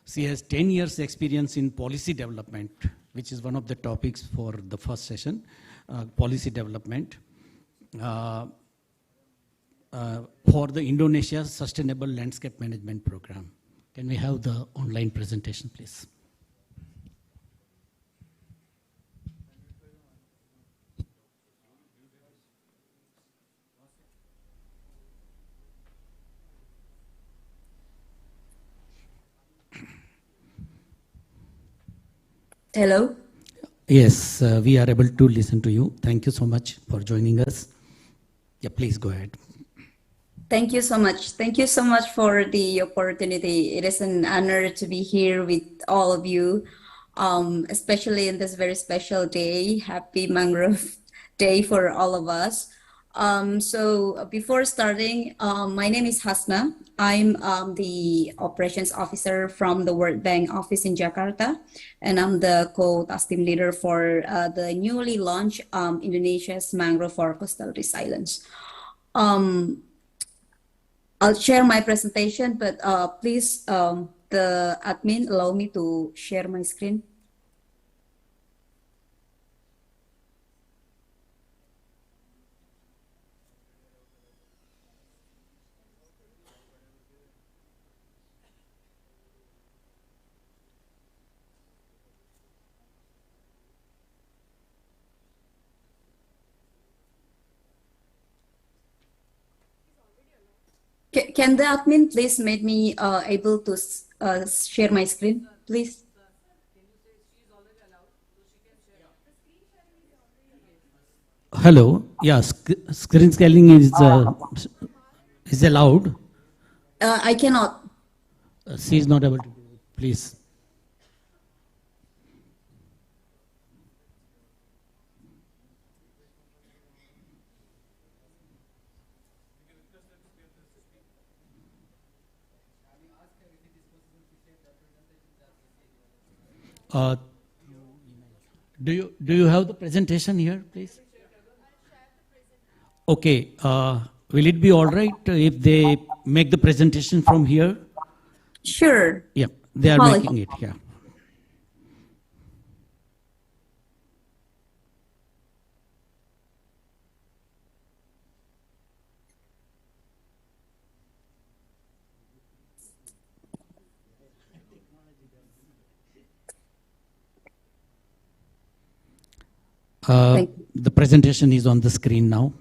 She has 10 years experience in policy development, which is one of the topics for the first session, policy development for the Indonesia Sustainable Landscape Management Program. Can we have the online presentation, please? Hello? Yes, we are able to listen to you. Thank you so much for joining us. Yeah, please go ahead. Thank you so much. Thank you so much for the opportunity. It is an honor to be here with all of you, especially in this very special day. Happy Mangrove day for all of us. Before starting, my name is Hasna. I'm the operations officer from the World Bank office in Jakarta, and I'm the co-task team leader for the newly launched Indonesia's Mangrove for Coastal Resilience. I'll share my presentation, but please, the admin, allow me to share my screen. Can the admin please make me able to share my screen, please? Hello. Yeah, screen scaling is allowed. I cannot. She is not able to do it. Please. Do you have the presentation here, please? Okay. Will it be all right if they make the presentation from here? Sure. Yeah, they are making it. Yeah. The presentation is on the screen now.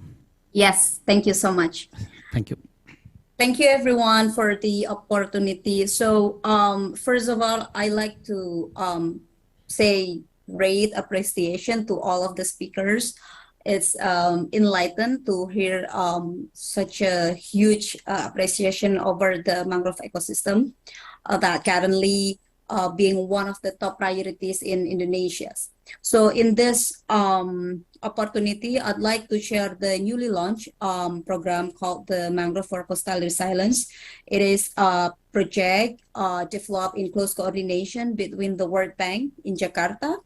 Yes, thank you so much. Thank you. Thank you everyone for the opportunity. So first of all, I like to say great appreciation to all of the speakers. It's enlightened to hear such a huge appreciation over the mangrove ecosystem that currently being one of the top priorities in Indonesia. So in this opportunity, I'd like to share the newly launched program called the Mangrove for Coastal Resilience. It is a project developed in close coordination between the World Bank in Jakarta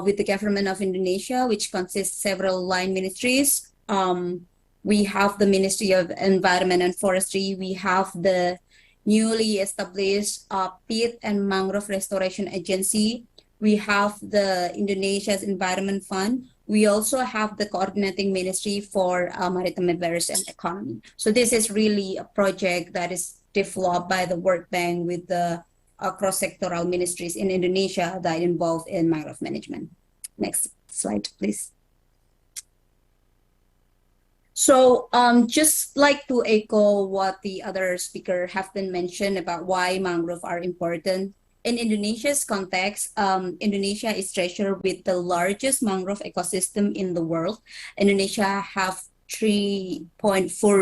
with the government of Indonesia, which consists several line ministries. We have the Ministry of Environment and Forestry. We have the newly established Peat and Mangrove Restoration Agency. We have the Indonesia's Environment Fund. We also have the coordinating ministry for maritime affairs and economy. So this is really a project that is developed by the World Bank with the cross-sectoral ministries in Indonesia that involved in mangrove management. Next slide, please. So just like to echo what the other speaker have been mentioned about why mangrove are important. In Indonesia's context, Indonesia is treasured with the largest mangrove ecosystem in the world. Indonesia have 3.4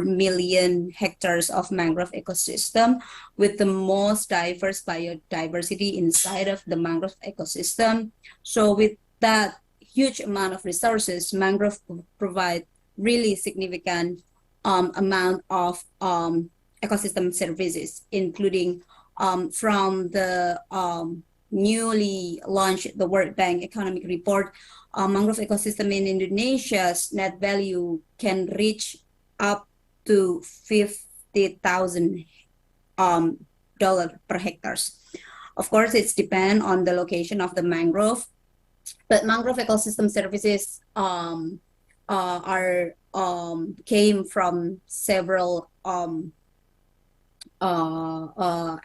million hectares of mangrove ecosystem with the most diverse biodiversity inside of the mangrove ecosystem. So with that huge amount of resources, mangrove provide really significant amount of ecosystem services, including from the newly launched the World Bank Economic Report, mangrove ecosystem in Indonesia's net value can reach up to $50,000 per hectares. Of course, it's depend on the location of the mangrove, but mangrove ecosystem services came from several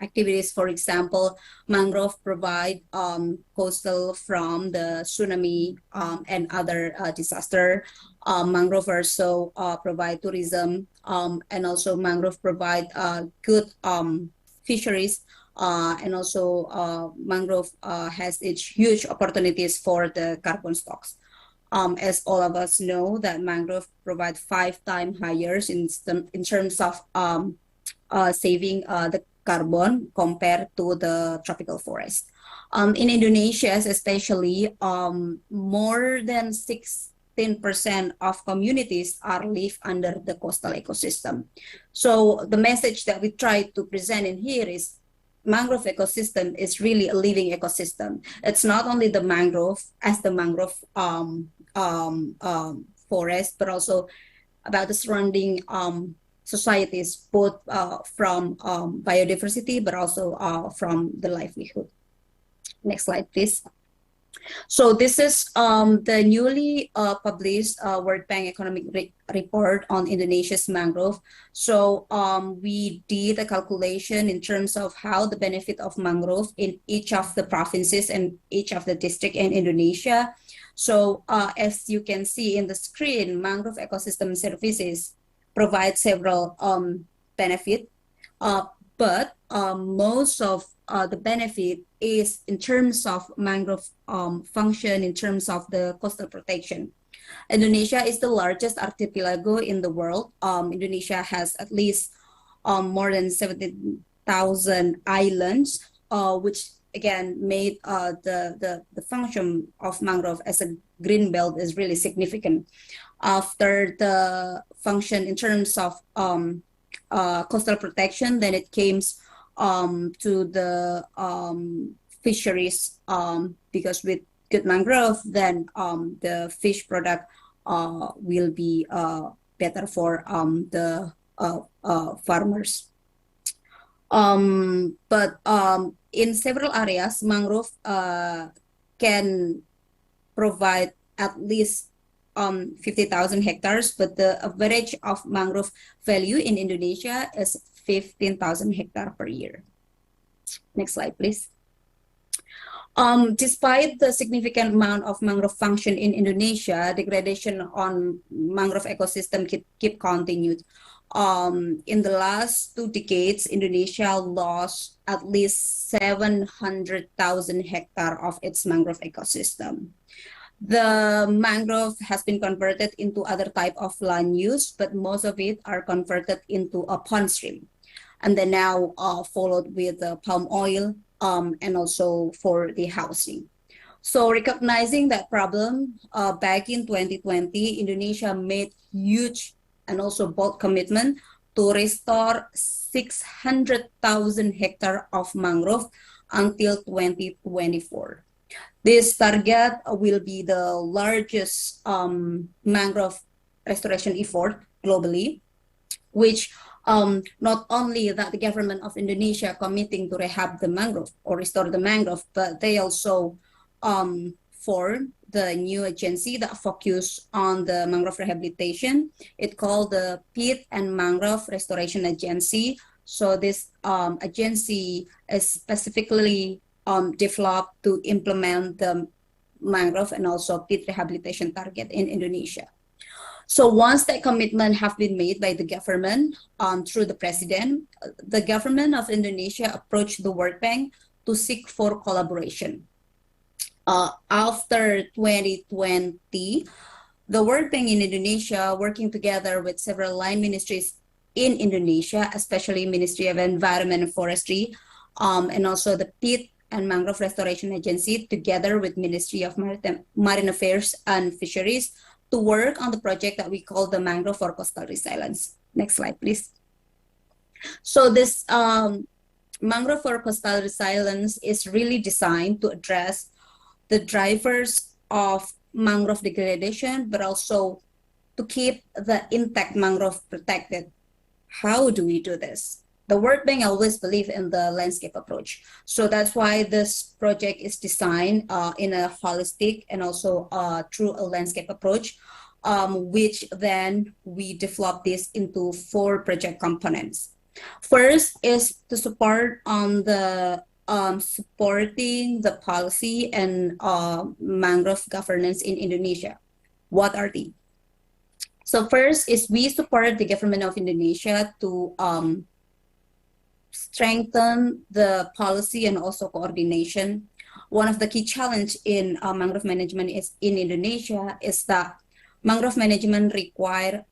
activities. For example, mangrove provide coastal from the tsunami and other disaster. Mangrove also provide tourism, and also mangrove provide good fisheries, and also mangrove has its huge opportunities for the carbon stocks. As all of us know, that mangrove provide 5 times higher in terms of saving the carbon compared to the tropical forest. In Indonesia, especially, more than 6 15% of communities are live under the coastal ecosystem. So the message that we try to present in here is mangrove ecosystem is really a living ecosystem. It's not only the mangrove as the mangrove forest, but also about the surrounding societies, both from biodiversity, but also from the livelihood. Next slide, please. So this is the newly published World Bank Economic Report on Indonesia's mangrove. So we did a calculation in terms of how the benefit of mangrove in each of the provinces and each of the district in Indonesia. So as you can see in the screen, mangrove ecosystem services provide several benefits, but most of the benefit is in terms of mangrove function, in terms of the coastal protection. Indonesia is the largest archipelago in the world. Indonesia has at least more than 70,000 islands, which again made the function of mangrove as a green belt is really significant. After the function in terms of coastal protection, then it came to the fisheries, because with good mangrove, then the fish product will be better for the farmers. But in several areas, mangrove can provide at least 50,000 hectares, but the average of mangrove value in Indonesia is 15,000 hectares per year. Next slide, please. Despite the significant amount of mangrove function in Indonesia, degradation on mangrove ecosystem keep continued. In the last 2 decades, Indonesia lost at least 700,000 hectares of its mangrove ecosystem. The mangrove has been converted into other type of land use, but most of it are converted into a pond stream. And then now followed with palm oil and also for the housing. So recognizing that problem, back in 2020, Indonesia made huge and also bold commitment to restore 600,000 hectares of mangrove until 2024. This target will be the largest mangrove restoration effort globally, which not only that the government of Indonesia committing to rehab the mangrove or restore the mangrove, but they also formed the new agency that focus on the mangrove rehabilitation. It's called the Peat and Mangrove Restoration Agency. So this agency is specifically developed to implement the mangrove and also peat rehabilitation target in Indonesia. So once that commitment have been made by the government through the president, the government of Indonesia approached the World Bank to seek for collaboration. After 2020, the World Bank in Indonesia, working together with several line ministries in Indonesia, especially Ministry of Environment and Forestry, and also the Peat and Mangrove Restoration Agency, together with Ministry of Marine Affairs and Fisheries, to work on the project that we call the Mangrove for Coastal Resilience. Next slide, please. So this Mangrove for Coastal Resilience is really designed to address the drivers of mangrove degradation, but also to keep the intact mangrove protected. How do we do this? The World Bank always believe in the landscape approach. So that's why this project is designed in a holistic and also through a landscape approach, which then we develop this into 4 project components. First is to support on the supporting the policy and mangrove governance in Indonesia. What are they? So first is we support the government of Indonesia to strengthen the policy and also coordination. One of the key challenge in mangrove management is in Indonesia is that mangrove management require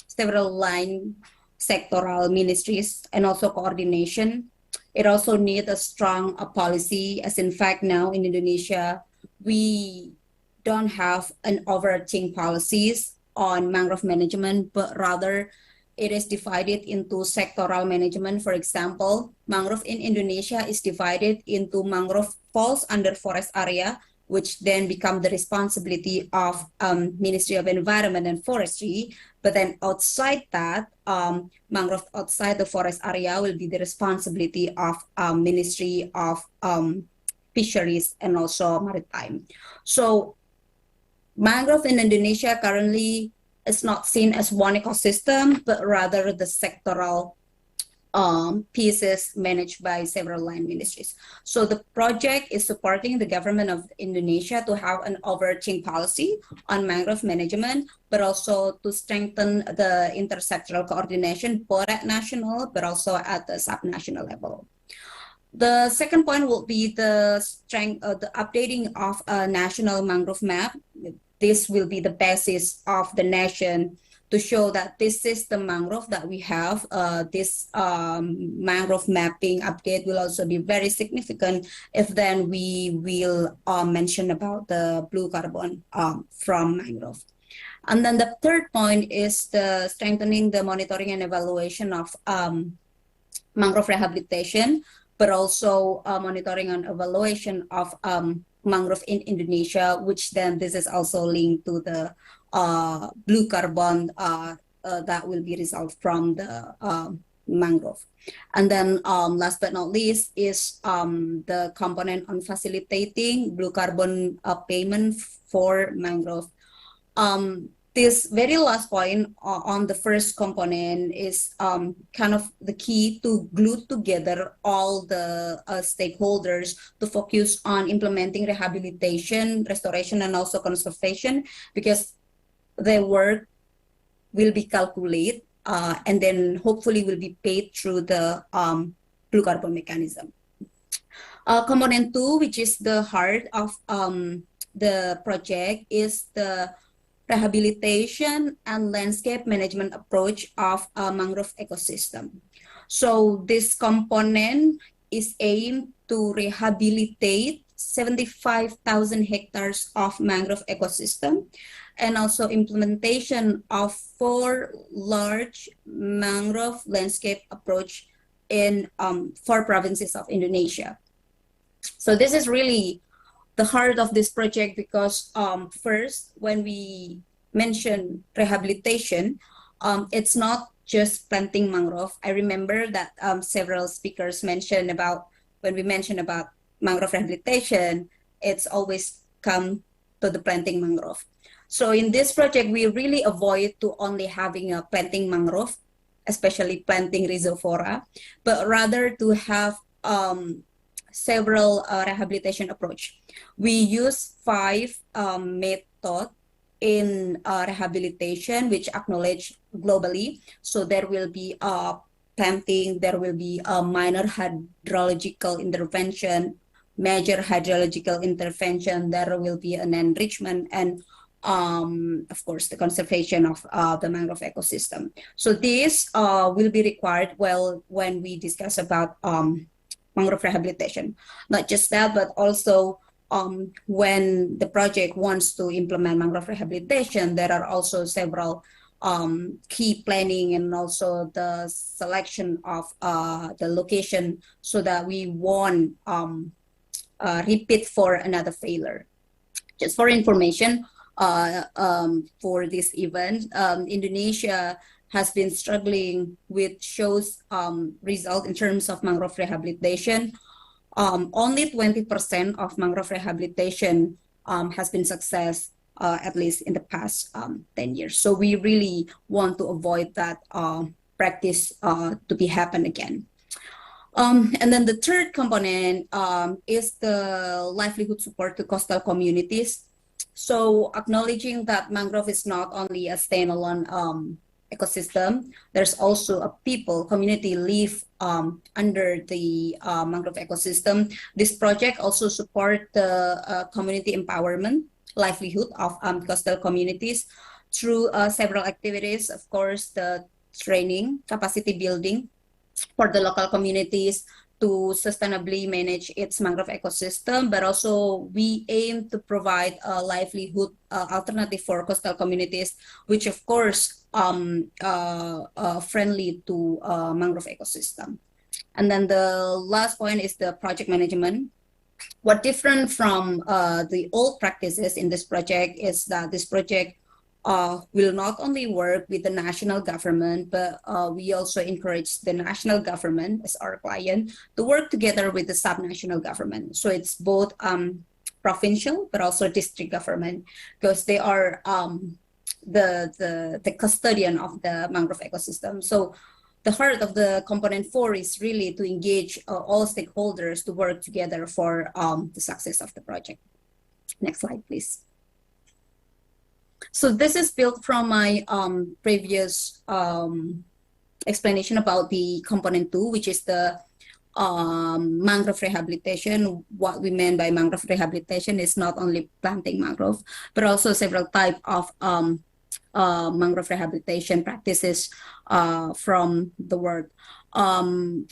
several line sectoral ministries and also coordination. It also needs a strong policy, as in fact now in Indonesia, we don't have an overarching policies on mangrove management, but rather it is divided into sectoral management. For example, mangrove in Indonesia is divided into mangrove falls under forest area, which then become the responsibility of Ministry of Environment and Forestry. But then outside that, mangrove outside the forest area will be the responsibility of Ministry of Fisheries and also Maritime. So mangrove in Indonesia currently is not seen as one ecosystem, but rather the sectoral pieces managed by several line ministries. So the project is supporting the government of Indonesia to have an overarching policy on mangrove management, but also to strengthen the intersectoral coordination both at national, but also at the subnational level. The second point will be the updating of a national mangrove map. This will be the basis of the nation to show that this is the mangrove that we have. This mangrove mapping update will also be very significant if then we will mention about the blue carbon from mangrove. And then the third point is the strengthening the monitoring and evaluation of mangrove rehabilitation, but also monitoring and evaluation of mangrove in Indonesia, which then this is also linked to the blue carbon that will be resolved from the mangrove. And then last but not least is the component on facilitating blue carbon payment for mangrove. This very last point on the first component is kind of the key to glue together all the stakeholders to focus on implementing rehabilitation, restoration, and also conservation, because their work will be calculated and then hopefully will be paid through the blue carbon mechanism. Component 2, which is the heart of the project, is the rehabilitation and landscape management approach of a mangrove ecosystem. So this component is aimed to rehabilitate 75,000 hectares of mangrove ecosystem, and also implementation of 4 large mangrove landscape approach in 4 provinces of Indonesia. So this is really the heart of this project, because first, when we mention rehabilitation, it's not just planting mangrove. I remember that several speakers mentioned about, when we mention about mangrove rehabilitation, it's always come to the planting mangrove. So in this project, we really avoid to only having a planting mangrove, especially planting rhizophora, but rather to have several rehabilitation approach. We use 5 methods in rehabilitation, which acknowledged globally. So there will be planting, there will be a minor hydrological intervention, major hydrological intervention, there will be an enrichment, and of course the conservation of the mangrove ecosystem. So this will be required when we discuss about mangrove rehabilitation. Not just that, but also when the project wants to implement mangrove rehabilitation, there are also several key planning and also the selection of the location, so that we won't repeat for another failure. Just for information, for this event, Indonesia has been struggling with shows result in terms of mangrove rehabilitation. Only 20% of mangrove rehabilitation has been success, at least in the past 10 years. So we really want to avoid that practice to be happen again. And then the third component is the livelihood support to coastal communities. So acknowledging that mangrove is not only a standalone ecosystem, there's also a people, community live under the mangrove ecosystem. This project also support the community empowerment, livelihood of coastal communities through several activities. Of course, the training, capacity building for the local communities to sustainably manage its mangrove ecosystem, but also we aim to provide a livelihood alternative for coastal communities, which of course friendly to mangrove ecosystem. And then the last point is the project management. What different from the old practices in this project is that this project will not only work with the national government, but we also encourage the national government as our client to work together with the subnational government. So it's both provincial, but also district government, because they are the custodian of the mangrove ecosystem. So the heart of the component 4 is really to engage all stakeholders to work together for the success of the project. Next slide, please. So this is built from my previous explanation about the component 2, which is the mangrove rehabilitation. What we mean by mangrove rehabilitation is not only planting mangrove, but also several types of mangrove rehabilitation practices from the world.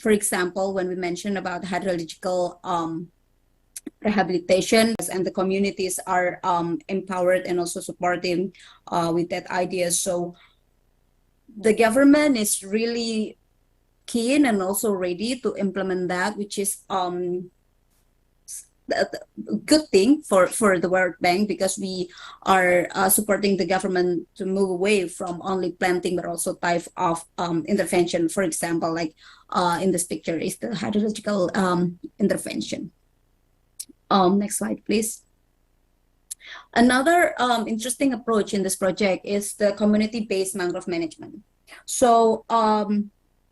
For example, when we mention about hydrological rehabilitation, and the communities are empowered and also supporting with that idea. So the government is really keen and also ready to implement that, which is a good thing for the World Bank, because we are supporting the government to move away from only planting, but also type of intervention. For example, like in this picture is the hydrological intervention. Next slide, please. Another interesting approach in this project is the community-based mangrove management. So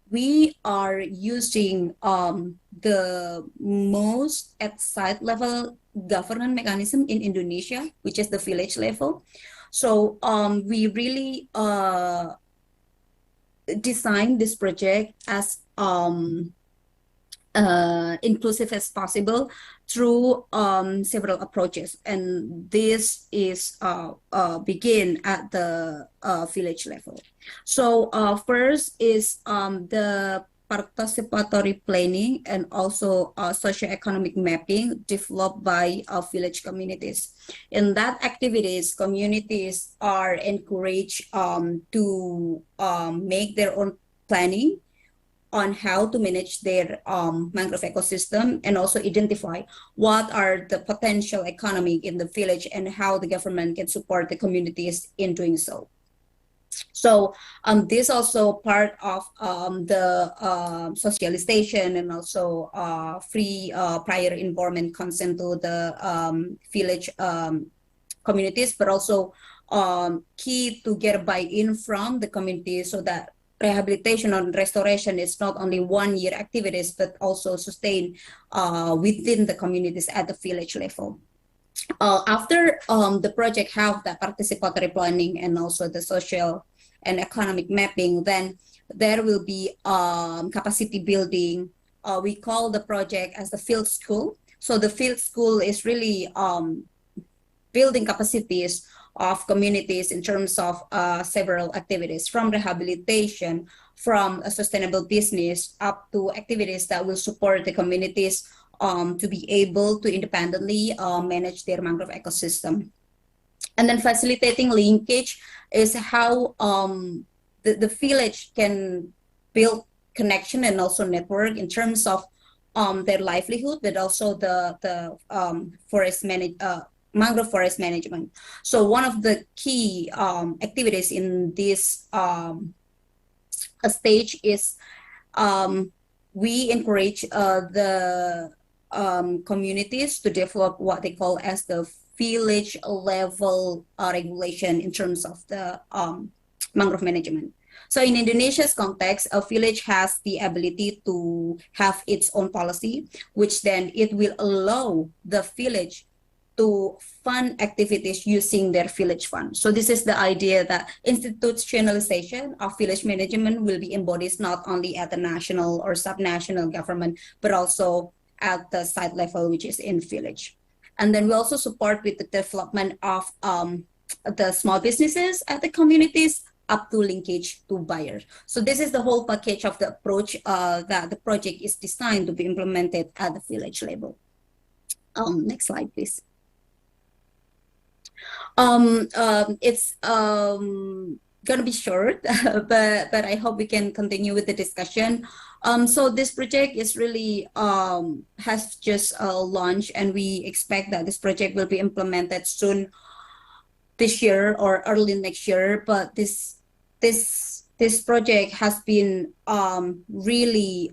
we are using the most at site level governance mechanism in Indonesia, which is the village level. So we really designed this project as inclusive as possible through several approaches, and this is begin at the village level. So first is the participatory planning and also socioeconomic mapping developed by village communities. In that activities, communities are encouraged to make their own planning on how to manage their mangrove ecosystem, and also identify what are the potential economy in the village and how the government can support the communities in doing so. So this also part of the socialization and also free prior involvement consent to the village communities, but also key to get buy-in from the community, so that rehabilitation and restoration is not only 1 year activities, but also sustained within the communities at the village level. After the project have the participatory planning and also the social and economic mapping, then there will be capacity building. We call the project as the field school. So the field school is really building capacities of communities in terms of several activities, from rehabilitation, from a sustainable business, up to activities that will support the communities to be able to independently manage their mangrove ecosystem. And then facilitating linkage is how the village can build connection and also network in terms of their livelihood, but also the mangrove forest management. So one of the key activities in this stage is we encourage the communities to develop what they call as the village level regulation in terms of the mangrove management. So in Indonesia's context, a village has the ability to have its own policy, which then it will allow the village to fund activities using their village fund. So this is the idea that institutionalization of village management will be embodied not only at the national or subnational government, but also at the site level, which is in village. And then we also support with the development of the small businesses at the communities, up to linkage to buyer. So this is the whole package of the approach that the project is designed to be implemented at the village level. Next slide, please. It's gonna be short, but I hope we can continue with the discussion. So this project is really has just launched, and we expect that this project will be implemented soon this year or early next year. But this project has been really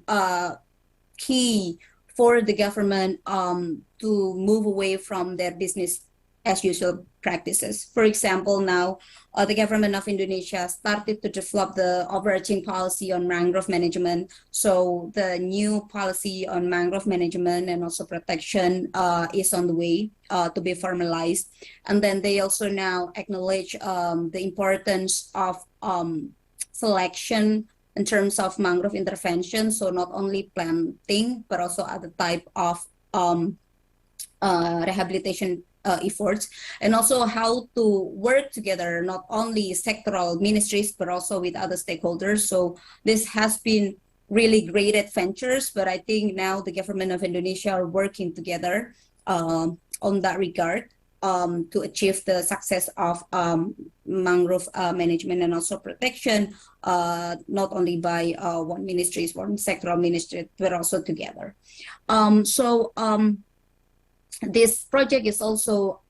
key for the government to move away from their business as usual practices. For example, now the government of Indonesia started to develop the overarching policy on mangrove management. So the new policy on mangrove management and also protection is on the way to be formalized. And then they also now acknowledge the importance of selection in terms of mangrove intervention. So not only planting, but also other type of rehabilitation efforts, and also how to work together, not only sectoral ministries, but also with other stakeholders. So this has been really great adventures, but I think now the government of Indonesia are working together on that regard to achieve the success of mangrove management and also protection, not only by one ministry, one sectoral ministry, but also together. This project is also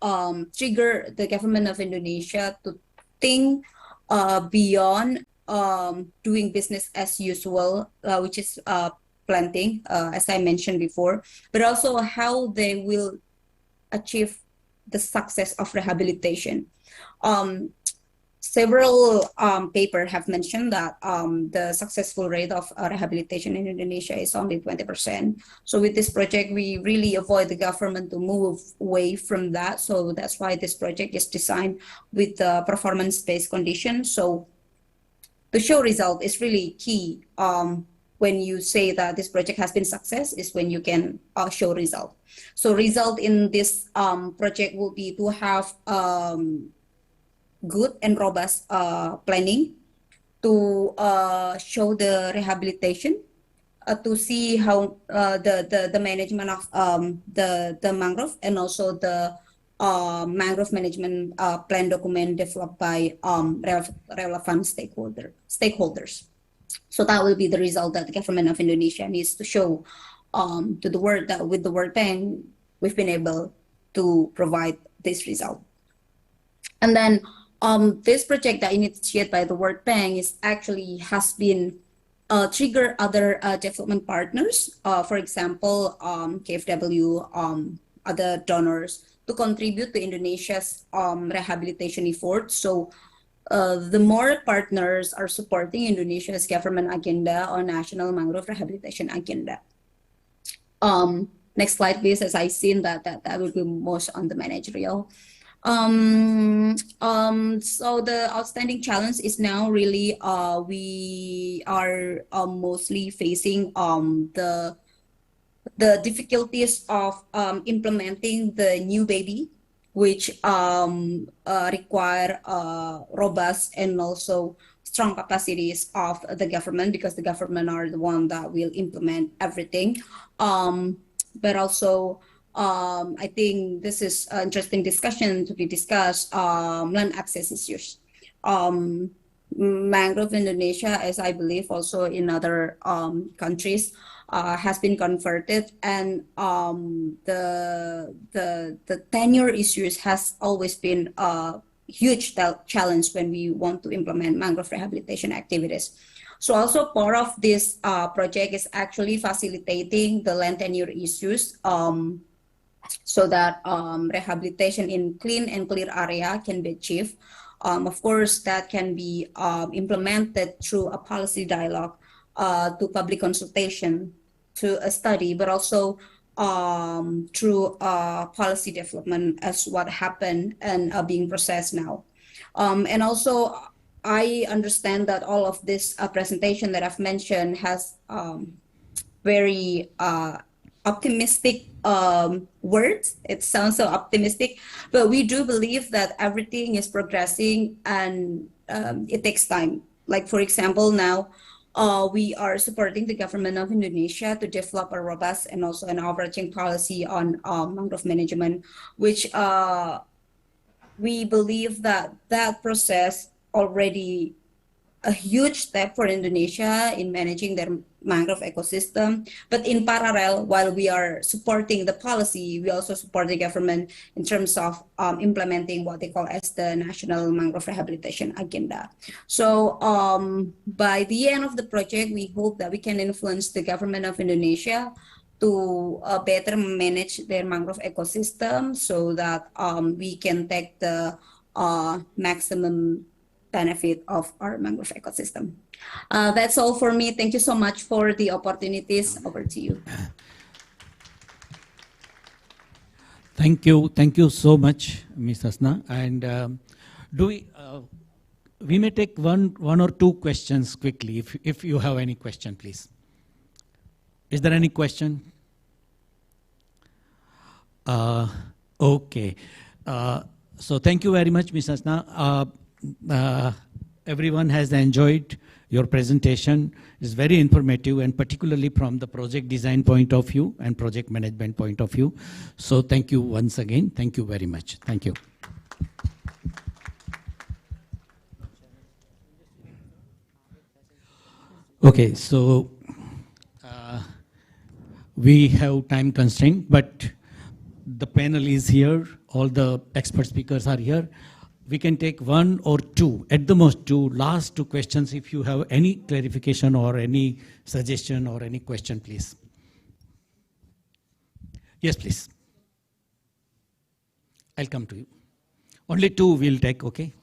trigger the government of Indonesia to think beyond doing business as usual, which is planting, as I mentioned before, but also how they will achieve the success of rehabilitation. Several papers have mentioned that the successful rate of rehabilitation in Indonesia is only 20%. So with this project, we really avoid the government to move away from that. So that's why this project is designed with the performance-based conditions. So to show result is really key. When you say that this project has been success is when you can show result. So result in this project will be to have good and robust planning to show the rehabilitation, to see how the management of the mangrove, and also the mangrove management plan document developed by relevant stakeholders. So that will be the result that the government of Indonesia needs to show to the world that with the World Bank, we've been able to provide this result. And then this project that initiated by the World Bank is actually has been trigger other development partners, for example, KfW, other donors, to contribute to Indonesia's rehabilitation efforts. So the more partners are supporting Indonesia's government agenda on national mangrove rehabilitation agenda. Next slide, please. As I've seen that will be most on the managerial. So the outstanding challenge is now really we are mostly facing the difficulties of implementing the new baby, which require robust and also strong capacities of the government, because the government are the one that will implement everything. But also I think this is an interesting discussion to be discussed, land access issues. Mangrove Indonesia, as I believe also in other countries, has been converted, and the tenure issues has always been a huge challenge when we want to implement mangrove rehabilitation activities. So also part of this project is actually facilitating the land tenure issues, so that rehabilitation in clean and clear area can be achieved. Of course, that can be implemented through a policy dialogue, to public consultation, to a study, but also through policy development as what happened and being processed now. And also, I understand that all of this presentation that I've mentioned has very optimistic words. It sounds so optimistic, but we do believe that everything is progressing and it takes time. Like, for example, now we are supporting the government of Indonesia to develop a robust and also an overarching policy on mangrove management, which we believe that that process already a huge step for Indonesia in managing their mangrove ecosystem. But in parallel, while we are supporting the policy, we also support the government in terms of implementing what they call as the National Mangrove Rehabilitation Agenda. So by the end of the project, we hope that we can influence the government of Indonesia to better manage their mangrove ecosystem so that we can take the maximum benefit of our mangrove ecosystem. That's all for me. Thank you so much for the opportunities. Over to you. Thank you so much, Ms. Hasna. And we may take one or two questions quickly, if you have any question, please. Is there any question? Okay. So thank you very much, Ms. Hasna. Everyone has enjoyed your presentation. It's very informative, and particularly from the project design point of view and project management point of view. So thank you once again. Thank you very much. Thank you. Okay, so we have time constraint, but the panel is here. All the expert speakers are here. We can take one or two, at the most two, last two questions if you have any clarification or any suggestion or any question, please. Yes, please. I'll come to you. Only two we'll take, okay?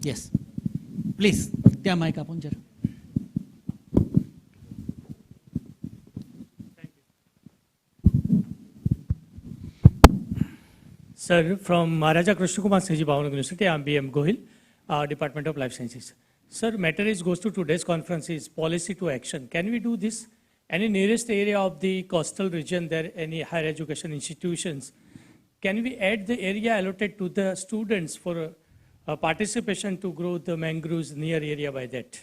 Yes. Please, त्या mic आपण जरा. Sir, from Maharaja Krishna Kumar Sehji Bhavan University, I am B.M. Gohil, Department of Life Sciences. Sir, matter is goes to today's conference is policy to action. Can we do this? Any nearest area of the coastal region, there any higher education institutions, can we add the area allotted to the students for participation to grow the mangroves near area by that?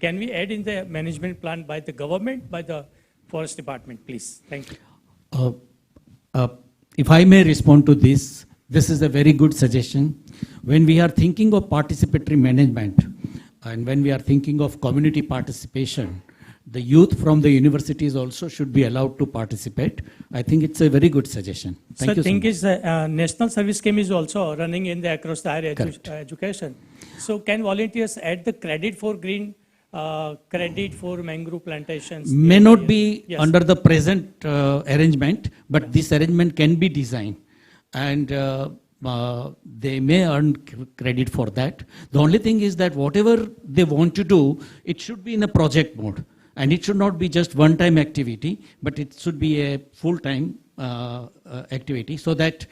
Can we add in the management plan by the government, by the forest department, please? Thank you. If I may respond to this, this is a very good suggestion. When we are thinking of participatory management and when we are thinking of community participation, the youth from the universities also should be allowed to participate. I think it's a very good suggestion. Thank you so much. Is national service scheme is also running in the across the higher education. So can volunteers add the credit for green, credit for mangrove plantations? May not be under the present arrangement, but this arrangement can be designed, and they may earn credit for that. The only thing is that whatever they want to do, it should be in a project mode, and it should not be just one-time activity, but it should be a full-time activity, so that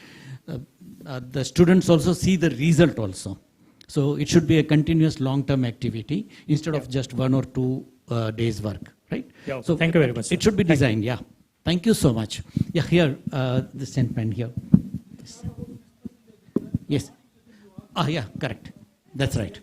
the students also see the result also. So it should be a continuous long-term activity instead of just 1 or 2 days work, right? Yeah, so thank you very much. It should be designed, yeah. Thank you so much. Yeah, here, the gentleman here. Yes. Yeah, correct. That's right.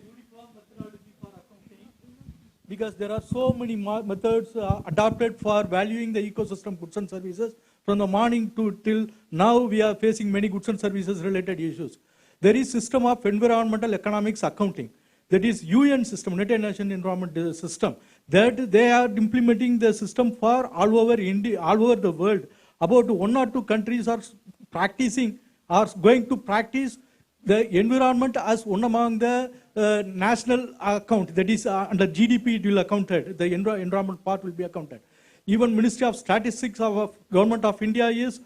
Because there are so many methods adopted for valuing the ecosystem goods and services. From the morning till now, we are facing many goods and services related issues. There is system of environmental economics accounting. That is UN system, United Nations Environment System. That they are implementing the system for all over India, all over the world. About 1 or 2 countries are practicing, are going to practice the environment as one among the national account. That is under GDP it will accounted. The environment part will be accounted. Even Ministry of Statistics of Government of India is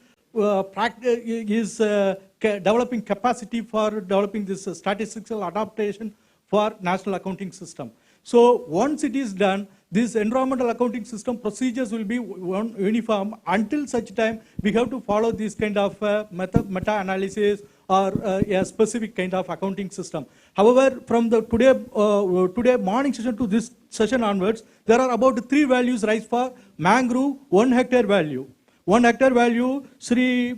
developing capacity for developing this statistical adaptation for national accounting system. So once it is done, this environmental accounting system procedures will be uniform. Until such time, we have to follow this kind of meta-analysis or a specific kind of accounting system. However, from the today morning session to this session onwards, there are about 3 values raised for mangrove 1 hectare value. 1 hectare value, Sri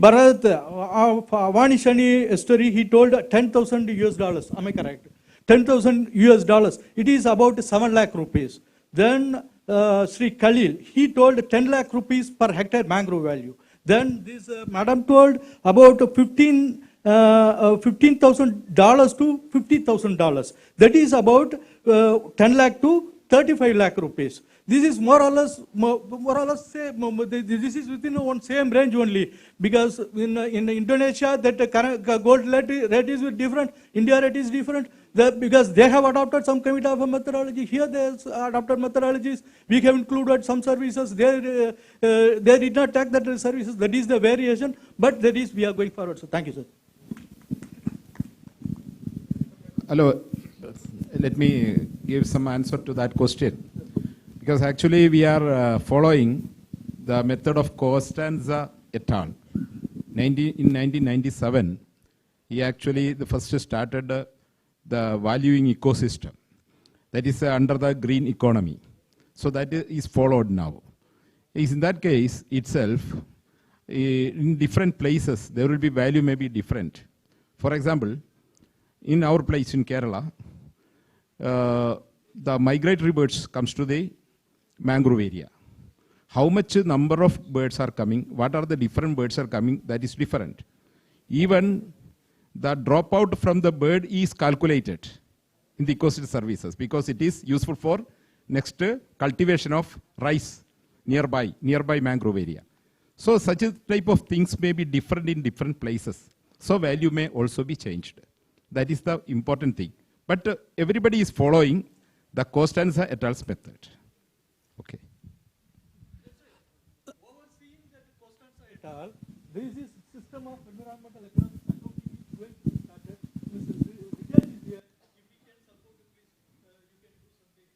Bharat of Avanishani story, he told $10,000. Am I correct? $10,000. It is about 7 lakh rupees. Then Sri Khalil, he told 10 lakh rupees per hectare mangrove value. Then this madam told about $15,000 to $50,000. That is about 10 lakh to 35 lakh rupees. This is more or less say, this is within one same range only, because in Indonesia that gold rate is different, India rate is different, because they have adopted some kind of a methodology. Here they adopted methodologies. We have included some services. They did not take that services. That is the variation, but that is we are going forward. So thank you, sir. Hello. Let me give some answer to that question. Because actually we are following the method of Costanza et al. In 1997, he actually first started the valuing ecosystem. That is under the green economy. So that is followed now. In that case itself, in different places, there will be value may be different. For example, in our place in Kerala, the migratory birds comes to the mangrove area. How much number of birds are coming, what are the different birds are coming, that is different. Even the dropout from the bird is calculated in the ecosystem services because it is useful for next cultivation of rice nearby mangrove area. So such a type of things may be different in different places. So value may also be changed. That is the important thing. But everybody is following the Costanza et al.'s method. Okay. Overseeing that Costanza et al., there is this system of environmental economic accounting is going to be started. Mr. Vijay is here. If he can support it, please, you can do something.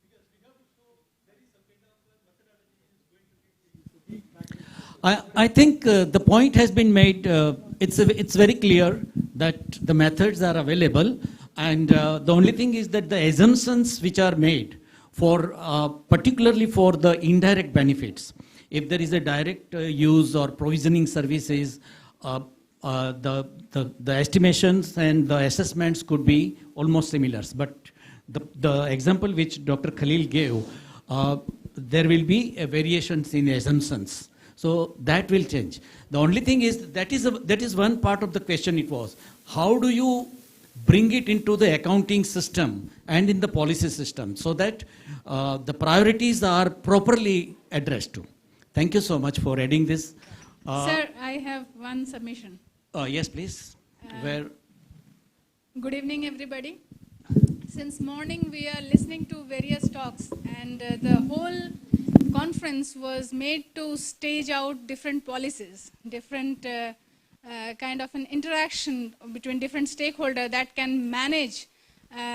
Because we have to show there is some kind of methodology is going to be. I think the point has been made. It's very clear that the methods are available, and the only thing is that the assumptions which are made for particularly for the indirect benefits. If there is a direct use or provisioning services, the estimations and the assessments could be almost similar. But the example which Dr. Khalil gave, there will be a variations in assumptions. So that will change. The only thing is that is one part of the question. It was how do you bring it into the accounting system and in the policy system so that the priorities are properly addressed to. Thank you so much for adding this. Sir, I have one submission. Yes, please. Good evening, everybody. Since morning, we are listening to various talks, and the whole conference was made to stage out different policies, different kind of an interaction between different stakeholders that can manage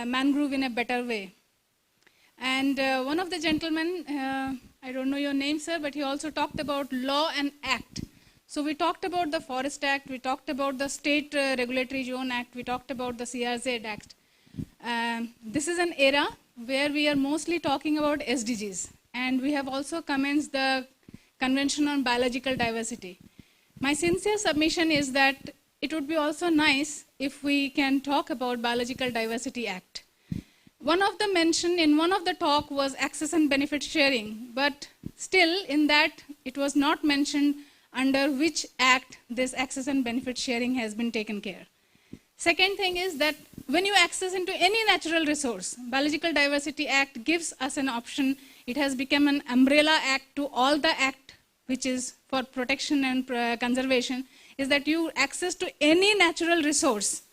mangrove in a better way. And one of the gentlemen, I don't know your name, sir, but he also talked about law and act. So we talked about the Forest Act, we talked about the State Regulatory Zone Act, we talked about the CRZ Act. This is an era where we are mostly talking about SDGs, and we have also commenced the Convention on Biological Diversity. My sincere submission is that it would be also nice if we can talk about Biological Diversity Act. One of the mention in one of the talk was access and benefit sharing, but still in that it was not mentioned under which act this access and benefit sharing has been taken care. Second thing is that when you access into any natural resource, Biological Diversity Act gives us an option. It has become an umbrella act to all the act which is for protection and conservation, is that you access to any natural resource,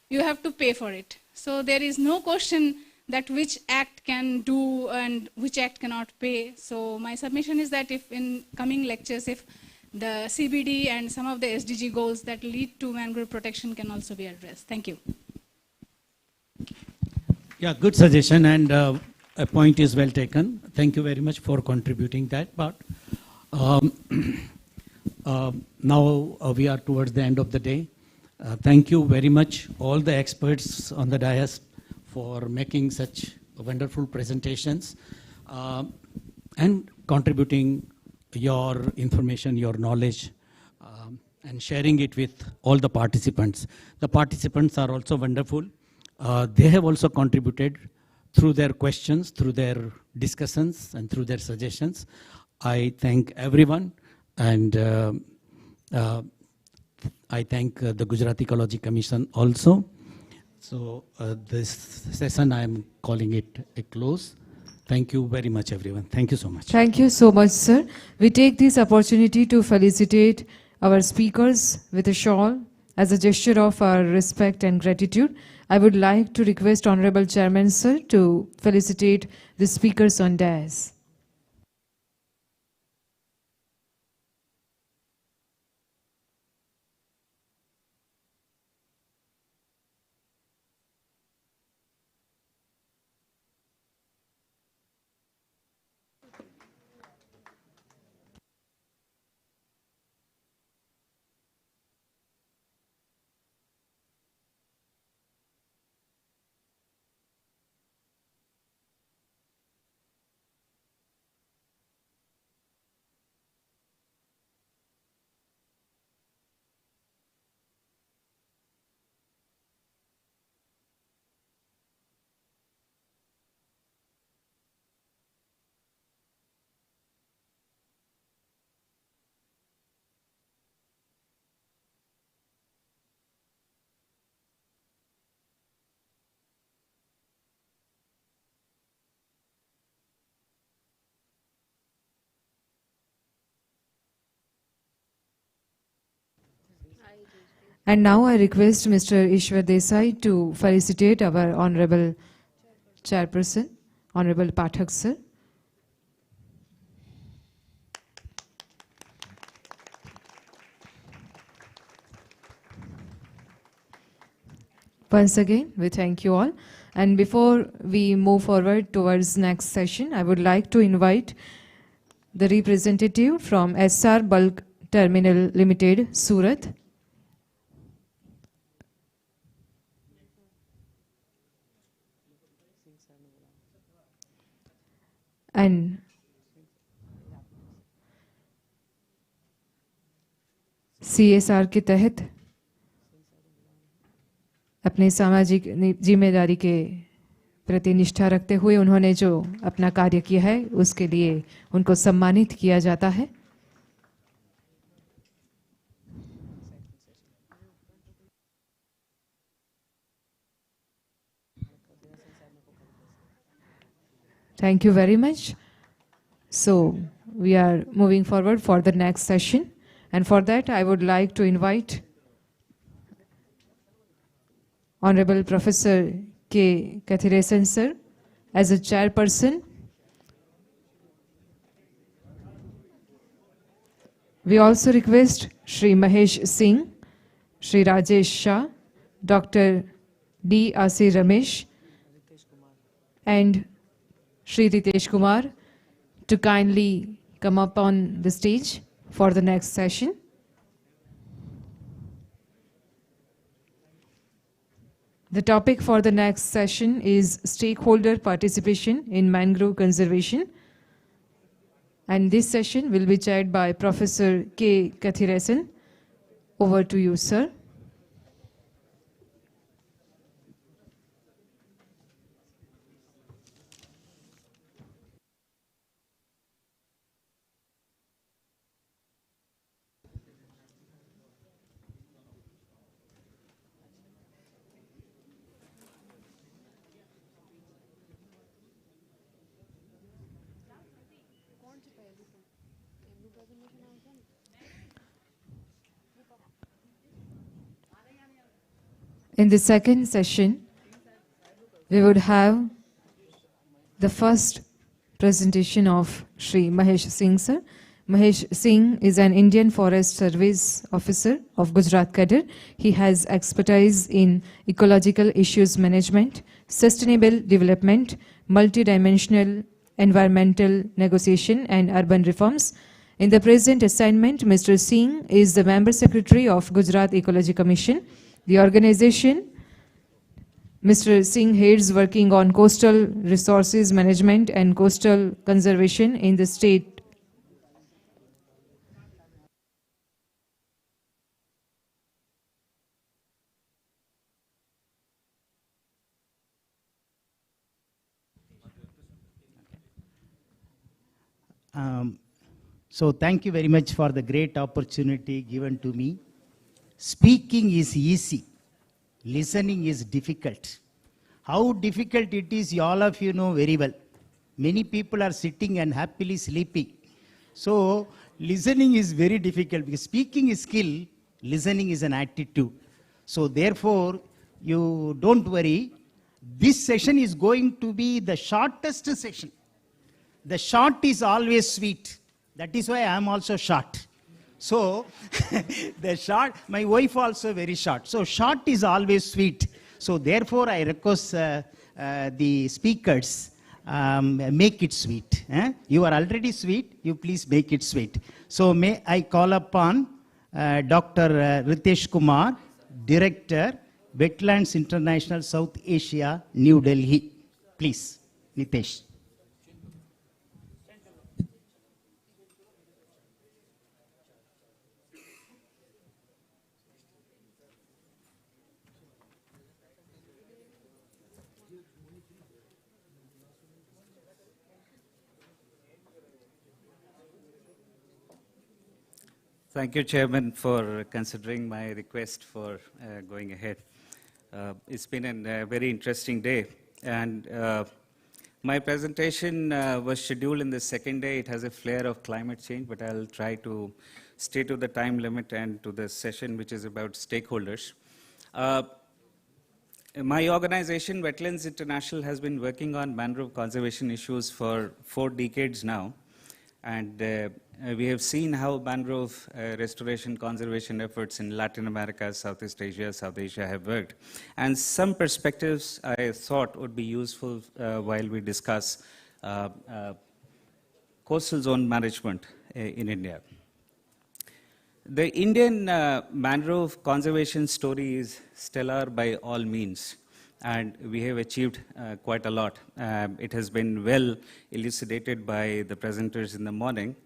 you have to pay for it. So there is no question that which act can do and which act cannot pay. So my submission is that if in coming lectures, if the CBD and some of the SDG goals that lead to mangrove protection can also be addressed. Thank you. Yeah, good suggestion, and a point is well taken. Thank you very much for contributing that part. Now we are towards the end of the day. Thank you very much, all the experts on the dais, for making such wonderful presentations and contributing your information, your knowledge, and sharing it with all the participants. The participants are also wonderful. They have also contributed through their questions, through their discussions, and through their suggestions. I thank everyone, and I thank the Gujarat Ecology Commission also. So this session, I am calling it a close. Thank you very much, everyone. Thank you so much. Thank you so much, sir. We take this opportunity to felicitate our speakers with a shawl as a gesture of our respect and gratitude. I would like to request Honorable Chairman, sir, to felicitate the speakers on dais. And now I request Mr. Ishwar Desai to felicitate our Honorable Chairperson, Honorable Pathak sir. Once again, we thank you all. And before we move forward towards next session, I would like to invite the representative from SR Bulk Terminal Limited, Surat. And CSR के तहत अपने सामाजिक जिम्मेदारी के प्रति निष्ठा रखते हुए उन्होंने जो अपना कार्य किया है उसके लिए उनको सम्मानित किया जाता है। Thank you very much. So we are moving forward for the next session. And for that, I would like to invite Honorable Professor K. Kathiresan sir as a chairperson. We also request Shri Mahesh Singh, Shri Rajesh Shah, Dr. D. Asir Ramesh, and Shri Ritesh Kumar to kindly come up on the stage for the next session. The topic for the next session is stakeholder participation in mangrove conservation. And this session will be chaired by Professor K. Kathiresan. Over to you, sir. In the second session, we would have the first presentation of Shri Mahesh Singh sir. Mahesh Singh is an Indian Forest Service officer of Gujarat cadre. He has expertise in ecological issues management, sustainable development, multidimensional environmental negotiation and urban reforms. In the present assignment, Mr. Singh is the Member Secretary of Gujarat Ecology Commission. The organization Mr. Singh heads working on coastal resources management and coastal conservation in the state. So thank you very much for the great opportunity given to me. Speaking is easy. Listening is difficult. How difficult it is, all of you know very well. Many people are sitting and happily sleeping. So listening is very difficult because speaking is skill, listening is an attitude. So therefore, you don't worry. This session is going to be the shortest session. The short is always sweet. That is why I am also short. So, the short, my wife also very short. So, short is always sweet. So, therefore, I request the speakers, make it sweet. You are already sweet, you please make it sweet. So, may I call upon Dr. Ritesh Kumar, Director, Wetlands International South Asia, New Delhi. Please, Nitesh. Thank you, Chairman, for considering my request for going ahead. It's been a very interesting day, and my presentation was scheduled in the second day. It has a flair of climate change, but I'll try to stay to the time limit and to the session, which is about stakeholders. My organization, Wetlands International, has been working on mangrove conservation issues for 4 decades now. And we have seen how mangrove restoration conservation efforts in Latin America, Southeast Asia, South Asia have worked. And some perspectives I thought would be useful while we discuss coastal zone management in India. The Indian mangrove conservation story is stellar by all means, and we have achieved quite a lot. It has been well elucidated by the presenters in the morning.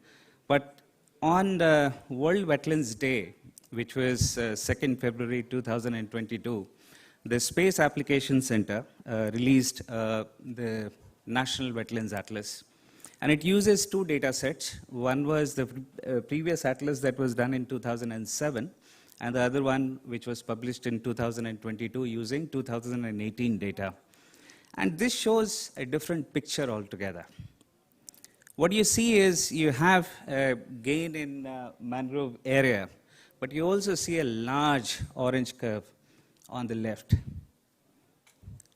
But on the World Wetlands Day, which was 2nd February 2022, the Space Application Center released the National Wetlands Atlas. And it uses 2 data sets. One was the previous atlas that was done in 2007, and the other one which was published in 2022 using 2018 data. And this shows a different picture altogether. What you see is you have a gain in mangrove area, but you also see a large orange curve on the left,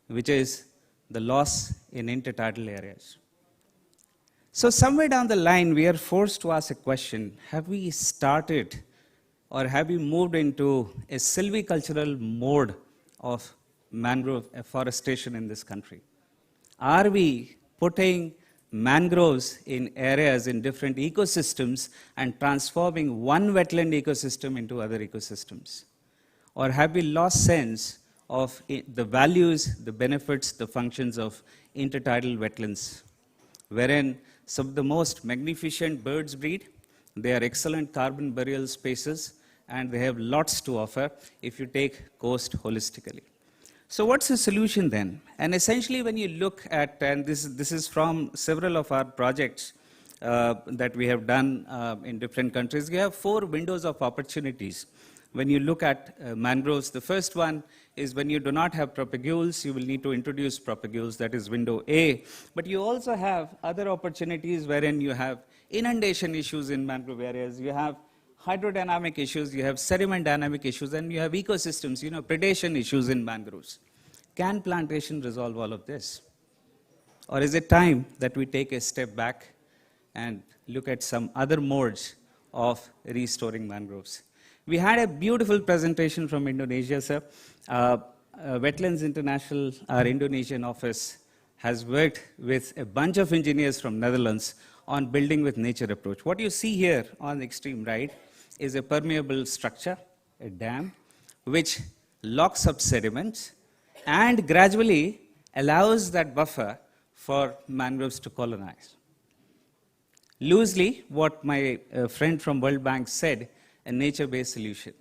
which is the loss in intertidal areas. So somewhere down the line, we are forced to ask a question: have we started or have we moved into a silvicultural mode of mangrove afforestation in this country? Are we putting mangroves in areas in different ecosystems and transforming one wetland ecosystem into other ecosystems? Or have we lost sense of the values, the benefits, the functions of intertidal wetlands, wherein some of the most magnificent birds breed, they are excellent carbon burial spaces, and they have lots to offer if you take coast holistically. So what's the solution then? And essentially when you look at, and this is from several of our projects that we have done in different countries, we have 4 windows of opportunities. When you look at mangroves, the first one is when you do not have propagules, you will need to introduce propagules, that is window A. But you also have other opportunities wherein you have inundation issues in mangrove areas, you have hydrodynamic issues, you have sediment dynamic issues, and you have ecosystems, predation issues in mangroves. Can plantation resolve all of this? Or is it time that we take a step back and look at some other modes of restoring mangroves? We had a beautiful presentation from Indonesia, sir. Wetlands International, our Indonesian office, has worked with a bunch of engineers from Netherlands on building with nature approach. What you see here on the extreme right is a permeable structure, a dam, which locks up sediments and gradually allows that buffer for mangroves to colonize. Loosely, what my friend from World Bank said, a nature-based solution.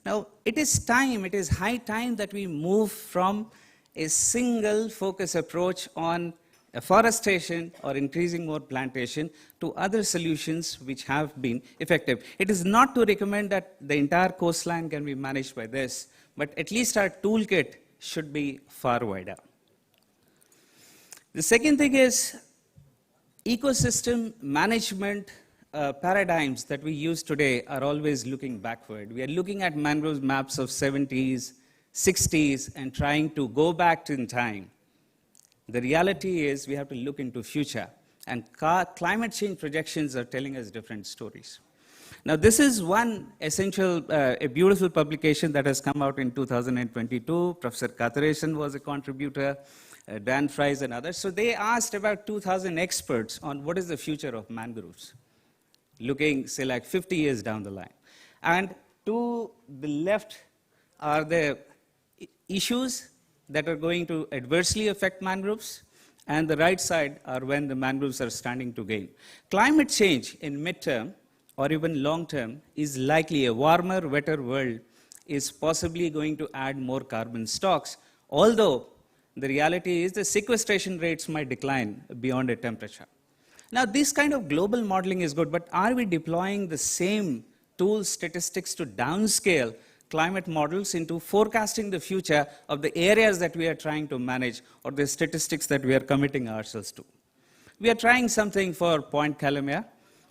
Now, it is high time that we move from a single focus approach on afforestation or increasing more plantation to other solutions which have been effective. It is not to recommend that the entire coastline can be managed by this, but at least our toolkit should be far wider. The second thing is ecosystem management paradigms that we use today are always looking backward. We are looking at mangrove maps of 70s, 60s, and trying to go back in time. The reality is we have to look into future, and climate change projections are telling us different stories. Now, this is one essential, a beautiful publication that has come out in 2022. Professor Katharesan was a contributor, Dan Fries and others. So they asked about 2,000 experts on what is the future of mangroves, looking, say, like 50 years down the line. And to the left are the issues that are going to adversely affect mangroves, and the right side are when the mangroves are standing to gain. Climate change in midterm or even long term is likely. A warmer, wetter world is possibly going to add more carbon stocks, although the reality is the sequestration rates might decline beyond a temperature. Now, this kind of global modeling is good, but are we deploying the same tools, statistics to downscale climate models into forecasting the future of the areas that we are trying to manage or the statistics that we are committing ourselves to? We are trying something for Point Kalamaya.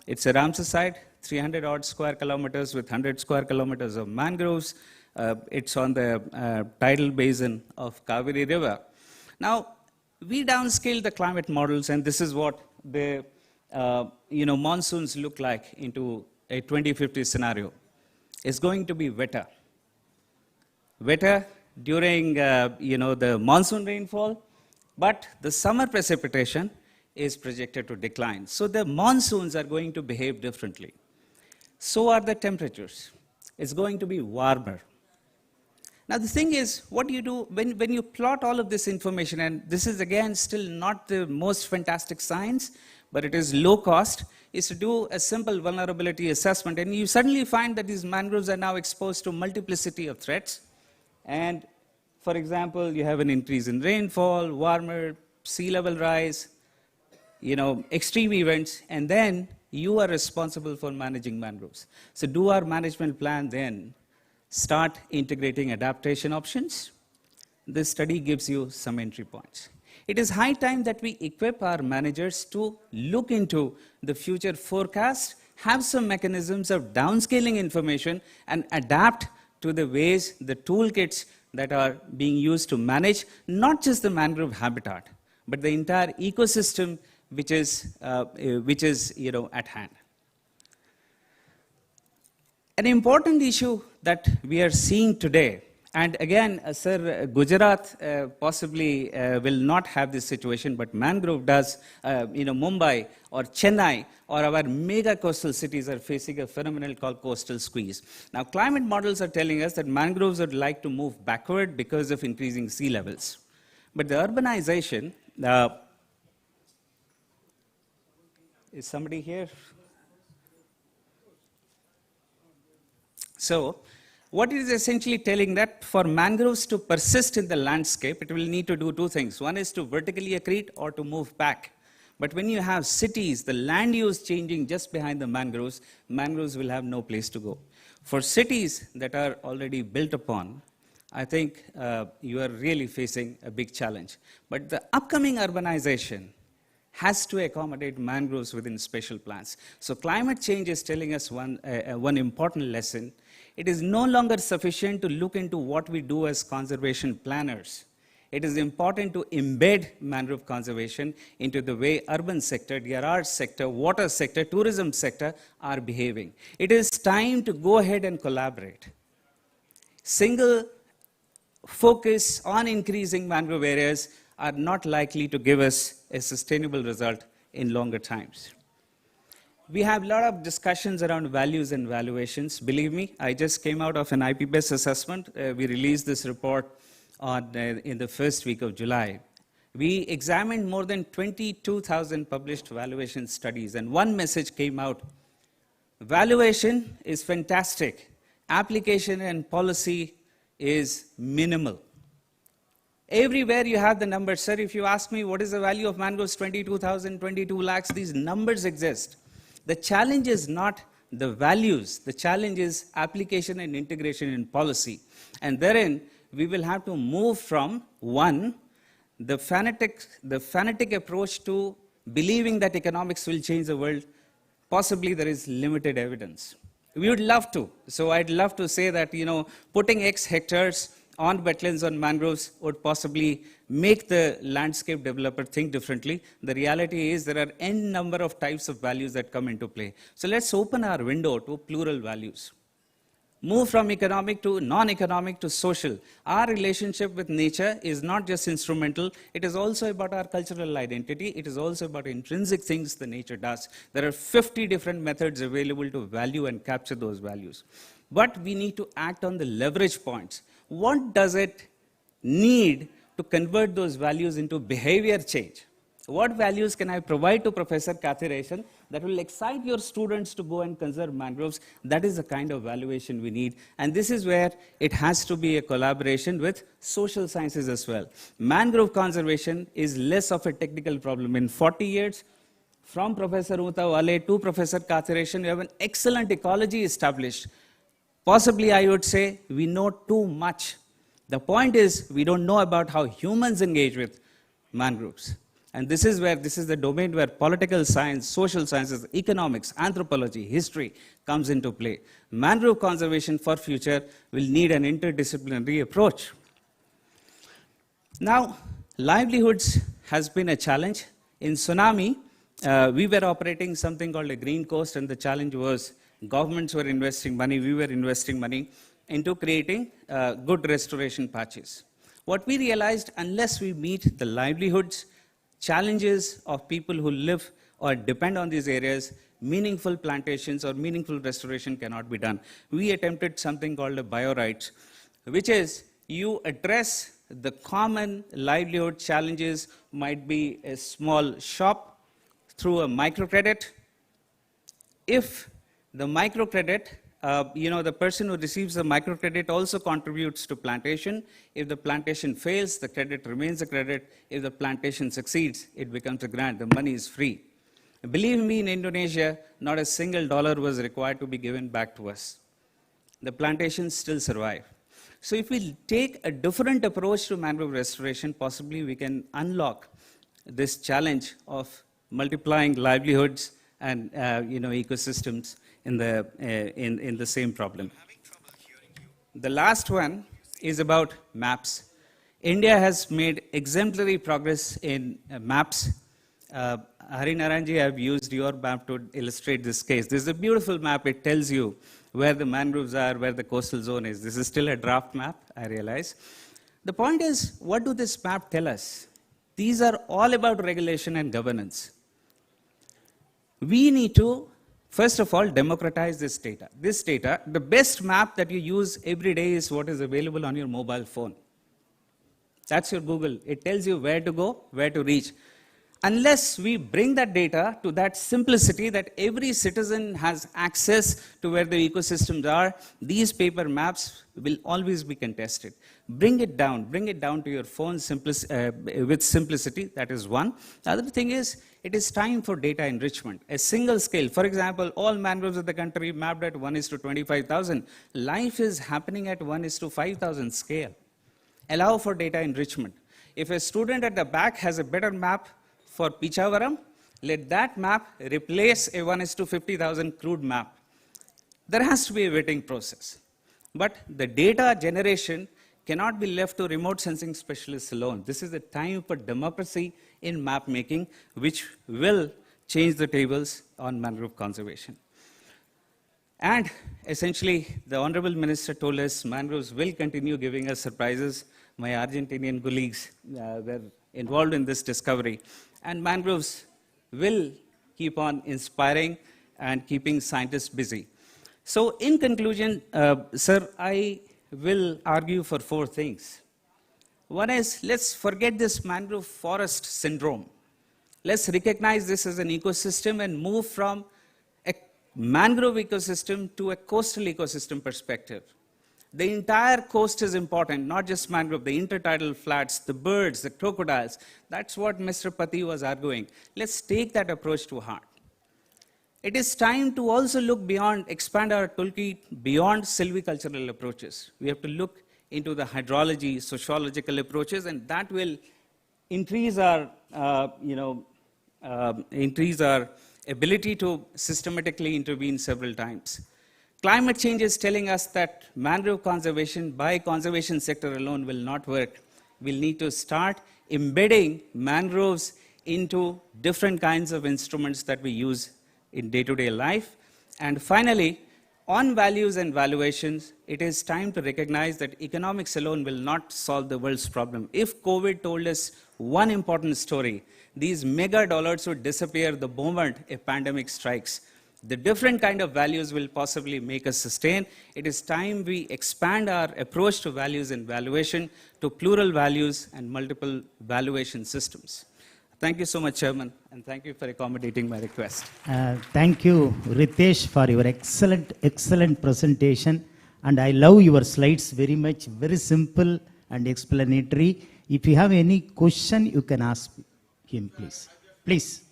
It's a Ramsar site, 300 odd square kilometers with 100 square kilometers of mangroves. It's on the tidal basin of Kaveri River. Now, we downscale the climate models, and this is what the monsoons look like into a 2050 scenario. It's going to be wetter. Wetter during the monsoon rainfall, but the summer precipitation is projected to decline. So the monsoons are going to behave differently. So are the temperatures. It's going to be warmer. Now the thing is, what do you do when you plot all of this information, and this is again still not the most fantastic science, but it is low cost, is to do a simple vulnerability assessment, and you suddenly find that these mangroves are now exposed to multiplicity of threats. And for example, you have an increase in rainfall, warmer, sea level rise, extreme events, and then you are responsible for managing mangroves. So do our management plan then start integrating adaptation options? This study gives you some entry points. It is high time that we equip our managers to look into the future forecast, have some mechanisms of downscaling information, and adapt to the ways, the toolkits that are being used to manage not just the mangrove habitat, but the entire ecosystem which is at hand. An important issue that we are seeing today, and again, sir, Gujarat possibly will not have this situation, but mangrove does. Mumbai or Chennai or our mega coastal cities are facing a phenomenon called coastal squeeze. Now, climate models are telling us that mangroves would like to move backward because of increasing sea levels. But the urbanization, is somebody here? So, what it is essentially telling that for mangroves to persist in the landscape, it will need to do two things. One is to vertically accrete or to move back. But when you have cities, the land use changing just behind the mangroves, mangroves will have no place to go. For cities that are already built upon, I think you are really facing a big challenge. But the upcoming urbanization has to accommodate mangroves within spatial plans. So climate change is telling us one important lesson. It is no longer sufficient to look into what we do as conservation planners. It is important to embed mangrove conservation into the way urban sector, DRR sector, water sector, tourism sector are behaving. It is time to go ahead and collaborate. Single focus on increasing mangrove areas are not likely to give us a sustainable result in longer times. We have a lot of discussions around values and valuations. Believe me, I just came out of an IP-based assessment. We released this report in the first week of July. We examined more than 22,000 published valuation studies, and one message came out. Valuation is fantastic. Application and policy is minimal. Everywhere you have the numbers. Sir, if you ask me what is the value of mangroves, 22,000, 22 lakhs, these numbers exist. The challenge is not the values. The challenge is application and integration in policy. And therein, we will have to move from, one, the fanatic approach to believing that economics will change the world. Possibly there is limited evidence. We would love to. So I'd love to say that, putting X hectares on wetlands, on mangroves, would possibly make the landscape developer think differently. The reality is there are n number of types of values that come into play. So let's open our window to plural values. Move from economic to non-economic to social. Our relationship with nature is not just instrumental, it is also about our cultural identity, it is also about intrinsic things the nature does. There are 50 different methods available to value and capture those values. But we need to act on the leverage points. What does it need to convert those values into behavior change? What values can I provide to Professor Kathiresan that will excite your students to go and conserve mangroves? That is the kind of valuation we need. And this is where it has to be a collaboration with social sciences as well. Mangrove conservation is less of a technical problem. In 40 years, from Professor Uta Wale to Professor Kathiresan, we have an excellent ecology established. Possibly, I would say, we know too much. The point is, we don't know about how humans engage with mangroves. And this is the domain where political science, social sciences, economics, anthropology, history comes into play. Mangrove conservation for future will need an interdisciplinary approach. Now, livelihoods has been a challenge. In tsunami, we were operating something called a green coast, and the challenge was governments were investing money, we were investing money into creating good restoration patches. What we realized, unless we meet the livelihoods, challenges of people who live or depend on these areas, meaningful plantations or meaningful restoration cannot be done. We attempted something called a biorights, which is you address the common livelihood challenges, might be a small shop through a microcredit. If the microcredit, the person who receives the microcredit also contributes to plantation. If the plantation fails, the credit remains a credit. If the plantation succeeds, it becomes a grant. The money is free. Believe me, in Indonesia, not a single dollar was required to be given back to us. The plantations still survive. So if we take a different approach to mangrove restoration, possibly we can unlock this challenge of multiplying livelihoods and ecosystems in the same problem. The last one is about maps. India has made exemplary progress in maps. Hari Naranji, I've used your map to illustrate this case. This is a beautiful map. It tells you where the mangroves are, where the coastal zone is. This is still a draft map, I realize. The point is, what do this map tell us? These are all about regulation and governance. We need to, first of all, democratize this data. This data, the best map that you use every day is what is available on your mobile phone. That's your Google. It tells you where to go, where to reach. Unless we bring that data to that simplicity that every citizen has access to where the ecosystems are, these paper maps will always be contested. Bring it down to your phone with simplicity, that is one. The other thing is, it is time for data enrichment. A single scale, for example, all mangroves of the country mapped at 1:25,000. Life is happening at 1:5,000 scale. Allow for data enrichment. If a student at the back has a better map for Pichavaram, let that map replace a 1:50,000 crude map. There has to be a vetting process. But the data generation cannot be left to remote sensing specialists alone. This is the time for democracy in map making, which will change the tables on mangrove conservation. And essentially, the Honorable Minister told us mangroves will continue giving us surprises. My Argentinian colleagues were involved in this discovery. And mangroves will keep on inspiring and keeping scientists busy. So in conclusion, sir, I will argue for 4 things. One is, let's forget this mangrove forest syndrome. Let's recognize this as an ecosystem and move from a mangrove ecosystem to a coastal ecosystem perspective. The entire coast is important, not just mangrove, the intertidal flats, the birds, the crocodiles. That's what Mr. Pati was arguing. Let's take that approach to heart. It is time to also look beyond, expand our toolkit beyond silvicultural approaches. We have to look into the hydrology, sociological approaches, and that will increase our, ability to systematically intervene several times. Climate change is telling us that mangrove conservation by conservation sector alone will not work. We'll need to start embedding mangroves into different kinds of instruments that we use in day-to-day life. And finally, on values and valuations, it is time to recognize that economics alone will not solve the world's problem. If COVID told us one important story, these mega dollars would disappear the moment a pandemic strikes. The different kind of values will possibly make us sustain. It is time we expand our approach to values and valuation to plural values and multiple valuation systems. Thank you so much, Chairman, and thank you for accommodating my request. Thank you, Ritesh, for your excellent presentation. And I love your slides very much, very simple and explanatory. If you have any question, you can ask him, please. Please.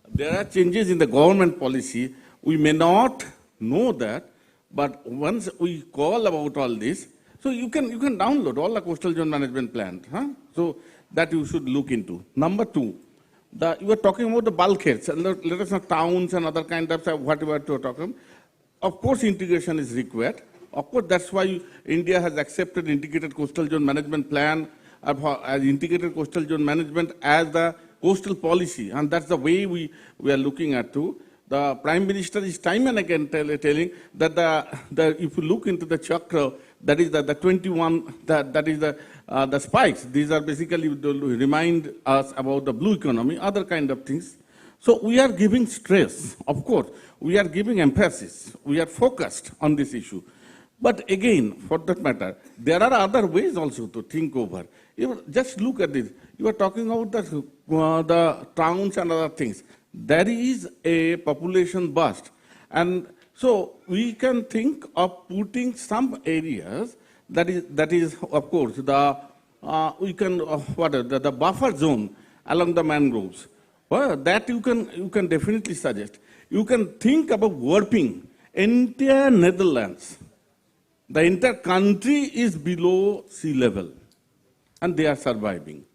There are changes in the government policy. We may not know that, but once we call about all this, so you can download all the coastal zone management plan. So that you should look into. Number 2, you were talking about the bulkheads, and let us know towns and other kind of whatever to talk about. Of course, integration is required. Of course, that's why India has accepted integrated coastal zone management plan as integrated coastal zone management as the coastal policy, and that's the way we are looking at too. The Prime Minister is time and again telling that if you look into the chakra, that is the 21, that is the spikes. These are basically to remind us about the blue economy, other kind of things. So we are giving stress, of course. We are giving emphasis. We are focused on this issue. But again, for that matter, there are other ways also to think over. Just look at this. You are talking about the towns and other things. There is a population burst. And so we can think of putting some areas that is of course, the buffer zone along the mangroves. Well, that you can definitely suggest. You can think about warping entire Netherlands. The entire country is below sea level, and they are surviving.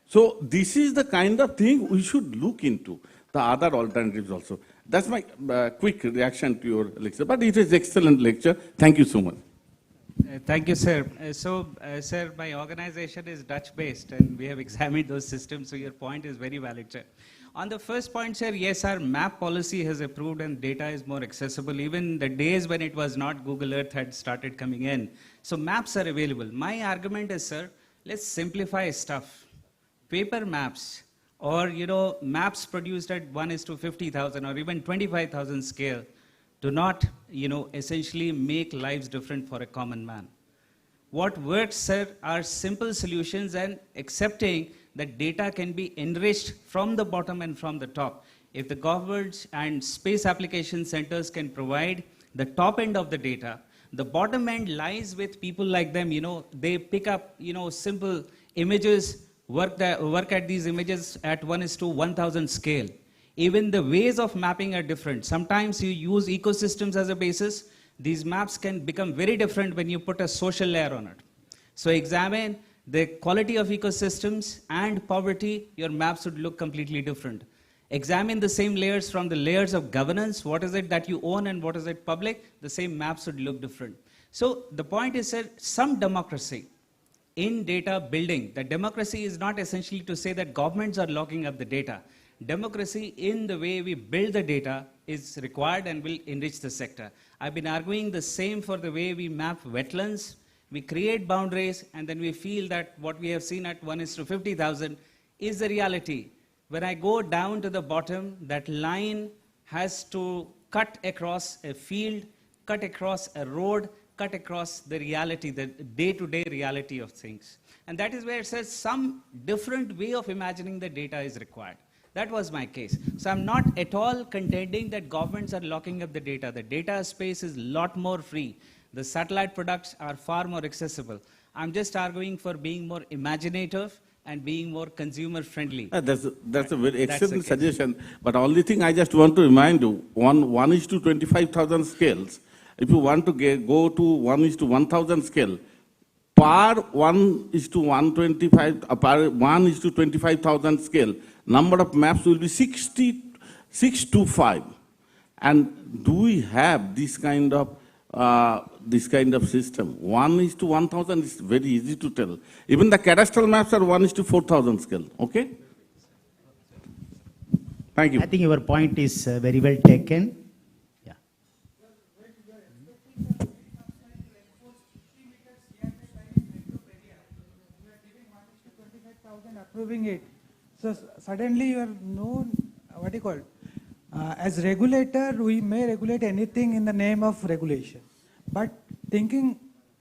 So this is the kind of thing we should look into, the other alternatives also. That's my quick reaction to your lecture, but it is excellent lecture. Thank you so much. Thank you, sir. Sir, my organization is Dutch-based, and we have examined those systems, so your point is very valid, sir. On the first point, sir, yes, our map policy has improved and data is more accessible. Even the days when it was not, Google Earth had started coming in. So maps are available. My argument is, sir, let's simplify stuff. Paper maps or, maps produced at 1:50,000 or even 25,000 scale do not, essentially make lives different for a common man. What works, sir, are simple solutions and accepting that data can be enriched from the bottom and from the top. If the governments and space application centers can provide the top end of the data, the bottom end lies with people like them. They pick up, simple images, work at these images at 1:1000 scale. Even the ways of mapping are different. Sometimes you use ecosystems as a basis. These maps can become very different when you put a social layer on it. So examine the quality of ecosystems and poverty, your maps would look completely different. Examine the same layers from the layers of governance, what is it that you own and what is it public, the same maps would look different. So the point is that some democracy in data building, the democracy is not essentially to say that governments are locking up the data. Democracy in the way we build the data is required and will enrich the sector. I've been arguing the same for the way we map wetlands. We create boundaries and then we feel that what we have seen at 1:50,000 is the reality. When I go down to the bottom, that line has to cut across a field, cut across a road, cut across the reality, the day-to-day reality of things. And that is where it says some different way of imagining the data is required. That was my case. So I'm not at all contending that governments are locking up the data. The data space is a lot more free. The satellite products are far more accessible. I'm just arguing for being more imaginative and being more consumer friendly. That's a very excellent suggestion. But only thing I just want to remind you, 1:25,000 scales. If you want to go to 1:1,000 scale, per 1:125, per 1:25,000 scale, number of maps will be 6 to 5. And do we have this kind of system? 1:1,000 is very easy to tell. Even the cadastral maps are 1:4,000 scale. Okay? Thank you. I think your point is very well taken. Yeah. Approving it. So suddenly you are what do you call it? As regulator, we may regulate anything in the name of regulation. But thinking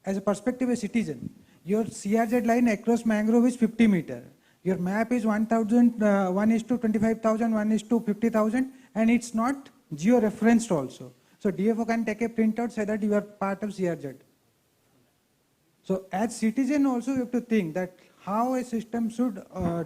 as a perspective of a citizen, your CRZ line across mangrove is 50 meter. Your map is 1,000, 1:25,000, 1:50,000, and it's not geo-referenced also. So DFO can take a printout, say that you are part of CRZ. So as citizen also you have to think that how a system should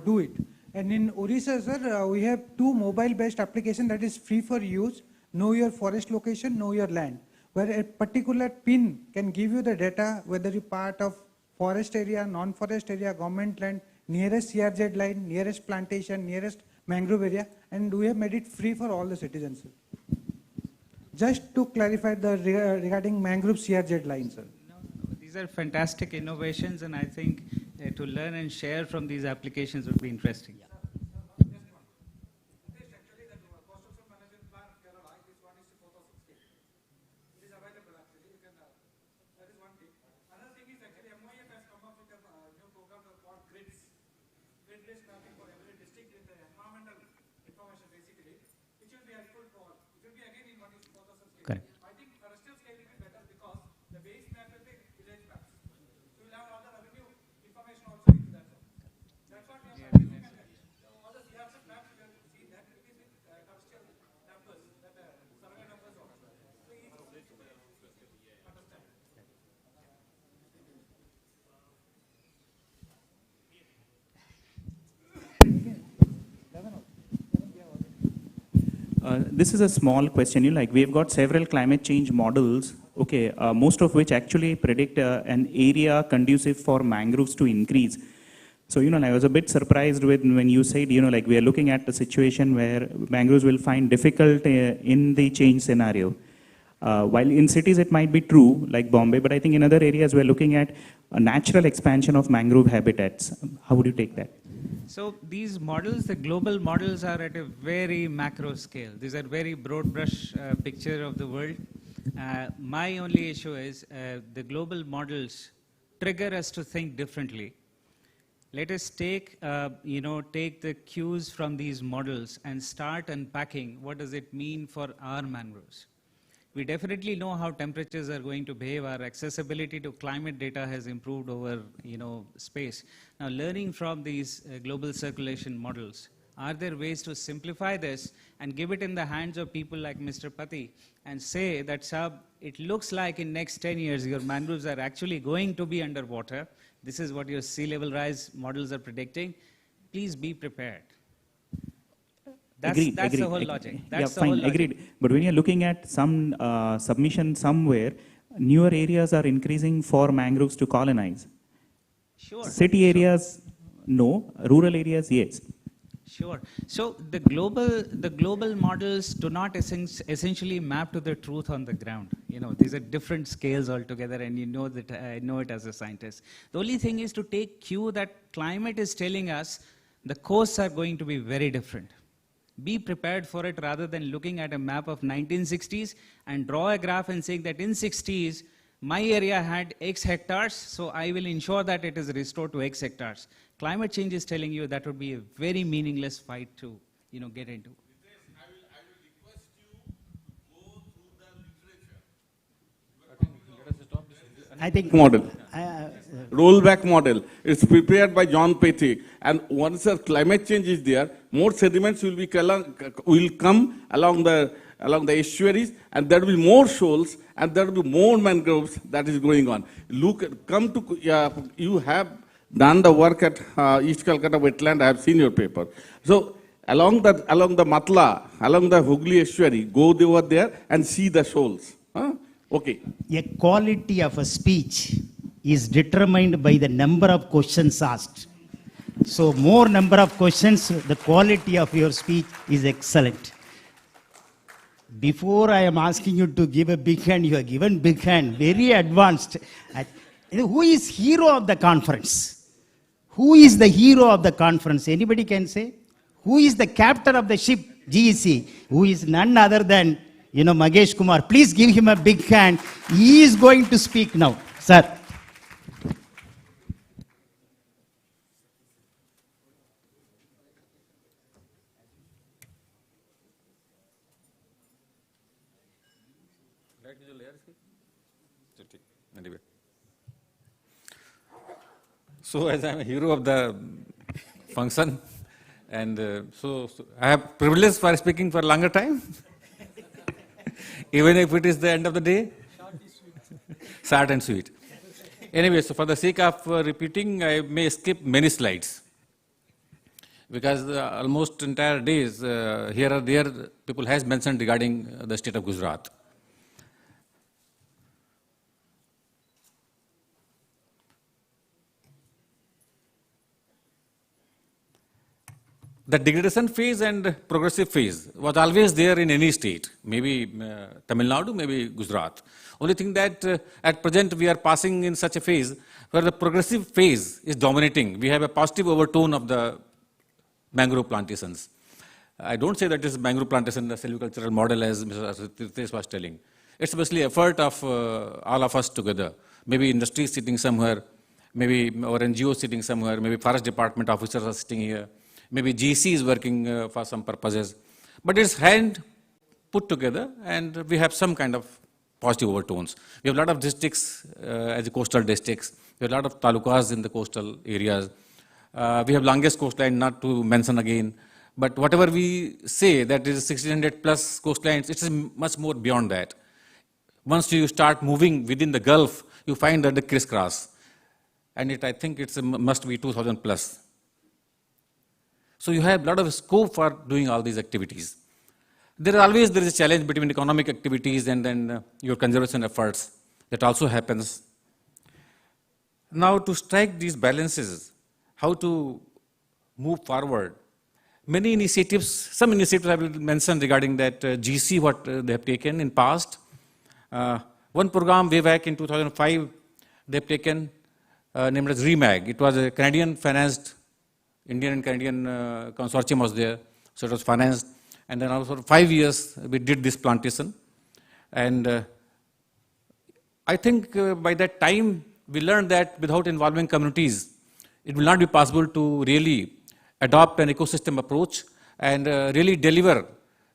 do it. And in Orissa, sir, we have 2 mobile-based applications that is free for use, Know Your Forest Location, Know Your Land, where a particular pin can give you the data, whether you're part of forest area, non-forest area, government land, nearest CRZ line, nearest plantation, nearest mangrove area, and we have made it free for all the citizens, sir. Just to clarify regarding mangrove CRZ line, sir. These are fantastic innovations, and I think to learn and share from these applications would be interesting. Correct. This is a small question. We've got several climate change models, okay, most of which actually predict an area conducive for mangroves to increase. So, I was a bit surprised when you said, we are looking at a situation where mangroves will find difficult in the change scenario. While in cities it might be true, like Bombay, but I think in other areas we're looking at a natural expansion of mangrove habitats. How would you take that? So these models, the global models, are at a very macro scale. These are very broad brush picture of the world. My only issue is the global models trigger us to think differently. Let us take, take the cues from these models and start unpacking what does it mean for our mangroves. We definitely know how temperatures are going to behave. Our accessibility to climate data has improved over, space. Now, learning from these global circulation models, are there ways to simplify this and give it in the hands of people like Mr. Pati and say that, Sab, it looks like in next 10 years your mangroves are actually going to be underwater. This is what your sea level rise models are predicting. Please be prepared. That's the whole logic. That's the fine, whole logic. agreed. But when you're looking at some submission somewhere, newer areas are increasing for mangroves to colonize. Sure. City areas, no. Rural areas, yes. Sure. So the global models do not essentially map to the truth on the ground. You know, these are different scales altogether, and you know that I know it as a scientist. The only thing is to take cue that climate is telling us the coasts are going to be very different. Be prepared for it rather than looking at a map of 1960s and draw a graph and saying that in 60s, my area had X hectares, so I will ensure that it is restored to X hectares. Climate change is telling you that would be a very meaningless fight to, get into. I think model. Rollback model. It's prepared by John Petty. And once the climate change is there, more sediments will come along the estuaries, and there will be more shoals, and there will be more mangroves that is going on. You have done the work at East Calcutta wetland. I have seen your paper. So along the Matla, along the Hooghly estuary, go over there and see the shoals. Okay. A quality of a speech is determined by the number of questions asked. So more number of questions, the quality of your speech is excellent. Before I am asking you to give a big hand, you have given big hand, very advanced. Who is hero of the conference? Who is the hero of the conference? Anybody can say? Who is the captain of the ship, GEC? Who is none other than, Magesh Kumar. Please give him a big hand. He is going to speak now. Sir. Anyway. So as I am a hero of the function, and so I have privilege for speaking for a longer time, even if it is the end of the day. Short and sweet. Anyway, so for the sake of repeating, I may skip many slides, because almost entire days here or there people has mentioned regarding the state of Gujarat. The degradation phase and progressive phase was always there in any state, maybe Tamil Nadu, maybe Gujarat. Only thing that at present we are passing in such a phase where the progressive phase is dominating. We have a positive overtone of the mangrove plantations. I don't say that this mangrove plantation is a silvicultural model as Mr. Ritesh was telling. It's basically effort of all of us together. Maybe industry sitting somewhere, maybe our NGO sitting somewhere, maybe forest department officers are sitting here. Maybe GC is working for some purposes, but it's hand put together and we have some kind of positive overtones. We have a lot of districts as coastal districts. We have a lot of talukas in the coastal areas. We have longest coastline, not to mention again, but whatever we say that is 1600 plus coastlines, it is much more beyond that. Once you start moving within the Gulf, you find that the crisscross, and I think it must be 2000 plus. So you have a lot of scope for doing all these activities. There is a challenge between economic activities and then your conservation efforts. That also happens. Now to strike these balances, how to move forward. Many initiatives, some initiatives I will mention regarding that GC, what they have taken in past. One program way back in 2005, they have taken named as REMAG. It was a Canadian financed, Indian and Canadian consortium was there, so it was financed. And then also for 5 years, we did this plantation. And I think by that time, we learned that without involving communities, it will not be possible to really adopt an ecosystem approach and really deliver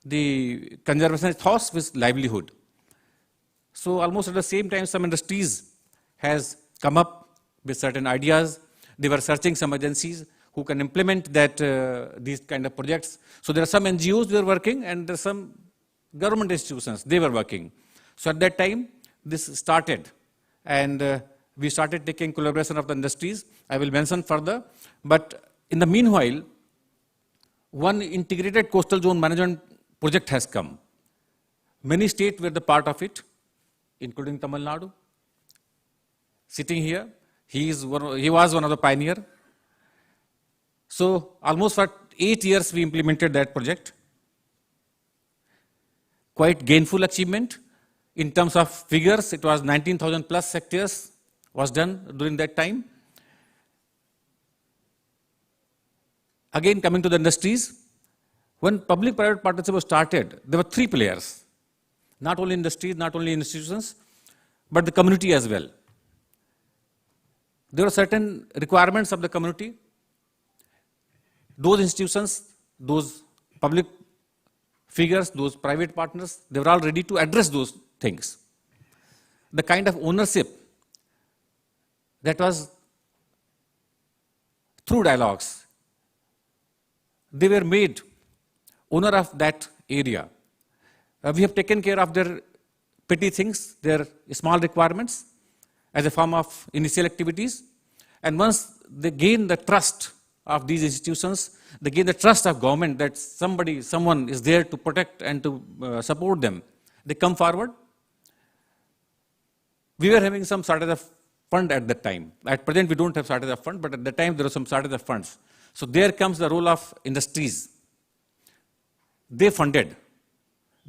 the conservation thoughts with livelihood. So almost at the same time, some industries has come up with certain ideas. They were searching some agencies who can implement that these kind of projects. So there are some NGOs who are working and there are some government institutions, they were working. So at that time, this started. And we started taking collaboration of the industries. I will mention further. But in the meanwhile, one integrated coastal zone management project has come. Many states were the part of it, including Tamil Nadu. Sitting here, he was one of the pioneers. So almost for 8 years we implemented that project. Quite gainful achievement. In terms of figures, it was 19,000 plus hectares was done during that time. Again, coming to the industries, when public-private partnership was started, there were 3 players. Not only industries, not only institutions, but the community as well. There are certain requirements of the community. Those institutions, those public figures, those private partners, they were all ready to address those things. The kind of ownership that was through dialogues, they were made owner of that area. We have taken care of their petty things, their small requirements as a form of initial activities. And once they gain the trust of these institutions, they gain the trust of government that someone is there to protect and to support them, they come forward. We were having some shortage of fund at that time. At present, we don't have shortage of fund, but at the time there was some shortage of funds. So there comes the role of industries. They funded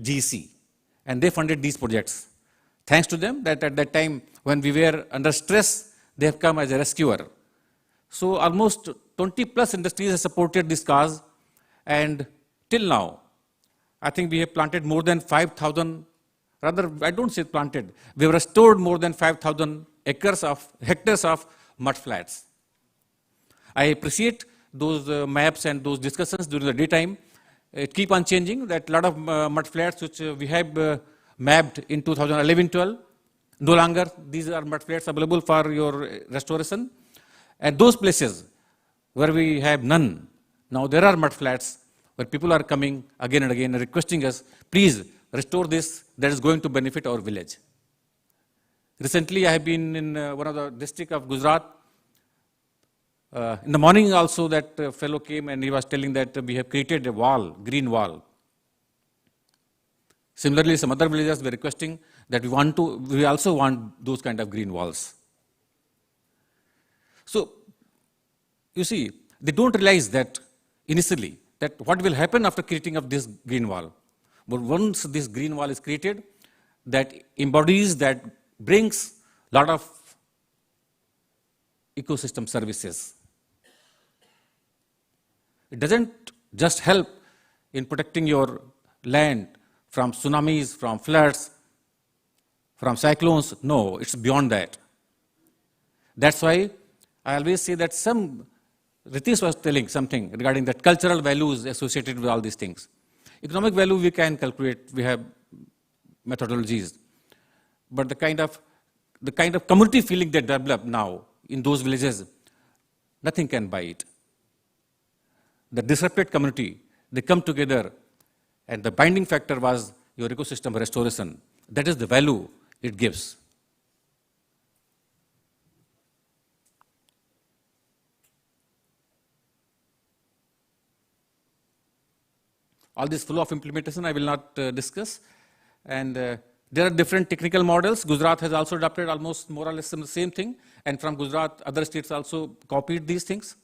GEC and they funded these projects. Thanks to them that at that time when we were under stress, they have come as a rescuer. So almost 20 plus industries have supported this cause, and till now, I think we have planted more than 5,000, rather I don't say planted, we have restored more than 5,000 hectares of mud flats. I appreciate those maps and those discussions during the daytime. It keep on changing, that lot of mud flats which we have mapped in 2011-12, no longer these are mud flats available for your restoration. And those places where we have none, now there are mud flats where people are coming again and again requesting us, please restore this, that is going to benefit our village. Recently I have been in one of the district of Gujarat. In the morning also that fellow came and he was telling that we have created a wall, green wall. Similarly, some other villagers were requesting that we also want those kind of green walls. So, you see, they don't realize that initially, that what will happen after creating of this green wall. But once this green wall is created, that embodies, that brings a lot of ecosystem services. It doesn't just help in protecting your land from tsunamis, from floods, from cyclones. No, it's beyond that. That's why I always say that Ritesh was telling something regarding that cultural values associated with all these things. Economic value we can calculate, we have methodologies. But the kind of community feeling that developed now in those villages, nothing can buy it. The disrupted community, they come together, and the binding factor was your ecosystem restoration. That is the value it gives. All this flow of implementation I will not discuss. And there are different technical models. Gujarat has also adopted almost more or less the same thing. And from Gujarat, other states also copied these things.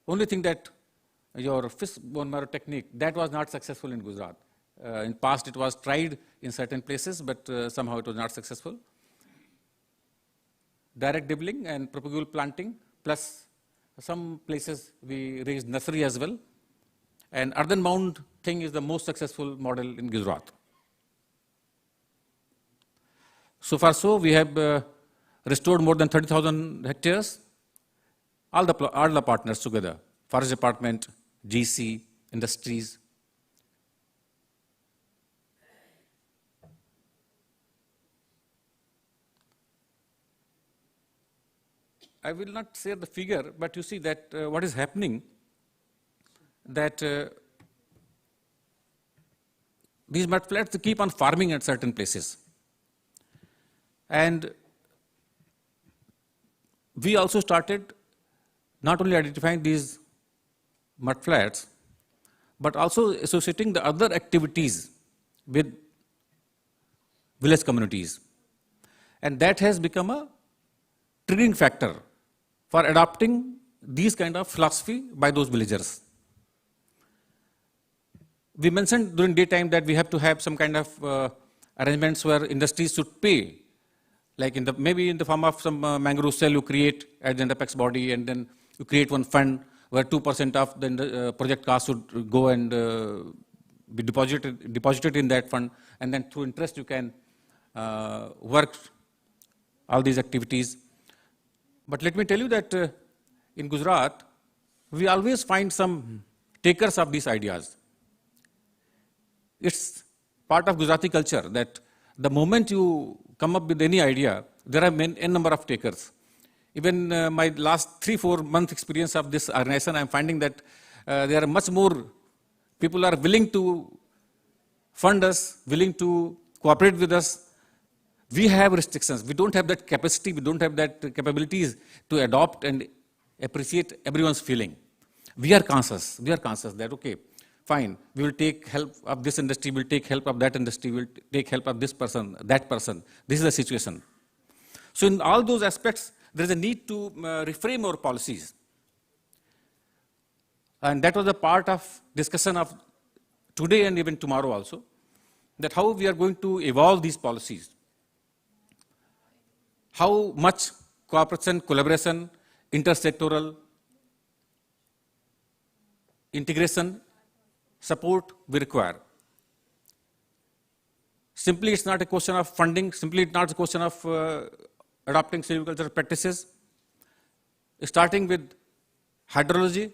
Only thing that your fish bone marrow technique, that was not successful in Gujarat. In past it was tried in certain places, but somehow it was not successful. Direct dibbling and propagule planting, plus some places we raised nursery as well. And earthen mound thing is the most successful model in Gujarat. So far so, we have restored more than 30,000 hectares. All the partners together, Forest Department, GC, industries. I will not say the figure, but you see that what is happening, that these mud flats keep on farming at certain places. And we also started not only identifying these mudflats, but also associating the other activities with village communities. And that has become a triggering factor for adopting these kind of philosophy by those villagers. We mentioned during daytime that we have to have some kind of arrangements where industries should pay, like maybe in the form of some mangrove cell you create at the apex body, and then you create one fund where 2% of the project cost should go and be deposited in that fund, and then through interest you can work all these activities. But let me tell you that in Gujarat, we always find some takers of these ideas. It's part of Gujarati culture that the moment you come up with any idea, there are n number of takers. Even my last 3-4 month experience of this organization, I'm finding that there are much more people are willing to fund us, willing to cooperate with us. We have restrictions. We don't have that capacity. We don't have that capabilities to adopt and appreciate everyone's feeling. We are conscious. We are conscious that, okay, fine, we will take help of this industry, we'll take help of that industry, we'll take help of this person, that person. This is the situation. So in all those aspects, there is a need to reframe our policies. And that was a part of discussion of today and even tomorrow also, that how we are going to evolve these policies. How much cooperation, collaboration, intersectoral integration, support we require. Simply it's not a question of funding, simply it's not a question of adopting silvicultural practices. Starting with hydrology,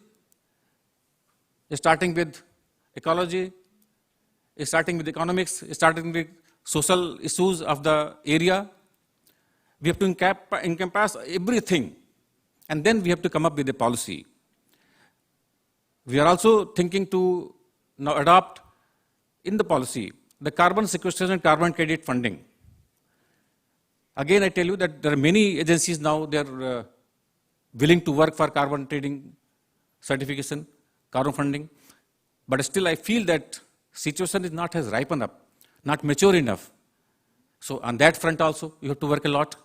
starting with ecology, starting with economics, starting with social issues of the area. We have to encompass everything, and then we have to come up with a policy. We are also thinking to now adopt in the policy the carbon sequestration and carbon credit funding. Again, I tell you that there are many agencies now, they are willing to work for carbon trading certification, carbon funding, but still I feel that situation is not as ripened up, not mature enough. So on that front also, you have to work a lot.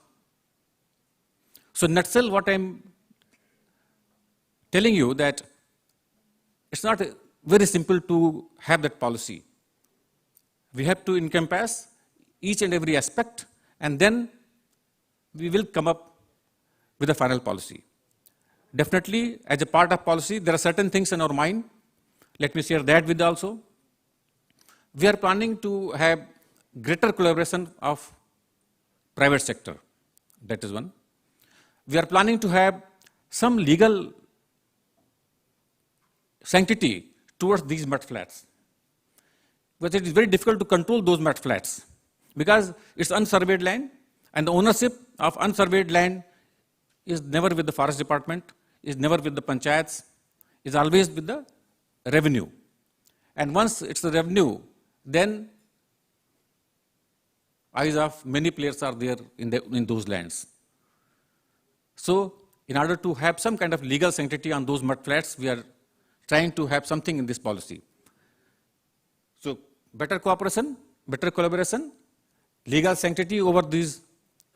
So in nutshell, what I'm telling you that it's not very simple to have that policy. We have to encompass each and every aspect, and then we will come up with a final policy. Definitely, as a part of policy, there are certain things in our mind. Let me share that with you also. We are planning to have greater collaboration of private sector. That is one. We are planning to have some legal sanctity towards these mudflats. But it is very difficult to control those mudflats because it's unsurveyed land, and the ownership of unsurveyed land is never with the forest department, is never with the panchayats, is always with the revenue. And once it's the revenue, then eyes of many players are there in those lands. So in order to have some kind of legal sanctity on those mudflats, we are trying to have something in this policy. So better cooperation, better collaboration, legal sanctity over these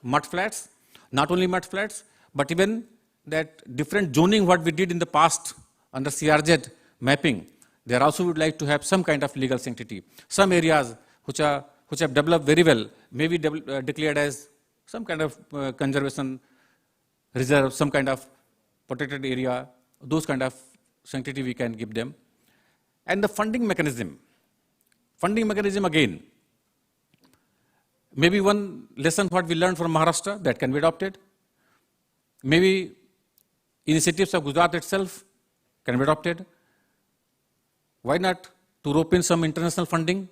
mudflats, not only mudflats, but even that different zoning what we did in the past under CRZ mapping, there also would like to have some kind of legal sanctity. Some areas which have developed very well may be declared as some kind of conservation reserve, some kind of protected area, those kind of sanctity we can give them. And the funding mechanism again, maybe one lesson what we learned from Maharashtra that can be adopted. Maybe initiatives of Gujarat itself can be adopted. Why not to rope in some international funding?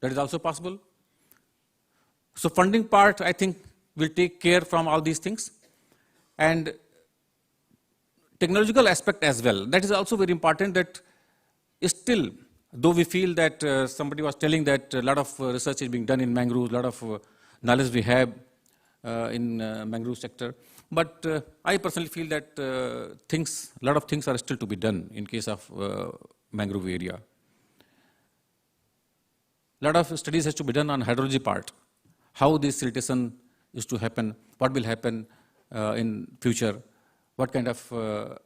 That is also possible. So funding part, I think, will take care from all these things. And technological aspect as well. That is also very important that still, though we feel that somebody was telling that a lot of research is being done in mangroves, a lot of knowledge we have in mangrove sector, But I personally feel that a lot of things are still to be done in case of mangrove area. A lot of studies has to be done on hydrology part, how this siltation is to happen, what will happen in future, what kind of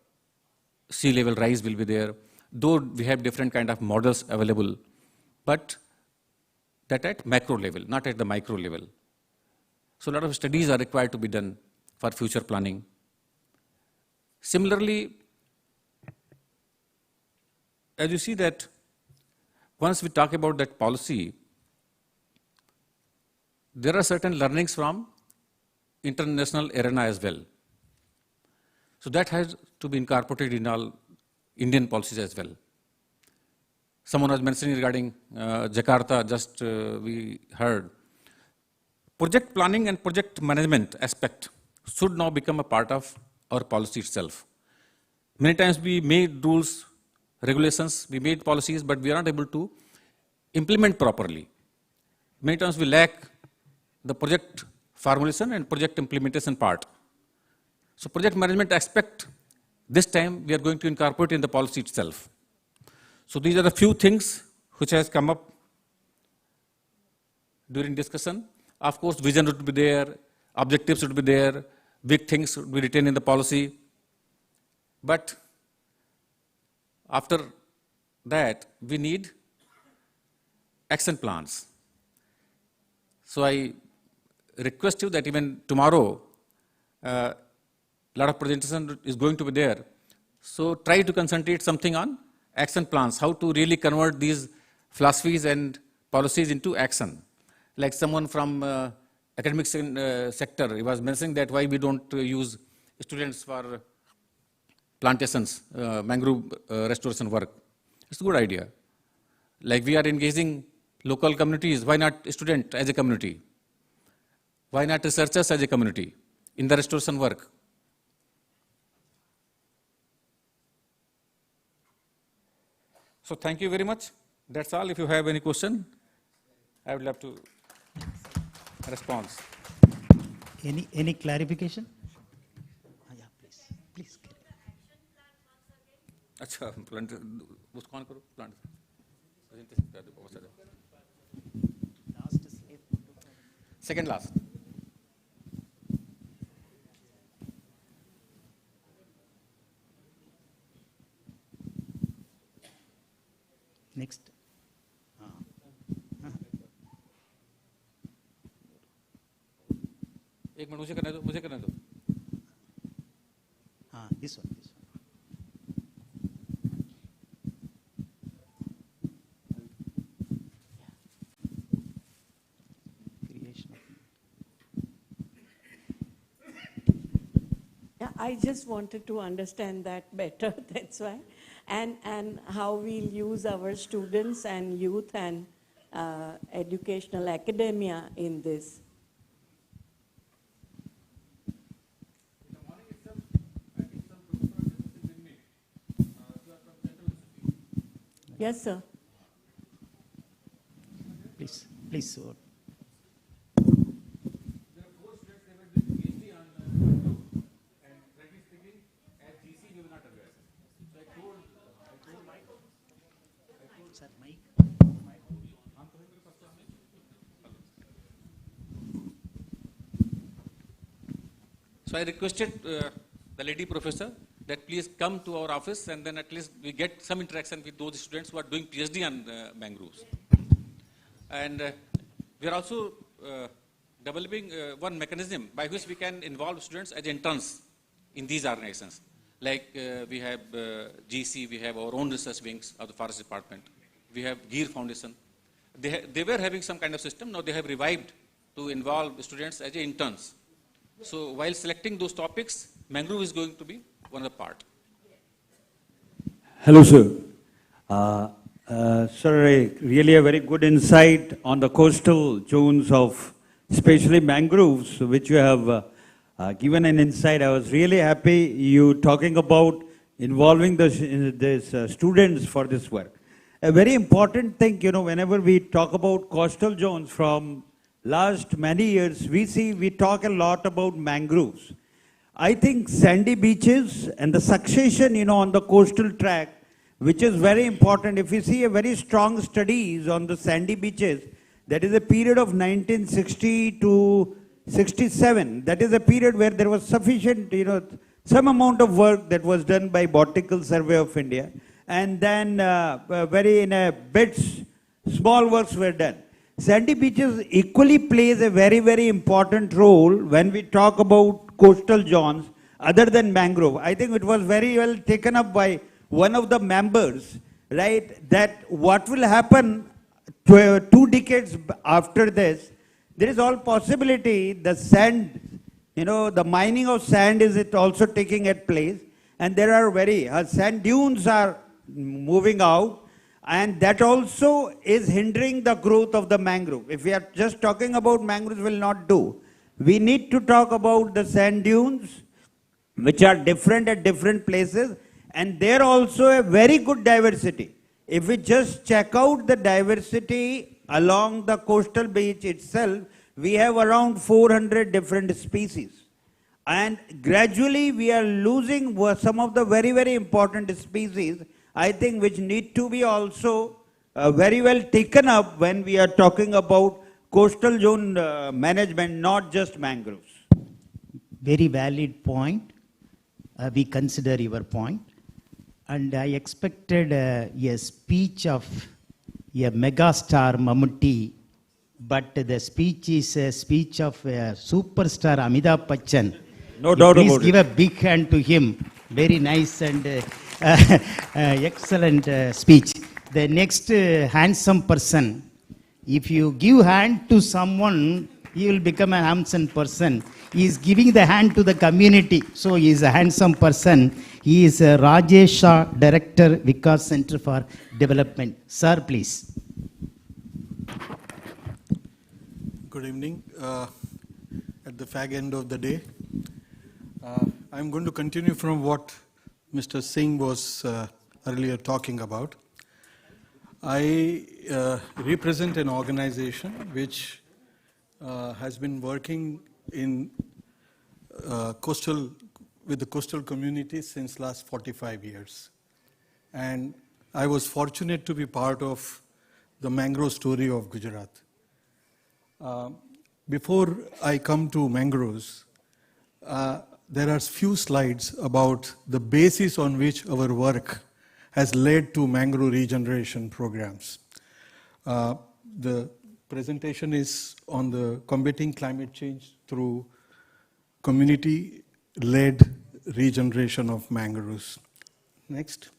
sea level rise will be there. Though we have different kind of models available, but that at macro level, not at the micro level. So a lot of studies are required to be done for future planning. Similarly, as you see that once we talk about that policy, there are certain learnings from international arena as well. So that has to be incorporated in all Indian policies as well. Someone was mentioning regarding Jakarta, just we heard. Project planning and project management aspect should now become a part of our policy itself. Many times we made rules, regulations, we made policies, but we are not able to implement properly. Many times we lack the project formulation and project implementation part. So project management aspect, this time we are going to incorporate in the policy itself. So these are the few things which has come up during discussion. Of course, vision would be there, objectives would be there, big things would be written in the policy. But after that, we need action plans. So I request you that even tomorrow, a lot of presentation is going to be there. So try to concentrate something on action plans, how to really convert these philosophies and policies into action. Like someone from academic sector, he was mentioning that why we don't use students for plantations, mangrove restoration work. It's a good idea. Like we are engaging local communities, why not student as a community? Why not researchers as a community in the restoration work? So thank you very much. That's all. If you have any question, I would love to respond. Any clarification? Yeah, please. अच्छा plant उसको कौन करो plant second last. Next. एक minute मुझे करने दो हाँ this one I just wanted to understand that better, that's why. And how we'll use our students and youth and educational academia in this. Yes, sir. Please, sir. So I requested the lady professor that please come to our office and then at least we get some interaction with those students who are doing PhD on mangroves. And we are also developing one mechanism by which we can involve students as interns in these organizations. Like we have GC, we have our own research wings of the Forest Department. We have Gear Foundation. They were having some kind of system, now they have revived to involve students as interns. So while selecting those topics, mangrove is going to be one of the part. Hello, sir. Sir, really a very good insight on the coastal zones of especially mangroves, which you have given an insight. I was really happy you talking about involving the students for this work. A very important thing, you know, whenever we talk about coastal zones from last many years, we talk a lot about mangroves. I think sandy beaches and the succession, on the coastal track, which is very important. If you see a very strong studies on the sandy beaches, that is a period of 1960 to 67. That is a period where there was sufficient, some amount of work that was done by Botanical Survey of India. And then bits, small works were done. Sandy beaches equally plays a very, very important role when we talk about coastal zones other than mangrove. I think it was very well taken up by one of the members, right, that what will happen 2 decades after this, there is all possibility the sand, the mining of sand is it also taking at place, and there are sand dunes are moving out, and that also is hindering the growth of the mangrove. If we are just talking about mangroves will not do. We need to talk about the sand dunes, which are different at different places, and there also a very good diversity. If we just check out the diversity along the coastal beach itself, we have around 400 different species. And gradually we are losing some of the very, very important species, I think, which need to be also very well taken up when we are talking about coastal zone management, not just mangroves. Very valid point. We consider your point. And I expected a speech of a megastar Mammootty, but the speech is a speech of superstar Amitabh Bachchan. No doubt about it. Please give a big hand to him. Very nice and excellent speech. The next handsome person, if you give hand to someone, he will become a handsome person. He is giving the hand to the community, so he is a handsome person. He is Rajesh Shah, Director, Vikas Center for Development. Sir, please. Good evening. At the fag end of the day, I'm going to continue from what Mr. Singh was earlier talking about. I represent an organization which has been working in with the coastal community since last 45 years. And I was fortunate to be part of the mangrove story of Gujarat. Before I come to mangroves, there are few slides about the basis on which our work has led to mangrove regeneration programs. The presentation is on the combating climate change through community-led regeneration of mangroves. Next.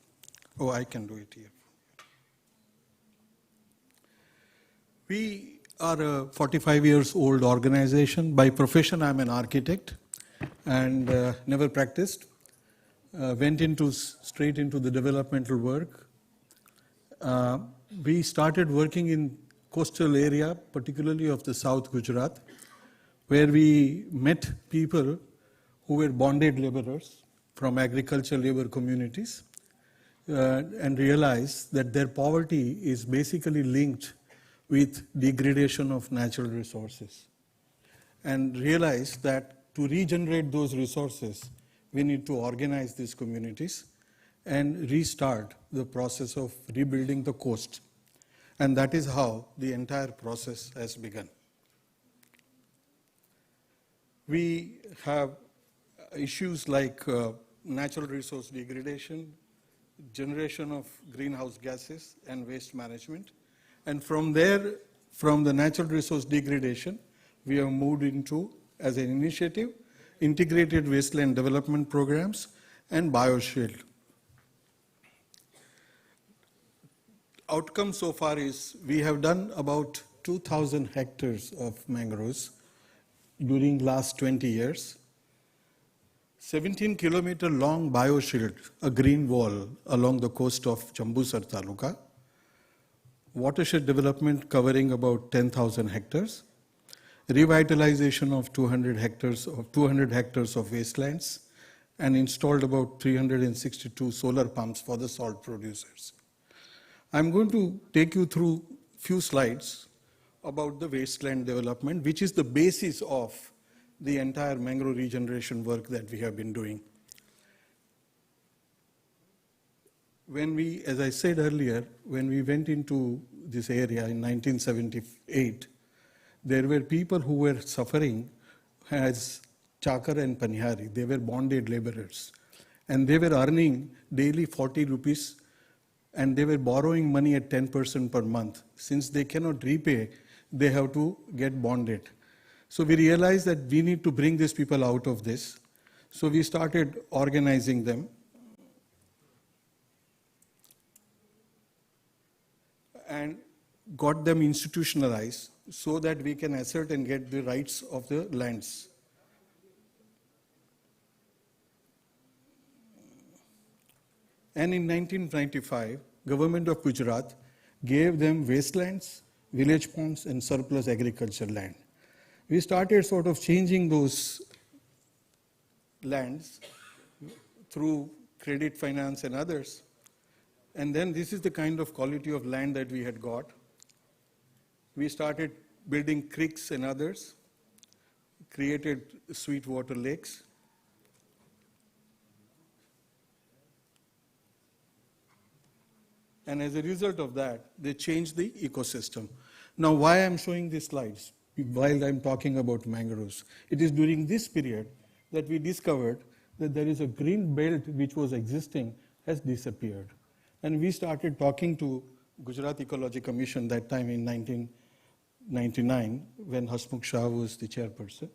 Oh, I can do it here. We are a 45 years old organization. By profession, I'm an architect and never practiced. Went straight into the developmental work. We started working in coastal area, particularly of the South Gujarat, where we met people who were bonded laborers from agricultural labor communities and realized that their poverty is basically linked with degradation of natural resources, and realized that to regenerate those resources, we need to organize these communities and restart the process of rebuilding the coast. And that is how the entire process has begun. We have issues like natural resource degradation, generation of greenhouse gases, and waste management. And from there, from the natural resource degradation, we have moved into, as an initiative, integrated wasteland development programs and bioshield. Outcome so far is we have done about 2,000 hectares of mangroves during last 20 years. 17-kilometer long bioshield, a green wall along the coast of Jambusar Taluka. Watershed development covering about 10,000 hectares. Revitalization of 200 hectares of wastelands, and installed about 362 solar pumps for the salt producers. I'm going to take you through few slides about the wasteland development, which is the basis of the entire mangrove regeneration work that we have been doing. When we, as I said earlier, when we went into this area in 1978, there were people who were suffering as chakar and panihari. They were bonded laborers. And they were earning daily 40 rupees and they were borrowing money at 10% per month. Since they cannot repay, they have to get bonded. So we realized that we need to bring these people out of this. So we started organizing them. And got them institutionalized so that we can assert and get the rights of the lands. And in 1995, Government of Gujarat gave them wastelands, village ponds, and surplus agriculture land. We started sort of changing those lands through credit finance and others. And then this is the kind of quality of land that we had got. We started building creeks and others, created sweet water lakes. And as a result of that, they changed the ecosystem. Now, why I'm showing these slides while I'm talking about mangroves? It is during this period that we discovered that there is a green belt which was existing has disappeared. And we started talking to Gujarat Ecology Commission that time in 1999 when Hasmukh Shah was the chairperson.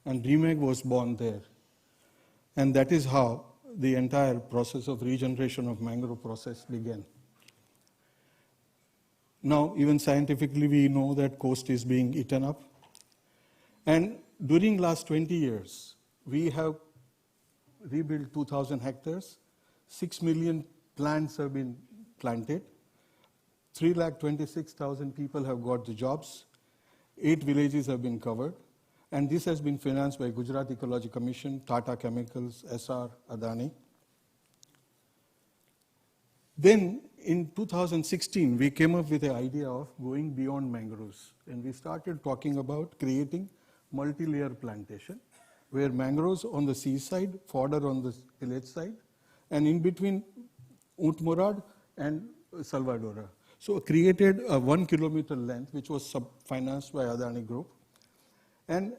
And REMAG was born there. And that is how the entire process of regeneration of mangrove process began. Now, even scientifically, we know that coast is being eaten up. And during last 20 years, we have rebuilt 2,000 hectares, 6 million plants have been planted, 326,000 people have got the jobs, 8 villages have been covered, and this has been financed by Gujarat Ecology Commission, Tata Chemicals, SR, Adani. Then in 2016, we came up with the idea of going beyond mangroves, and we started talking about creating multi-layer plantation, where mangroves on the seaside, fodder on the village side, and in between Oot Morad and Salvadora. So created a 1 kilometer length, which was financed by Adani Group. And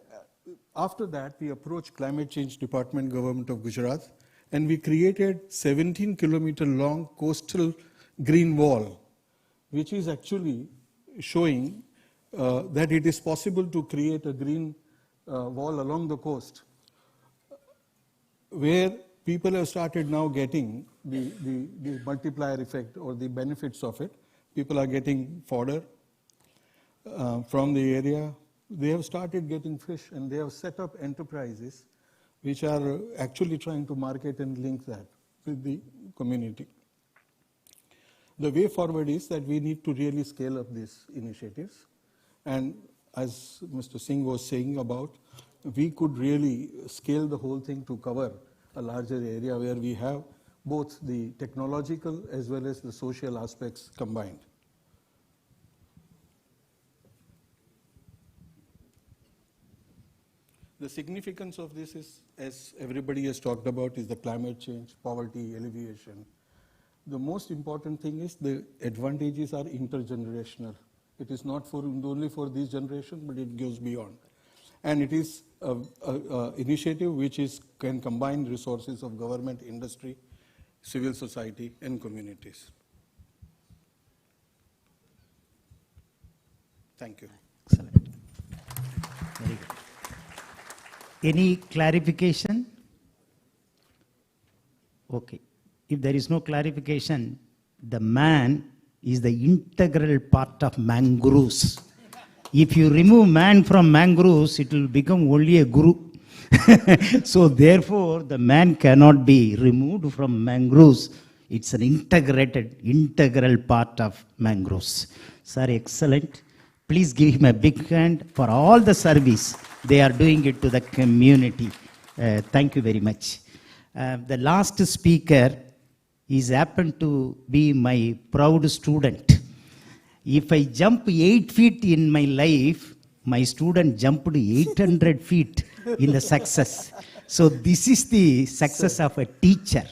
after that, we approached Climate Change Department, Government of Gujarat, and we created 17 kilometer long coastal green wall, which is actually showing that it is possible to create a green wall along the coast, where people have started now getting the multiplier effect or the benefits of it. People are getting fodder from the area. They have started getting fish, and they have set up enterprises which are actually trying to market and link that with the community. The way forward is that we need to really scale up these initiatives. And as Mr. Singh was saying about, we could really scale the whole thing to cover a larger area where we have both the technological as well as the social aspects combined. The significance of this is, as everybody has talked about, is the climate change, poverty, alleviation. The most important thing is the advantages are intergenerational. It is not only for this generation, but it goes beyond. And it is an initiative which can combine resources of government, industry, civil society, and communities. Thank you. Excellent. Very good. Any clarification? Okay. If there is no clarification, the man is the integral part of mangroves. If you remove man from mangroves, it will become only a guru. So therefore, the man cannot be removed from mangroves. It's an integral part of mangroves. Sir, excellent. Please give him a big hand for all the service they are doing it to the community. Thank you very much. The last speaker is happened to be my proud student. If I jump 8 feet in my life, my student jumped 800 feet in the success. So this is the success of a teacher.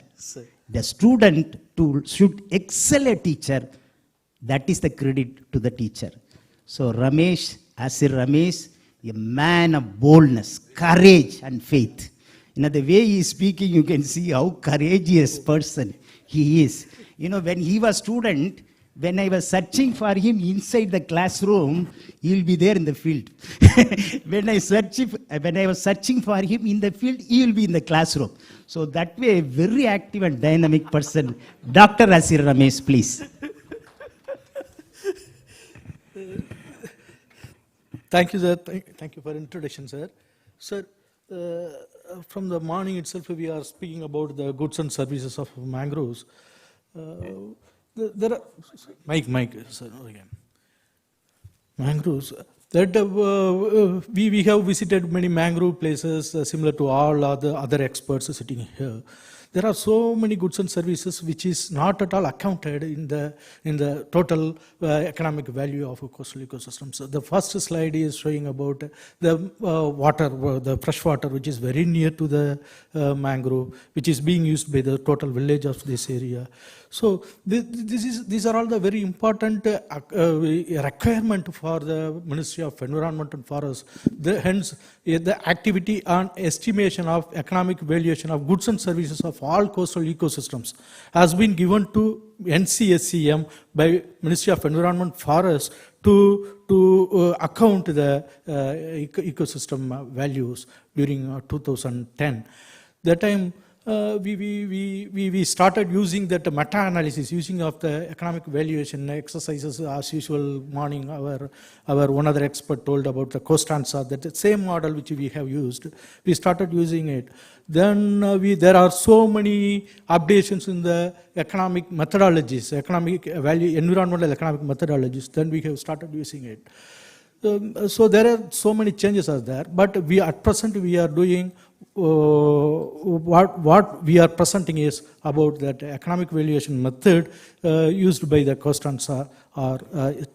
The student should excel a teacher. That is the credit to the teacher. So Ramesh, Asir Ramesh, a man of boldness, courage and faith. The way he is speaking, you can see how courageous person he is. When he was student, when I was searching for him inside the classroom, he will be there in the field. when I was searching for him in the field, he will be in the classroom. So that way, very active and dynamic person. Dr. Asir Ramesh, please. Thank you, sir. Thank you for introduction, sir. Sir, from the morning itself, we are speaking about the goods and services of mangroves. There are Mike, sir, again. Mangroves. That we have visited many mangrove places similar to all other experts sitting here. There are so many goods and services which is not at all accounted in the total economic value of coastal ecosystems. So the first slide is showing about the water, the fresh water, which is very near to the mangrove, which is being used by the total village of this area. So these are all the very important requirement for the Ministry of Environment and Forests. Hence, the activity on estimation of economic valuation of goods and services of all coastal ecosystems has been given to NCSCM by Ministry of Environment and Forests to account the ecosystem values during 2010. That time, we started using that meta-analysis, using of the economic valuation exercises. As usual, morning our one other expert told about the COSTANSA, that same model which we have used. We started using it. Then there are so many updations in the economic methodologies, environmental economic methodologies. Then we have started using it. So there are so many changes are there, but at present we are doing what we are presenting is about that economic valuation method used by the COSTANSA or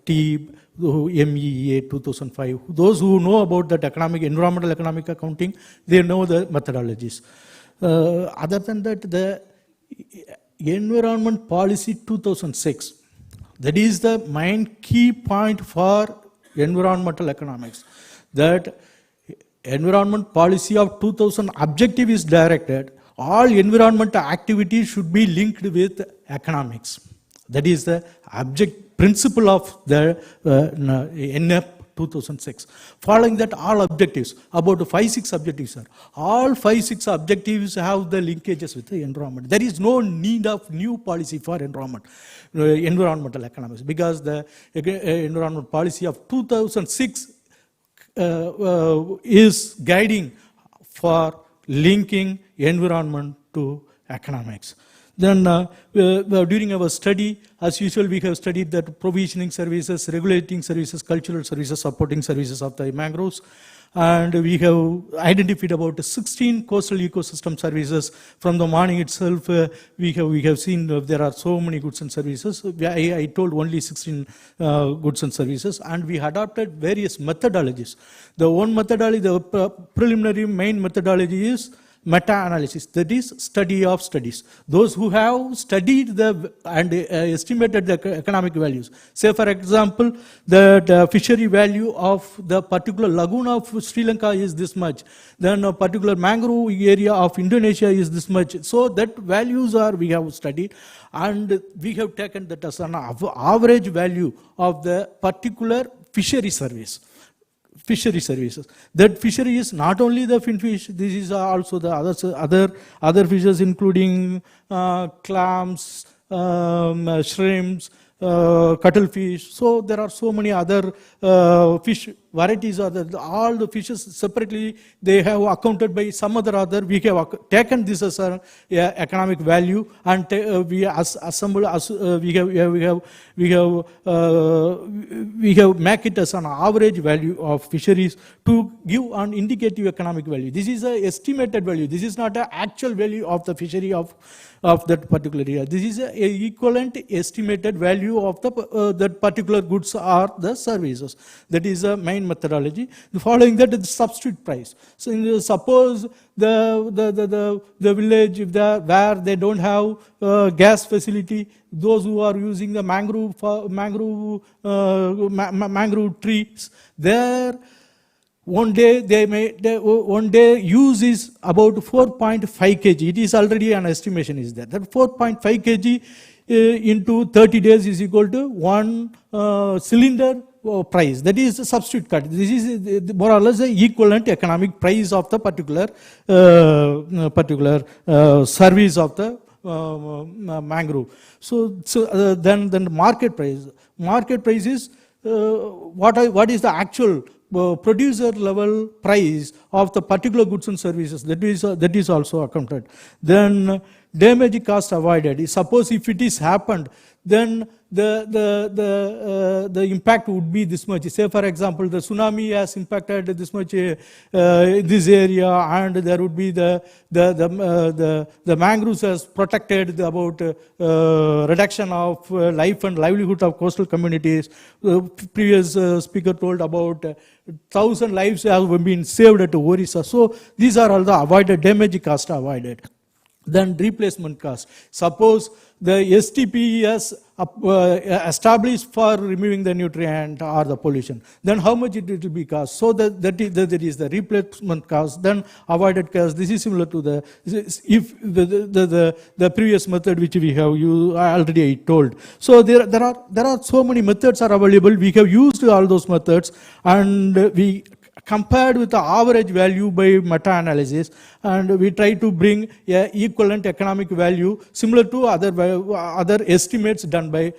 TEEB, MEA 2005. Those who know about that environmental economic accounting, they know the methodologies. Other than that, the Environment Policy 2006, that is the main key point for environmental economics. That Environment Policy of 2000 objective is directed, all environmental activities should be linked with economics. That is the principle of the NEP 2006. Following that, all objectives, about 5-6 objectives, sir. All 5-6 objectives have the linkages with the environment. There is no need of new policy for environmental economics, because the Environment Policy of 2006 is guiding for linking environment to economics. Then during our study, as usual, we have studied that provisioning services, regulating services, cultural services, supporting services of the mangroves. And we have identified about 16 coastal ecosystem services. From the morning itself, we have seen there are so many goods and services. I told only 16 goods and services, and we adopted various methodologies. The one methodology, the preliminary main methodology is meta-analysis, that is study of studies. Those who have studied and estimated the economic values. Say for example, the fishery value of the particular lagoon of Sri Lanka is this much. Then a particular mangrove area of Indonesia is this much. So that values we have studied, and we have taken that as an average value of the particular fishery service. Fishery services. That fishery is not only the finfish, this is also the other fishes, including clams, shrimps, cuttlefish. So there are so many other fish varieties. All the fishes separately, they have accounted by some other. We have taken this as an economic value, and we assemble. We have make it as an average value of fisheries to give an indicative economic value. This is an estimated value. This is not an actual value of the fishery of that particular area. This is an equivalent estimated value of the that particular goods or the services. That is the main main methodology. Following that is the substitute price. So suppose the village where they don't have gas facility, those who are using the mangrove trees, there one day use is about 4.5 kg. It is already an estimation is there. That 4.5 kg into 30 days is equal to 1 cylinder price. That is the substitute cut. This is more or less the equivalent economic price of the particular service of the mangrove. So then the market price. Market price is what is the actual producer level price of the particular goods and services. That is also accounted. Then damage cost avoided. Suppose if it is happened, then the impact would be this much. Say for example, the tsunami has impacted this much this area, and there would be the mangroves has protected about reduction of life and livelihood of coastal communities. Previous speaker told about 1,000 lives have been saved at Orissa. So these are all the avoided damage cost avoided. Then replacement cost. Suppose the STP is established for removing the nutrient or the pollution, then how much it will be cost? So that is the replacement cost. Then avoided cost. This is similar to the previous method which we have already told. So there are so many methods are available. We have used all those methods, and we compared with the average value by meta-analysis, and we try to bring a equivalent economic value similar to other estimates done by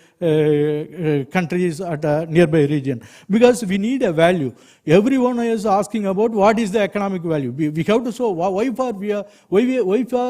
countries at a nearby region. Because we need a value. Everyone is asking about what is the economic value. We have to show why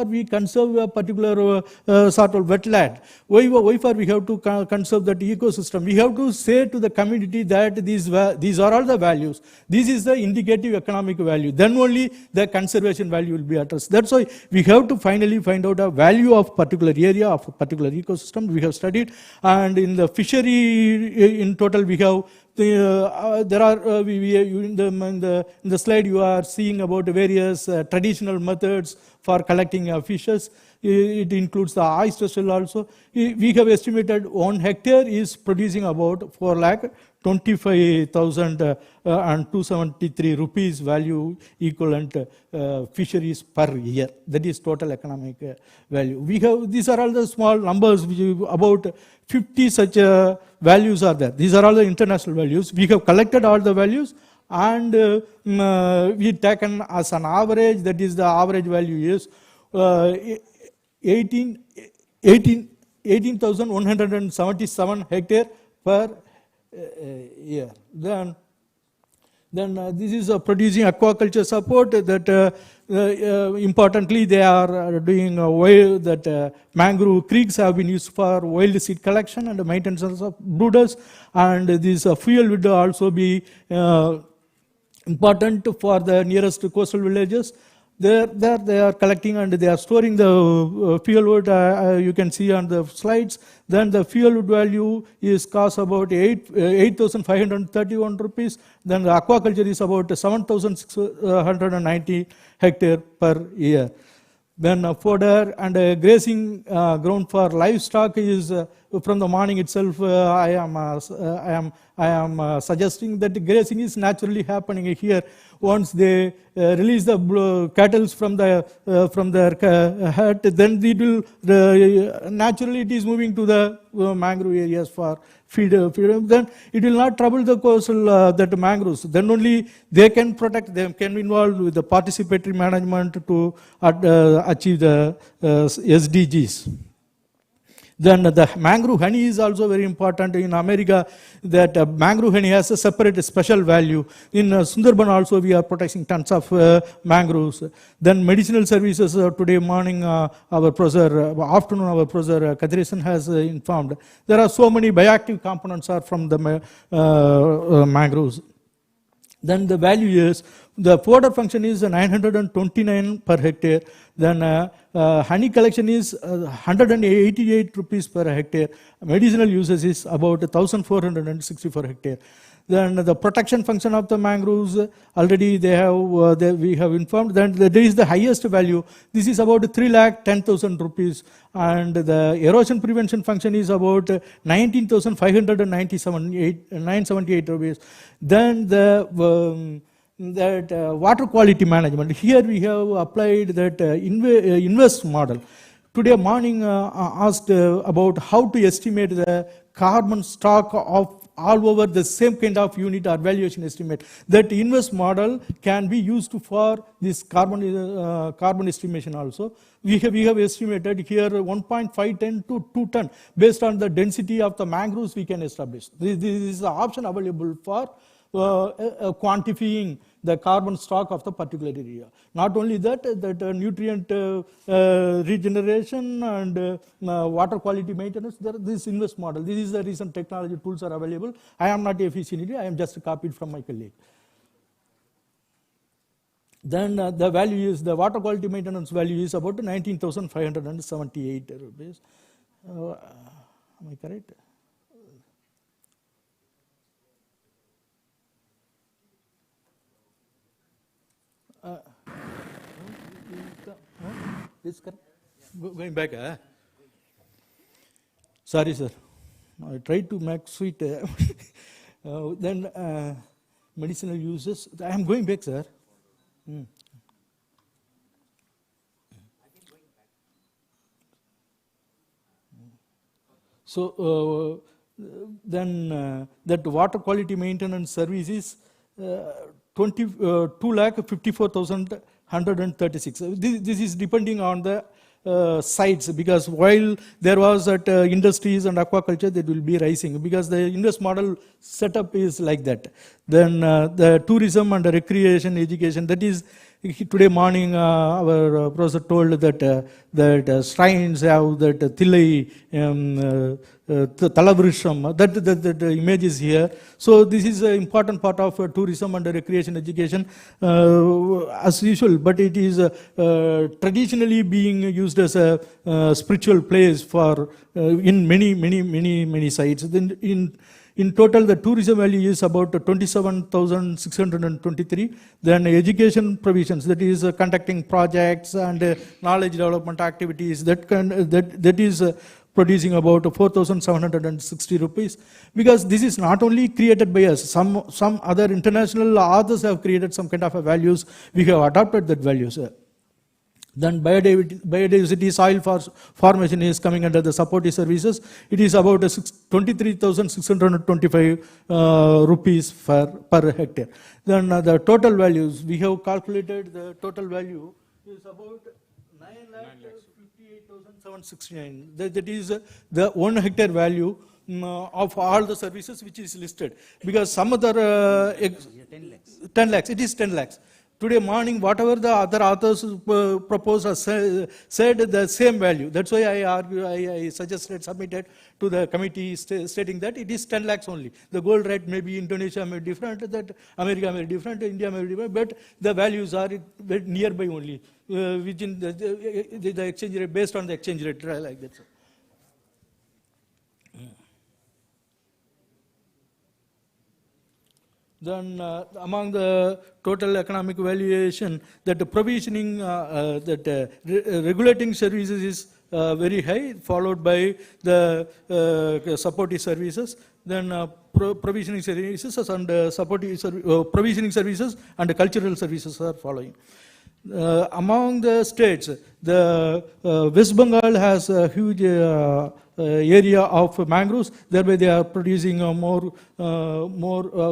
we conserve a particular sort of wetland. Why we have to conserve that ecosystem. We have to say to the community that these are all the values. This is the indicative economic value. Then only the conservation value will be addressed. That's why we have to finally find out a value of particular area, of a particular ecosystem we have studied. And in the fishery, in total we have there are in the slide you are seeing about various traditional methods for collecting fishes. It includes the oyster shell also. We have estimated 1 hectare is producing about 4,25,273 rupees value equivalent fisheries per year. That is total economic value. We have, these are all the small numbers, about 50 such values are there. These are all the international values. We have collected all the values, and we taken as an average, that is the average value is 18,177 hectare per year. Then this is producing aquaculture support. That importantly, they are doing that mangrove creeks have been used for wild seed collection and maintenance of brooders, and this fuel would also be important for the nearest coastal villages. There they are collecting and they are storing the fuel wood, you can see on the slides. Then the fuel wood value is cost about 8,531 rupees. Then the aquaculture is about 7,690 hectare per year. Then fodder and grazing ground for livestock is from the morning itself. I am suggesting that grazing is naturally happening here. Once they release the cattle from their hut, then it will naturally it is moving to the mangrove areas for feed. Then it will not trouble the coastal that mangroves. Then only they can protect them, can be involved with the participatory management to achieve the SDGs. Then the mangrove honey is also very important. In America, that mangrove honey has a separate special value. In Sundarban also we are protecting tons of mangroves. Then medicinal services, today morning afternoon our professor Kadresan has informed. There are so many bioactive components are from the mangroves. Then the value is, the fodder function is 929 per hectare. Then honey collection is 188 rupees per hectare. Medicinal uses is about 1,464 hectare. Then the protection function of the mangroves, already we have informed. Then there is the highest value. This is about 3,10,000 rupees. And the erosion prevention function is about 19,597 rupees. Then the water quality management. Here we have applied that INVEST model. Today morning asked about how to estimate the carbon stock of all over the same kind of unit or valuation estimate. That INVEST model can be used for this carbon estimation also. We have estimated here 1.5 ton to 2 ton. Based on the density of the mangroves we can establish. This is the option available for quantifying the carbon stock of the particular area. Not only that, nutrient regeneration and water quality maintenance, this INVEST model. This is the recent technology tools are available. I am not a efficient, I am just copied from my colleague. Then the value is, the water quality maintenance value is about 19,578 rupees. Am I correct? This correct? Going back, Sorry, sir. I tried to make sweet. Then medicinal uses. I am going back, sir. So then that water quality maintenance service is 2,54,136. This is depending on the sites, because while there was at industries and aquaculture, that will be rising because the INVEST model setup is like that. Then the tourism and the recreation education, that is today morning our professor told that shrines have that Thillai Talavrisham, that image is here. So this is an important part of tourism and recreation education as usual, but it is traditionally being used as a spiritual place for in many sites. Then in total, the tourism value is about 27,623. Then education provisions, that is conducting projects and knowledge development activities, that is producing about 4,760 rupees. Because this is not only created by us, some other international authors have created some kind of values. We have adopted that values. Then biodiversity soil formation is coming under the supportive services. It is about 23,625 rupees per hectare. Then the total values, we have calculated the total value is about 9,58,769. That is the 1 hectare value of all the services which is listed. Because some other 10 lakhs, it is 10 lakhs. Today morning, whatever the other authors proposed said the same value. That's why I suggested, submitted to the committee stating that it is 10 lakhs only. The gold rate may be Indonesia may be different, that America may be different, India may be different, but the values are nearby only, within the exchange rate, based on the exchange rate, like that. Then among the total economic valuation, that the provisioning, regulating services is very high, followed by the supportive services. Then provisioning services and provisioning services and cultural services are following. Among the states, the West Bengal has a huge area of mangroves. Thereby, they are producing more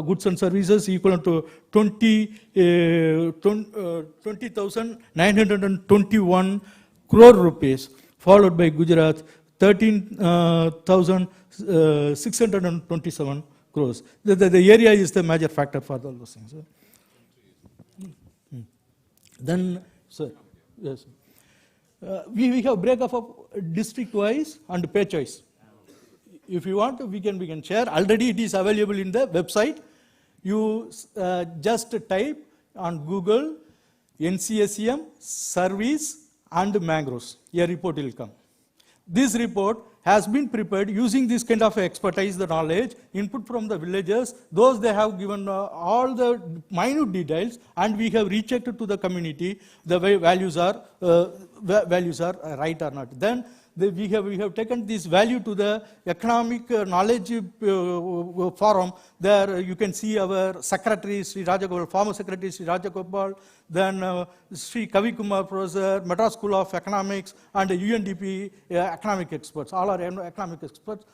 goods and services equivalent to 20,921 crore rupees. Followed by Gujarat, 13,627 crores. The area is the major factor for all those things. Then, sir, yes. We have breakup of district-wise and pay-choice. If you want, we can share. Already it is available in the website. You just type on Google NCSEM service and mangroves. A report will come. This report has been prepared using this kind of expertise, the knowledge, input from the villagers, those they have given all the minute details, and we have rechecked to the community the way values are right or not. Then we have taken this value to the economic knowledge forum. There you can see our secretary, Sri Rajagopal, former secretary Sri Rajagopal, then Sri Kavi Kumar, professor, Madras School of Economics, and UNDP economic experts. All are economic experts.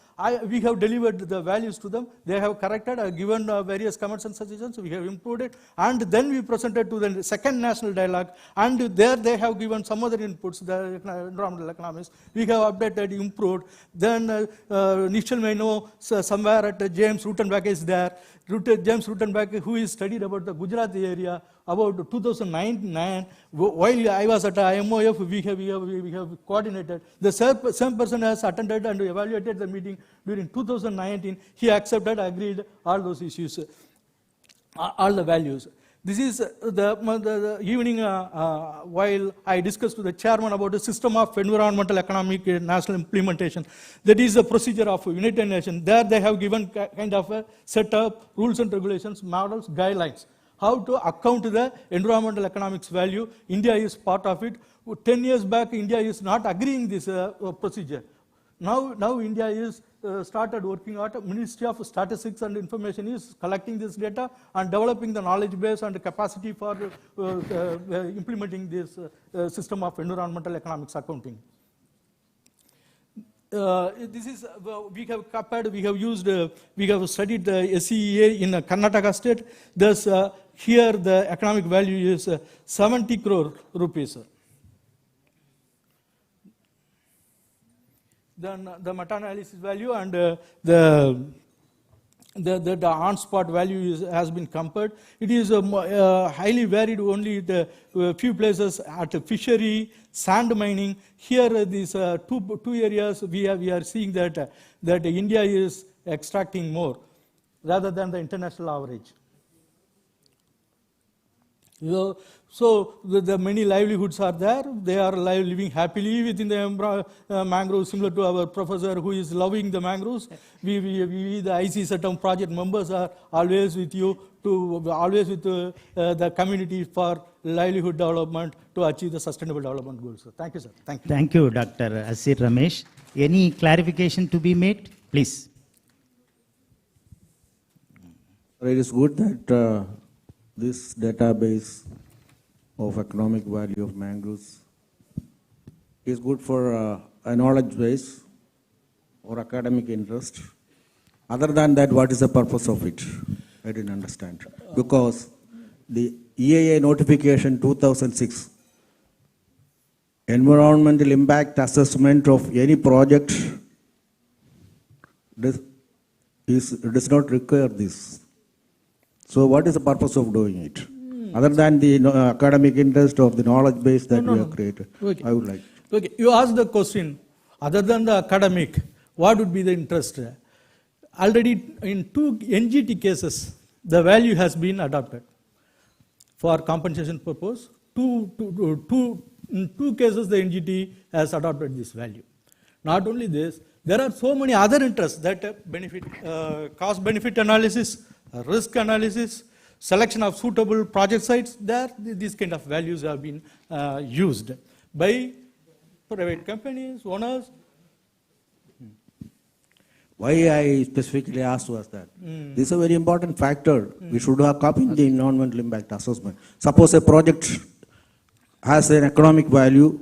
We have delivered the values to them. They have corrected, given various comments and suggestions. We have improved it, and then we presented to the second national dialogue, and there they have given some other inputs, the environmental economics. We have updated, improved. Then Nishal may know somewhere at James Rutenbeck is there. James Rutenbeck, who is studied about the Gujarati area, about 2009, while I was at IMOF, we have coordinated. The same person has attended and evaluated the meeting during 2019. He accepted, agreed all those issues, all the values. This is the evening while I discussed to the chairman about the system of environmental economic national implementation. That is the procedure of United Nations. There they have given kind of a set of rules and regulations, models, guidelines. How to account the environmental economics value. India is part of it. 10 years back, India is not agreeing this procedure. Now India is started working at Ministry of Statistics and Information is collecting this data and developing the knowledge base and capacity for implementing this system of environmental economics accounting. This is we have compared. We have used. We have studied the SCEA in Karnataka state. Thus, here the economic value is 70 crore rupees. Then the meta-analysis value and the on-spot value has been compared. It is highly varied. Only the few places at fishery, sand mining. Here, these two areas we are seeing that India is extracting more rather than the international average. So the many livelihoods are there. They are living happily within the mangroves, similar to our professor who is loving the mangroves. We the IC project members are always with you, always with the community for livelihood development to achieve the sustainable development goals. So thank you, sir. Thank you. Thank you, Dr. Asir Ramesh. Any clarification to be made? Please. It is good that this database of economic value of mangroves is good for a knowledge base or academic interest. Other than that, what is the purpose of it? I didn't understand. Because the EIA notification 2006, environmental impact assessment of any project does not require this. So what is the purpose of doing it? Other than the academic interest of the knowledge base that we have created. Okay. I would like. Okay, you asked the question, other than the academic, what would be the interest? Already in 2 NGT cases, the value has been adopted for compensation purpose. In 2 cases, the NGT has adopted this value. Not only this, there are so many other interests that benefit, cost-benefit analysis, risk analysis, selection of suitable project sites. There, these kind of values have been used by private companies, owners. Why I specifically asked was that this is a very important factor. We should have copied the environmental impact assessment. Suppose a project has an economic value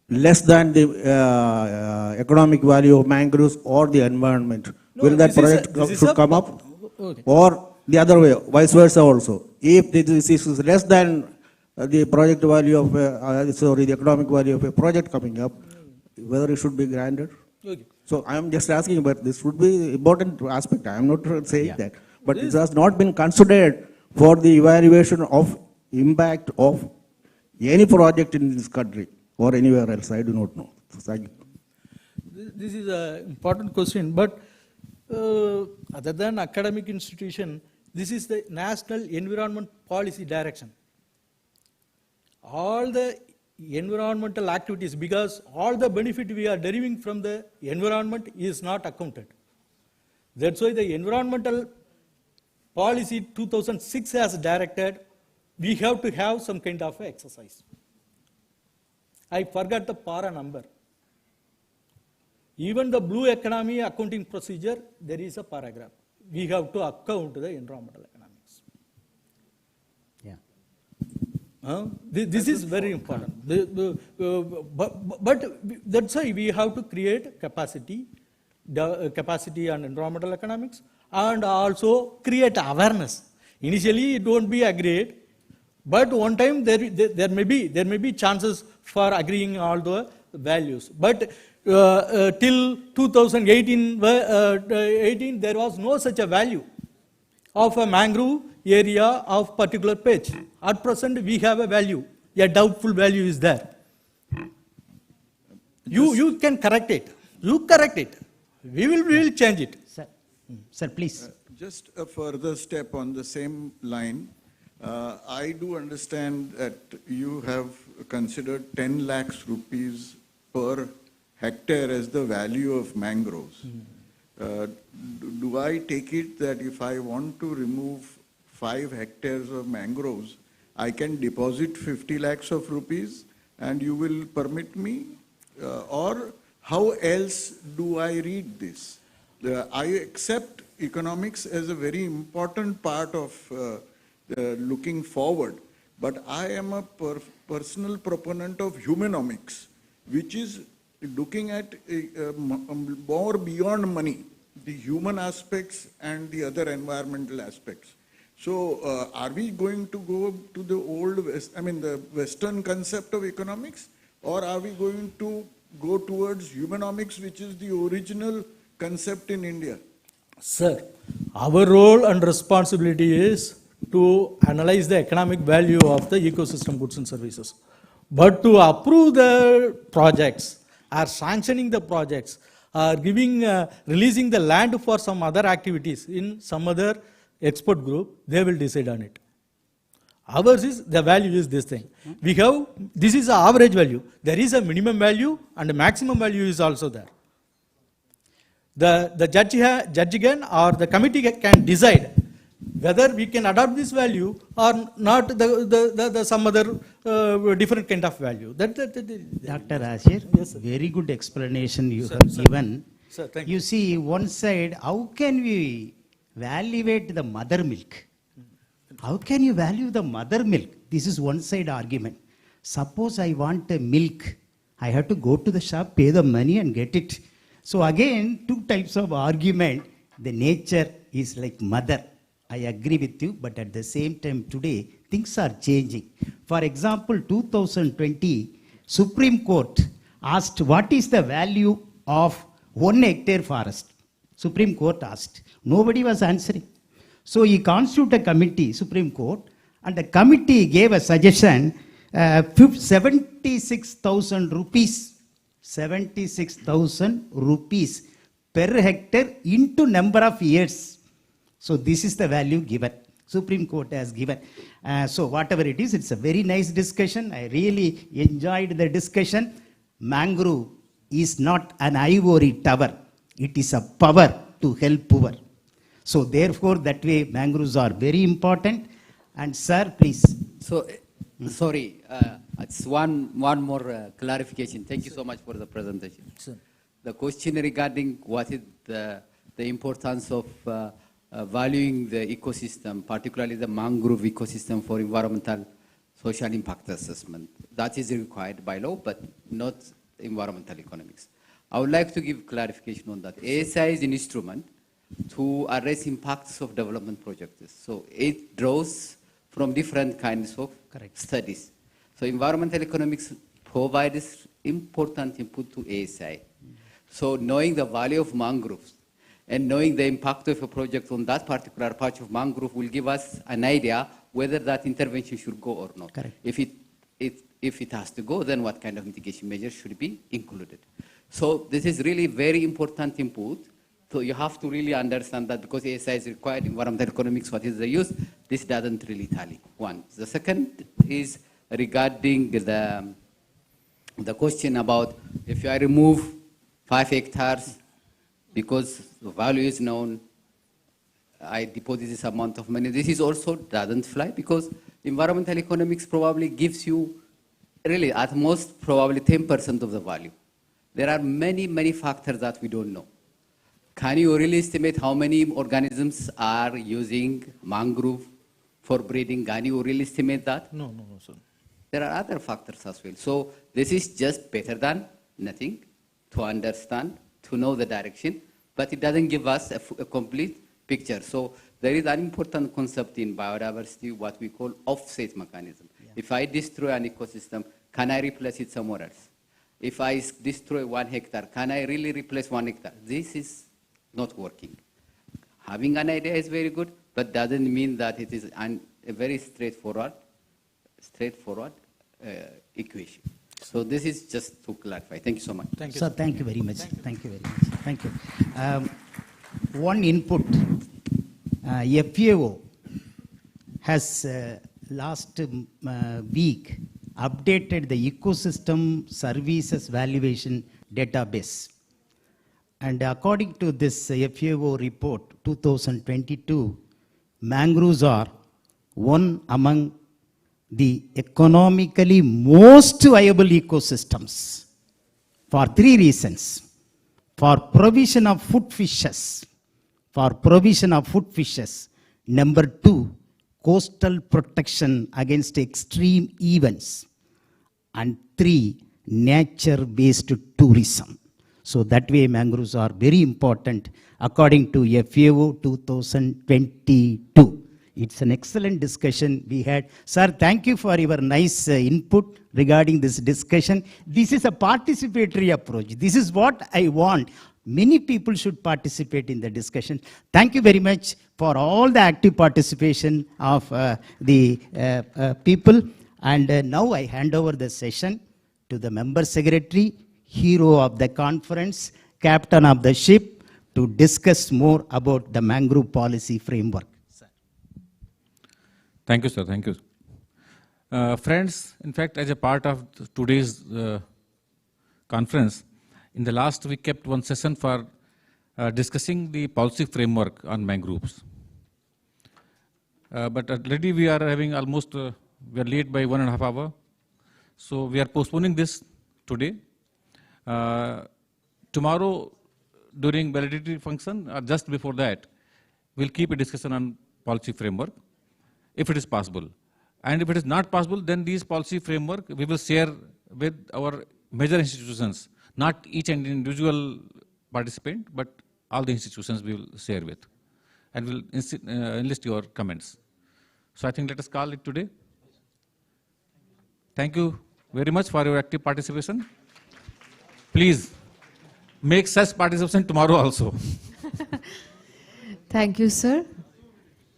less than the economic value of mangroves or the environment. Will that project should come up? Okay. Or the other way, vice versa also. If this is less than the project value of, the economic value of a project coming up, whether it should be granted. Okay. So I am just asking, but this would be an important aspect. I am not saying that. But it has not been considered for the evaluation of impact of any project in this country or anywhere else. I do not know. So thank you. This is an important question, but other than academic institution, this is the National Environment Policy Direction. All the environmental activities, because all the benefit we are deriving from the environment is not accounted. That's why the environmental policy 2006 has directed we have to have some kind of exercise. I forgot the para number. Even the blue economy accounting procedure, there is a paragraph. We have to account the environmental economics. Yeah. This is very important. But that's why we have to create capacity on environmental economics, and also create awareness. Initially, it won't be agreed, but one time there may be chances for agreeing all the values. But till 2018, there was no such a value of a mangrove area of particular pitch. At present, we have a value. A doubtful value is there. You can correct it. You correct it. We will change it. Sir, please. Just a further step on the same line. I do understand that you have considered 10 lakhs rupees per hectare as the value of mangroves. Do I take it that if I want to remove 5 hectares of mangroves, I can deposit 50 lakhs of rupees and you will permit me? Or how else do I read this? I accept economics as a very important part of looking forward, but I am a personal proponent of humanomics, which is looking at more beyond money, the human aspects and the other environmental aspects. So are we going to go to the the Western concept of economics, or are we going to go towards humanomics, which is the original concept in India? Sir, our role and responsibility is to analyze the economic value of the ecosystem goods and services. But to approve the projects, or sanctioning the projects, or releasing the land for some other activities in some other expert group, they will decide on it. Ours is, the value is this thing. This is the average value. There is a minimum value and a maximum value is also there. The judge again or the committee can decide whether we can adopt this value or not the some other different kind of value. Dr. Ashir, yes, very good explanation you have given. Sir, thank you see, one side, how can we evaluate the mother milk? How can you value the mother milk? This is one side argument. Suppose I want a milk, I have to go to the shop, pay the money and get it. So again, two types of argument. The nature is like mother. I agree with you, but at the same time today, things are changing. For example, 2020, Supreme Court asked what is the value of 1 hectare forest. Supreme Court asked. Nobody was answering. So he constituted a committee, Supreme Court, and the committee gave a suggestion, 76,000 rupees. 76,000 rupees per hectare into number of years. So this is the value given. Supreme Court has given. So whatever it is, it's a very nice discussion. I really enjoyed the discussion. Mangrove is not an ivory tower. It is a power to help poor. So therefore, that way mangroves are very important. And sir, please. So, sorry, it's one more clarification. Thank you so much for the presentation. Sure. The question regarding what is the importance of valuing the ecosystem, particularly the mangrove ecosystem for environmental social impact assessment. That is required by law, but not environmental economics. I would like to give clarification on that. ASI is an instrument to address impacts of development projects. So it draws from different kinds of studies. So environmental economics provides important input to ASI. So knowing the value of mangroves and knowing the impact of a project on that particular patch of mangrove will give us an idea whether that intervention should go or not. Correct. If it has to go, then what kind of mitigation measures should be included. So this is really very important input. So you have to really understand that because ASI is required, environmental economics, what is the use, this doesn't really tally. One. The second is regarding the the question about if I remove 5 hectares because the value is known, I deposit this amount of money. This is also doesn't fly because environmental economics probably gives you really at most probably 10% of the value. There are many, many factors that we don't know. Can you really estimate how many organisms are using mangrove for breeding? Can you really estimate that? No, sir. There are other factors as well. So this is just better than nothing to understand, to know the direction, but it doesn't give us a complete picture. So there is an important concept in biodiversity, what we call offset mechanism. Yeah. If I destroy an ecosystem, can I replace it somewhere else? If I destroy 1 hectare, can I really replace 1 hectare? This is not working. Having an idea is very good, but doesn't mean that it is a very straightforward equation. So this is just to clarify. Thank you so much. Thank you. Sir, thank you very much. Thank you very much. Thank you. One input. FAO has last week updated the ecosystem services valuation database. And according to this FAO report 2022, mangroves are one among the economically most viable ecosystems for 3 reasons. For provision of food fishes. Number 2, coastal protection against extreme events. And 3, nature-based tourism. So that way mangroves are very important according to FAO 2022. It's an excellent discussion we had. Sir, thank you for your nice input regarding this discussion. This is a participatory approach. This is what I want. Many people should participate in the discussion. Thank you very much for all the active participation of the people. And now I hand over the session to the member secretary, hero of the conference, captain of the ship, to discuss more about the mangrove policy framework. Thank you, sir. Thank you. Friends, in fact, as a part of today's conference, in the last we kept one session for discussing the policy framework on mangroves. But already we are having almost, we are late by 1.5 hours. So we are postponing this today. Tomorrow, during validity function, or just before that, we'll keep a discussion on policy framework, if it is possible. And if it is not possible, then these policy framework we will share with our major institutions, not each and individual participant, but all the institutions we will share with. And we'll enlist your comments. So I think let us call it today. Thank you very much for your active participation. Please make such participation tomorrow also. Thank you, sir.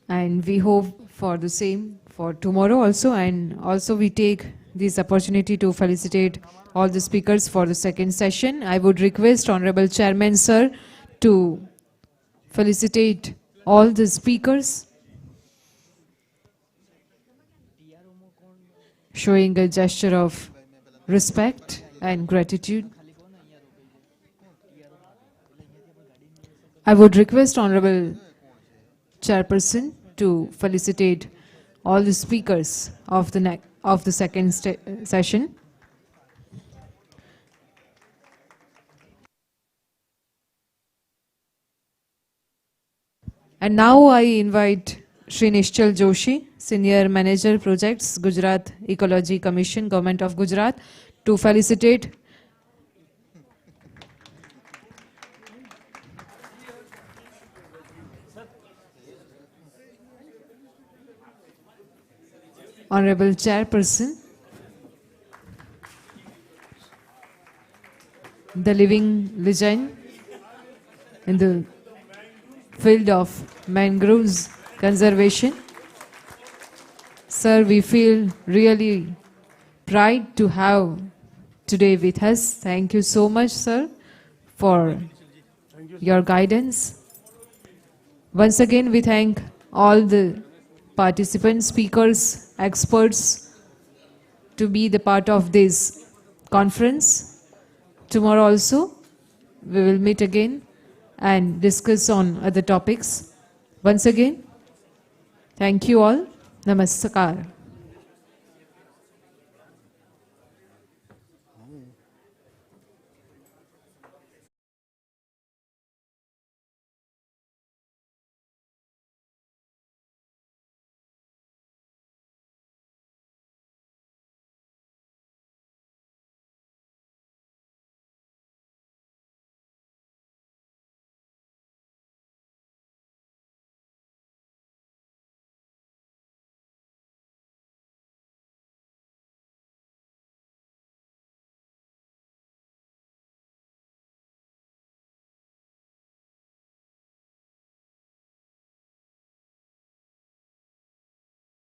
And we hope for the same for tomorrow also. And also we take this opportunity to felicitate all the speakers for the second session. I would request Honorable Chairman, sir, to felicitate all the speakers, showing a gesture of respect and gratitude. I would request Honorable Chairperson to felicitate all the speakers of the second session. And now I invite Shri Nishchal Joshi, Senior Manager Projects, Gujarat Ecology Commission, Government of Gujarat, to felicitate Honorable Chairperson, the living legend in the field of mangroves conservation. Sir, we feel really pride to have today with us. Thank you so much, sir, for your guidance. Once again, we thank all the participants, speakers, experts to be the part of this conference. Tomorrow also, we will meet again and discuss on other topics. Once again, thank you all. Namaskar.